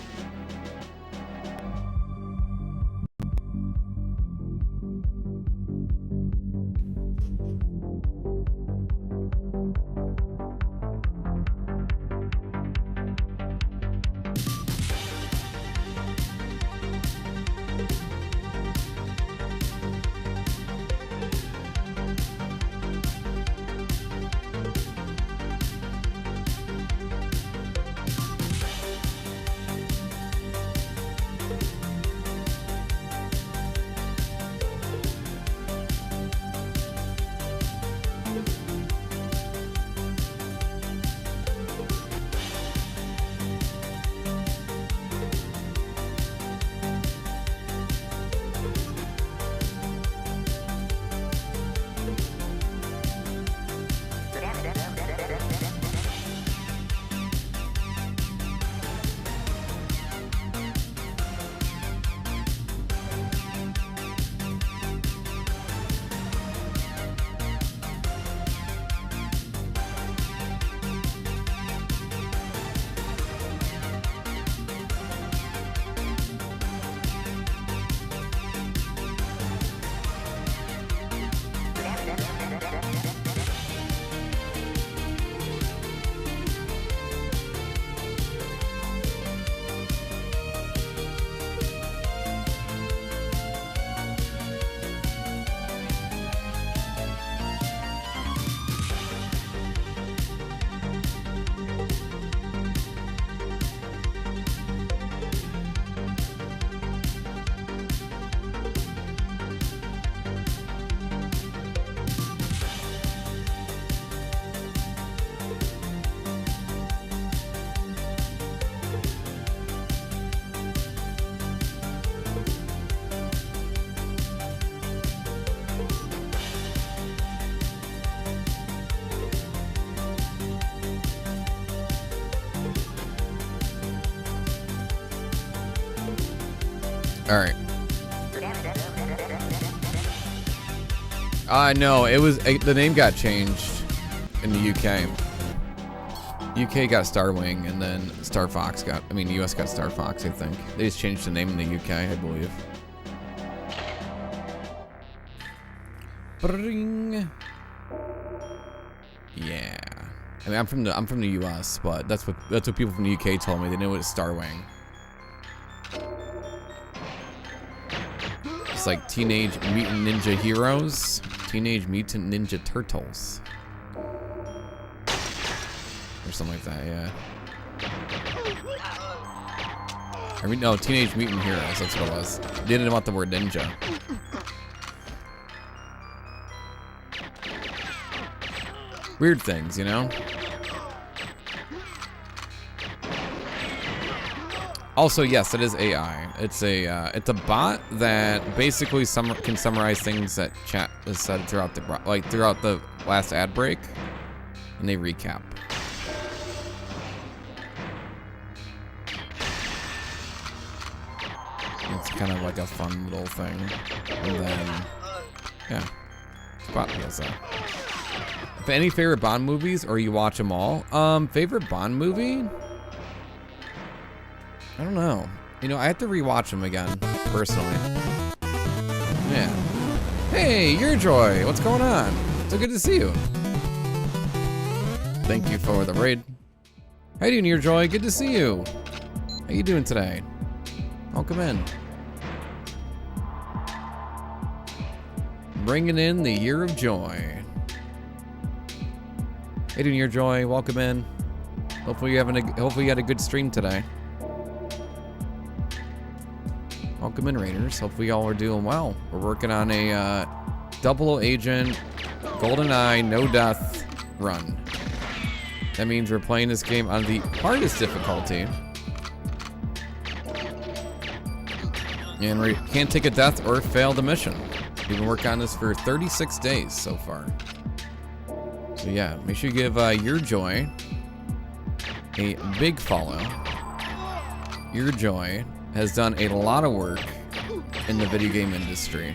S1: All right. No, it was the name got changed in the UK. UK got Starwing, and then Star Fox got. I mean, US got Star Fox. I think they just changed the name in the UK, I believe. Bring. Yeah. I mean, I'm from the US, but that's what people from the UK told me. They knew it was Starwing. It's like Teenage Mutant Ninja Heroes, Teenage Mutant Ninja Turtles, or something like that. Yeah. I mean, no, Teenage Mutant Heroes. That's what it was. They didn't want the word ninja. Weird things, you know? Also, yes, it is AI. It's a bot that basically can summarize things that chat has said throughout the last ad break, and they recap. It's kind of like a fun little thing, and then yeah, bot does that. Any favorite Bond movies, or you watch them all? Favorite Bond movie? I don't know. You know, I have to rewatch them again, personally. Yeah. Hey, Your Joy, what's going on? So good to see you. Thank you for the raid. How you doing, Your Joy? Good to see you. How you doing today? Welcome in. Bringing in the Year of Joy. Hey, doing Your Joy? Welcome in. Hopefully you had a good stream today. Welcome in, Raiders. Hopefully y'all are doing well. We're working on a double agent, GoldenEye, no death run. That means we're playing this game on the hardest difficulty. And we can't take a death or fail the mission. We've been working on this for 36 days so far. So yeah, make sure you give Your Joy a big follow. Your Joy has done a lot of work in the video game industry.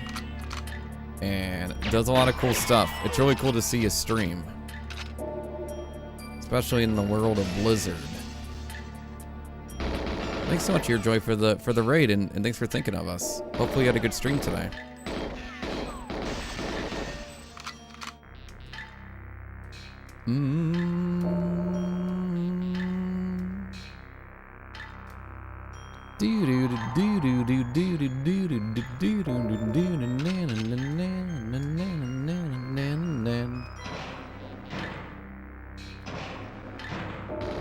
S1: and does a lot of cool stuff. It's really cool to see a stream, especially in the world of Blizzard. Thanks so much, Joy, for the raid, and thanks for thinking of us. Hopefully you had a good stream today.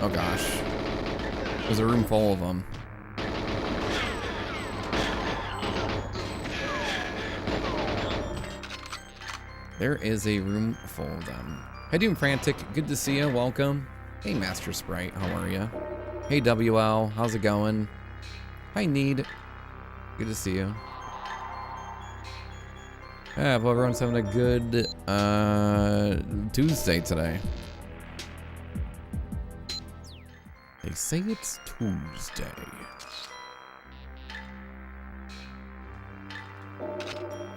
S1: Oh gosh, there's a room full of them. There is a room full of them. Hey, Doom Frantic, good to see you. Welcome. Hey, Master Sprite, how are you? Hey, WL, how's it going? Hi, Need. Good to see you. Yeah, hope everyone's having a good Tuesday today. They say it's Tuesday.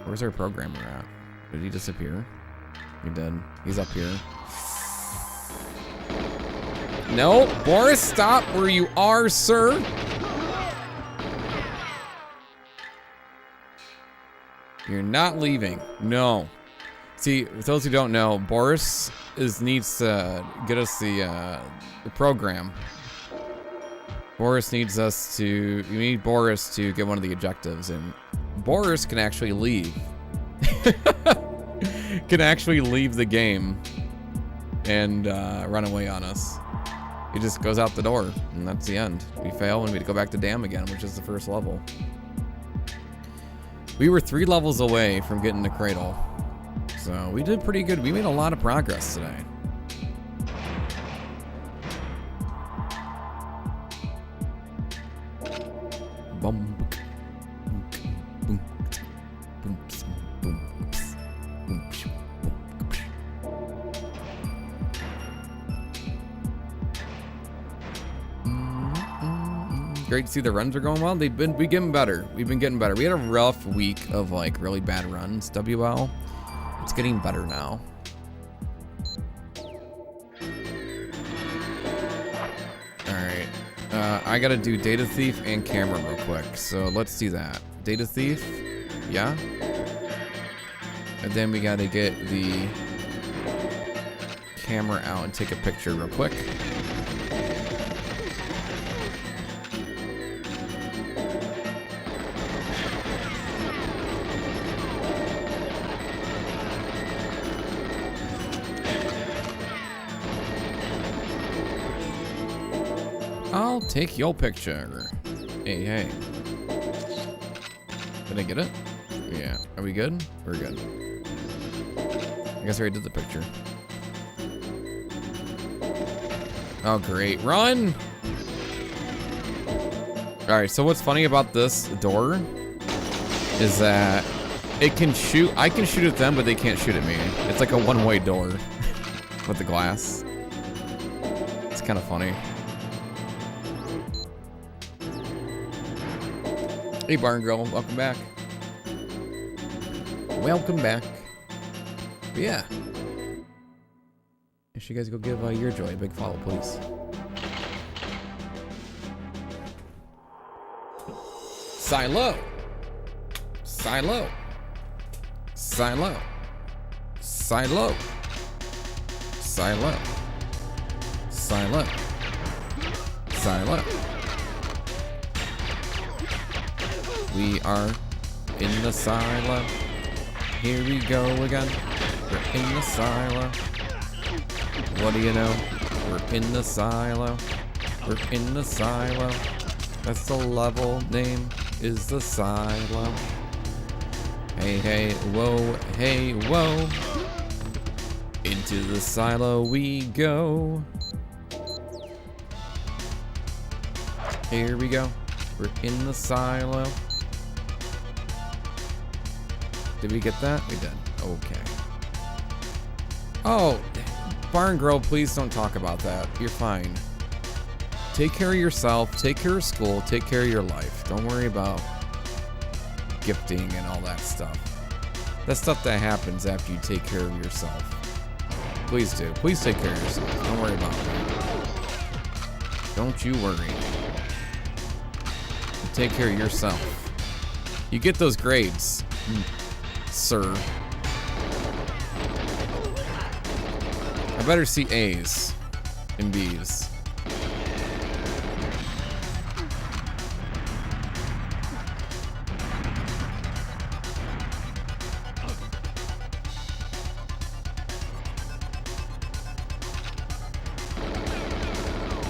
S1: Where's our programmer at? Did he disappear? He did. He's up here. No, Boris, stop where you are, sir. You're not leaving. No. See, for those who don't know, Boris needs to get us the program. Boris needs us to. We need Boris to get one of the objectives, and Boris can actually leave. Can actually leave the game and run away on us. He just goes out the door, and that's the end. We fail, and we go back to Dam again, which is the first level. We were 3 levels away from getting the cradle, so we did pretty good. We made a lot of progress today. Great to see the runs are going well. We've been getting better. We've been getting better. We had a rough week of like really bad runs, WL. It's getting better now. Alright. I gotta do Data Thief and camera real quick. So let's do that. Data Thief. Yeah. And then we gotta get the camera out and take a picture real quick. I'll take your picture. Hey, hey. Did I get it? Yeah. Are we good? We're good. I guess I already did the picture. Oh, great. Run! Alright, so what's funny about this door is that it can shoot. I can shoot at them, but they can't shoot at me. It's like a one-way door with the glass. It's kind of funny. Hey, Barn Girl, welcome back. Welcome back. But yeah. You should guys go give Your Joy a big follow, please. Silo. Silo. Silo. Silo. Silo. Silo. Silo. We are in the silo. Here we go again. We're in the silo. What do you know? We're in the silo. We're in the silo. That's the level name, is the silo. Hey, hey, whoa, hey, whoa. Into the silo we go. Here we go. We're in the silo. Did we get that? We did. Okay. Oh, Barn Girl, please don't talk about that. You're fine. Take care of yourself. Take care of school. Take care of your life. Don't worry about gifting and all that stuff. That's stuff that happens after you take care of yourself. Please do. Please take care of yourself. Don't worry about me. Don't you worry. You take care of yourself. You get those grades, sir. I better see A's and B's.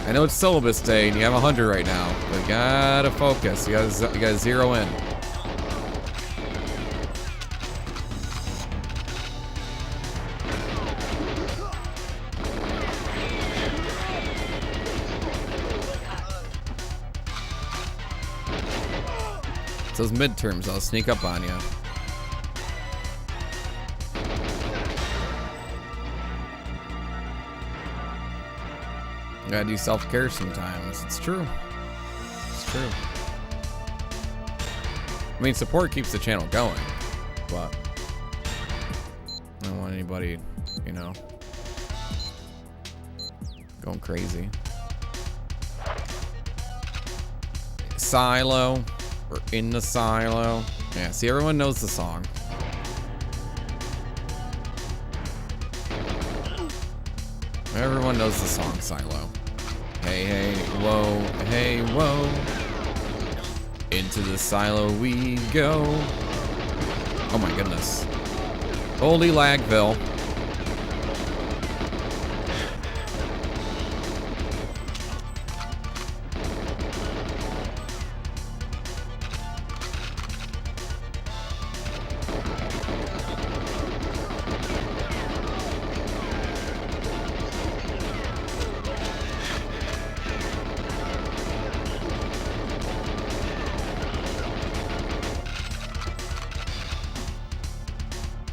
S1: I know it's syllabus day and you have 100 right now, but you gotta focus. You gotta zero in. It's those midterms, I'll sneak up on you. You gotta do self-care sometimes. It's true. It's true. I mean, support keeps the channel going, but I don't want anybody, you know, going crazy. Silo. We're in the silo. Yeah, see, everyone knows the song. Everyone knows the song, Silo. Hey, hey, whoa, hey, whoa. Into the silo we go. Oh my goodness. Holy Lagville.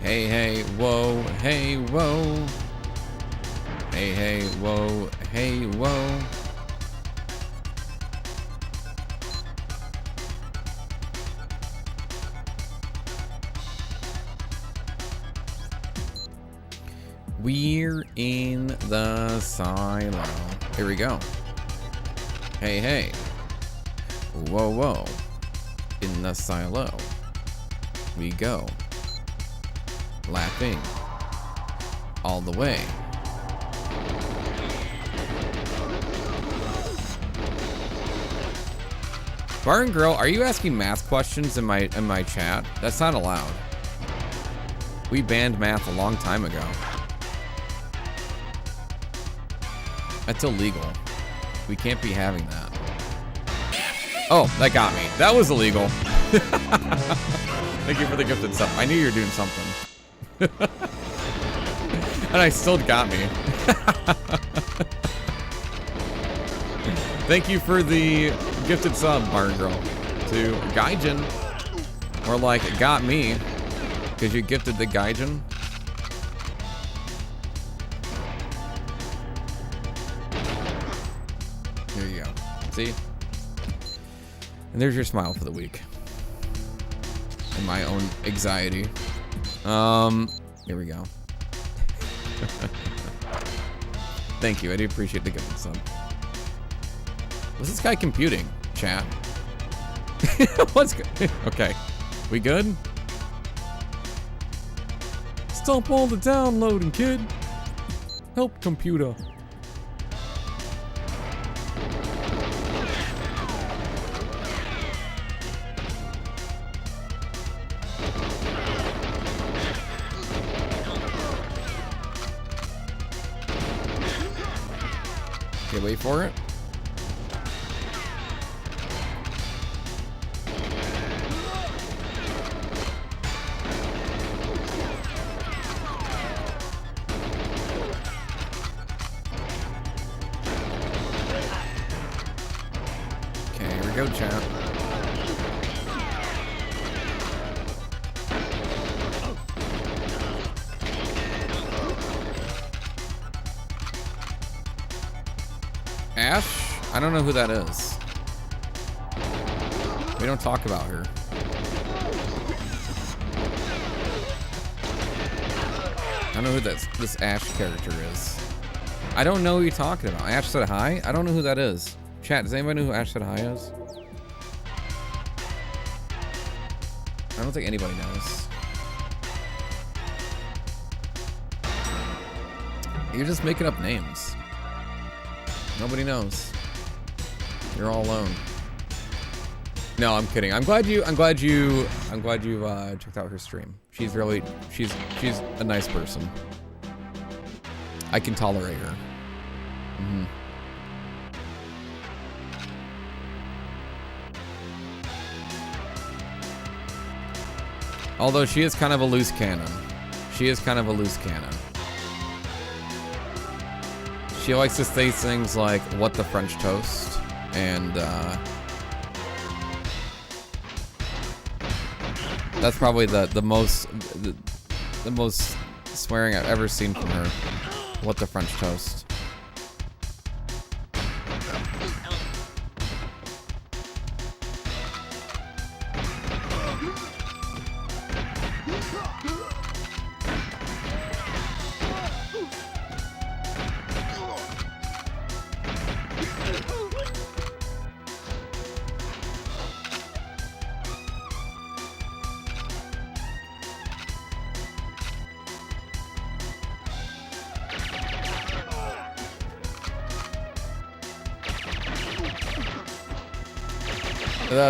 S1: Hey, hey, whoa, hey, whoa. Hey, hey, whoa, hey, whoa. We're in the silo. Here we go. Hey, hey. Whoa, whoa. In the silo we go. Laughing all the way. Bar and Girl, are you asking math questions in my chat? That's not allowed. We banned math a long time ago. That's illegal. We can't be having that. Oh, that got me. That was illegal. Thank you for the gifted stuff. I knew you were doing something. And I still got me. Thank you for the gifted sub, Barn Girl. To Gaijin. Or like, it got me. Because you gifted the Gaijin. There you go. See? And there's your smile for the week. And my own anxiety. Here we go. Thank you. I do appreciate the gifted sub. What's this guy computing? Chat. What's good? Okay. We good? Stop all the downloading, kid. Help computer. Okay, wait for it. Okay, here we go, chat. Ash? I don't know who that is. We don't talk about her. I don't know who this Ash character is. I don't know who you're talking about. Ash said hi? I don't know who that is. Chat, does anybody know who Ash said hi is? I don't think anybody knows. You're just making up names. Nobody knows. You're all alone. No, I'm kidding. I'm glad you checked out her stream. She's a nice person. I can tolerate her. Mm-hmm. Although she is kind of a loose cannon. She likes to say things like, what the French toast? And, that's probably the most swearing I've ever seen from her. What the French toast?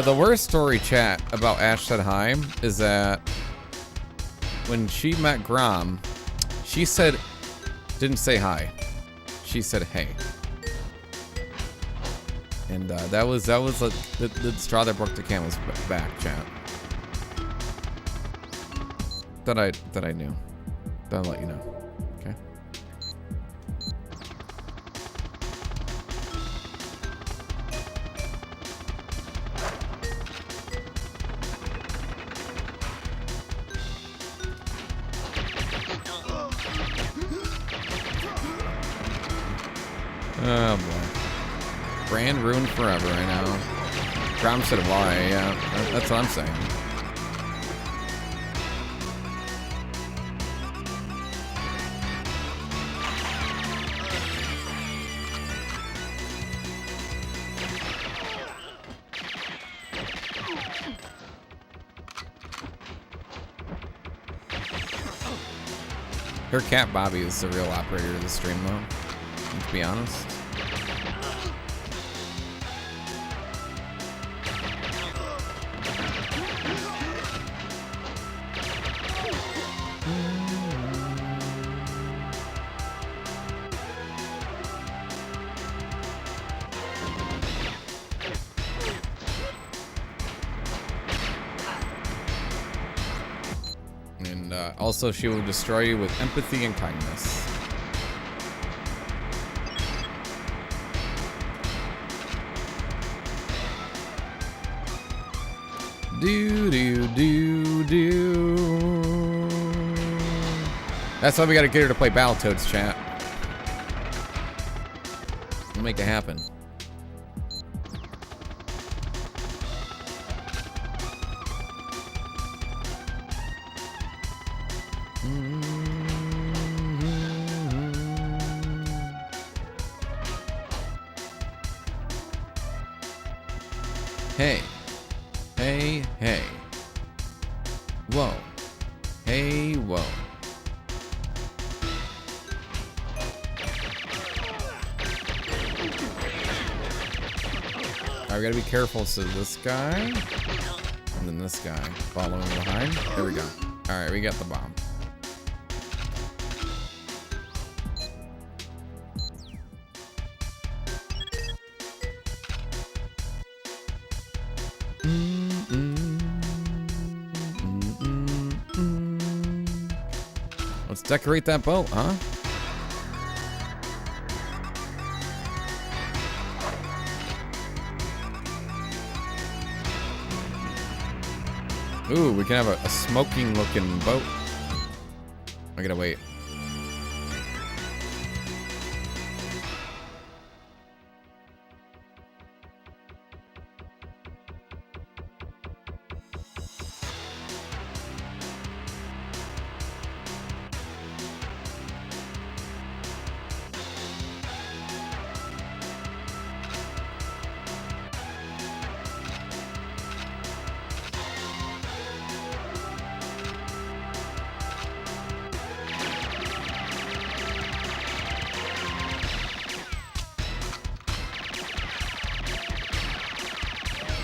S1: The worst story, chat, about Ash Said Hi is that when she met Grom, she didn't say hi. She said hey. And that was the straw that broke the camel's back, chat. That I knew. That I'll let you know. Okay. Oh boy. Brand ruined forever, I know. Grom said why, yeah. That's what I'm saying. Her cat Bobby is the real operator of the stream though, to be honest. Also, she will destroy you with empathy and kindness. Do. That's why we gotta get her to play Battletoads, chat. We'll make it happen. Hey. Whoa. Hey, whoa. Alright, we gotta be careful. So this guy, and then this guy following behind. There we go. Alright, we got the bomb. Let's decorate that boat, huh? Ooh, we can have a smoking looking boat. I gotta wait.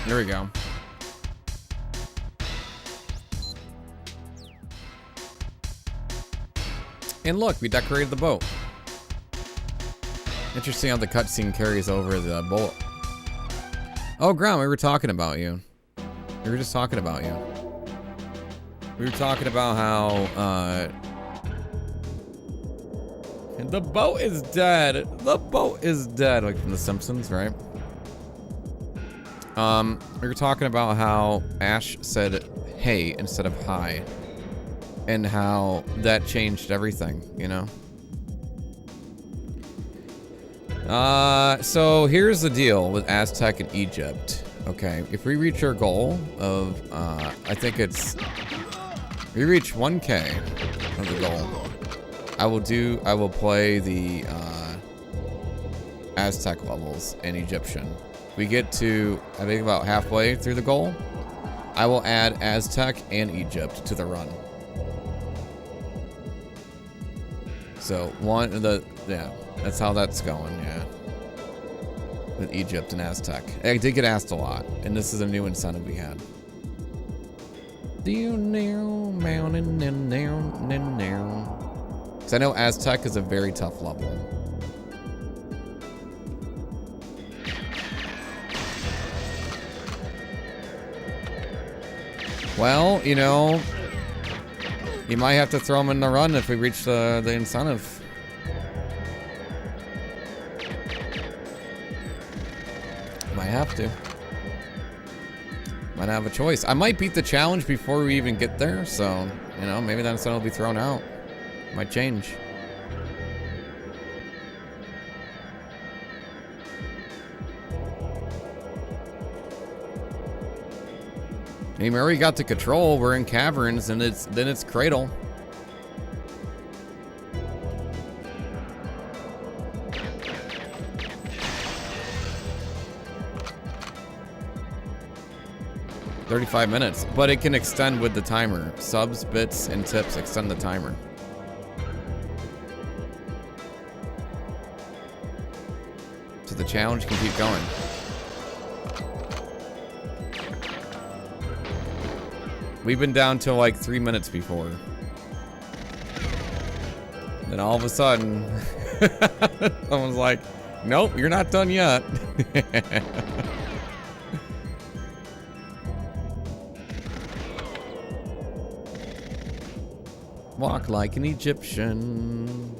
S1: There we go. And look, we decorated the boat. Interesting how the cutscene carries over the boat. Oh, Grom, we were talking about you. We were just talking about you. We were talking about how, the boat is dead. The boat is dead, like from The Simpsons, right? We were talking about how Ash said hey instead of hi. And how that changed everything, you know? So here's the deal with Aztec and Egypt. Okay, if we reach our goal of, I think it's, we reach 1K of the goal, I will play the, Aztec levels in Egyptian. We get to, I think about halfway through the goal, I will add Aztec and Egypt to the run. So yeah, that's how that's going, yeah. With Egypt and Aztec. I did get asked a lot, and this is a new incentive we had. Because I know Aztec is a very tough level. Well, you know, you might have to throw them in the run if we reach the incentive. Might have to. Might have a choice. I might beat the challenge before we even get there, so, you know, maybe that incentive will be thrown out. Might change. Hey, we already got to control. We're in caverns, and then it's cradle. $35 minutes, but it can extend with the timer. Subs, bits, and tips extend the timer. So the challenge can keep going. We've been down to like 3 minutes before. Then all of a sudden, someone's like, nope, you're not done yet. Walk like an Egyptian.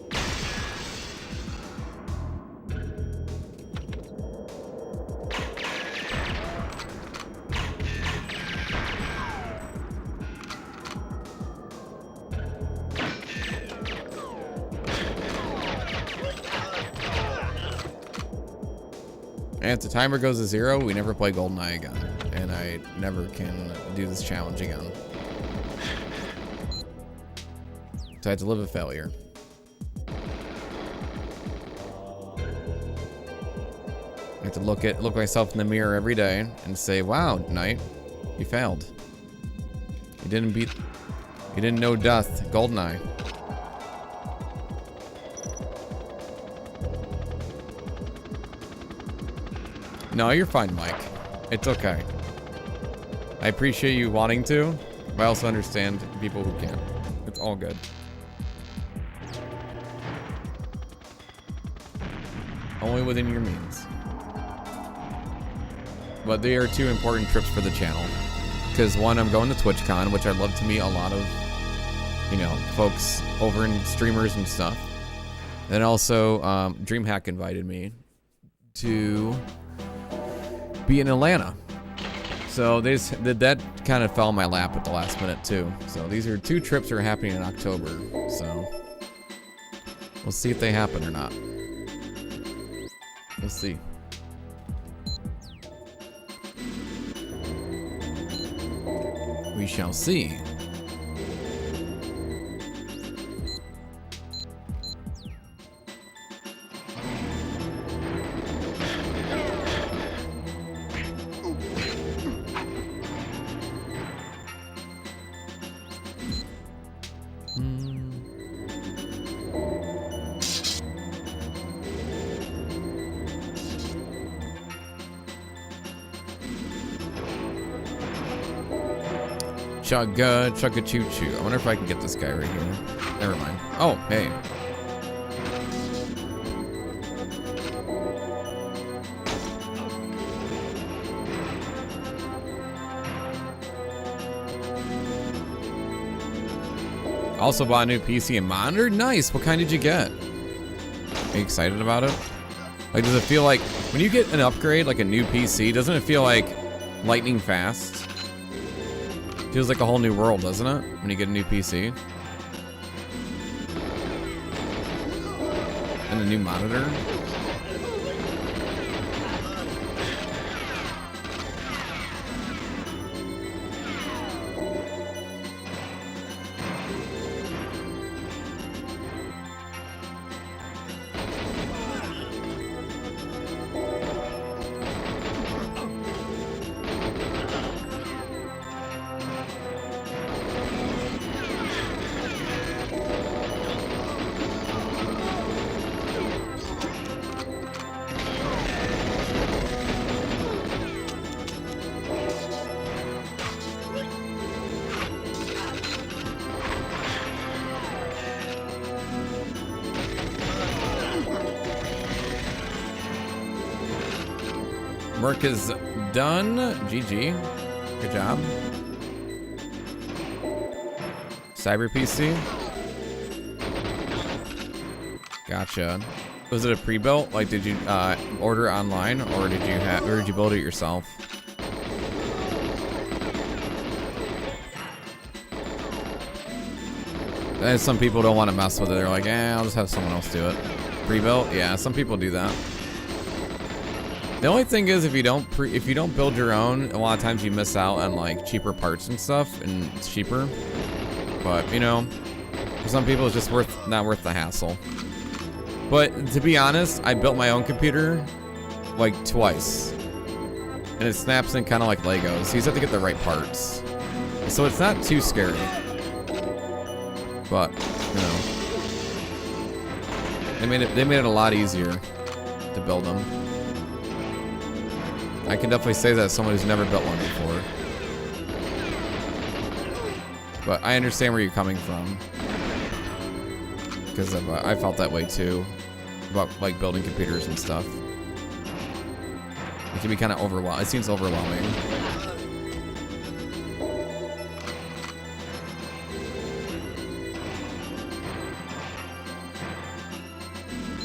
S1: And if the timer goes to 0, we never play GoldenEye again. And I never can do this challenge again. So I had to live with failure. I have to look myself in the mirror every day and say, wow, Knight, you failed. You didn't know death, GoldenEye. No, you're fine, Mike. It's okay. I appreciate you wanting to, but I also understand people who can't. It's all good. Only within your means. But they are 2 important trips for the channel. Because one, I'm going to TwitchCon, which I'd love to meet a lot of, you know, folks over in streamers and stuff. And also, DreamHack invited me to be in Atlanta. So that kind of fell in my lap at the last minute too. So these are 2 trips that are happening in October. So we'll see if they happen or not. We'll see. We shall see. Chugga, chugga choo choo. I wonder if I can get this guy right here. Never mind. Oh, hey. Also bought a new PC and monitor. Nice. What kind did you get? Are you excited about it? Like, does it feel like when you get an upgrade, like a new PC, doesn't it feel like lightning fast? Feels like a whole new world, doesn't it? When you get a new PC. And a new monitor. Work is done. GG. Good job. Cyber PC. Gotcha. Was it a pre-built? Like, did you order online, or did you build it yourself? And some people don't want to mess with it. They're like, I'll just have someone else do it. Pre-built? Yeah, some people do that. The only thing is, if you don't build your own, a lot of times you miss out on like cheaper parts and stuff, and it's cheaper. But you know, for some people, it's just not worth the hassle. But to be honest, I built my own computer like twice, and it snaps in kind of like Legos. So you just have to get the right parts. So it's not too scary. But you know, they made it a lot easier to build them. I can definitely say that as someone who's never built one before. But I understand where you're coming from. Because I felt that way too. About like building computers and stuff. It can be kind of overwhelming. It seems overwhelming.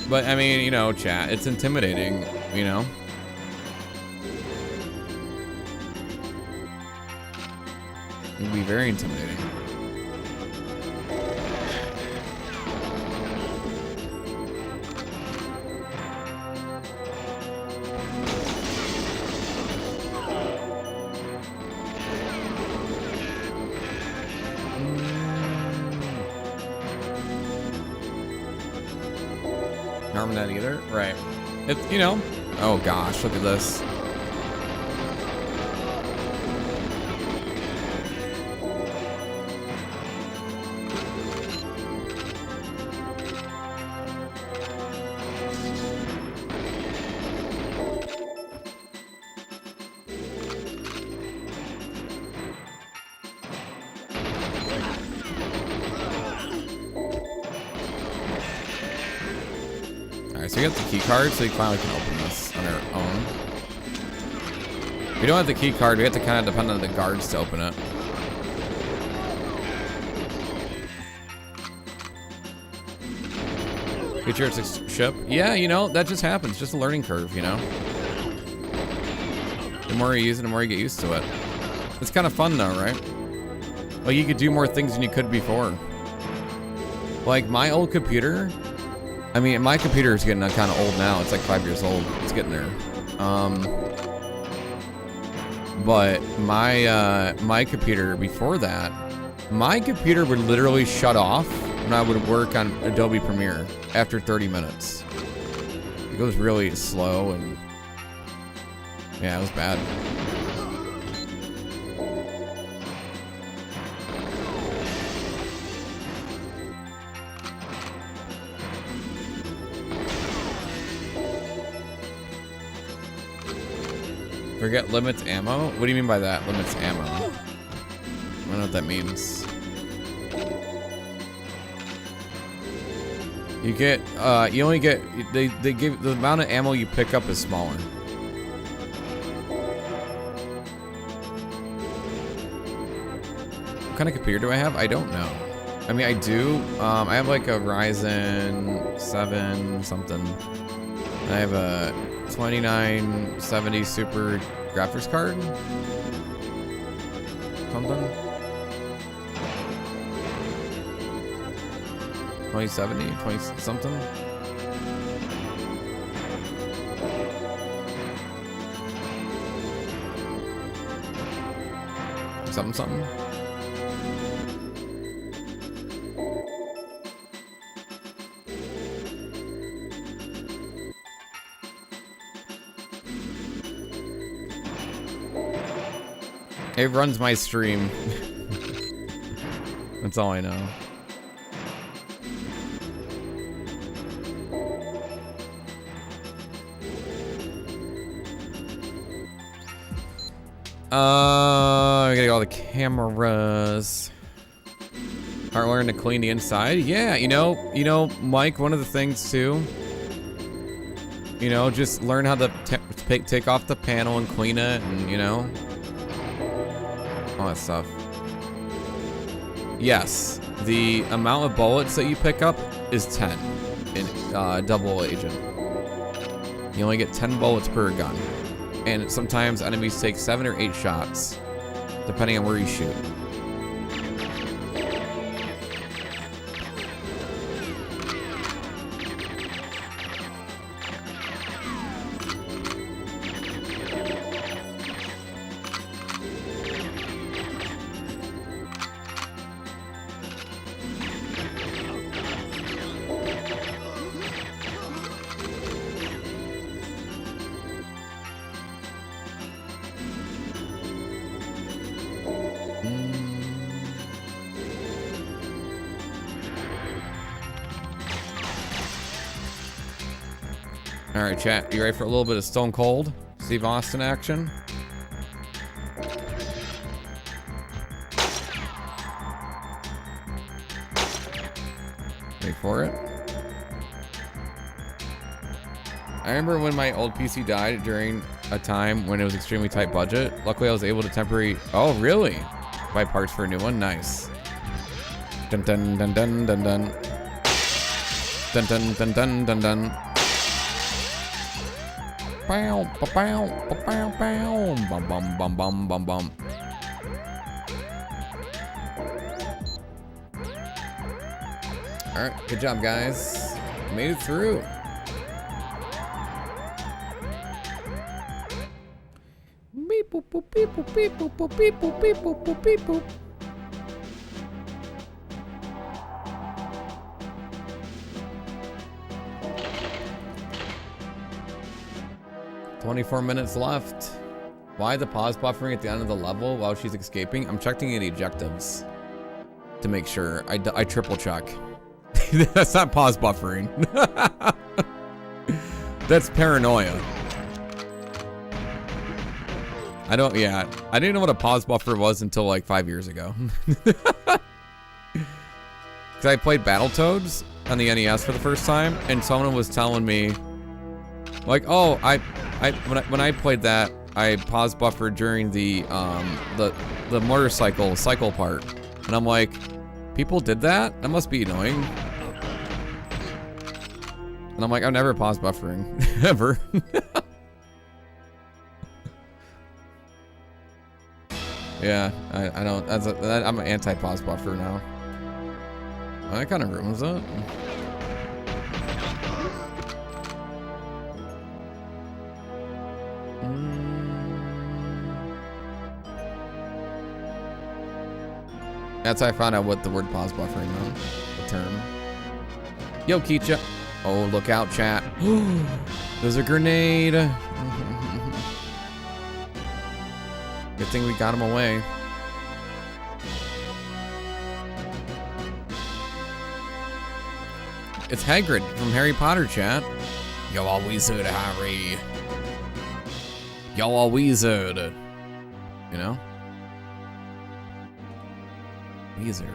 S1: But I mean, you know, chat, it's intimidating, you know? It can be very intimidating. Not that either, right? It, you know. Oh gosh, look at this. So we got the key card, so we finally can open this on our own. If we don't have the key card, we have to kind of depend on the guards to open it. Get your ship? Yeah, you know, that just happens. Just a learning curve, you know? The more you use it, the more you get used to it. It's kind of fun though, right? Like, you could do more things than you could before. Like, my old computer... I mean, my computer is getting kind of old now. It's like 5 years old. It's getting there. But my computer before that, my computer would literally shut off when I would work on Adobe Premiere after 30 minutes. It goes really slow, and yeah, it was bad. Forget limits ammo? What do you mean by that? Limits ammo? don't know what that means. You get, you only get, they give, the amount of ammo you pick up is smaller. What kind of computer do I have? I don't know. I mean, I do. I have like a Ryzen 7 something. I have a 2970 Super graphics card. Something. 2070, 20 something. Something. It runs my stream. That's all I know. I gotta get all the cameras. Are learning to clean the inside? Yeah, you know, Mike, one of the things too, you know, just learn how to take off the panel and clean it, and you know, all that stuff. Yes, the amount of bullets that you pick up is 10 in double agent. You only get 10 bullets per gun. And sometimes enemies take 7 or 8 shots, depending on where you shoot. Alright, chat, you ready for a little bit of Stone Cold Steve Austin action? Wait for it. I remember when my old PC died during a time when it was extremely tight budget. Luckily, I was able to temporarily... Oh, really? Buy parts for a new one? Nice. Dun dun dun dun dun dun. Dun dun dun dun dun dun. Bow, bow, bow, bow, bum bum bum bum bum bum. All right, good job, guys. Made it through. Beep boop boop beep boop beep boop boop beep boop beep boop boop beep boop. 24 minutes left. Why the pause buffering at the end of the level while she's escaping? I'm checking the objectives to make sure. I triple check. That's not pause buffering. That's paranoia. I didn't know what a pause buffer was until like 5 years ago. Because I played Battletoads on the NES for the first time, and someone was telling me, like, oh, when I played that, I pause buffered during the motorcycle cycle part, and I'm like, people did that? That must be annoying. And I'm like, I'm never pause buffering ever. Yeah, I don't. I'm an anti-pause buffer now. Well, that kind of ruins it. That's how I found out what the word pause buffering meant. The term. Yo, Keecha. Oh, look out, chat. There's a grenade. Good thing we got him away. It's Hagrid from Harry Potter, chat. Yo, a wizard, Harry. Yo, a wizard. You know? Wizard.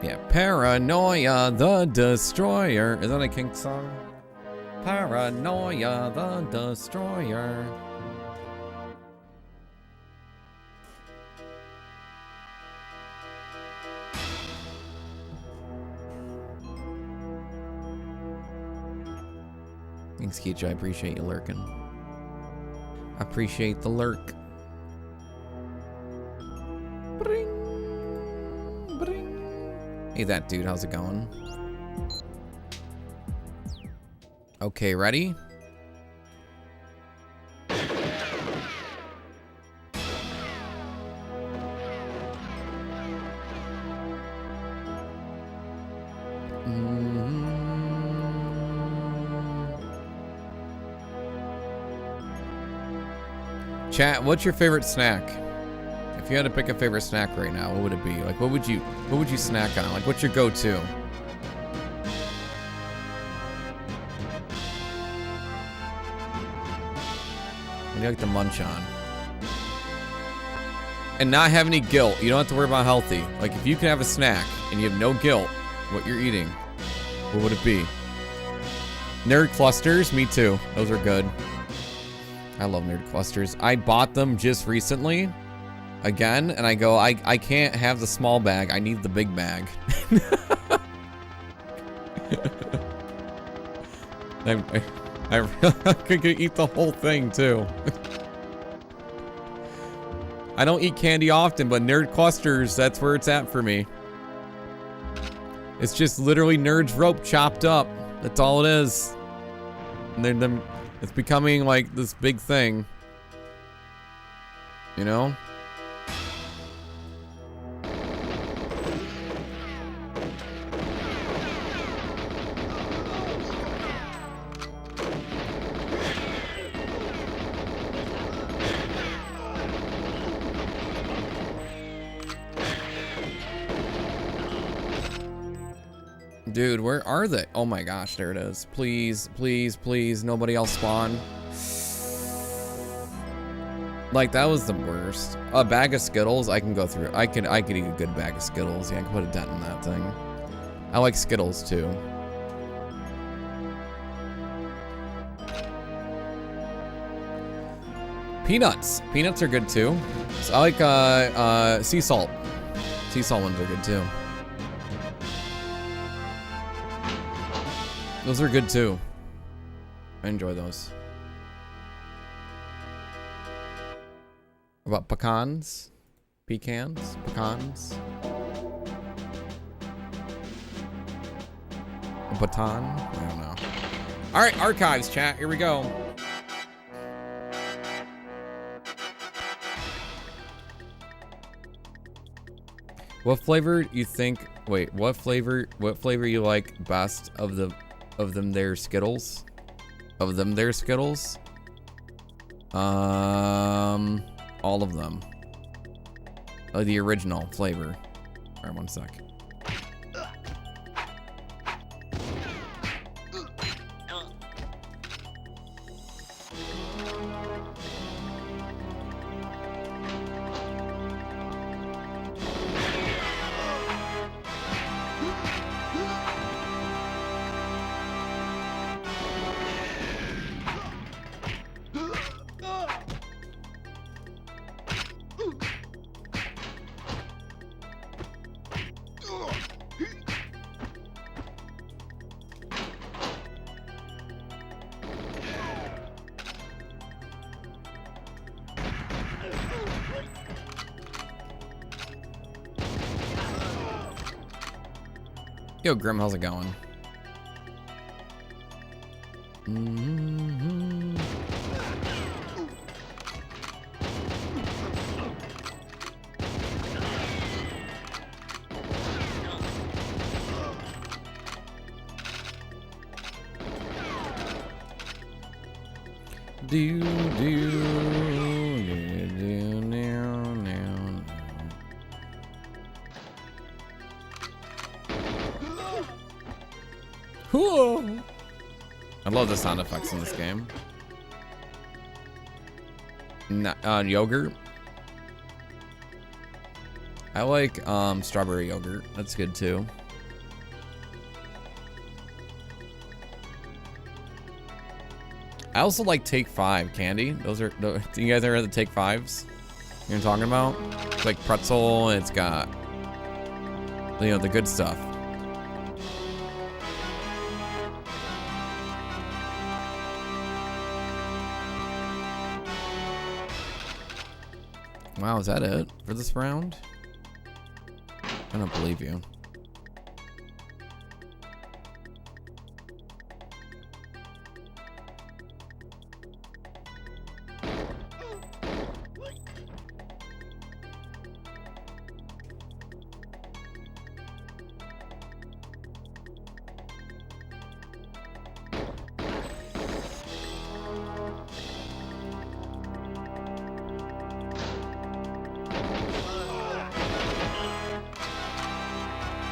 S1: Yeah, Paranoia the Destroyer. Is that a Kink song? Paranoia the Destroyer. Thanks, Keach. I appreciate you lurking. I appreciate the lurk. Bring, bring. Hey, that dude, how's it going? Okay, ready? Chat, what's your favorite snack? If you had to pick a favorite snack right now, what would it be? Like, what would you snack on? Like, what's your go-to? What do you like to munch on? And not have any guilt. You don't have to worry about healthy. Like, if you can have a snack and you have no guilt what you're eating, what would it be? Nerd clusters? Me too. Those are good. I love nerd clusters. I bought them just recently. Again, and I go, I can't have the small bag. I need the big bag. I could eat the whole thing too. I don't eat candy often, but nerd clusters, that's where it's at for me. It's just literally Nerd's rope chopped up. That's all it is. And then it's becoming like this big thing. You know? Dude, where are they? Oh my gosh, there it is. Please, please, please, nobody else spawn. Like, that was the worst. A bag of Skittles, I can go through. I could eat a good bag of Skittles. Yeah, I can put a dent in that thing. I like Skittles too. Peanuts. Peanuts are good too. So I like sea salt. Sea salt ones are good too. Those are good too. I enjoy those. What about pecans? Pecans? Pecans? A baton? I don't know. Alright, archives, chat. Here we go. What flavor you think... Wait, what flavor you like best of them there Skittles? Of them there Skittles? All of them. Oh, the original flavor. Alright, one sec. Yo, Grim, how's it going? Whoa. I love the sound effects in this game. Yogurt. I like strawberry yogurt. That's good too. I also like Take 5 candy. Those are, do you guys ever have the Take 5s? You know what I'm talking about? It's like pretzel, and it's got, you know, the good stuff. Wow, is that it for this round? I don't believe you.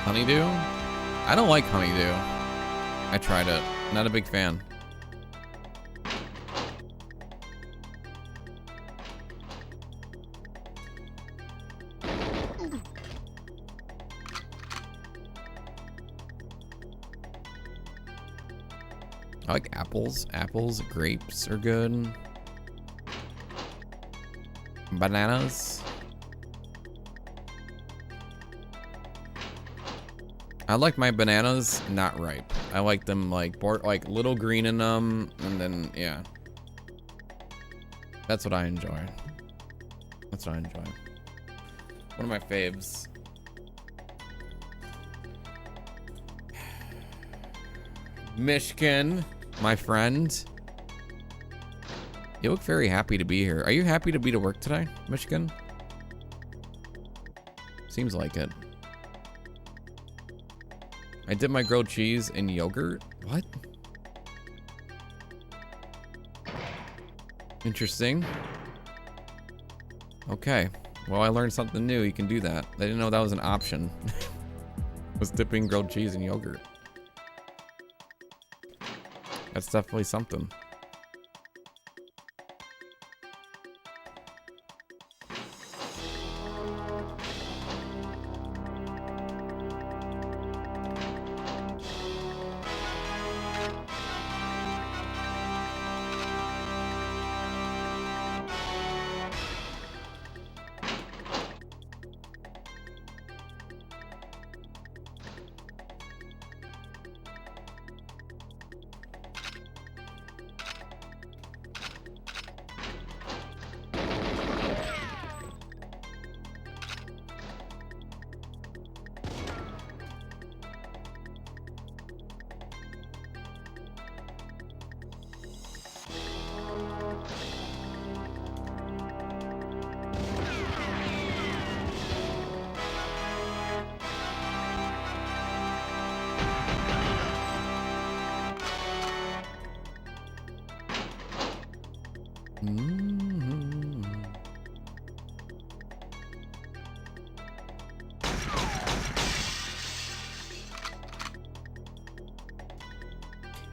S1: Honeydew? I don't like honeydew. I tried it. Not a big fan. I like apples. Apples, grapes are good. Bananas. I like my bananas not ripe. I like them like little green in them, and then yeah. That's what I enjoy. That's what I enjoy. One of my faves. Mishkin, my friend. You look very happy to be here. Are you happy to be to work today, Mishkin? Seems like it. I did my grilled cheese in yogurt. What? Interesting. Okay. Well, I learned something new. You can do that. I didn't know that was an option. Was dipping grilled cheese in yogurt. That's definitely something.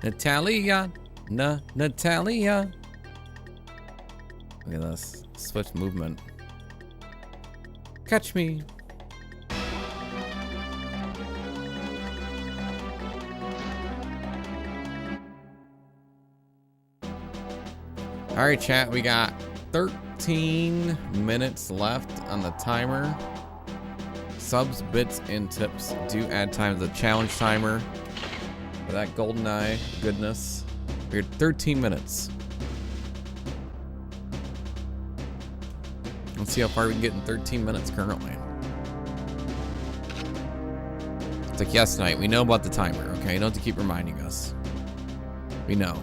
S1: Natalia, Natalia. Look at this swift movement. Catch me. All right, chat. We got 13 minutes left on the timer. Subs, bits, and tips do add time to the challenge timer. For that GoldenEye goodness. We're at 13 minutes. Let's see how far we can get in 13 minutes currently. It's like yes night. We know about the timer, okay? You don't have to keep reminding us. We know.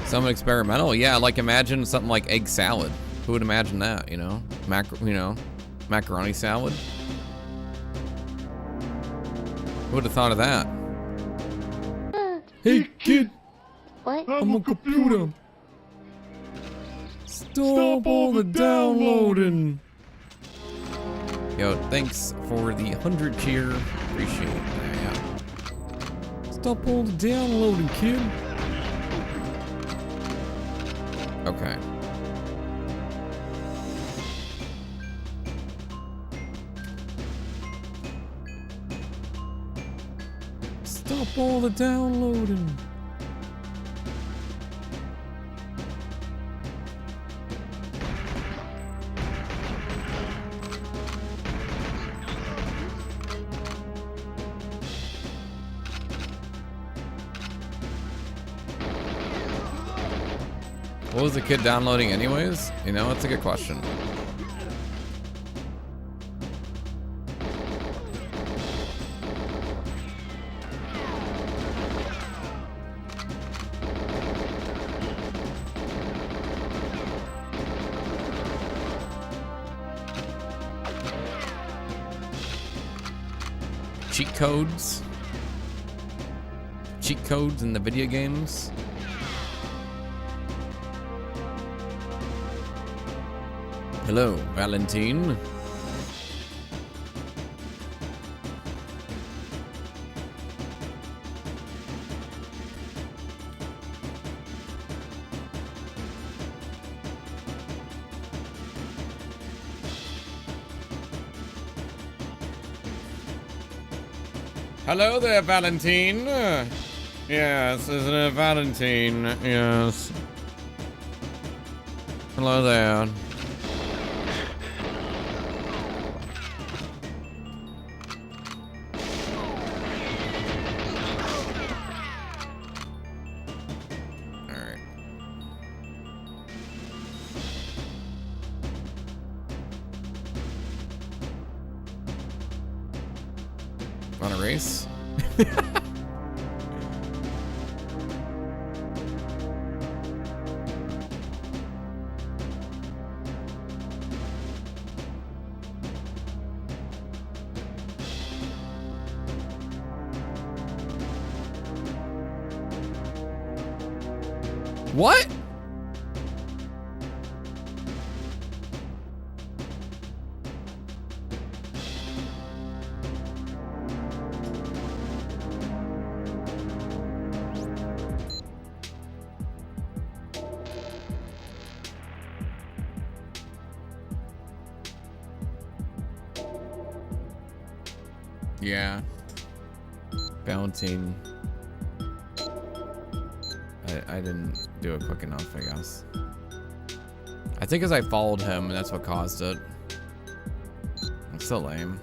S1: Some experimental, yeah. Like imagine something like egg salad. Who would imagine that? You know, macaroni salad. Who would have thought of that?
S5: Hey kid,
S6: What?
S5: I'm a computer.
S1: Stop all the downloading. Yo, thanks for the 100 cheer. Appreciate that. Stop all the downloading, kid. Okay. Stop all the downloading. What was the kid downloading anyways? You know, that's a good question. Cheat codes. Cheat codes in the video games. Hello, Valentine. Hello there, Valentine. Yes, isn't it Valentine? Yes. Hello there. On a race? What? Yeah. Bouncing. I didn't do it quick enough, I guess. I think as I followed him, and that's what caused it. It's so lame.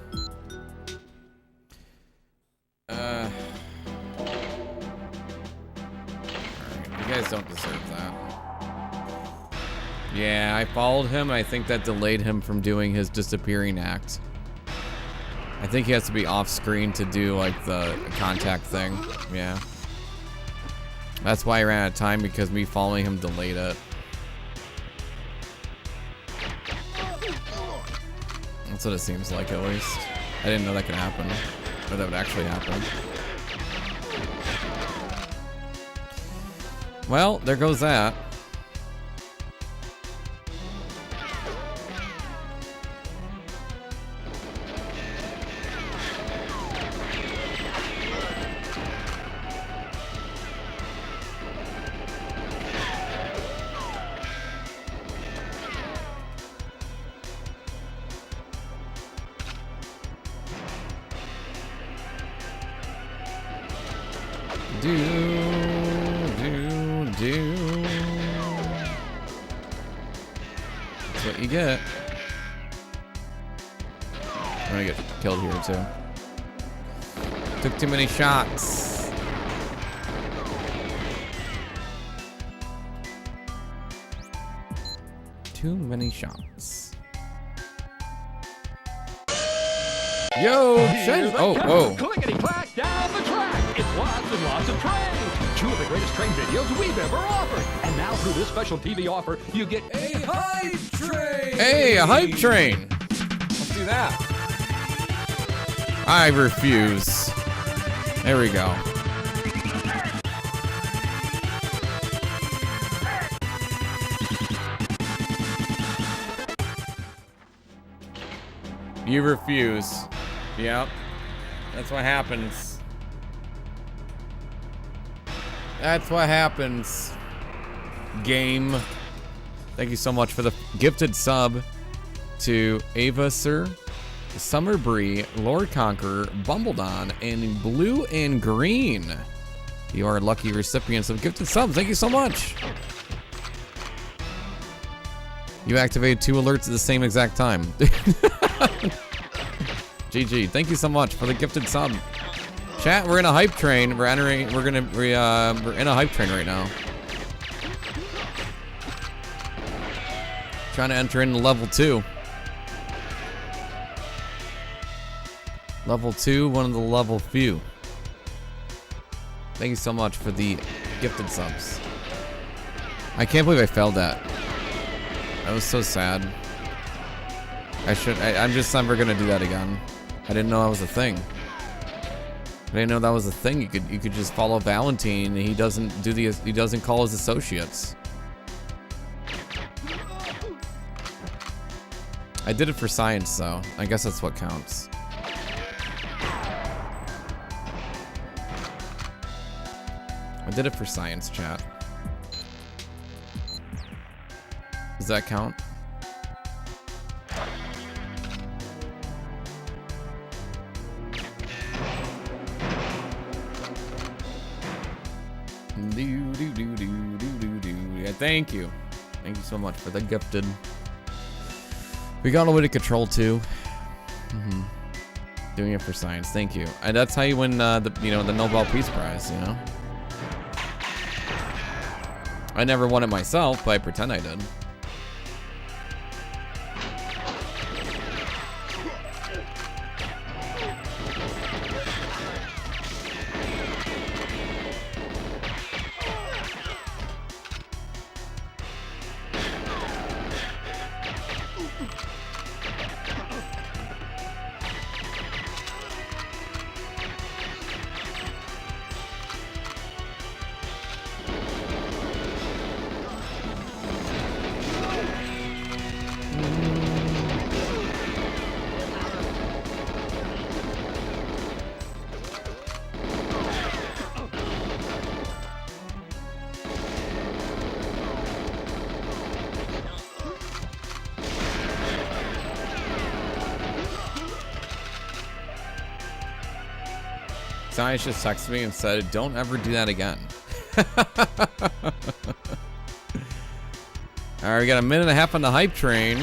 S1: Alright, you guys don't deserve that. Yeah, I followed him. I think that delayed him from doing his disappearing act. I think he has to be off screen to do like the contact thing. Yeah. That's why I ran out of time, because me following him delayed it. That's what it seems like, at least. I didn't know that could happen. Or that would actually happen. Well, there goes that. That's what you get. I'm gonna get killed here too. Took too many shots. Too many shots. Yo, Shen. Oh, whoa.
S2: Clickety-clack down the track. It's lots and lots of trains. Two of the greatest train videos we've ever offered. And now through this special TV offer, you get a hype train.
S1: Hey, a hype train. Let's do that. I refuse. There we go. You refuse. Yep. That's what happens. That's what happens. Game. Thank you so much for the gifted sub to Ava Sir, Summer Bree, Lord Conqueror, Bumbledon, and Blue and Green. You are lucky recipients of gifted subs. Thank you so much. You activated 2 alerts at the same exact time. GG. Thank you so much for the gifted sub. Chat, we're in a hype train. We're in a hype train right now. Trying to enter into level 2. Level 2, one of the level few. Thank you so much for the gifted subs. I can't believe I failed that. That was so sad. I'm just never gonna do that again. I didn't know that was a thing. I didn't know that was a thing. You could just follow Valentine and he doesn't call his associates. I did it for science though. I guess that's what counts. I did it for science, chat. Does that count? Yeah, thank you. Thank you so much for the gifted. We got a way to control too. Doing it for science. Thank you. And that's how you win the Nobel Peace Prize, you know? I never won it myself, but I pretend I did. Science just texted me and said, don't ever do that again. Alright, we got a minute and a half on the hype train.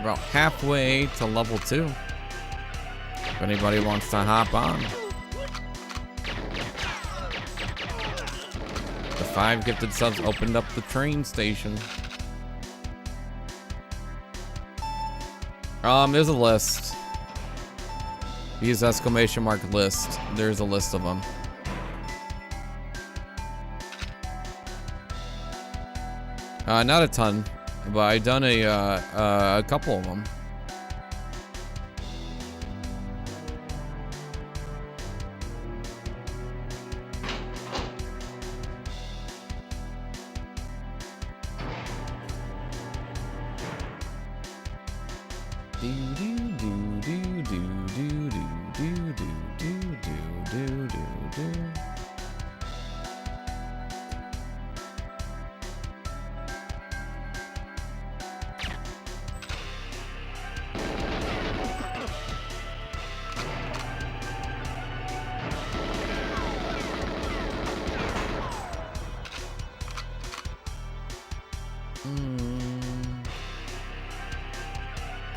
S1: About halfway to level 2. If anybody wants to hop on. The 5 gifted subs opened up the train station. There's a list. Use exclamation mark list. There's a list of them. Not a ton, but I've done a couple of them.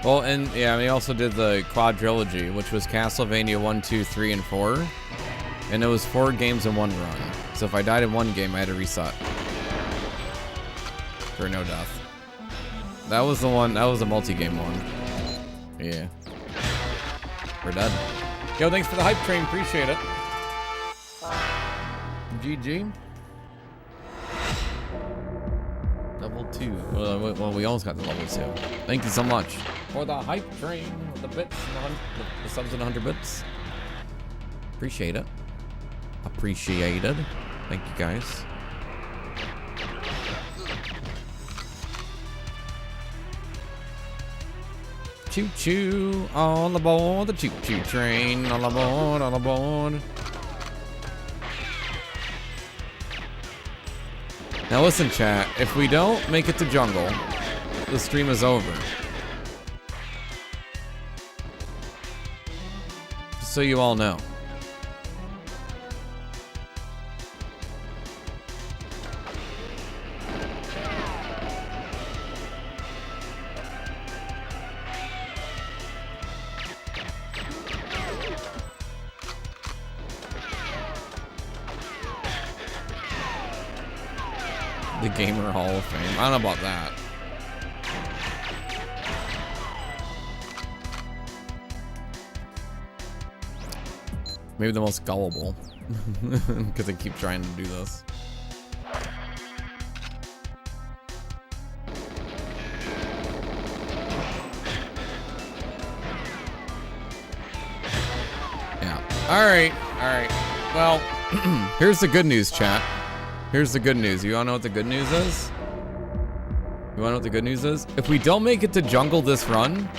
S1: Well, and yeah, we also did the quadrilogy, which was Castlevania 1, 2, 3, and 4. And it was 4 games in one run. So if I died in one game, I had to reset. For no death. That was the one, that was a multi-game one. Yeah. We're dead. Yo, thanks for the hype train, appreciate it. GG. Level 2. Well, we almost got to level 2. Thank you so much for the hype train, the bits, and the subs and 100 bits. Appreciate it. Appreciated. Thank you guys. Choo-choo, all aboard the choo-choo train, all aboard, all aboard. Now listen, chat, if we don't make it to jungle, the stream is over. Just so you all know. The Gamer Hall of Fame. I don't know about that. Maybe the most gullible. Because I keep trying to do this. Yeah. Alright. Alright. Well, here's the good news, chat. Here's the good news. You wanna know what the good news is? You wanna know what the good news is? If we don't make it to jungle this run,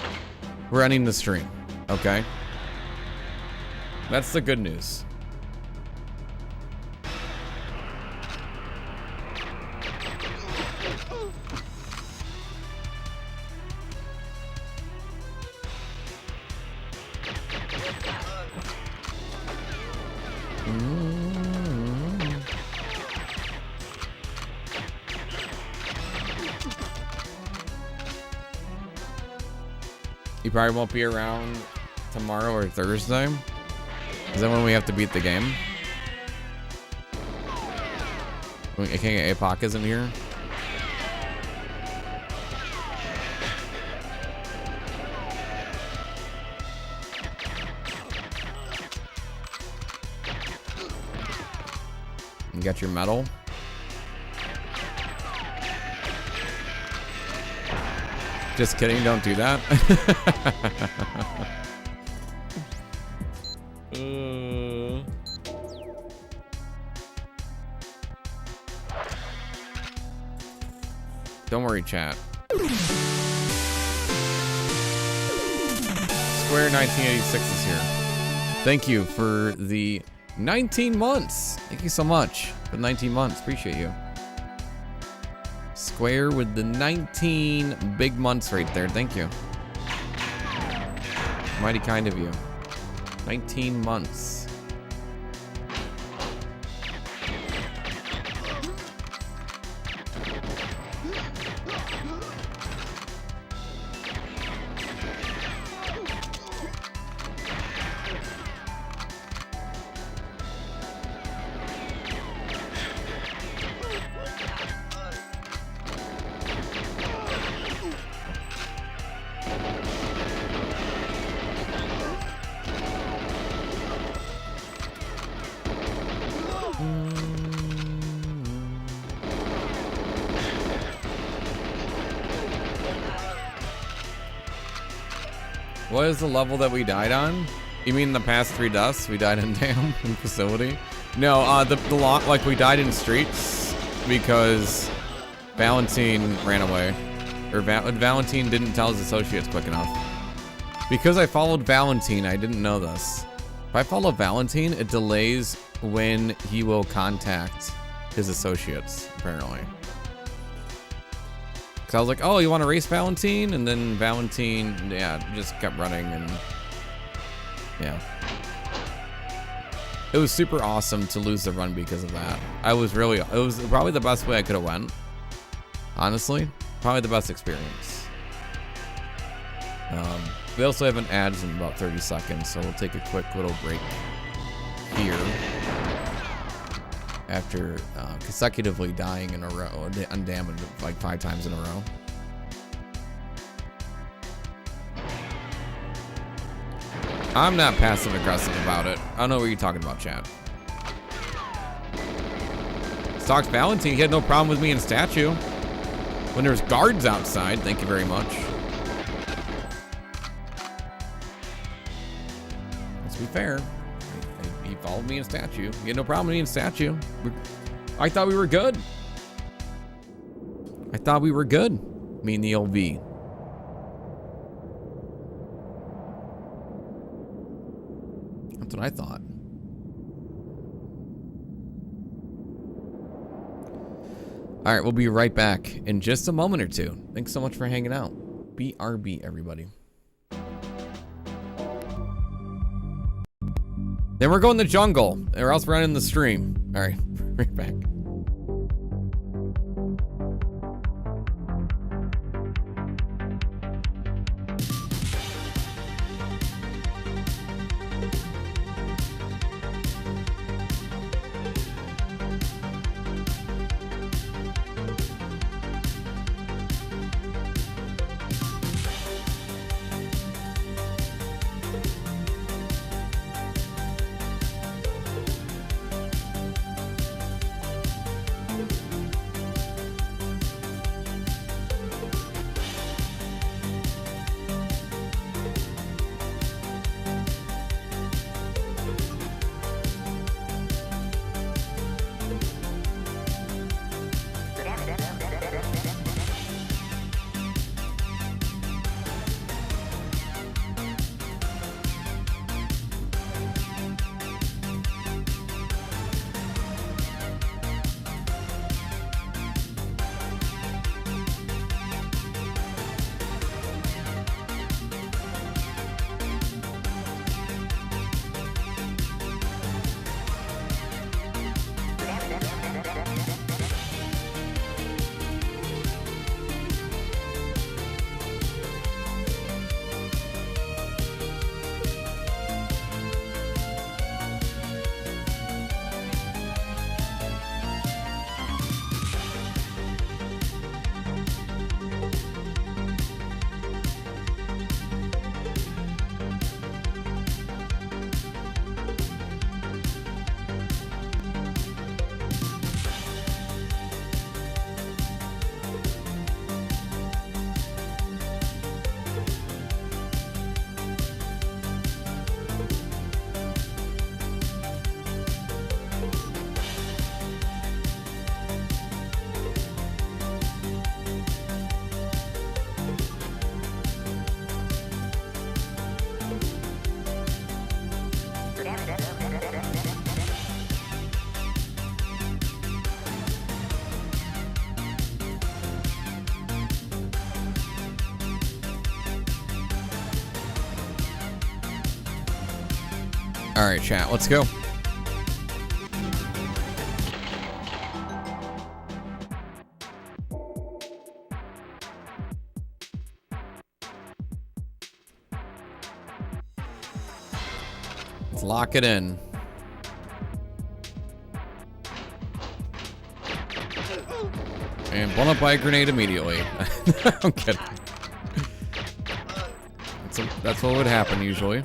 S1: we're ending the stream. Okay? That's the good news. You probably won't be around tomorrow or Thursday. Is that when we have to beat the game? I can't get APOC isn't here. You got your medal. Just kidding, don't do that. Don't worry, chat. Square 1986 is here. Thank you for the 19 months. Thank you so much for 19 months. Appreciate you. Square with the 19 big months right there. Thank you. Mighty kind of you. 19 months. What is the level that we died on? You mean the past 3 deaths? We died in Dam in facility? No, the lot, like we died in streets because Valentine ran away. Or Valentine didn't tell his associates quick enough. Because I followed Valentine, I didn't know this. If I follow Valentine, it delays when he will contact his associates, apparently. Cause I was like, oh, you want to race Valentine? And then Valentine, yeah, just kept running and yeah. It was super awesome to lose the run because of that. It was probably the best way I could have went. Honestly, probably the best experience. We also have an ads in about 30 seconds, so we'll take a quick little break here. After consecutively dying in a row, undamaged like 5 times in a row. I'm not passive aggressive about it. I don't know what you're talking about, chat. Stocks Valentine, he had no problem with me in statue. When there's guards outside, thank you very much. Let's be fair. He followed me in statue. He had no problem with me in statue. I thought we were good. Me and the LV. That's what I thought. All right, we'll be right back in just a moment or two. Thanks so much for hanging out. BRB, everybody. Then we're going to the jungle, or else we're running the stream. All right, right back. All right, chat, let's go. Let's lock it in. And blown up by a grenade immediately. I'm kidding. That's what would happen usually.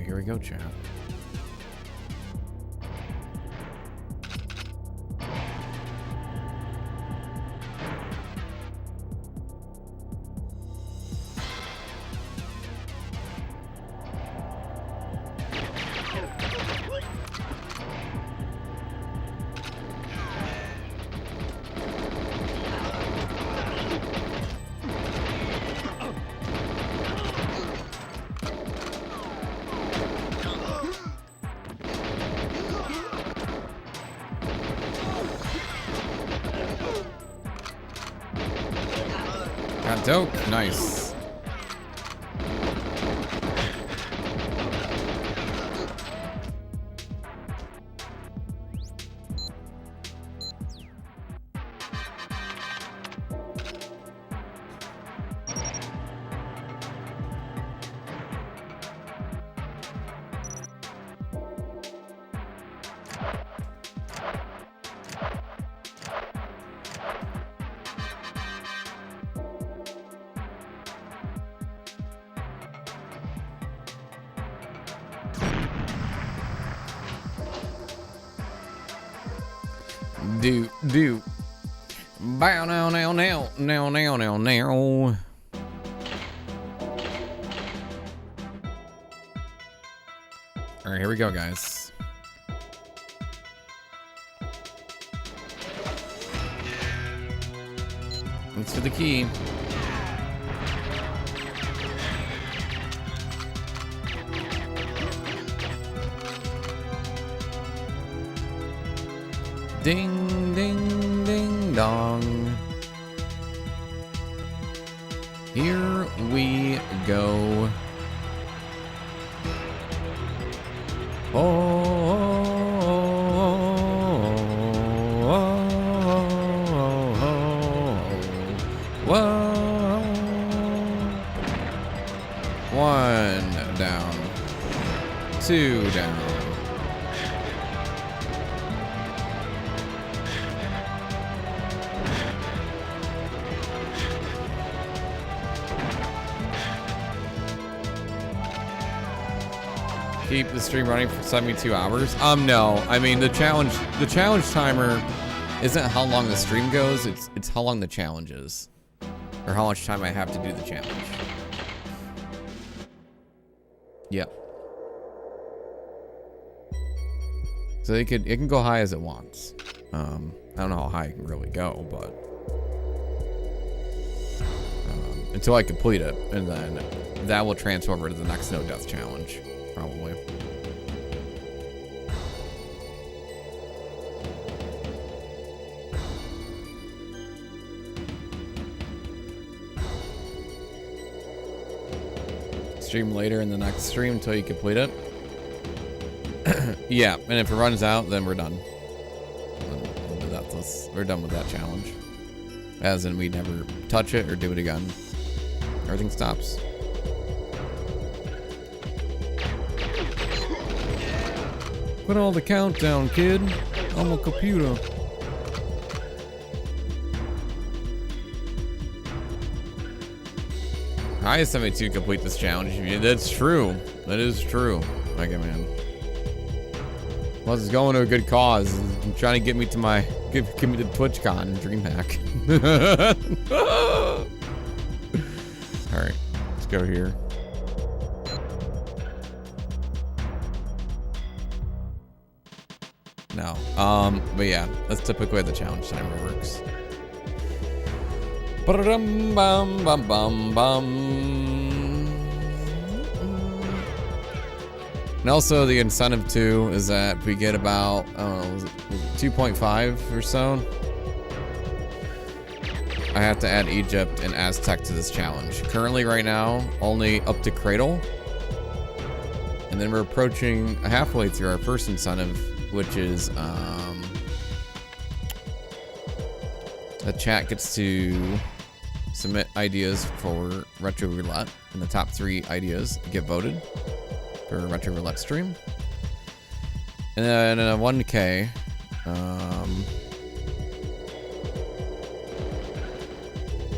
S1: Here we go, chat. doke. Nice. Do. Bow now. All right, here we go, guys. Thanks for the key. Ding, ding, ding, dong. Here we go. Whoa. One down. Two down. Keep the stream running for 72 hours? No. I mean, the challenge timer isn't how long the stream goes, it's how long the challenge is. Or how much time I have to do the challenge. Yep. So it can go high as it wants. I don't know how high it can really go, but until I complete it, and then that will transfer over to the next no death challenge. Probably. Stream later in the next stream until you complete it. Yeah, and if it runs out, then we're done. We're done with that challenge. As in, we never touch it or do it again. Everything stops. Put all the countdown, kid. I'm a computer. I estimate to complete this challenge. That's true. That is true, Mega Man. Well, it's going to a good cause. It's trying to get me to my give me the TwitchCon DreamHack. All right, let's go here. No. But yeah, that's typically how the challenge timer works. Ba-dum, bum, bum, bum, bum. And also the incentive too is that we get about, I don't know, was it 2.5 or so? I have to add Egypt and Aztec to this challenge. Currently right now, only up to Cradle. And then we're approaching halfway through our first incentive, which is the chat gets to submit ideas for Retro Roulette, and the top 3 ideas get voted for a Retro Roulette stream. And then in a 1K,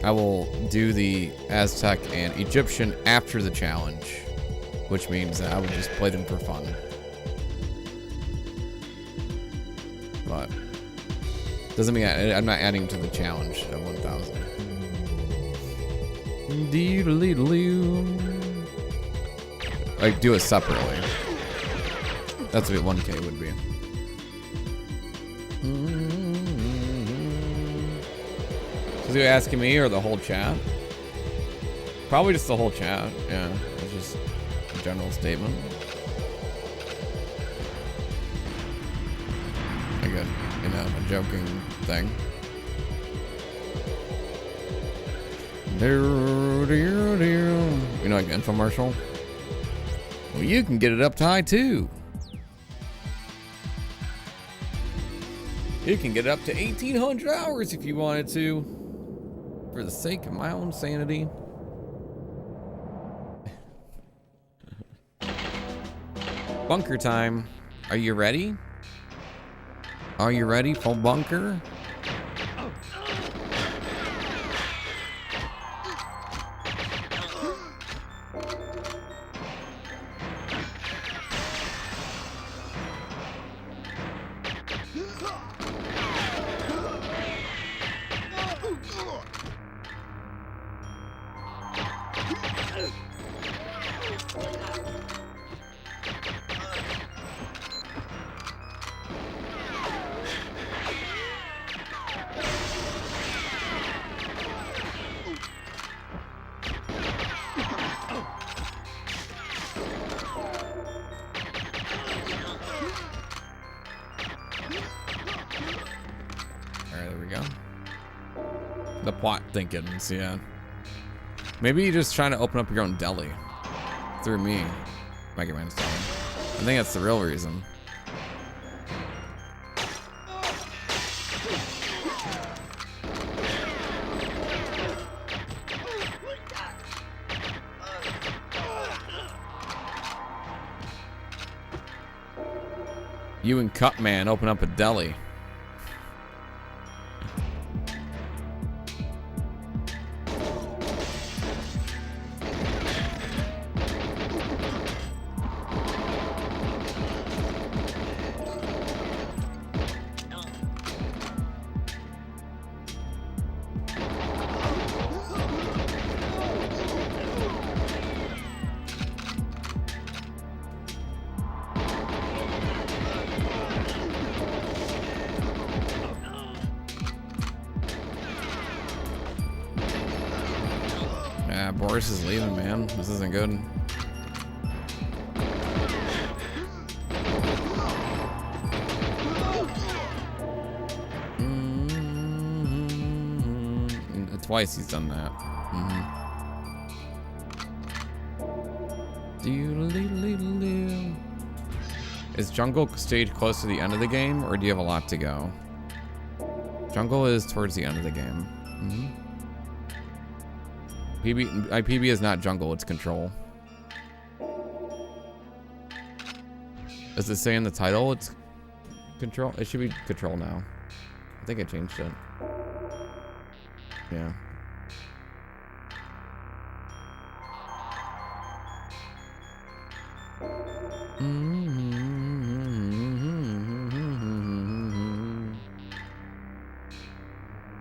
S1: I will do the Aztec and Egyptian after the challenge, which means that I would just play them for fun. But doesn't mean I'm not adding to the challenge at 1,000. Like, do it separately. That's what 1K would be. So you asking me or the whole chat? Probably just the whole chat. Yeah, it's just a general statement. Like a, you know, a joking thing. You know, like an infomercial? Well, you can get it up to high too. You can get it up to 1,800 hours if you wanted to. For the sake of my own sanity. Bunker time. Are you ready? Are you ready for bunker? The plot thinkings, yeah. Maybe you're just trying to open up your own deli. Through me. Mega Man's deli. I think that's the real reason. You and Cutman open up a deli. Boris is leaving, man. This isn't good. Twice he's done that. Is Jungle stage close to the end of the game, or do you have a lot to go? Jungle is towards the end of the game. PB is not Jungle, it's Control. Does it say in the title it's Control? It should be Control now. I think I changed it. Yeah.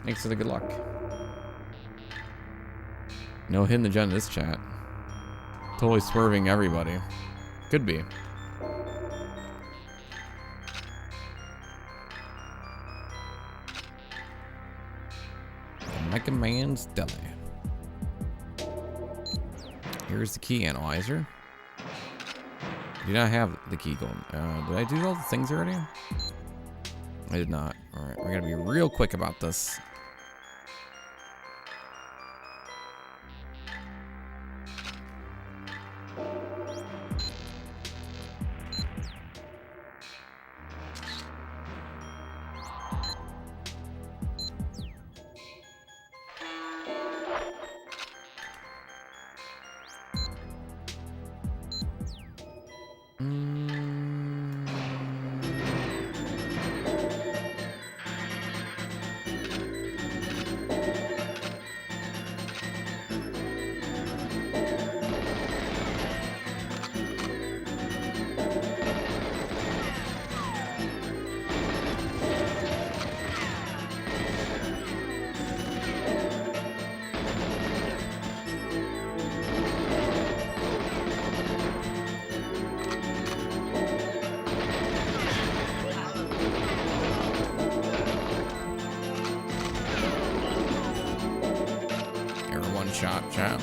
S1: Thanks for the good luck. No hidden agenda in this chat. Totally swerving everybody. Could be. Mega Man's Deli. Here's the key analyzer. I do not have the key golden. Did I do all the things already? I did not. Alright, we're gonna be real quick about this. Shot, chat.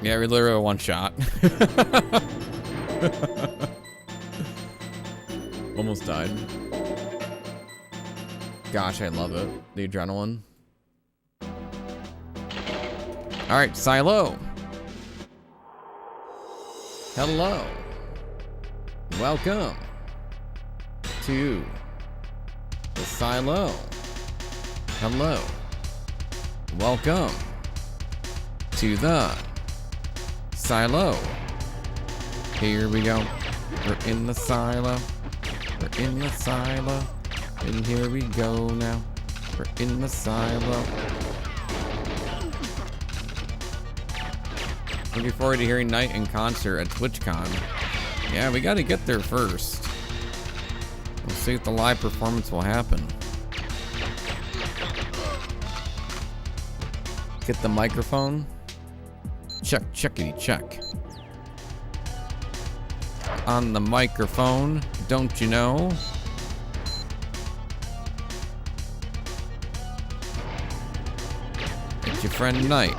S1: Yeah, we literally one shot. Almost died. Gosh, I love it. The adrenaline. All right, Silo. Hello. Welcome to the Silo. Hello. Welcome to the Silo. Here we go. We're in the silo. We're in the silo. And here we go now. We're in the silo. Looking forward to hearing Knight in concert at TwitchCon. Yeah, we gotta get there first. We'll see if the live performance will happen. Get the microphone. Check, checkity, check. On the microphone, don't you know? It's your friend Knight.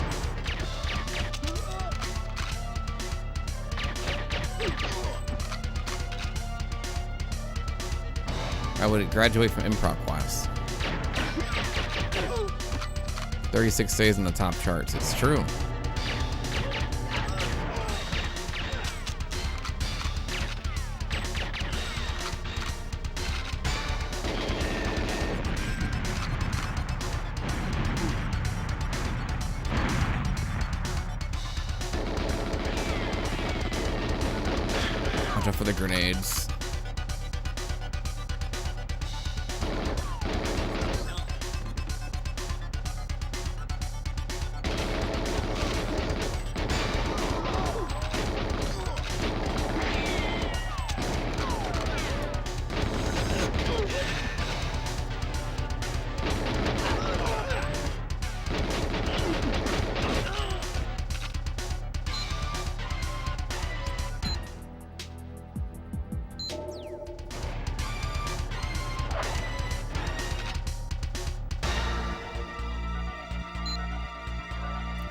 S1: I would graduate from improv class. 36 days in the top charts. It's true. Watch out for the grenades.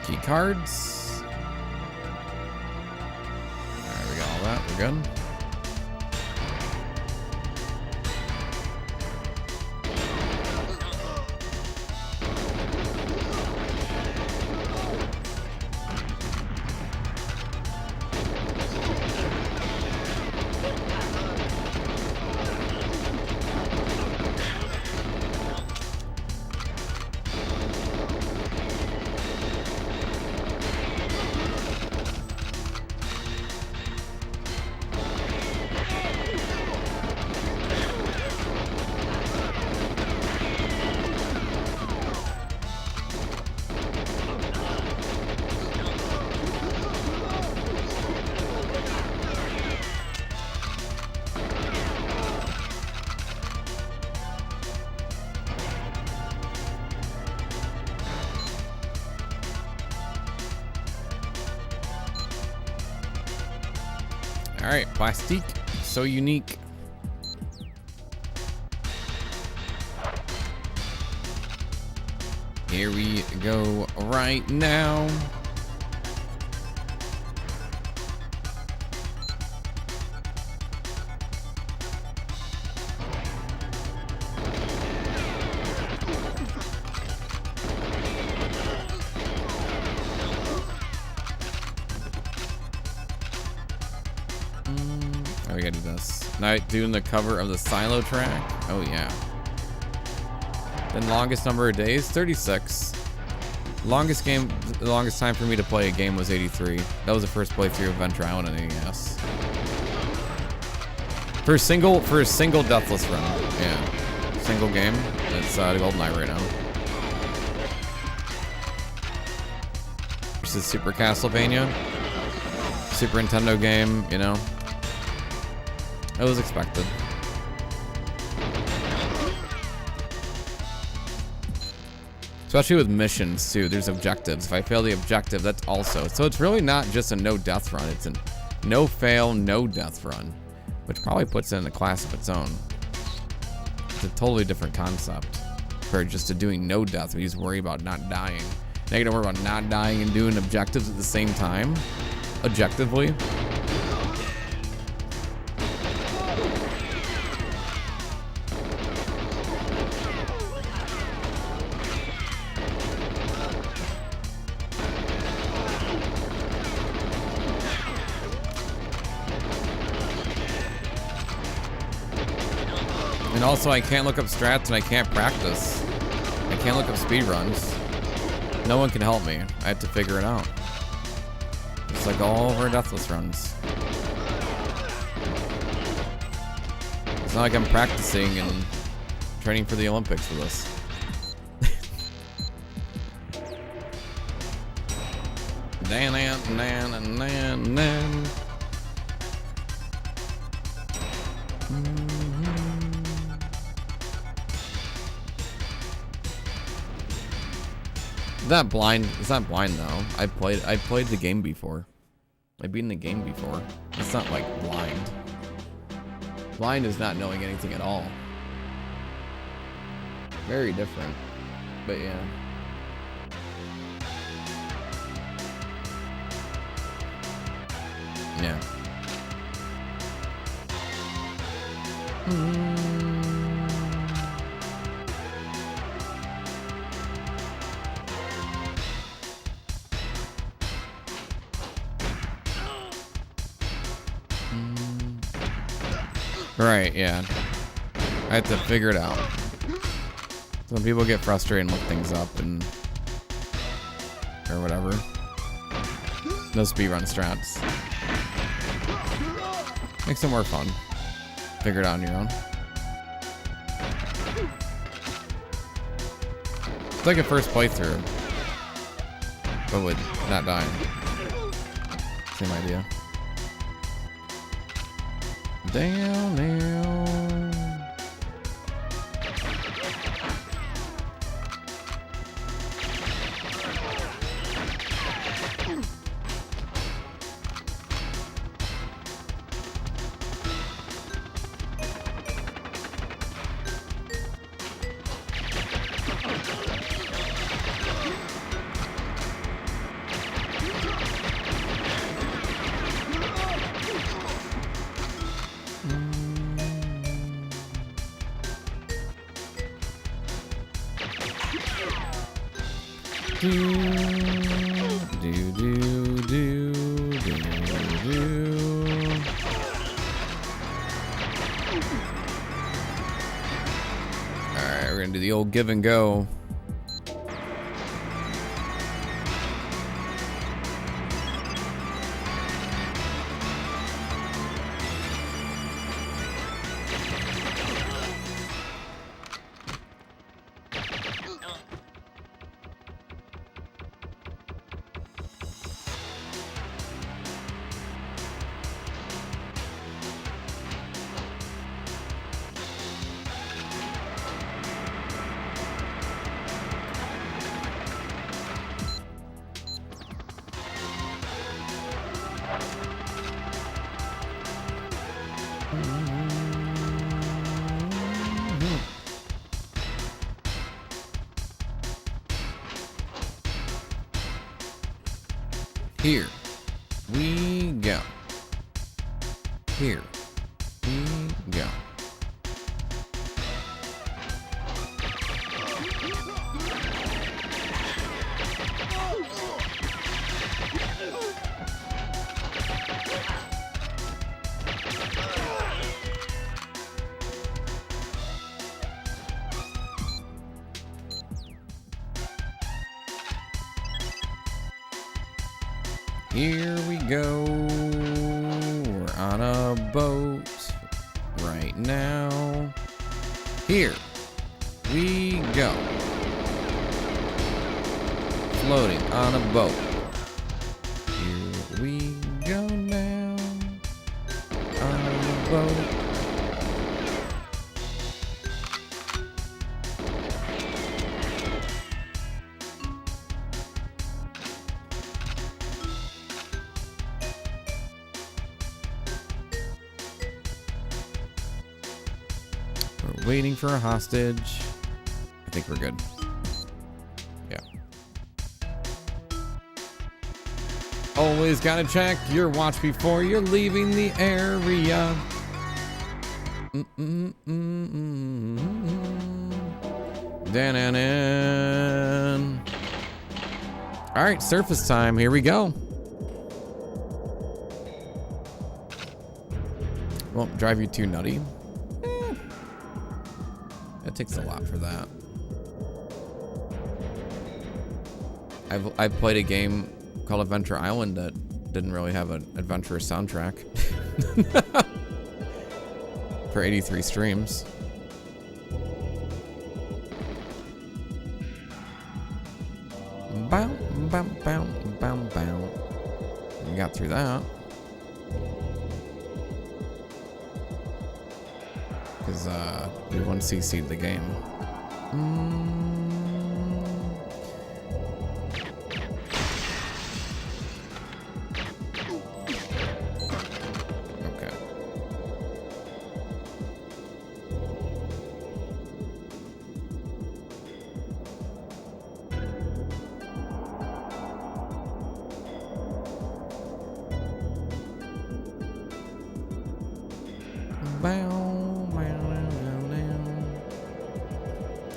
S1: Key cards. Alright, we got all that. We're good. All right, plastique, so unique. Here we go right now. Oh, we gotta do this. Night doing the cover of the Silo track. Oh yeah. Then longest number of days, 36. Longest time for me to play a game was 83. That was the first playthrough of Venture Island on NES. For a single deathless run. Yeah. Single game. It's GoldenEye right now. This is Super Castlevania. Super Nintendo game, you know. It was expected. Especially with missions too, there's objectives. If I fail the objective, that's also. So it's really not just a no death run, it's a no fail, no death run. Which probably puts it in a class of its own. It's a totally different concept. compared just to doing no death. We just worry about not dying. Now you gotta worry about not dying and doing objectives at the same time. Objectively. And also, I can't look up strats and I can't practice. I can't look up speedruns. No one can help me. I have to figure it out. It's like all of our deathless runs. It's not like I'm practicing and training for the Olympics for this. That blind. It's not blind though. I played the game before. I've beaten the game before. It's not like blind. Blind is not knowing anything at all. Very different. But yeah. Yeah. Right, yeah. I have to figure it out. Some people get frustrated and look things up and or whatever. No speedrun strats. Makes it more fun. Figure it out on your own. It's like a first playthrough, but with not dying. Same idea. Down, down. Alright, we're gonna do the old give and go. Here we go. Here we go. Here we go. We're on a boat right now. Here we go. Floating on a boat. Here we go now. On a boat. Waiting for a hostage. I think we're good. Yeah. Always gotta check your watch before you're leaving the area. Dan. All right, surface time. Here we go. Won't drive you too nutty. It takes a lot for that. I've played a game called Adventure Island that didn't really have an adventurous soundtrack. For 83 streams. Bow, bow, bow, bow, bow. We got through that. Because we 1cc'd the game. Okay.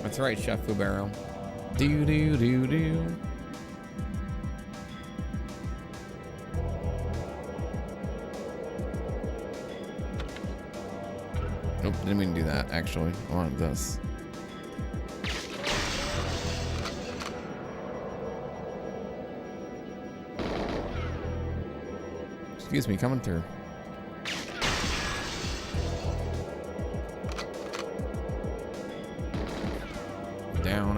S1: That's right, Chef Fubero. Do. Nope, didn't mean to do that, actually. I wanted this. Excuse me, coming through. Down.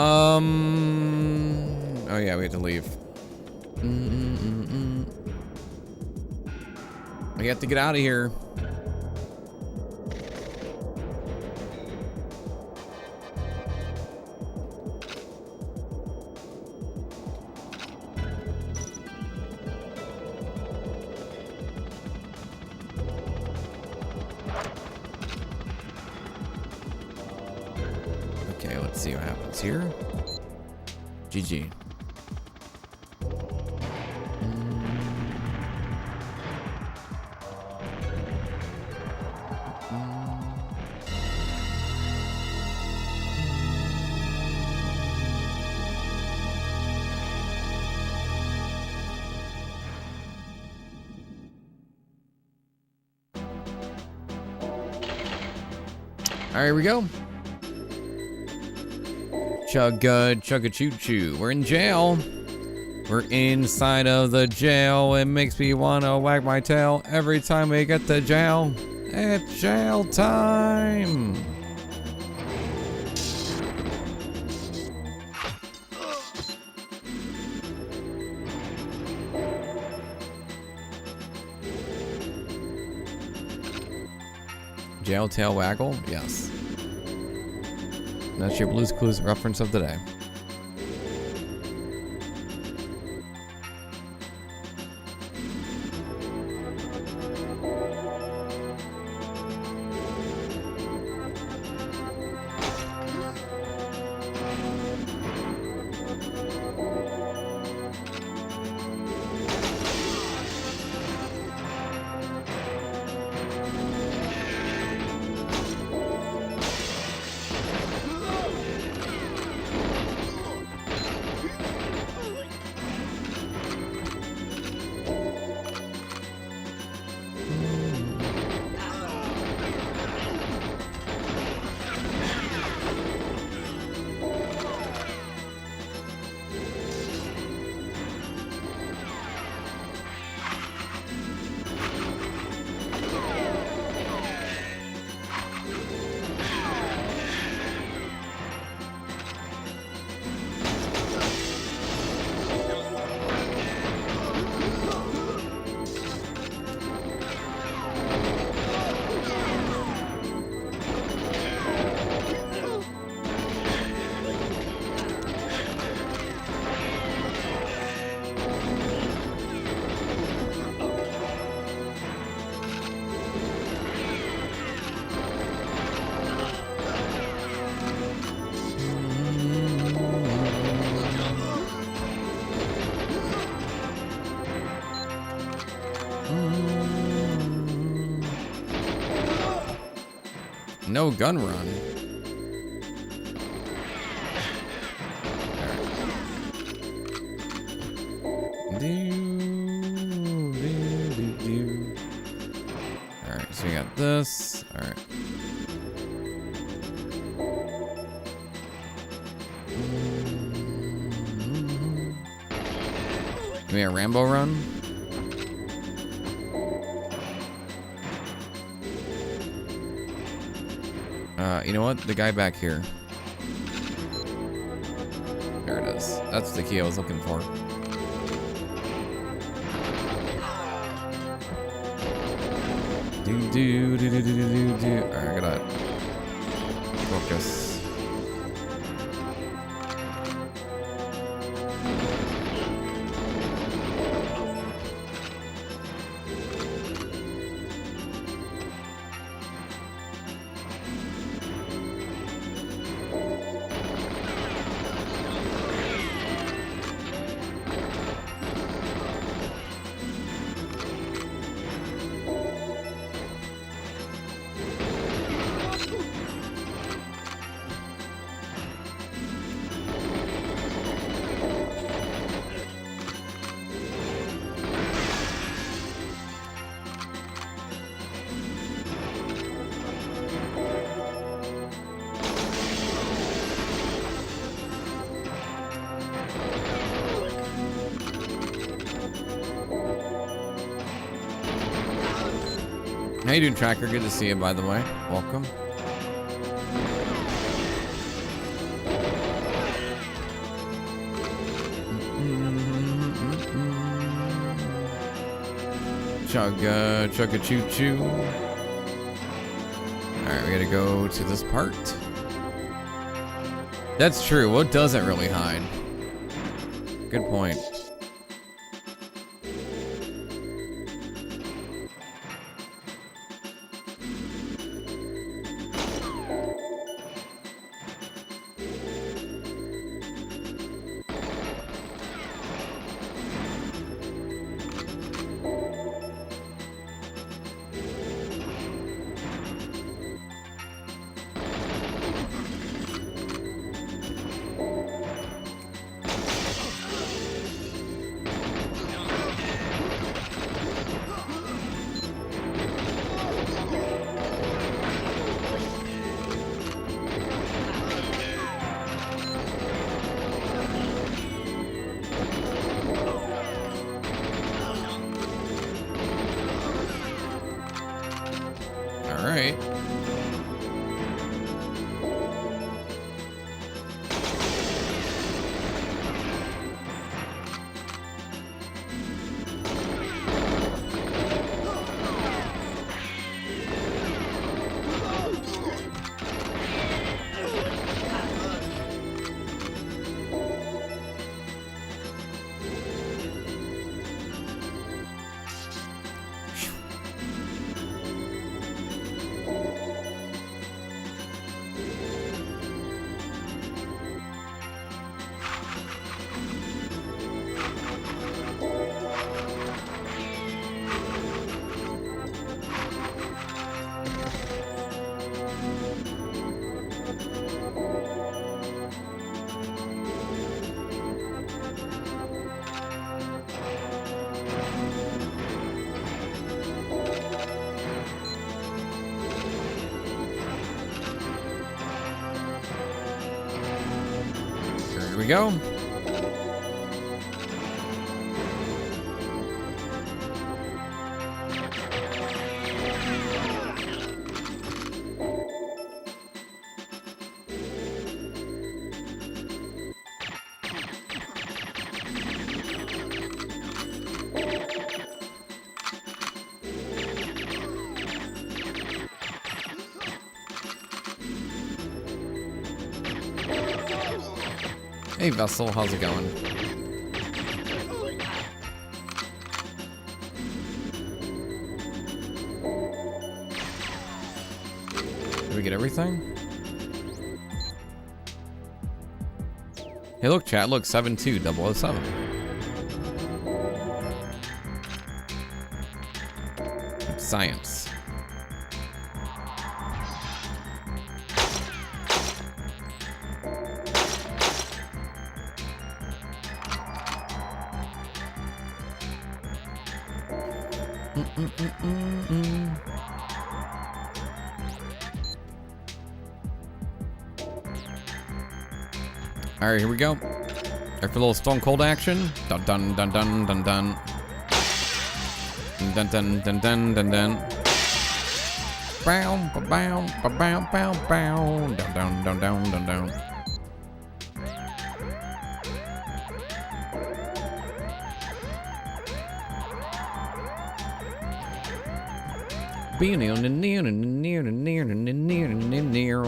S1: Oh yeah, we have to leave. We have to get out of here. Okay, let's see what happens here. GG. All right, here we go. Chug-a-choo-choo. We're in jail. We're inside of the jail. It makes me want to wag my tail every time we get to jail. It's jail time. Jail tail waggle? Yes. That's your Blue's Clues reference of the day. No gun run. Alright, so we got this. Alright. Give me a Rambo run. You know what? The guy back here. There it is. That's the key I was looking for. Alright, I gotta focus. How you doing, Tracker? Good to see you, by the way. Welcome. Chugga-choo-choo. Alright, we gotta go to this part. That's true. What doesn't really hide? Good point. Alright. Here we go. Hey Vessel, how's it going? Did we get everything? Hey look chat, look, 72007. Science. All right, here we go. After a little Stone Cold action. Dun dun dun dun dun dun. Dun dun dun dun dun dun. Bow ba bow ba bow bow bow. Dun dun dun dun dun dun. Being on the near and near and near and near and near.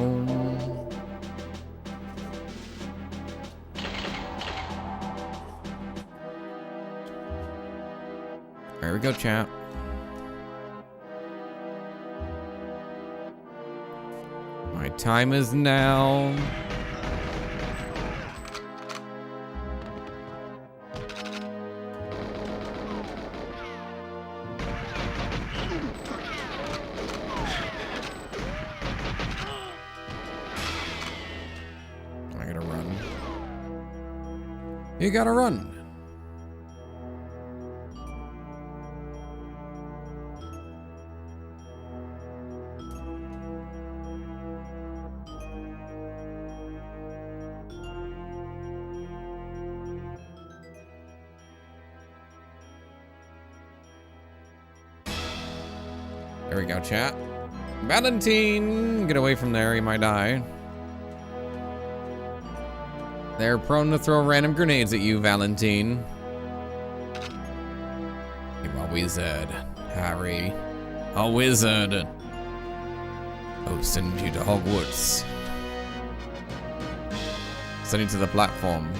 S1: There we go, chat. My time is now. I gotta run. You gotta run. There we go, chat. Valentine! Get away from there, you might die. They're prone to throw random grenades at you, Valentine. You a wizard, Harry. A wizard. I'll send you to Hogwarts. Send you to the platform.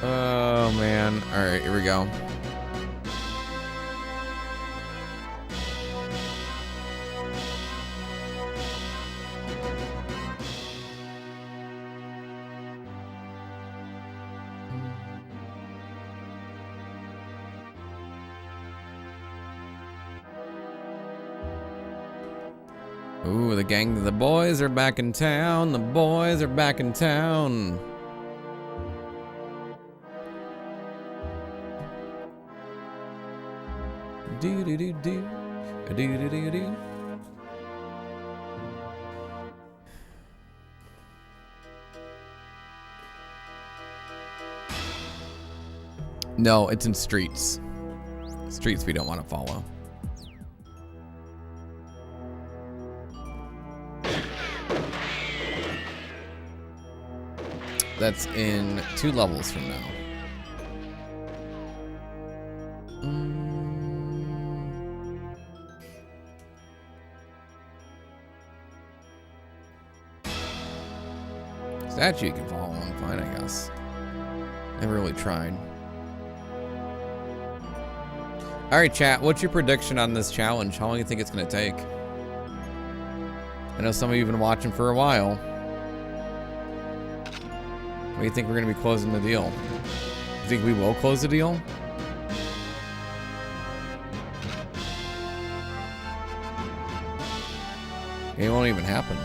S1: Oh man. Alright, here we go. Ooh, the boys are back in town. The boys are back in town. Do do do do do do do do. No, it's in streets. Streets we don't want to follow. That's in 2 levels from now. Statue you can follow on fine, I guess. Never really tried. Alright, chat, what's your prediction on this challenge? How long do you think it's gonna take? I know some of you have been watching for a while. What do you think we're gonna be closing the deal? You think we will close the deal? It won't even happen.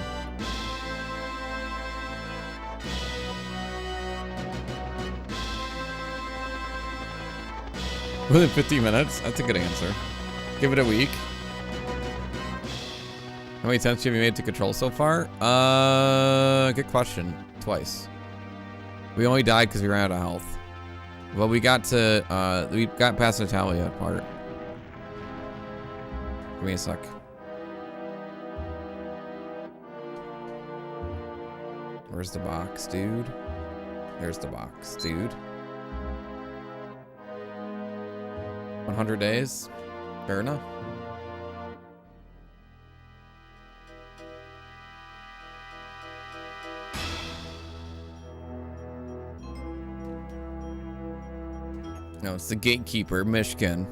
S1: Within 15 minutes? That's a good answer. Give it a week. How many attempts have you made to control so far? Good question. Twice. We only died because we ran out of health. Well, we got past Natalia part. Give me a sec. Where's the box, dude? There's the box, dude. 100 days. Fair enough. No, it's the gatekeeper, Michigan.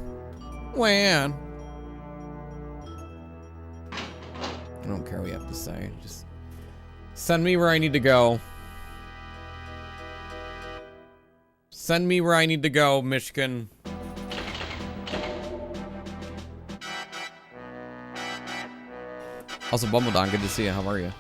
S1: When? I don't care what you have to say. Just send me where I need to go. Send me where I need to go, Michigan. Also, Bumbledon, good to see you. How are you?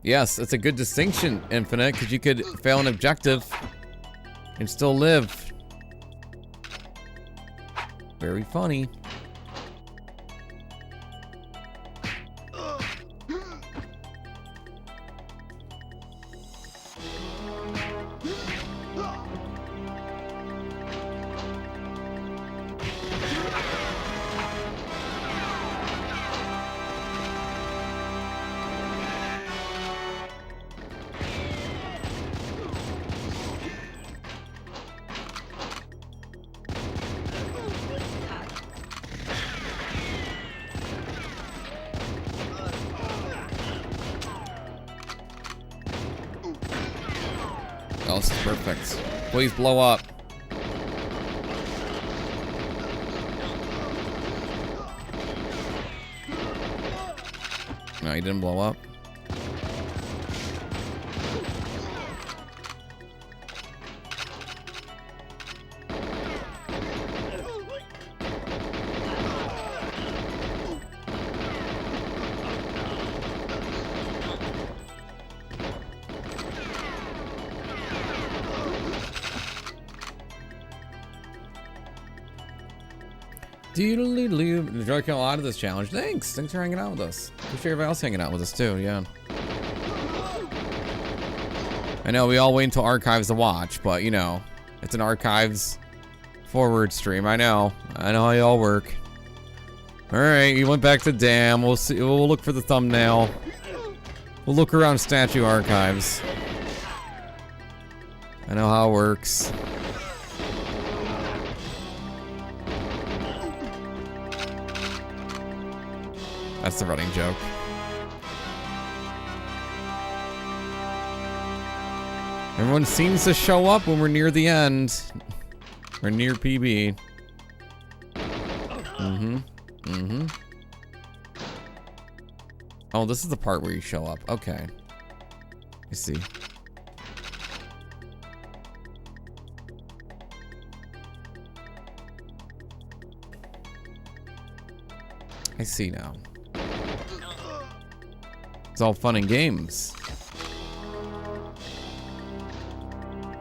S1: Yes, it's a good distinction, Infinite, because you could fail an objective and still live. Very funny. Oh, this is perfect. Please blow up. No, he didn't blow up. Enjoying a lot of this challenge. Thanks for hanging out with us. Appreciate everybody else hanging out with us too. Yeah. I know we all wait until archives to watch, but you know, it's an archives forward stream. I know how y'all work. All right, you went back to Dam. We'll see. We'll look for the thumbnail. We'll look around statue archives. I know how it works. That's the running joke. Everyone seems to show up when we're near the end. We're near PB. Oh, this is the part where you show up. Okay. I see. I see now. It's all fun and games.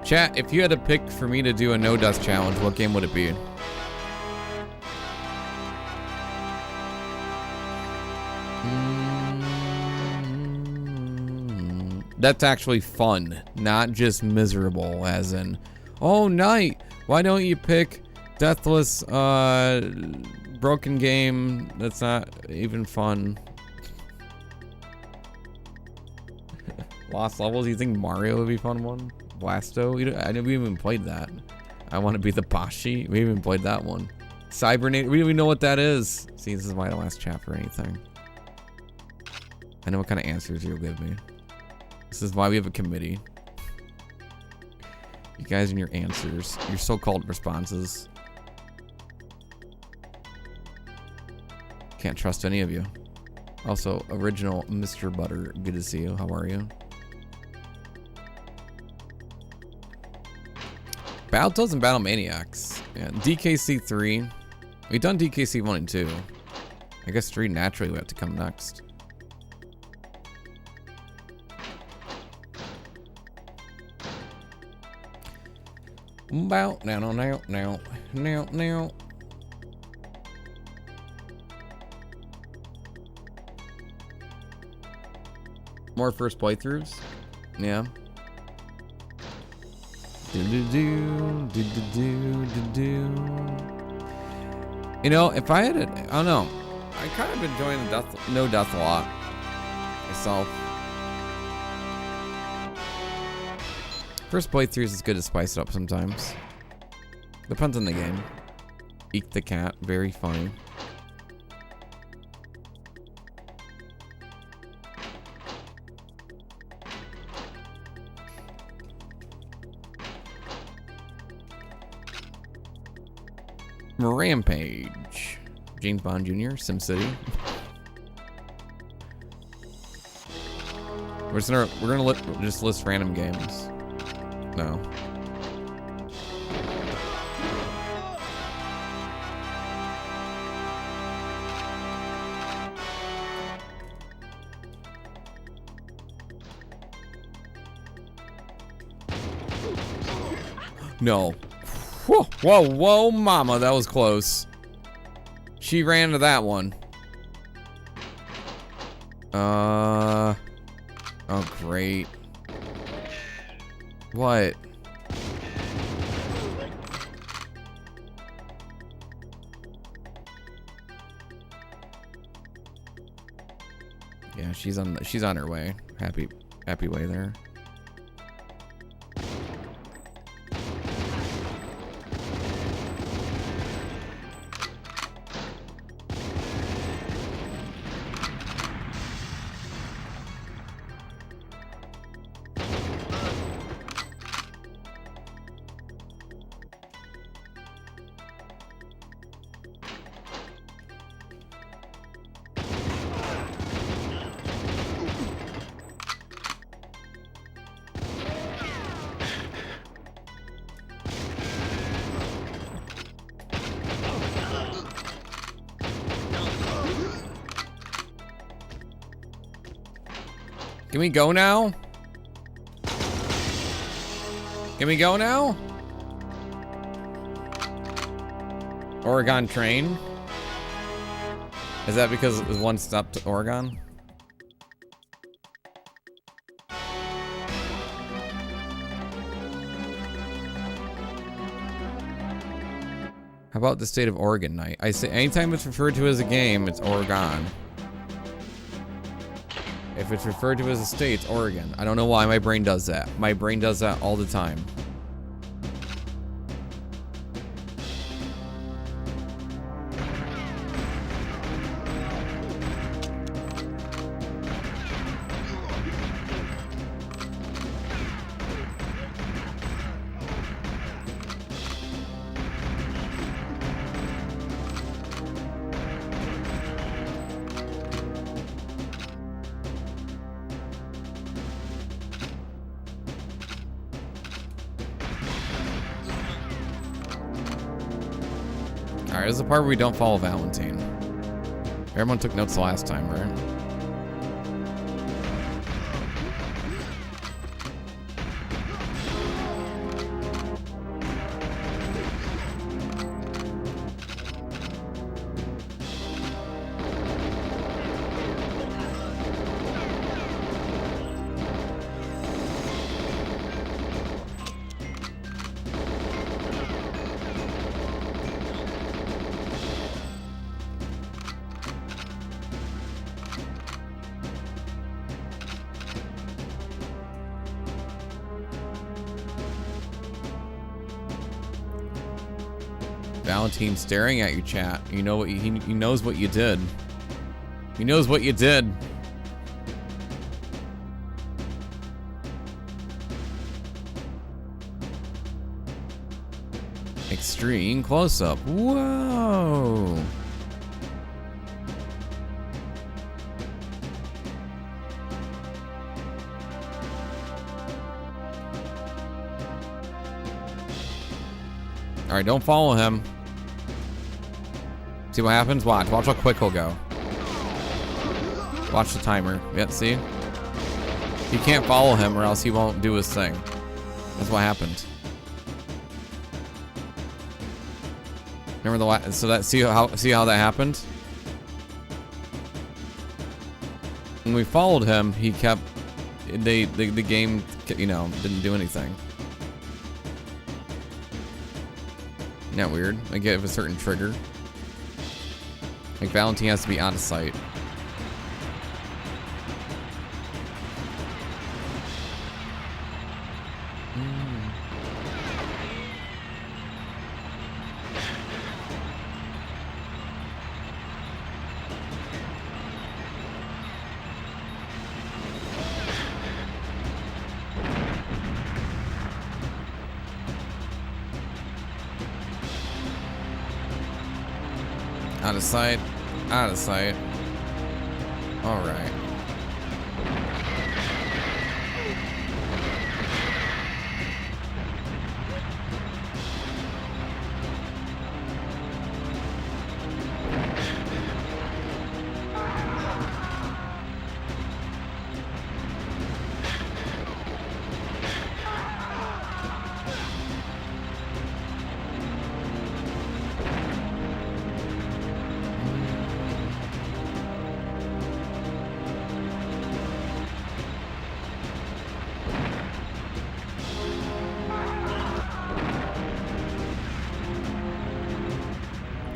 S1: Chat, if you had to pick for me to do a no death challenge, what game would it be? That's actually fun, not just miserable, as in, oh, Knight, why don't you pick deathless, broken game that's not even fun? Lost levels, you think Mario would be a fun one? Blasto? I never even played that. I want to be the Bashi. We haven't even played that one. Cybernate, we don't even know what that is. See, this is why I don't ask chat for anything. I know what kind of answers you'll give me. This is why we have a committee. You guys and your answers, your so-called responses. Can't trust any of you. Also, original Mr. Butter, good to see you. How are you? Battletoads and Battle Maniacs. Yeah, DKC 3. We've done DKC 1 and 2. I guess 3 naturally would have to come next. About now. More first playthroughs? Yeah. You know, if I had it, I don't know. I kind of enjoying the no death a lot myself. First playthroughs is good to spice it up sometimes. Depends on the game. Eek the cat, very funny. Rampage. James Bond Jr., SimCity. We're gonna just list random games. No. No. Whoa, whoa, whoa, mama, that was close. She ran into that one. Oh, great. What? Yeah, she's on her way. Happy way there. Can we go now? Can we go now? Oregon train? Is that because it was one stop to Oregon? How about the state of Oregon night? I say anytime it's referred to as a game, it's Oregon. If it's referred to as a state, it's Oregon. I don't know why my brain does that. My brain does that all the time. Alright, this is the part where we don't follow Valentine. Everyone took notes the last time, right? Valentine staring at you, chat. You know what he knows what you did. He knows what you did. Extreme close up. Whoa. All right, don't follow him. See what happens? Watch how quick he'll go. Watch the timer. Yeah, see? You can't follow him or else he won't do his thing. That's what happened. Remember the last, so that see how that happened? When we followed him, he kept the game, you know, didn't do anything. Isn't that weird? I give a certain trigger. Like Valentine has to be out of sight. Out of sight. Out of sight. All right.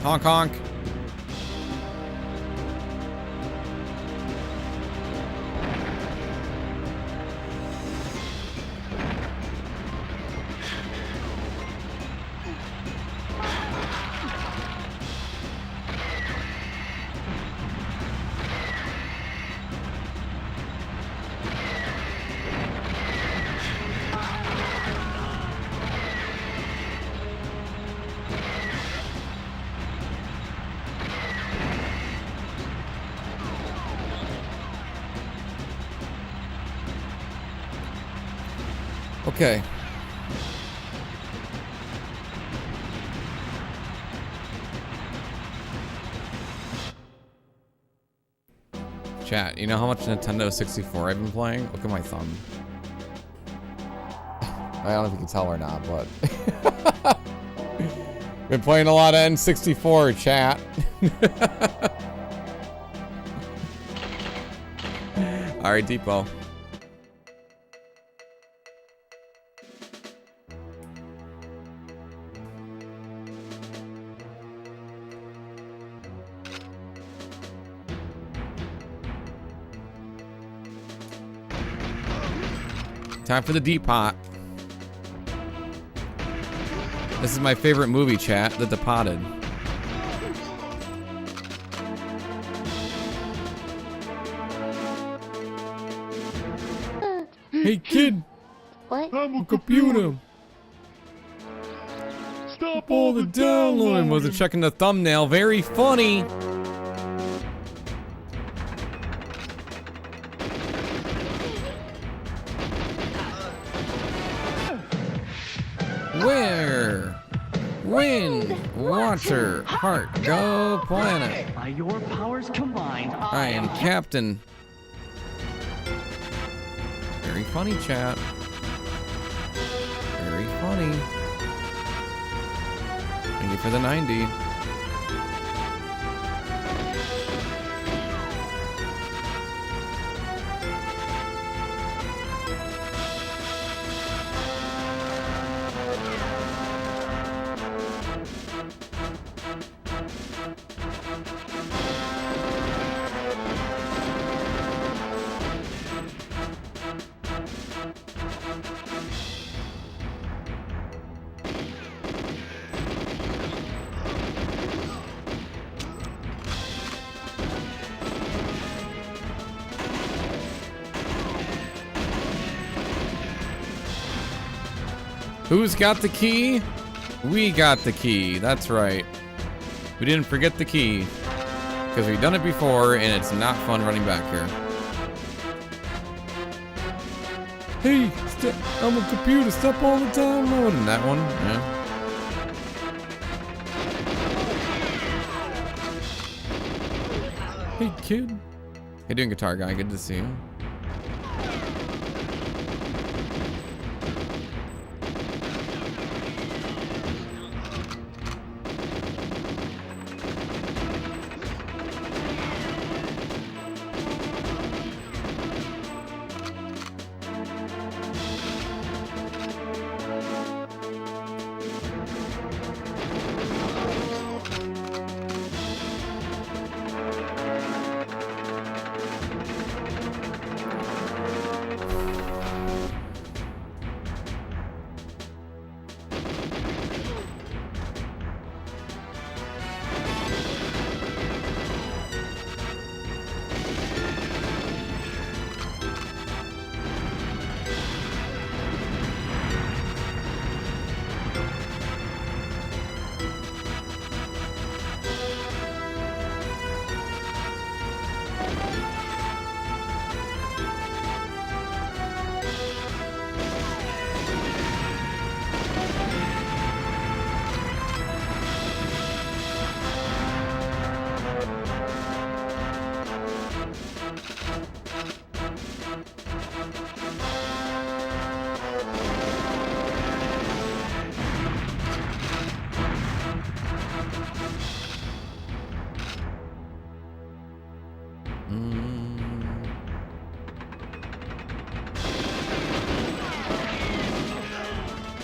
S1: Honk honk. Okay. Chat, you know how much Nintendo 64 I've been playing? Look at my thumb. I don't know if you can tell or not, but... been playing a lot of N64, chat. Alright, Depot. Time for the Depot. This is my favorite movie, chat, The Departed. Hey kid,
S5: What?
S1: I'm a computer. Stop all the downloading. Wasn't checking the thumbnail. Very funny. Where? Wind, water, heart, go planet.
S6: By your powers combined,
S1: I am Captain. Very funny, chat. Very funny. Thank you for the 90. Who's got the key? We got the key. That's right. We didn't forget the key. Because we've done it before, and it's not fun running back here. Hey, I'm a computer. Stop all the downloading. That one, yeah. Hey, kid. How you doing, guitar guy? Good to see you.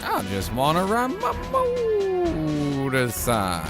S1: I just wanna ride my motorcycle.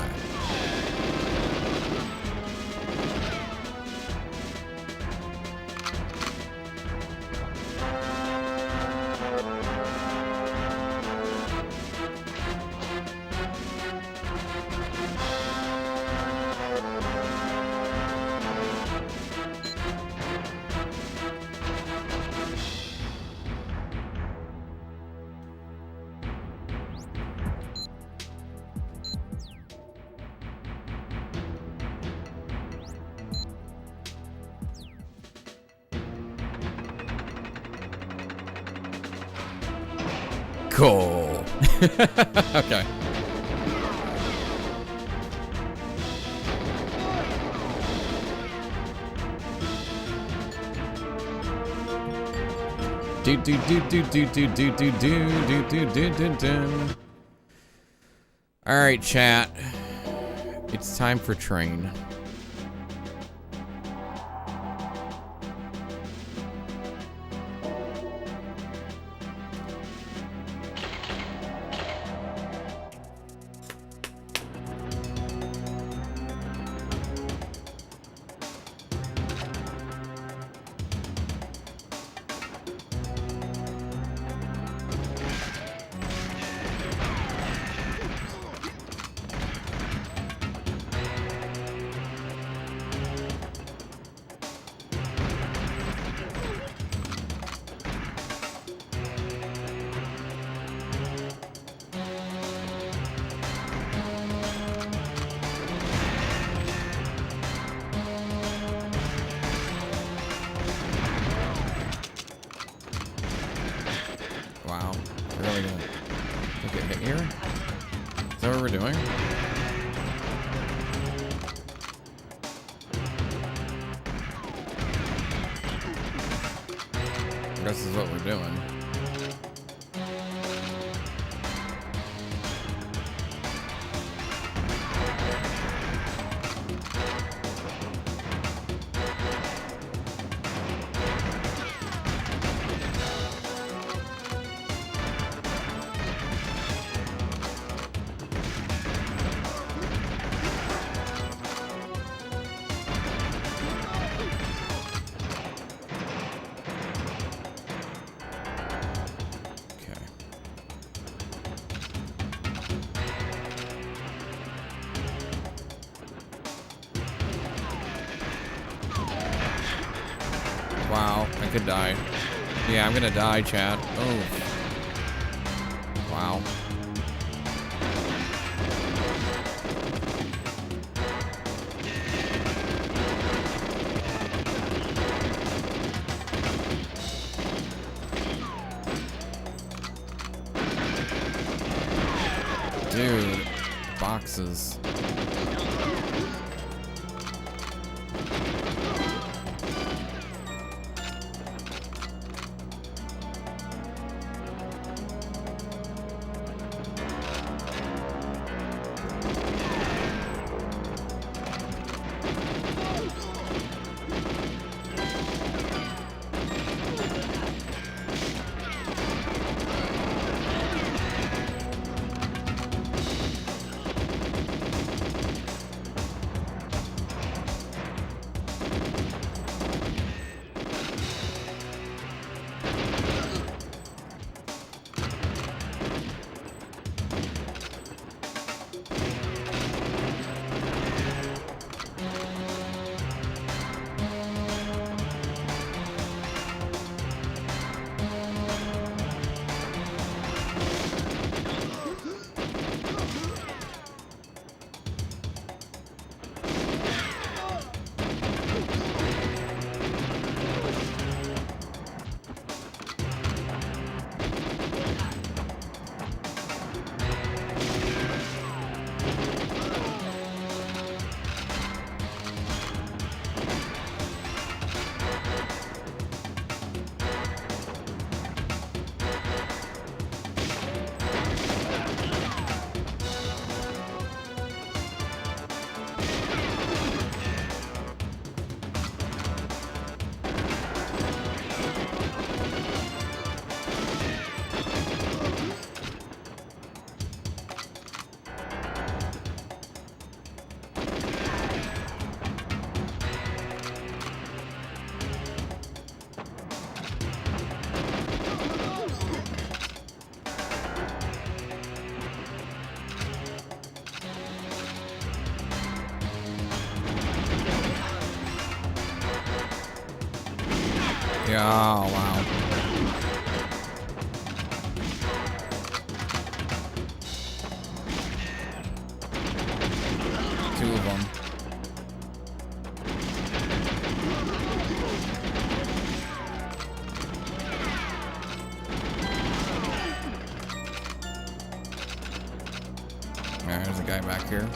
S1: Cool. Okay. Do do do do do do do do do do do do do. All right, chat. It's time for train. Wow. We're really gonna get hit here? Is that what we're doing? I guess this is what we're doing. Wow, I could die. Yeah, I'm gonna die, chat. Oh. Wow. Dude, boxes. Yeah, oh, wow. Two of them. guy back here.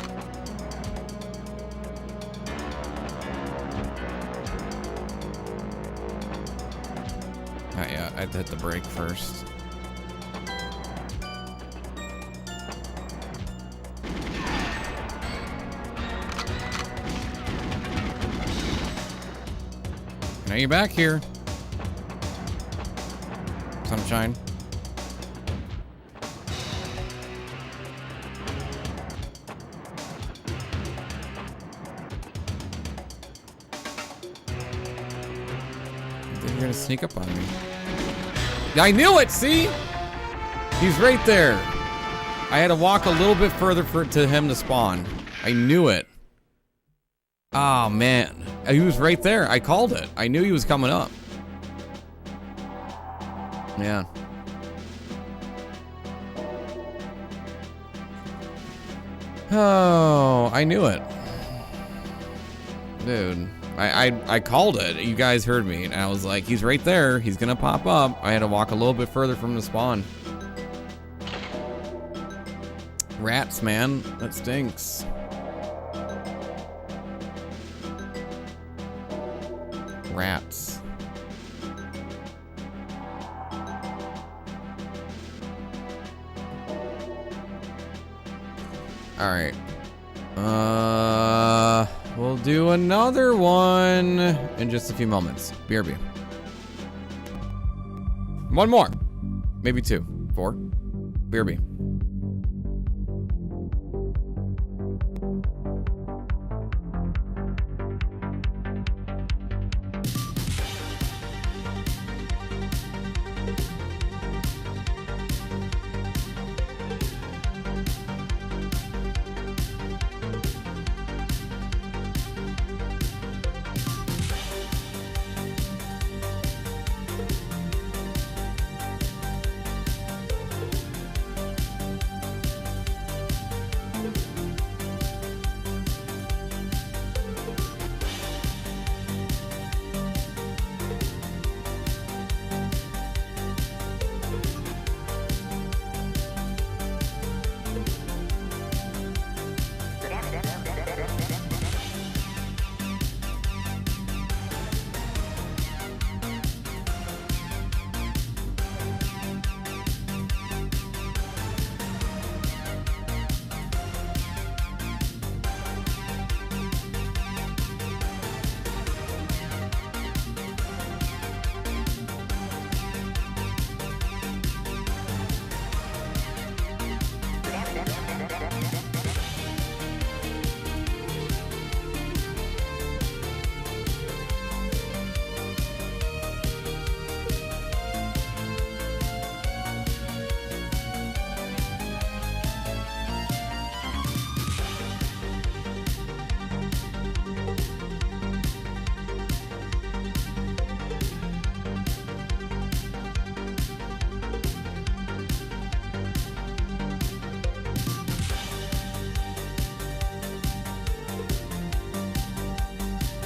S1: Not yet. I have to hit the brake first. Now you're back here. Sunshine. You're gonna sneak up on me. I knew it, see? He's right there. I had to walk a little bit further to him to spawn. I knew it. Oh, man. He was right there. I called it. I knew he was coming up. Yeah. Oh, I knew it. Dude, I called it. You guys heard me. And I was like, he's right there. He's gonna pop up. I had to walk a little bit further from the spawn. Rats, man. That stinks. Rats. All right. We'll do another one in just a few moments. BRB. One more. Maybe two. 4. BRB.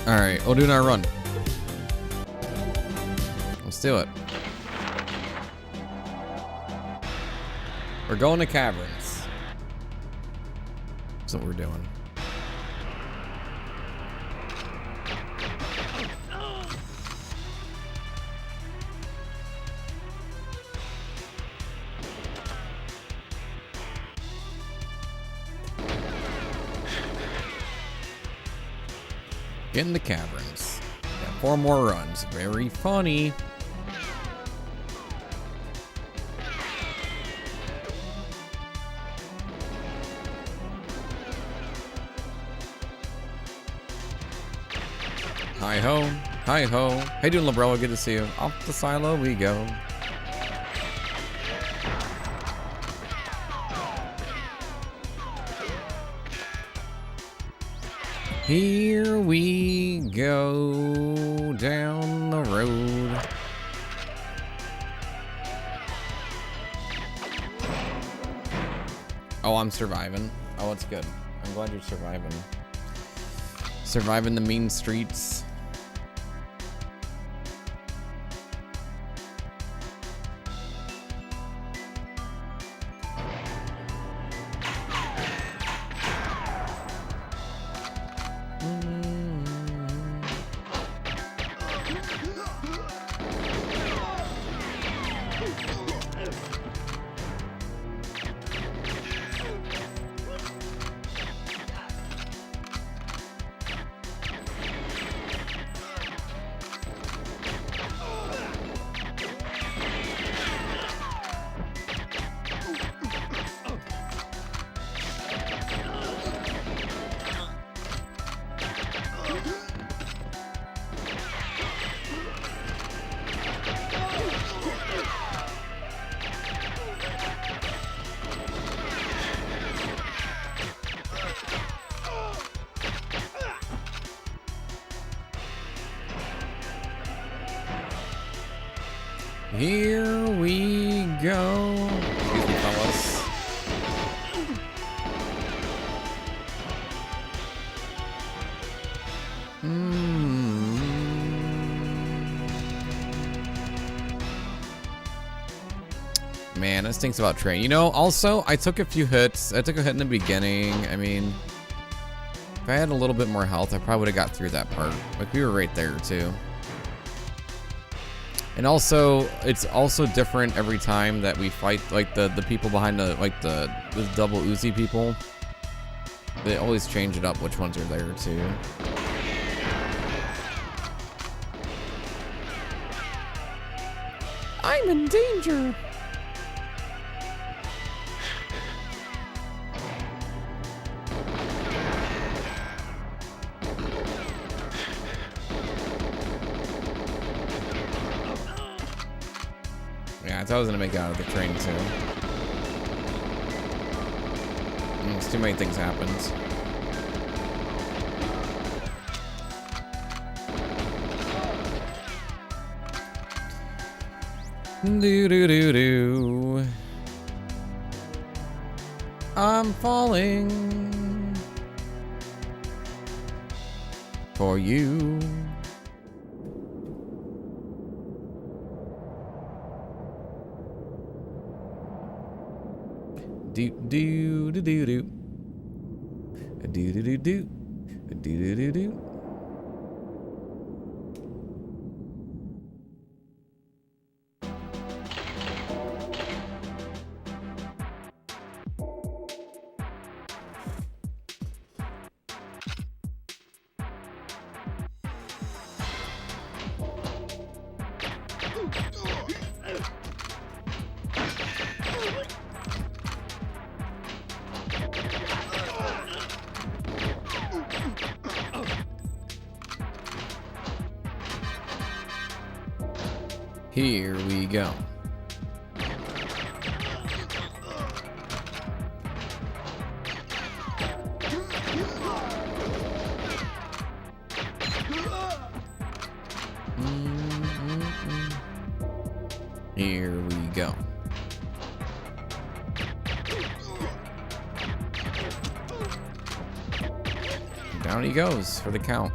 S1: All right, we'll do our run. Let's do it. We're going to caverns. That's what we're doing. In the caverns. Got 4 more runs. Very funny. Hi ho. Hi ho. How you doing, Labrella? Good to see you. Off the silo we go. Here we go down the road. Oh, I'm surviving. Oh, it's good. I'm glad you're surviving. Surviving the mean streets. Here we go. Excuse me, fellas. Man, this stinks about train. You know, also, I took a few hits. I took a hit in the beginning. I mean, if I had a little bit more health, I probably would have got through that part. Like, we were right there, too. And also, it's also different every time that we fight, like, the people behind the, like, the double Uzi people. They always change it up which ones are there, too. I'm in danger. Yeah, I thought I was gonna make it out of the train too. Too many things happened. Do do do do. I'm falling for you. Do do do do do. Do do do do. Do do do do. Here we go. Here we go. Down he goes for the count.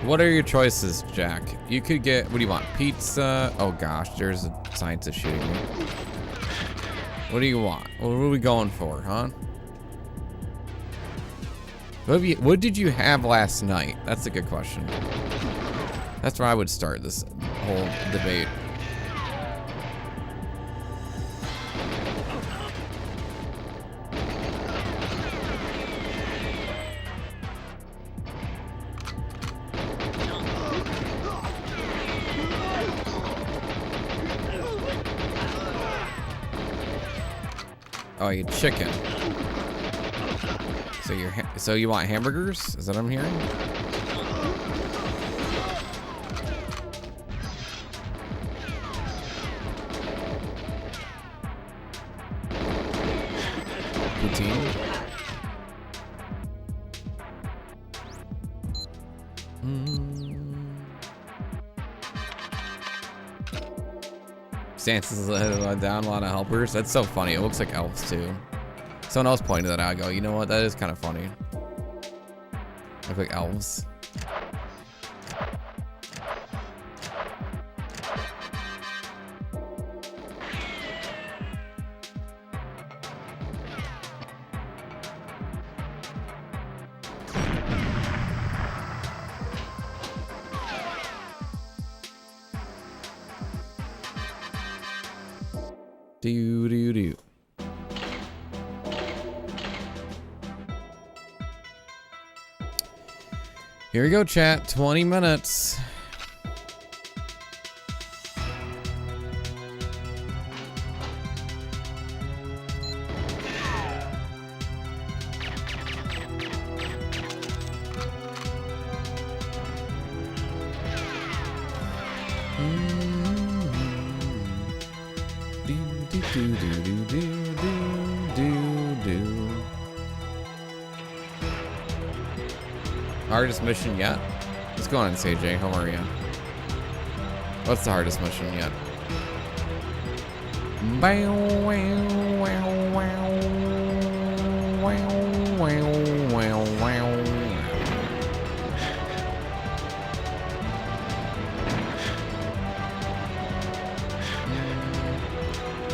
S1: What are your choices, Jack? You could get, what do you want? Pizza? Oh gosh, there's a scientist shooting me. What do you want? What are we going for, huh? What did you have last night? That's a good question. That's where I would start this whole debate. Oh, you chicken. So you want hamburgers? Is that what I'm hearing? Poutine. Stances down a lot of helpers. That's so funny. It looks like elves too. Someone else pointed that out. I go, you know what? That is kind of funny. Look like elves. Do do do. Here we go, chat. 20 minutes. Hardest mission yet? What's going on, CJ? How are you? What's the hardest mission yet?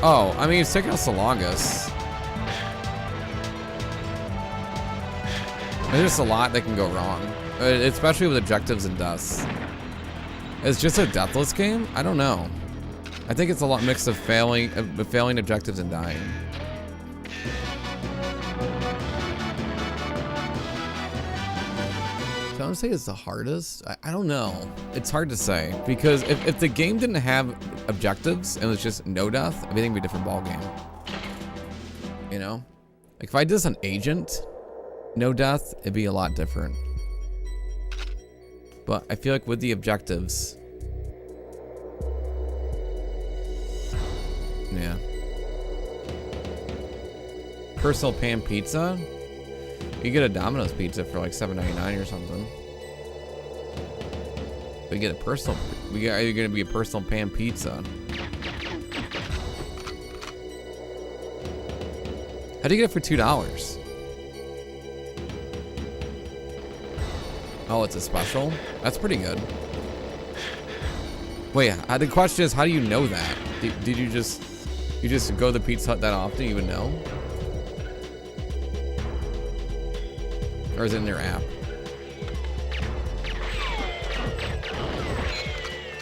S1: Oh, I mean, it's taking us the longest. There's just a lot that can go wrong, especially with objectives and deaths. It's just a deathless game? I don't know. I think it's a lot mix of failing objectives and dying. So I would say it's the hardest. I don't know. It's hard to say because if the game didn't have objectives and it was just no death, everything would be a different ball game. You know, like if I did this on Agent, no death, it'd be a lot different. But I feel like with the objectives, yeah. Personal pan pizza. You get a Domino's pizza for like $7.99 or something. We get a personal. Are you gonna be a personal pan pizza? How do you get it for $2? Oh, it's a special? That's pretty good. Wait, the question is, how do you know that? Did you just go to the Pizza Hut that often, you would know? Or is it in their app?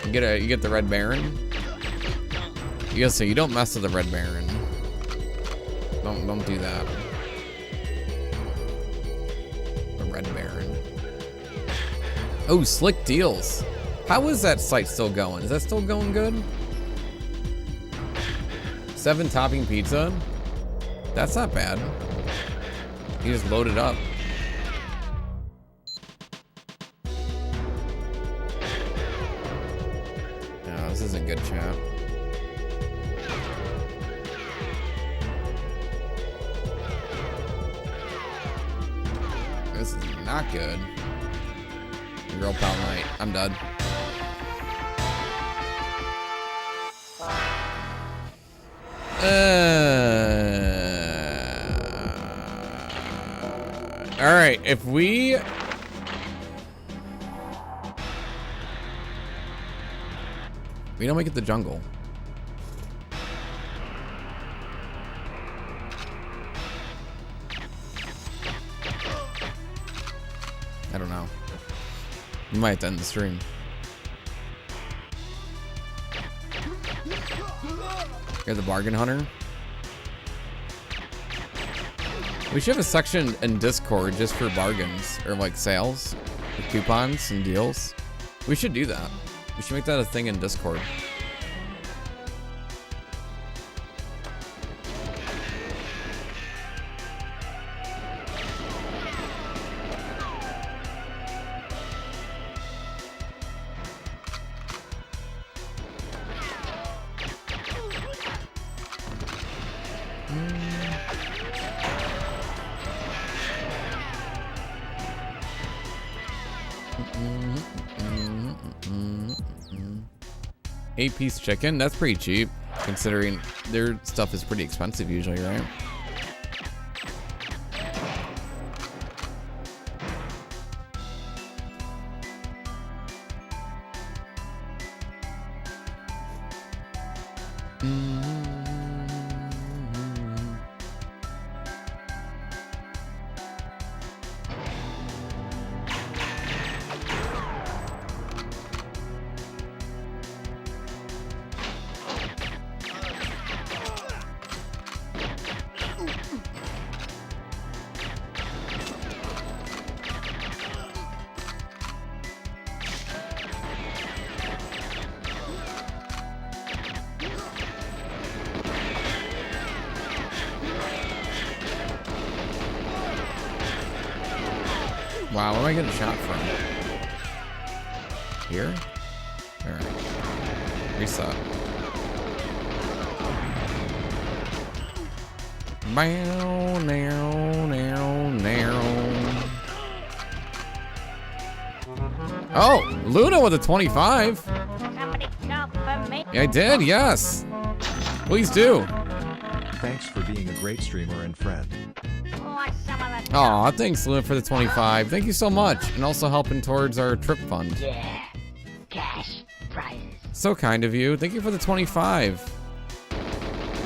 S1: You get the Red Baron? So you don't mess with the Red Baron. Don't do that. The Red Baron. Oh, slick deals. How is that site still going? Is that still going good? 7 topping pizza? That's not bad. You just load it up. No, this isn't good, chat. This is not good. Girl pal night. I'm done. All right, if we don't make it the jungle. I don't know. You might have to end the stream. You're the bargain hunter. We should have a section in Discord just for bargains or like sales, like coupons and deals. We should do that. We should make that a thing in Discord. Eight-piece chicken, that's pretty cheap considering their stuff is pretty expensive usually, right? Wow, where am I getting shot from? Here? Alright. Reset. Bow, now, now, now. Oh, Luna with a 25.
S5: Somebody jump for me.
S1: I did, yes. Please do.
S4: Thanks for being a great streamer and friend.
S5: Want some of the
S1: Aw, thanks, Luna, for the 25. Thank you so much. And also helping towards our trip fund.
S5: Yeah. Cash prizes.
S1: So kind of you. Thank you for the 25.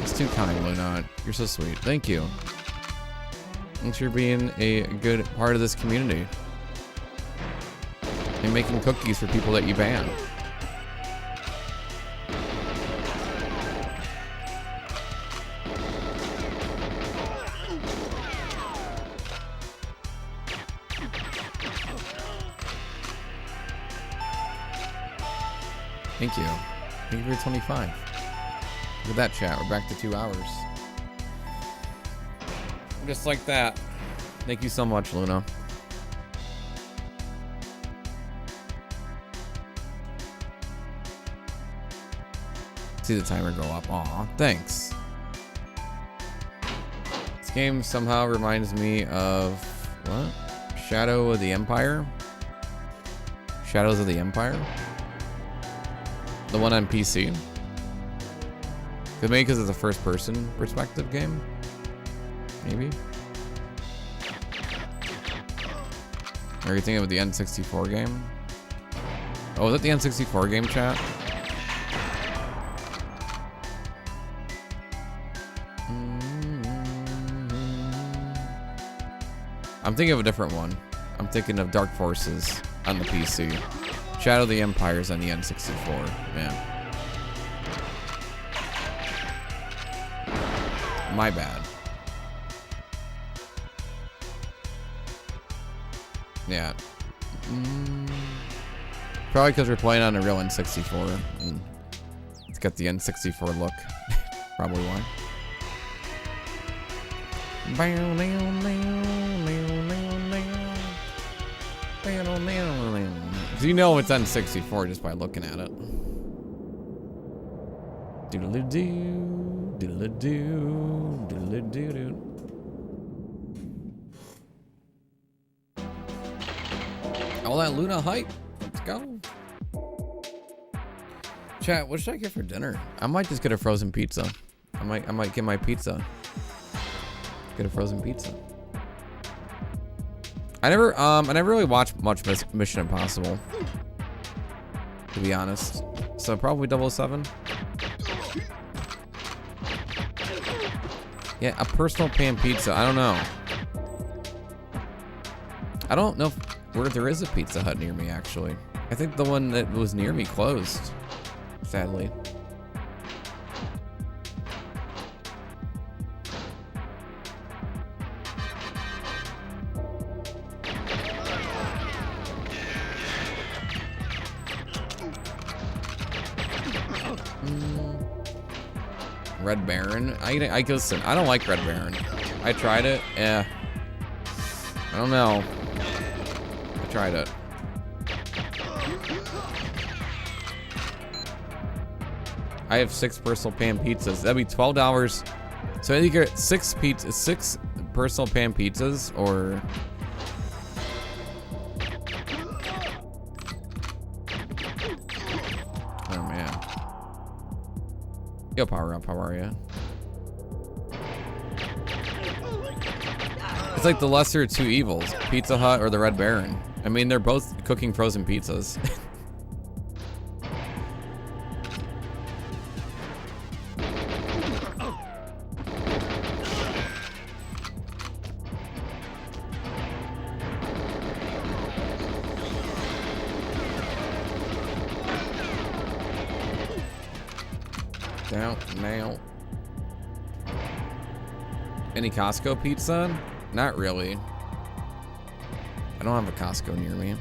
S1: It's too kind, Luna. You're so sweet. Thank you. Thanks for being a good part of this community. And making cookies for people that you ban. Thank you. Thank you for 25. Look at that, chat. We're back to 2 hours. Just like that. Thank you so much, Luna. See the timer go up. Aw, thanks. This game somehow reminds me of what? Shadow of the Empire? Shadows of the Empire? The one on PC? Maybe because it's a first person perspective game? Maybe? Or are you thinking of the N64 game? Oh, was it the N64 game, chat? I'm thinking of a different one. I'm thinking of Dark Forces on the PC. Shadow of the Empires on the N64. Man. My bad. Yeah. Probably because we're playing on a real N64. And it's got the N64 look. Probably why. You know it's N64 just by looking at it. Doodle-doo, doodle-doo, doodle-doo-doo. All that Luna hype. Let's go. Chat, what should I get for dinner? I might just get a frozen pizza. I might get my pizza. Get a frozen pizza. I never really watched much Mission Impossible, to be honest. So probably 007. Yeah, a personal pan pizza. I don't know. I don't know where there is a Pizza Hut near me, actually. I think the one that was near me closed, sadly. Red Baron. I listen, I don't like Red Baron. I tried it. I don't know. I tried it. I have 6 personal pan pizzas. That'd be $12. So I think you get 6 personal pan pizzas, or oh man. Yo, Power Up, how are you? It's like the lesser of two evils, Pizza Hut or the Red Baron. I mean, they're both cooking frozen pizzas. Now. Any Costco pizza? Not really. I don't have a Costco near me.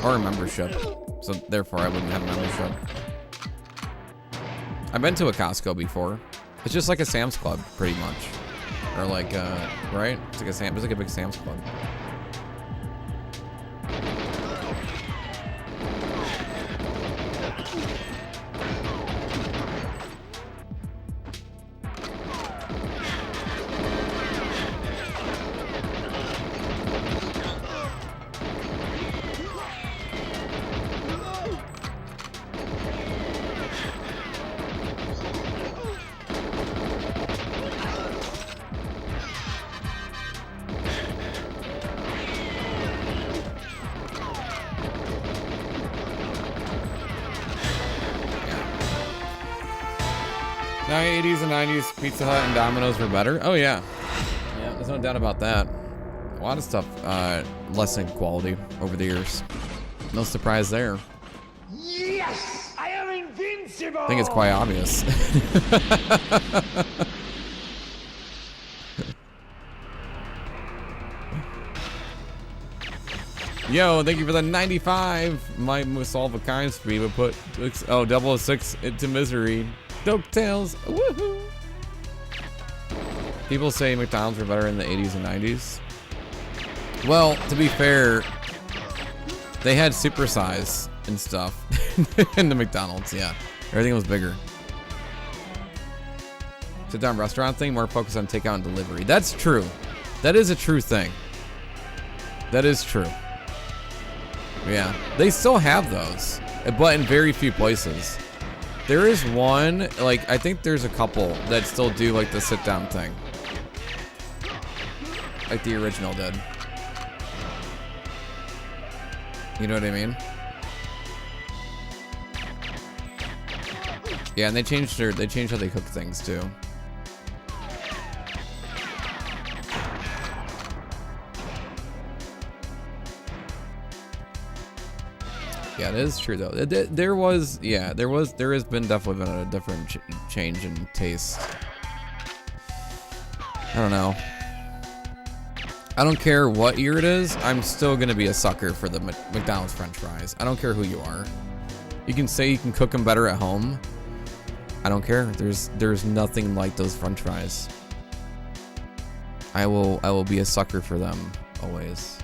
S1: Or a membership. So therefore I wouldn't have a membership. I've been to a Costco before. It's just like a Sam's Club, pretty much. Or like, right? It's like a big Sam's Club. 80s and 90s, Pizza Hut and Domino's were better. Oh yeah. Yeah, there's no doubt about that. A lot of stuff lessened quality over the years. No surprise there.
S2: Yes! I am invincible!
S1: I think it's quite obvious. Yo, thank you for the 95. My solve a kind speed would put 006 into misery. DuckTales. Woohoo! People say McDonald's were better in the 80s and 90s. Well, to be fair, they had supersize and stuff in the McDonald's. Yeah, everything was bigger. Sit down restaurant thing, more focused on takeout and delivery. That's true. That is a true thing. That is true. Yeah, they still have those, but in very few places. There is one, like, I think there's a couple that still do like the sit down thing. Like the original did. You know what I mean? Yeah, and they changed how they cook things too. Yeah, it is true though. There has definitely been a different change in taste. I don't know. I don't care what year it is. I'm still gonna be a sucker for the McDonald's French fries. I don't care who you are. You can say you can cook them better at home. I don't care. There's nothing like those French fries. I will be a sucker for them always.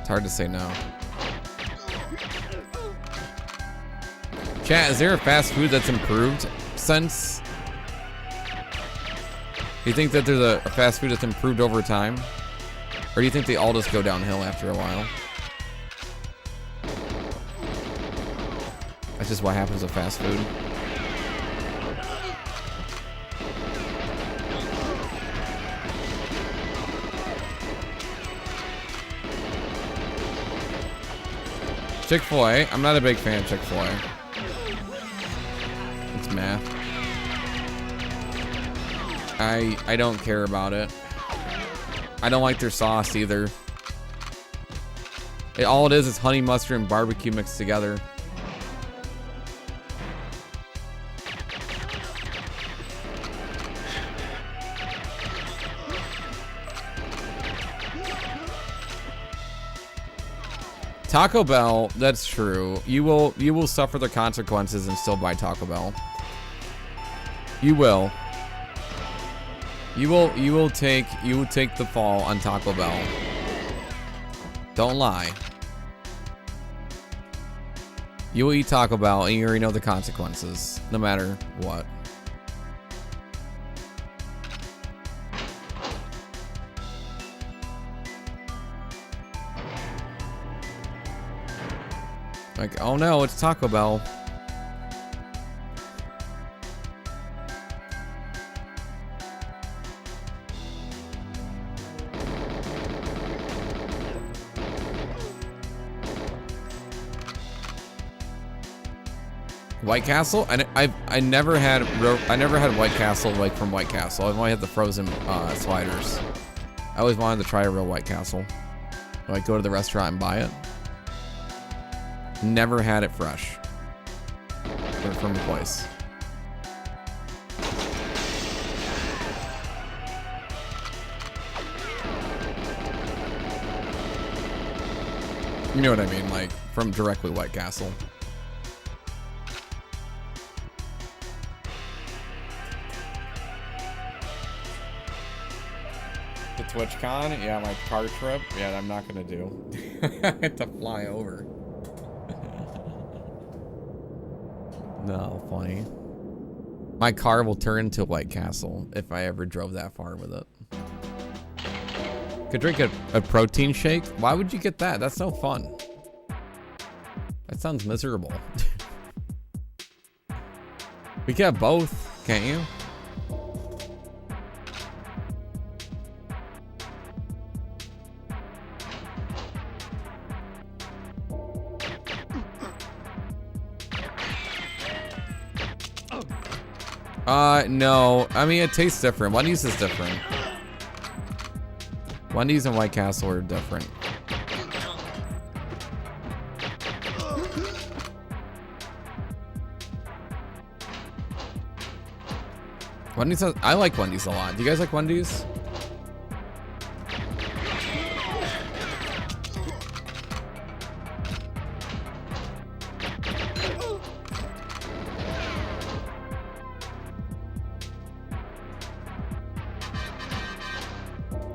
S1: It's hard to say no. Chat, is there a fast food that's improved since? Do you think that there's a fast food that's improved over time? Or do you think they all just go downhill after a while? That's just what happens with fast food. Chick-fil-A. I'm not a big fan of Chick-fil-A. It's meh. I don't care about it. I don't like their sauce either. All it is honey mustard and barbecue mixed together. Taco Bell, that's true. You will suffer the consequences and still buy Taco Bell. You will. You will take the fall on Taco Bell. Don't lie. You will eat Taco Bell and you already know the consequences, no matter what. Like, oh no, it's Taco Bell. White Castle? I never had White Castle like from White Castle. I've only had the frozen sliders. I always wanted to try a real White Castle. Like go to the restaurant and buy it. Never had it fresh. Or from the place. You know what I mean? Like from directly White Castle. The TwitchCon? Yeah, my car trip? Yeah, I'm not gonna do. I had to fly over. No, funny. My car will turn into White Castle if I ever drove that far with it. Could drink a protein shake? Why would you get that? That's no fun. That sounds miserable. We can have both, can't you? No. I mean, it tastes different. Wendy's is different. Wendy's and White Castle are different. Wendy's, I like Wendy's a lot. Do you guys like Wendy's?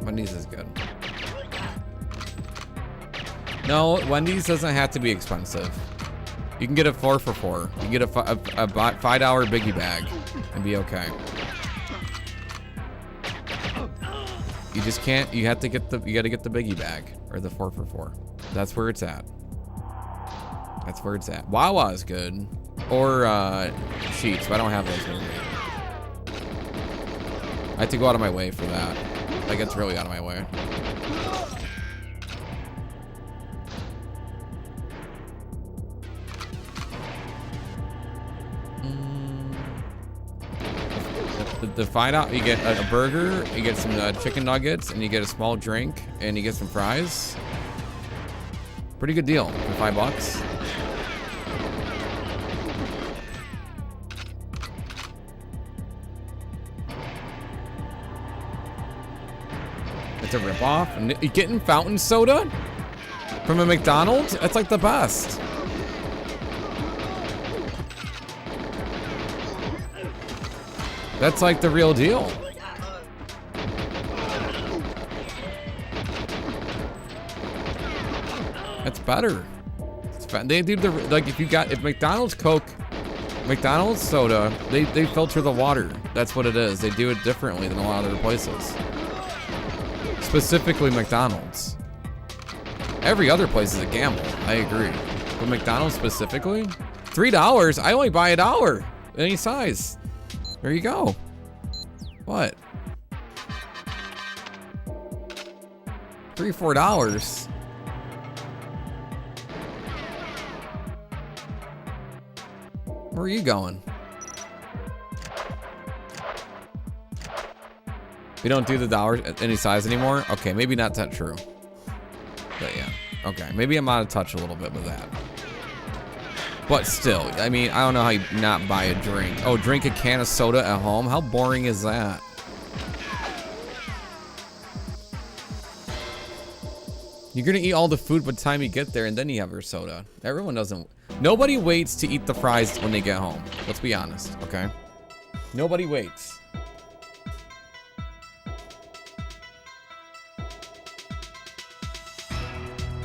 S1: Wendy's is good. No, Wendy's doesn't have to be expensive. You can get a 4 for $4. You can get a $5 biggie bag and be okay. You just can't. You have to get the. You got to get the biggie bag or the 4 for $4. That's where it's at. That's where it's at. Wawa is good, or Sheets, but I don't have those near me. I have to go out of my way for that. Like, it's really out of my way. To find out, you get a burger, you get some chicken nuggets, and you get a small drink, and you get some fries. Pretty good deal for $5. It's a ripoff. And you getting fountain soda from a McDonald's? That's like the best. That's like the real deal. That's better. They do the, like, if McDonald's Coke, McDonald's soda, they filter the water. That's what it is. They do it differently than a lot of other places. Specifically McDonald's. Every other place is a gamble. I agree. But McDonald's specifically, $3. I only buy $1. Any size. There you go. What? $3, $4. Where are you going? We don't do the dollars at any size anymore? Okay, maybe not that true. But yeah. Okay, maybe I'm out of touch a little bit with that. But still, I mean, I don't know how you not buy a drink. Oh, drink a can of soda at home? How boring is that? You're gonna eat all the food by the time you get there and then you have your soda. Everyone doesn't. Nobody waits to eat the fries when they get home. Let's be honest, okay? Nobody waits.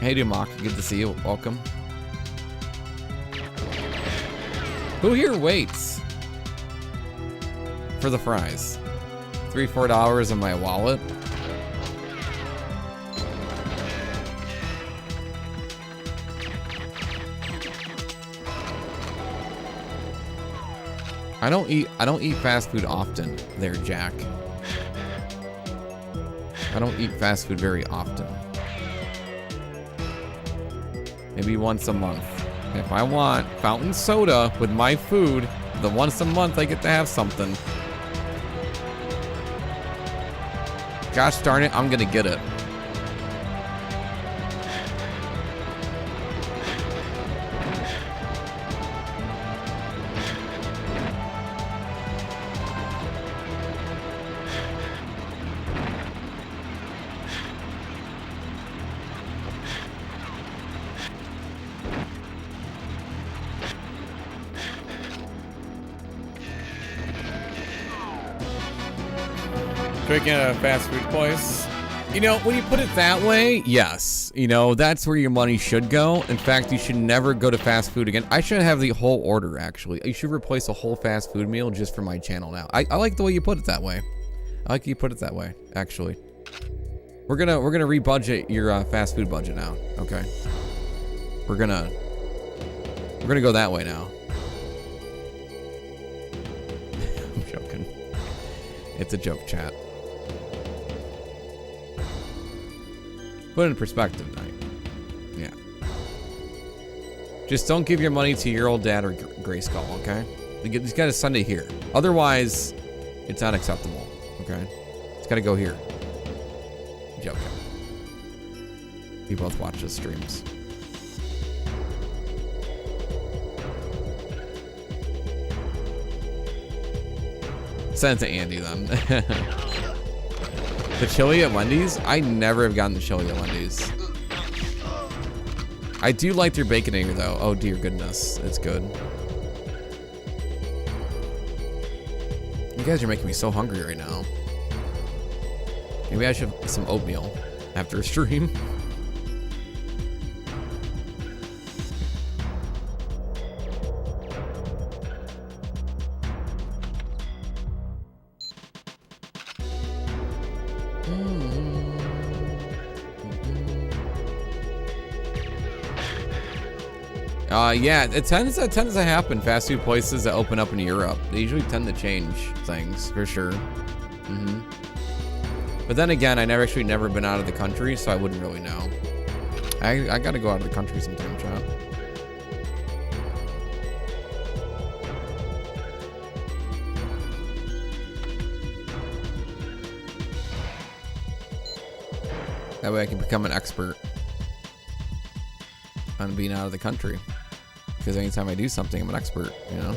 S1: Hey, Dumock, good to see you. Welcome. Who here waits for the fries? $3, $4 in my wallet. I don't eat fast food often there, Jack. I don't eat fast food very often. Maybe once a month. If I want fountain soda with my food, the once a month I get to have something. Gosh darn it, I'm gonna get it. Drinking at a fast food place. You know, when you put it that way, yes. You know, that's where your money should go. In fact, you should never go to fast food again. I should have the whole order, actually. You should replace a whole fast food meal just for my channel now. I like the way you put it that way. I like you put it that way, actually. We're gonna re-budget your fast food budget now. Okay. We're gonna go that way now. I'm joking. It's a joke, chat. Put it in perspective, Knight. Yeah. Just don't give your money to your old dad or Grayskull, okay? You just gotta send it here. Otherwise, it's not acceptable. Okay? It's gotta go here. Joking. We both watch the streams. Send it to Andy then. The chili at Wendy's? I never have gotten the chili at Wendy's. I do like their Baconator though. Oh dear goodness, it's good. You guys are making me so hungry right now. Maybe I should have some oatmeal after a stream. Yeah, it tends to happen. Fast food places that open up in Europe, they usually tend to change things for sure. But then again, I never been out of the country, so I wouldn't really know. I gotta go out of the country sometime, chat. That way I can become an expert on being out of the country. Because anytime I do something, I'm an expert, you know?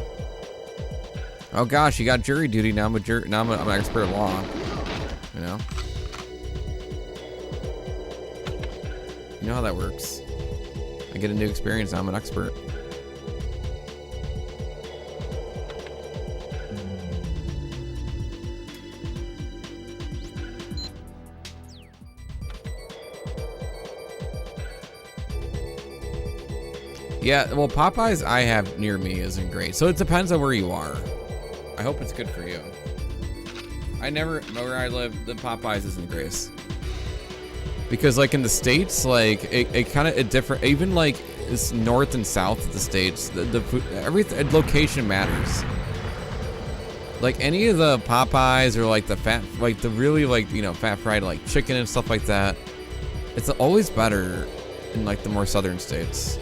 S1: Oh gosh, you got jury duty, now I'm an expert at law. You know? You know how that works. I get a new experience, now I'm an expert. Yeah, well, Popeyes I have near me isn't great. So it depends on where you are. I hope it's good for you. Where I live, the Popeyes isn't great. Because like in the States, like it kind of different, even like it's north and south of the States, the food, everything, location matters. Like any of the Popeyes or like the fat, like the really like, you know, fat fried like chicken and stuff like that, it's always better in like the more southern states.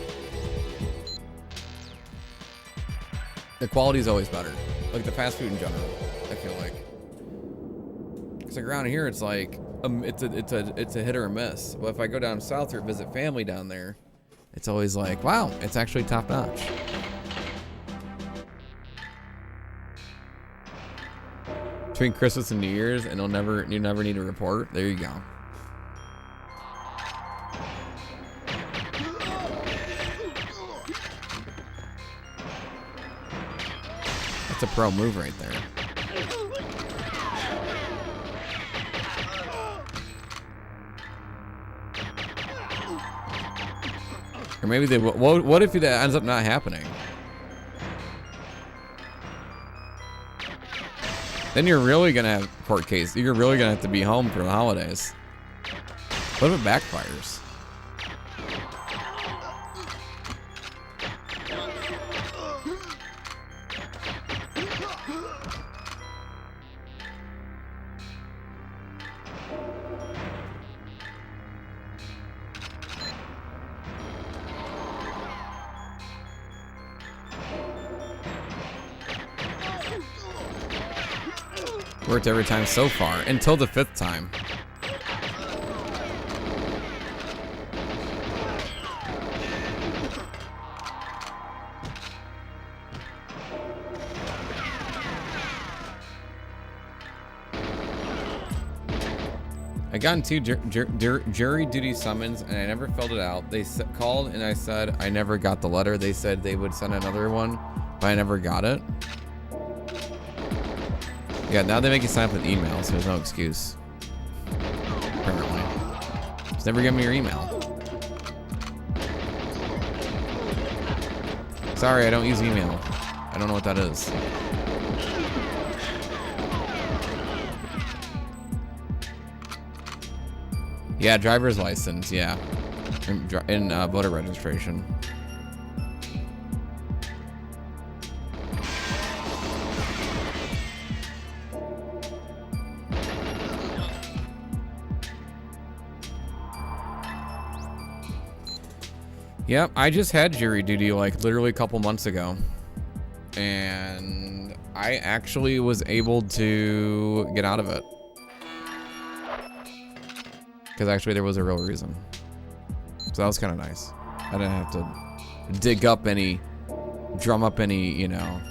S1: The quality is always better. Like the fast food in general, I feel like. Cause like around here, it's like it's a hit or a miss. But if I go down south or visit family down there, it's always like, wow, it's actually top notch. Between Christmas and New Year's, and you never need a report. There you go. That's a pro move right there. Or maybe they will. What if it ends up not happening? Then you're really gonna have a court case. You're really gonna have to be home for the holidays. What if it backfires? Worked every time so far, until the 5th time. I got into jury duty summons and I never filled it out. They called and I said I never got the letter. They said they would send another one, but I never got it. Yeah, now they make you sign up with email, so there's no excuse. Apparently. Just never give me your email. Sorry, I don't use email. I don't know what that is. Yeah, driver's license, yeah. In voter registration. Yep, I just had jury duty like literally a couple months ago. and I actually was able to get out of it. Because actually there was a real reason. So that was kind of nice. I didn't have to dig up any, drum up any, you know,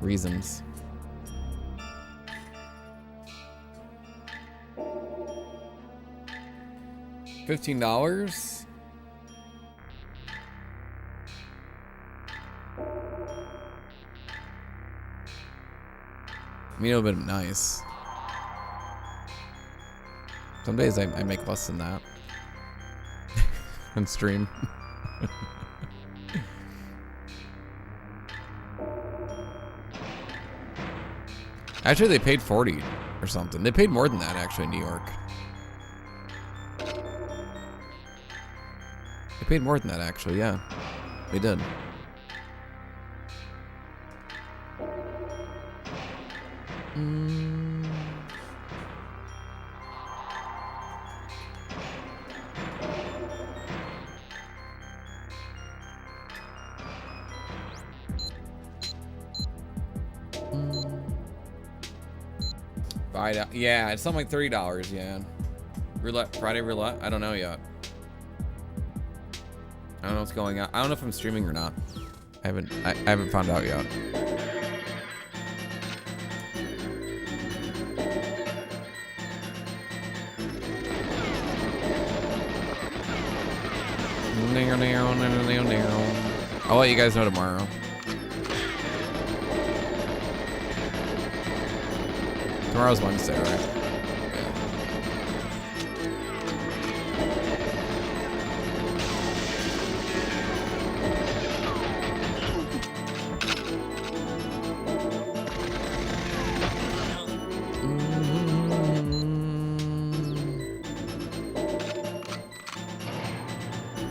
S1: reasons. $15? I mean, it would have been nice. Some days I make less than that. On stream. Actually, they paid 40 or something. They paid more than that, actually, in New York. They paid more than that, actually, yeah. They did. Yeah, it's something like $30, yeah. Roulette, Friday roulette? I don't know yet. I don't know what's going on. I don't know if I'm streaming or not. I haven't found out yet. I'll let you guys know tomorrow. Tomorrow's Wednesday, right?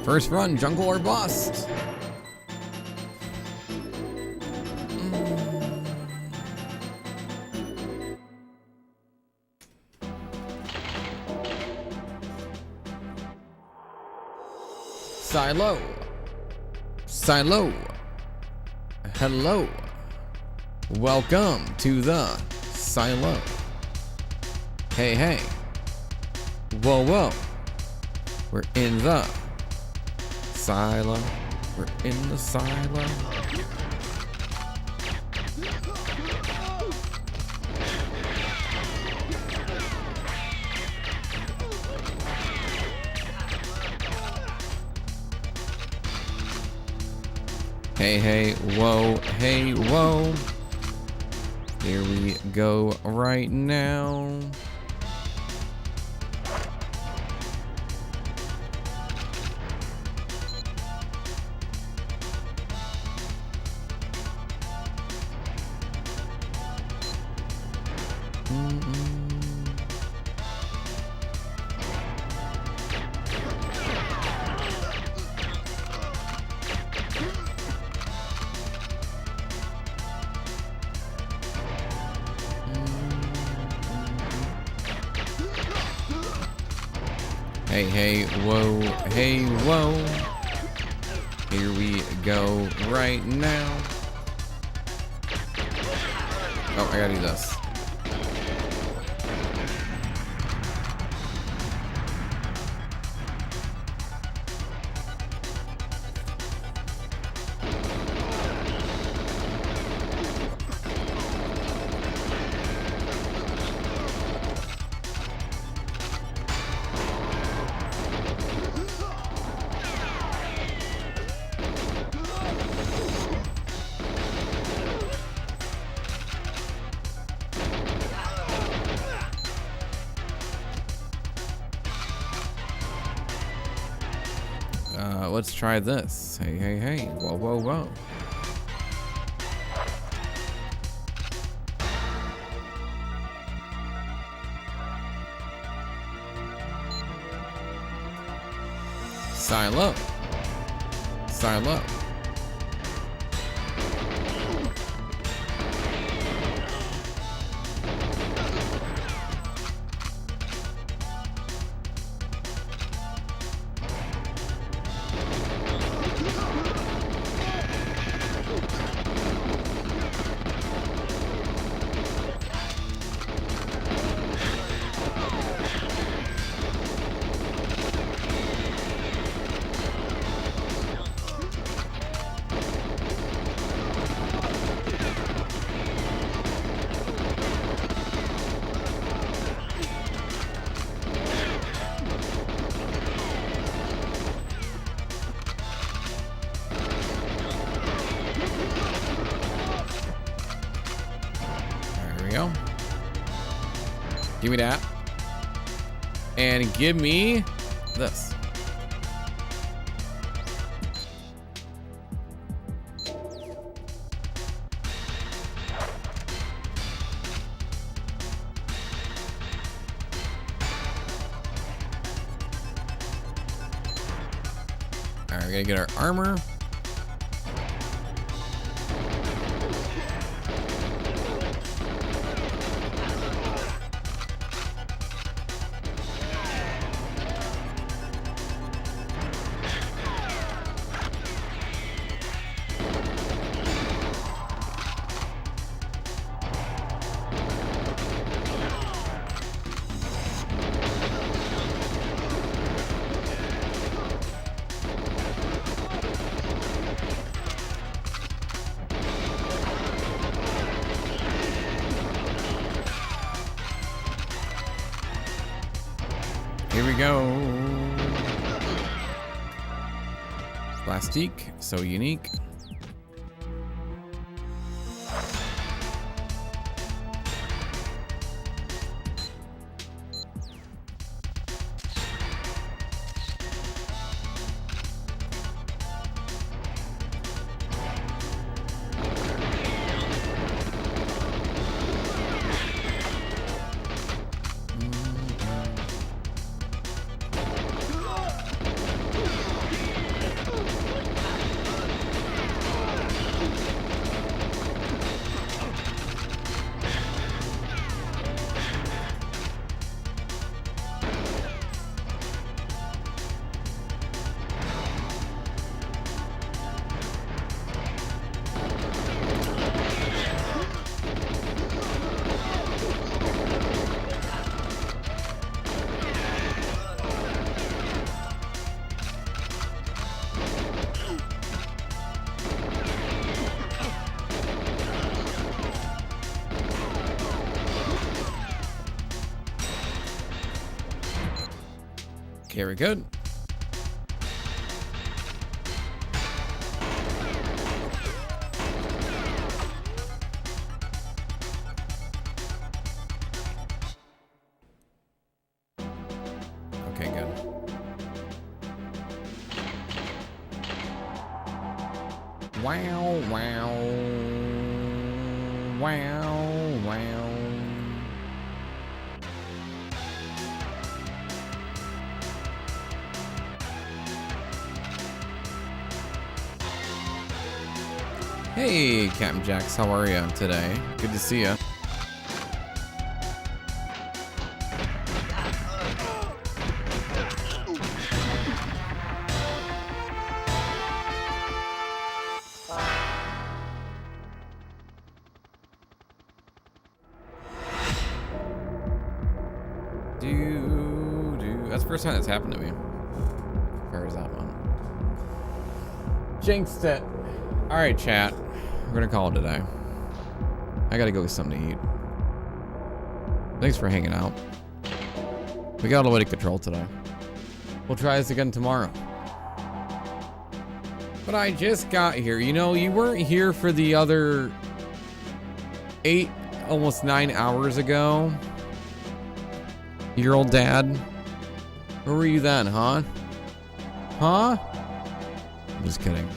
S1: First run, jungle or bust. Silo. Silo. Hello. Welcome to the silo. Hey, hey. Whoa, whoa. We're in the silo. We're in the silo. Hey, hey, whoa, hey, whoa. Here we go right now. Hey, hey, whoa, hey, whoa. Here we go right now. Oh, I gotta do this. Let's try this. Hey, hey, hey. Whoa, whoa, whoa. Silo. Silo. Give me that. And give me this. Alright, we gotta get our armor. Here we go. Plastique, so unique. Okay, we're good. Okay, good. Wow, wow. Wow, wow. Hey, Captain Jax, how are you today? Good to see you. That's the first time that's happened to me. Where is that one? Jinxed it. All right, chat. We're gonna call it today. I gotta go get something to eat. Thanks for hanging out. We got a way to control today. We'll try this again tomorrow. But I just got here. You know, you weren't here for the other 8, almost 9 hours ago. Your old dad. Where were you then, huh? Huh? I'm just kidding.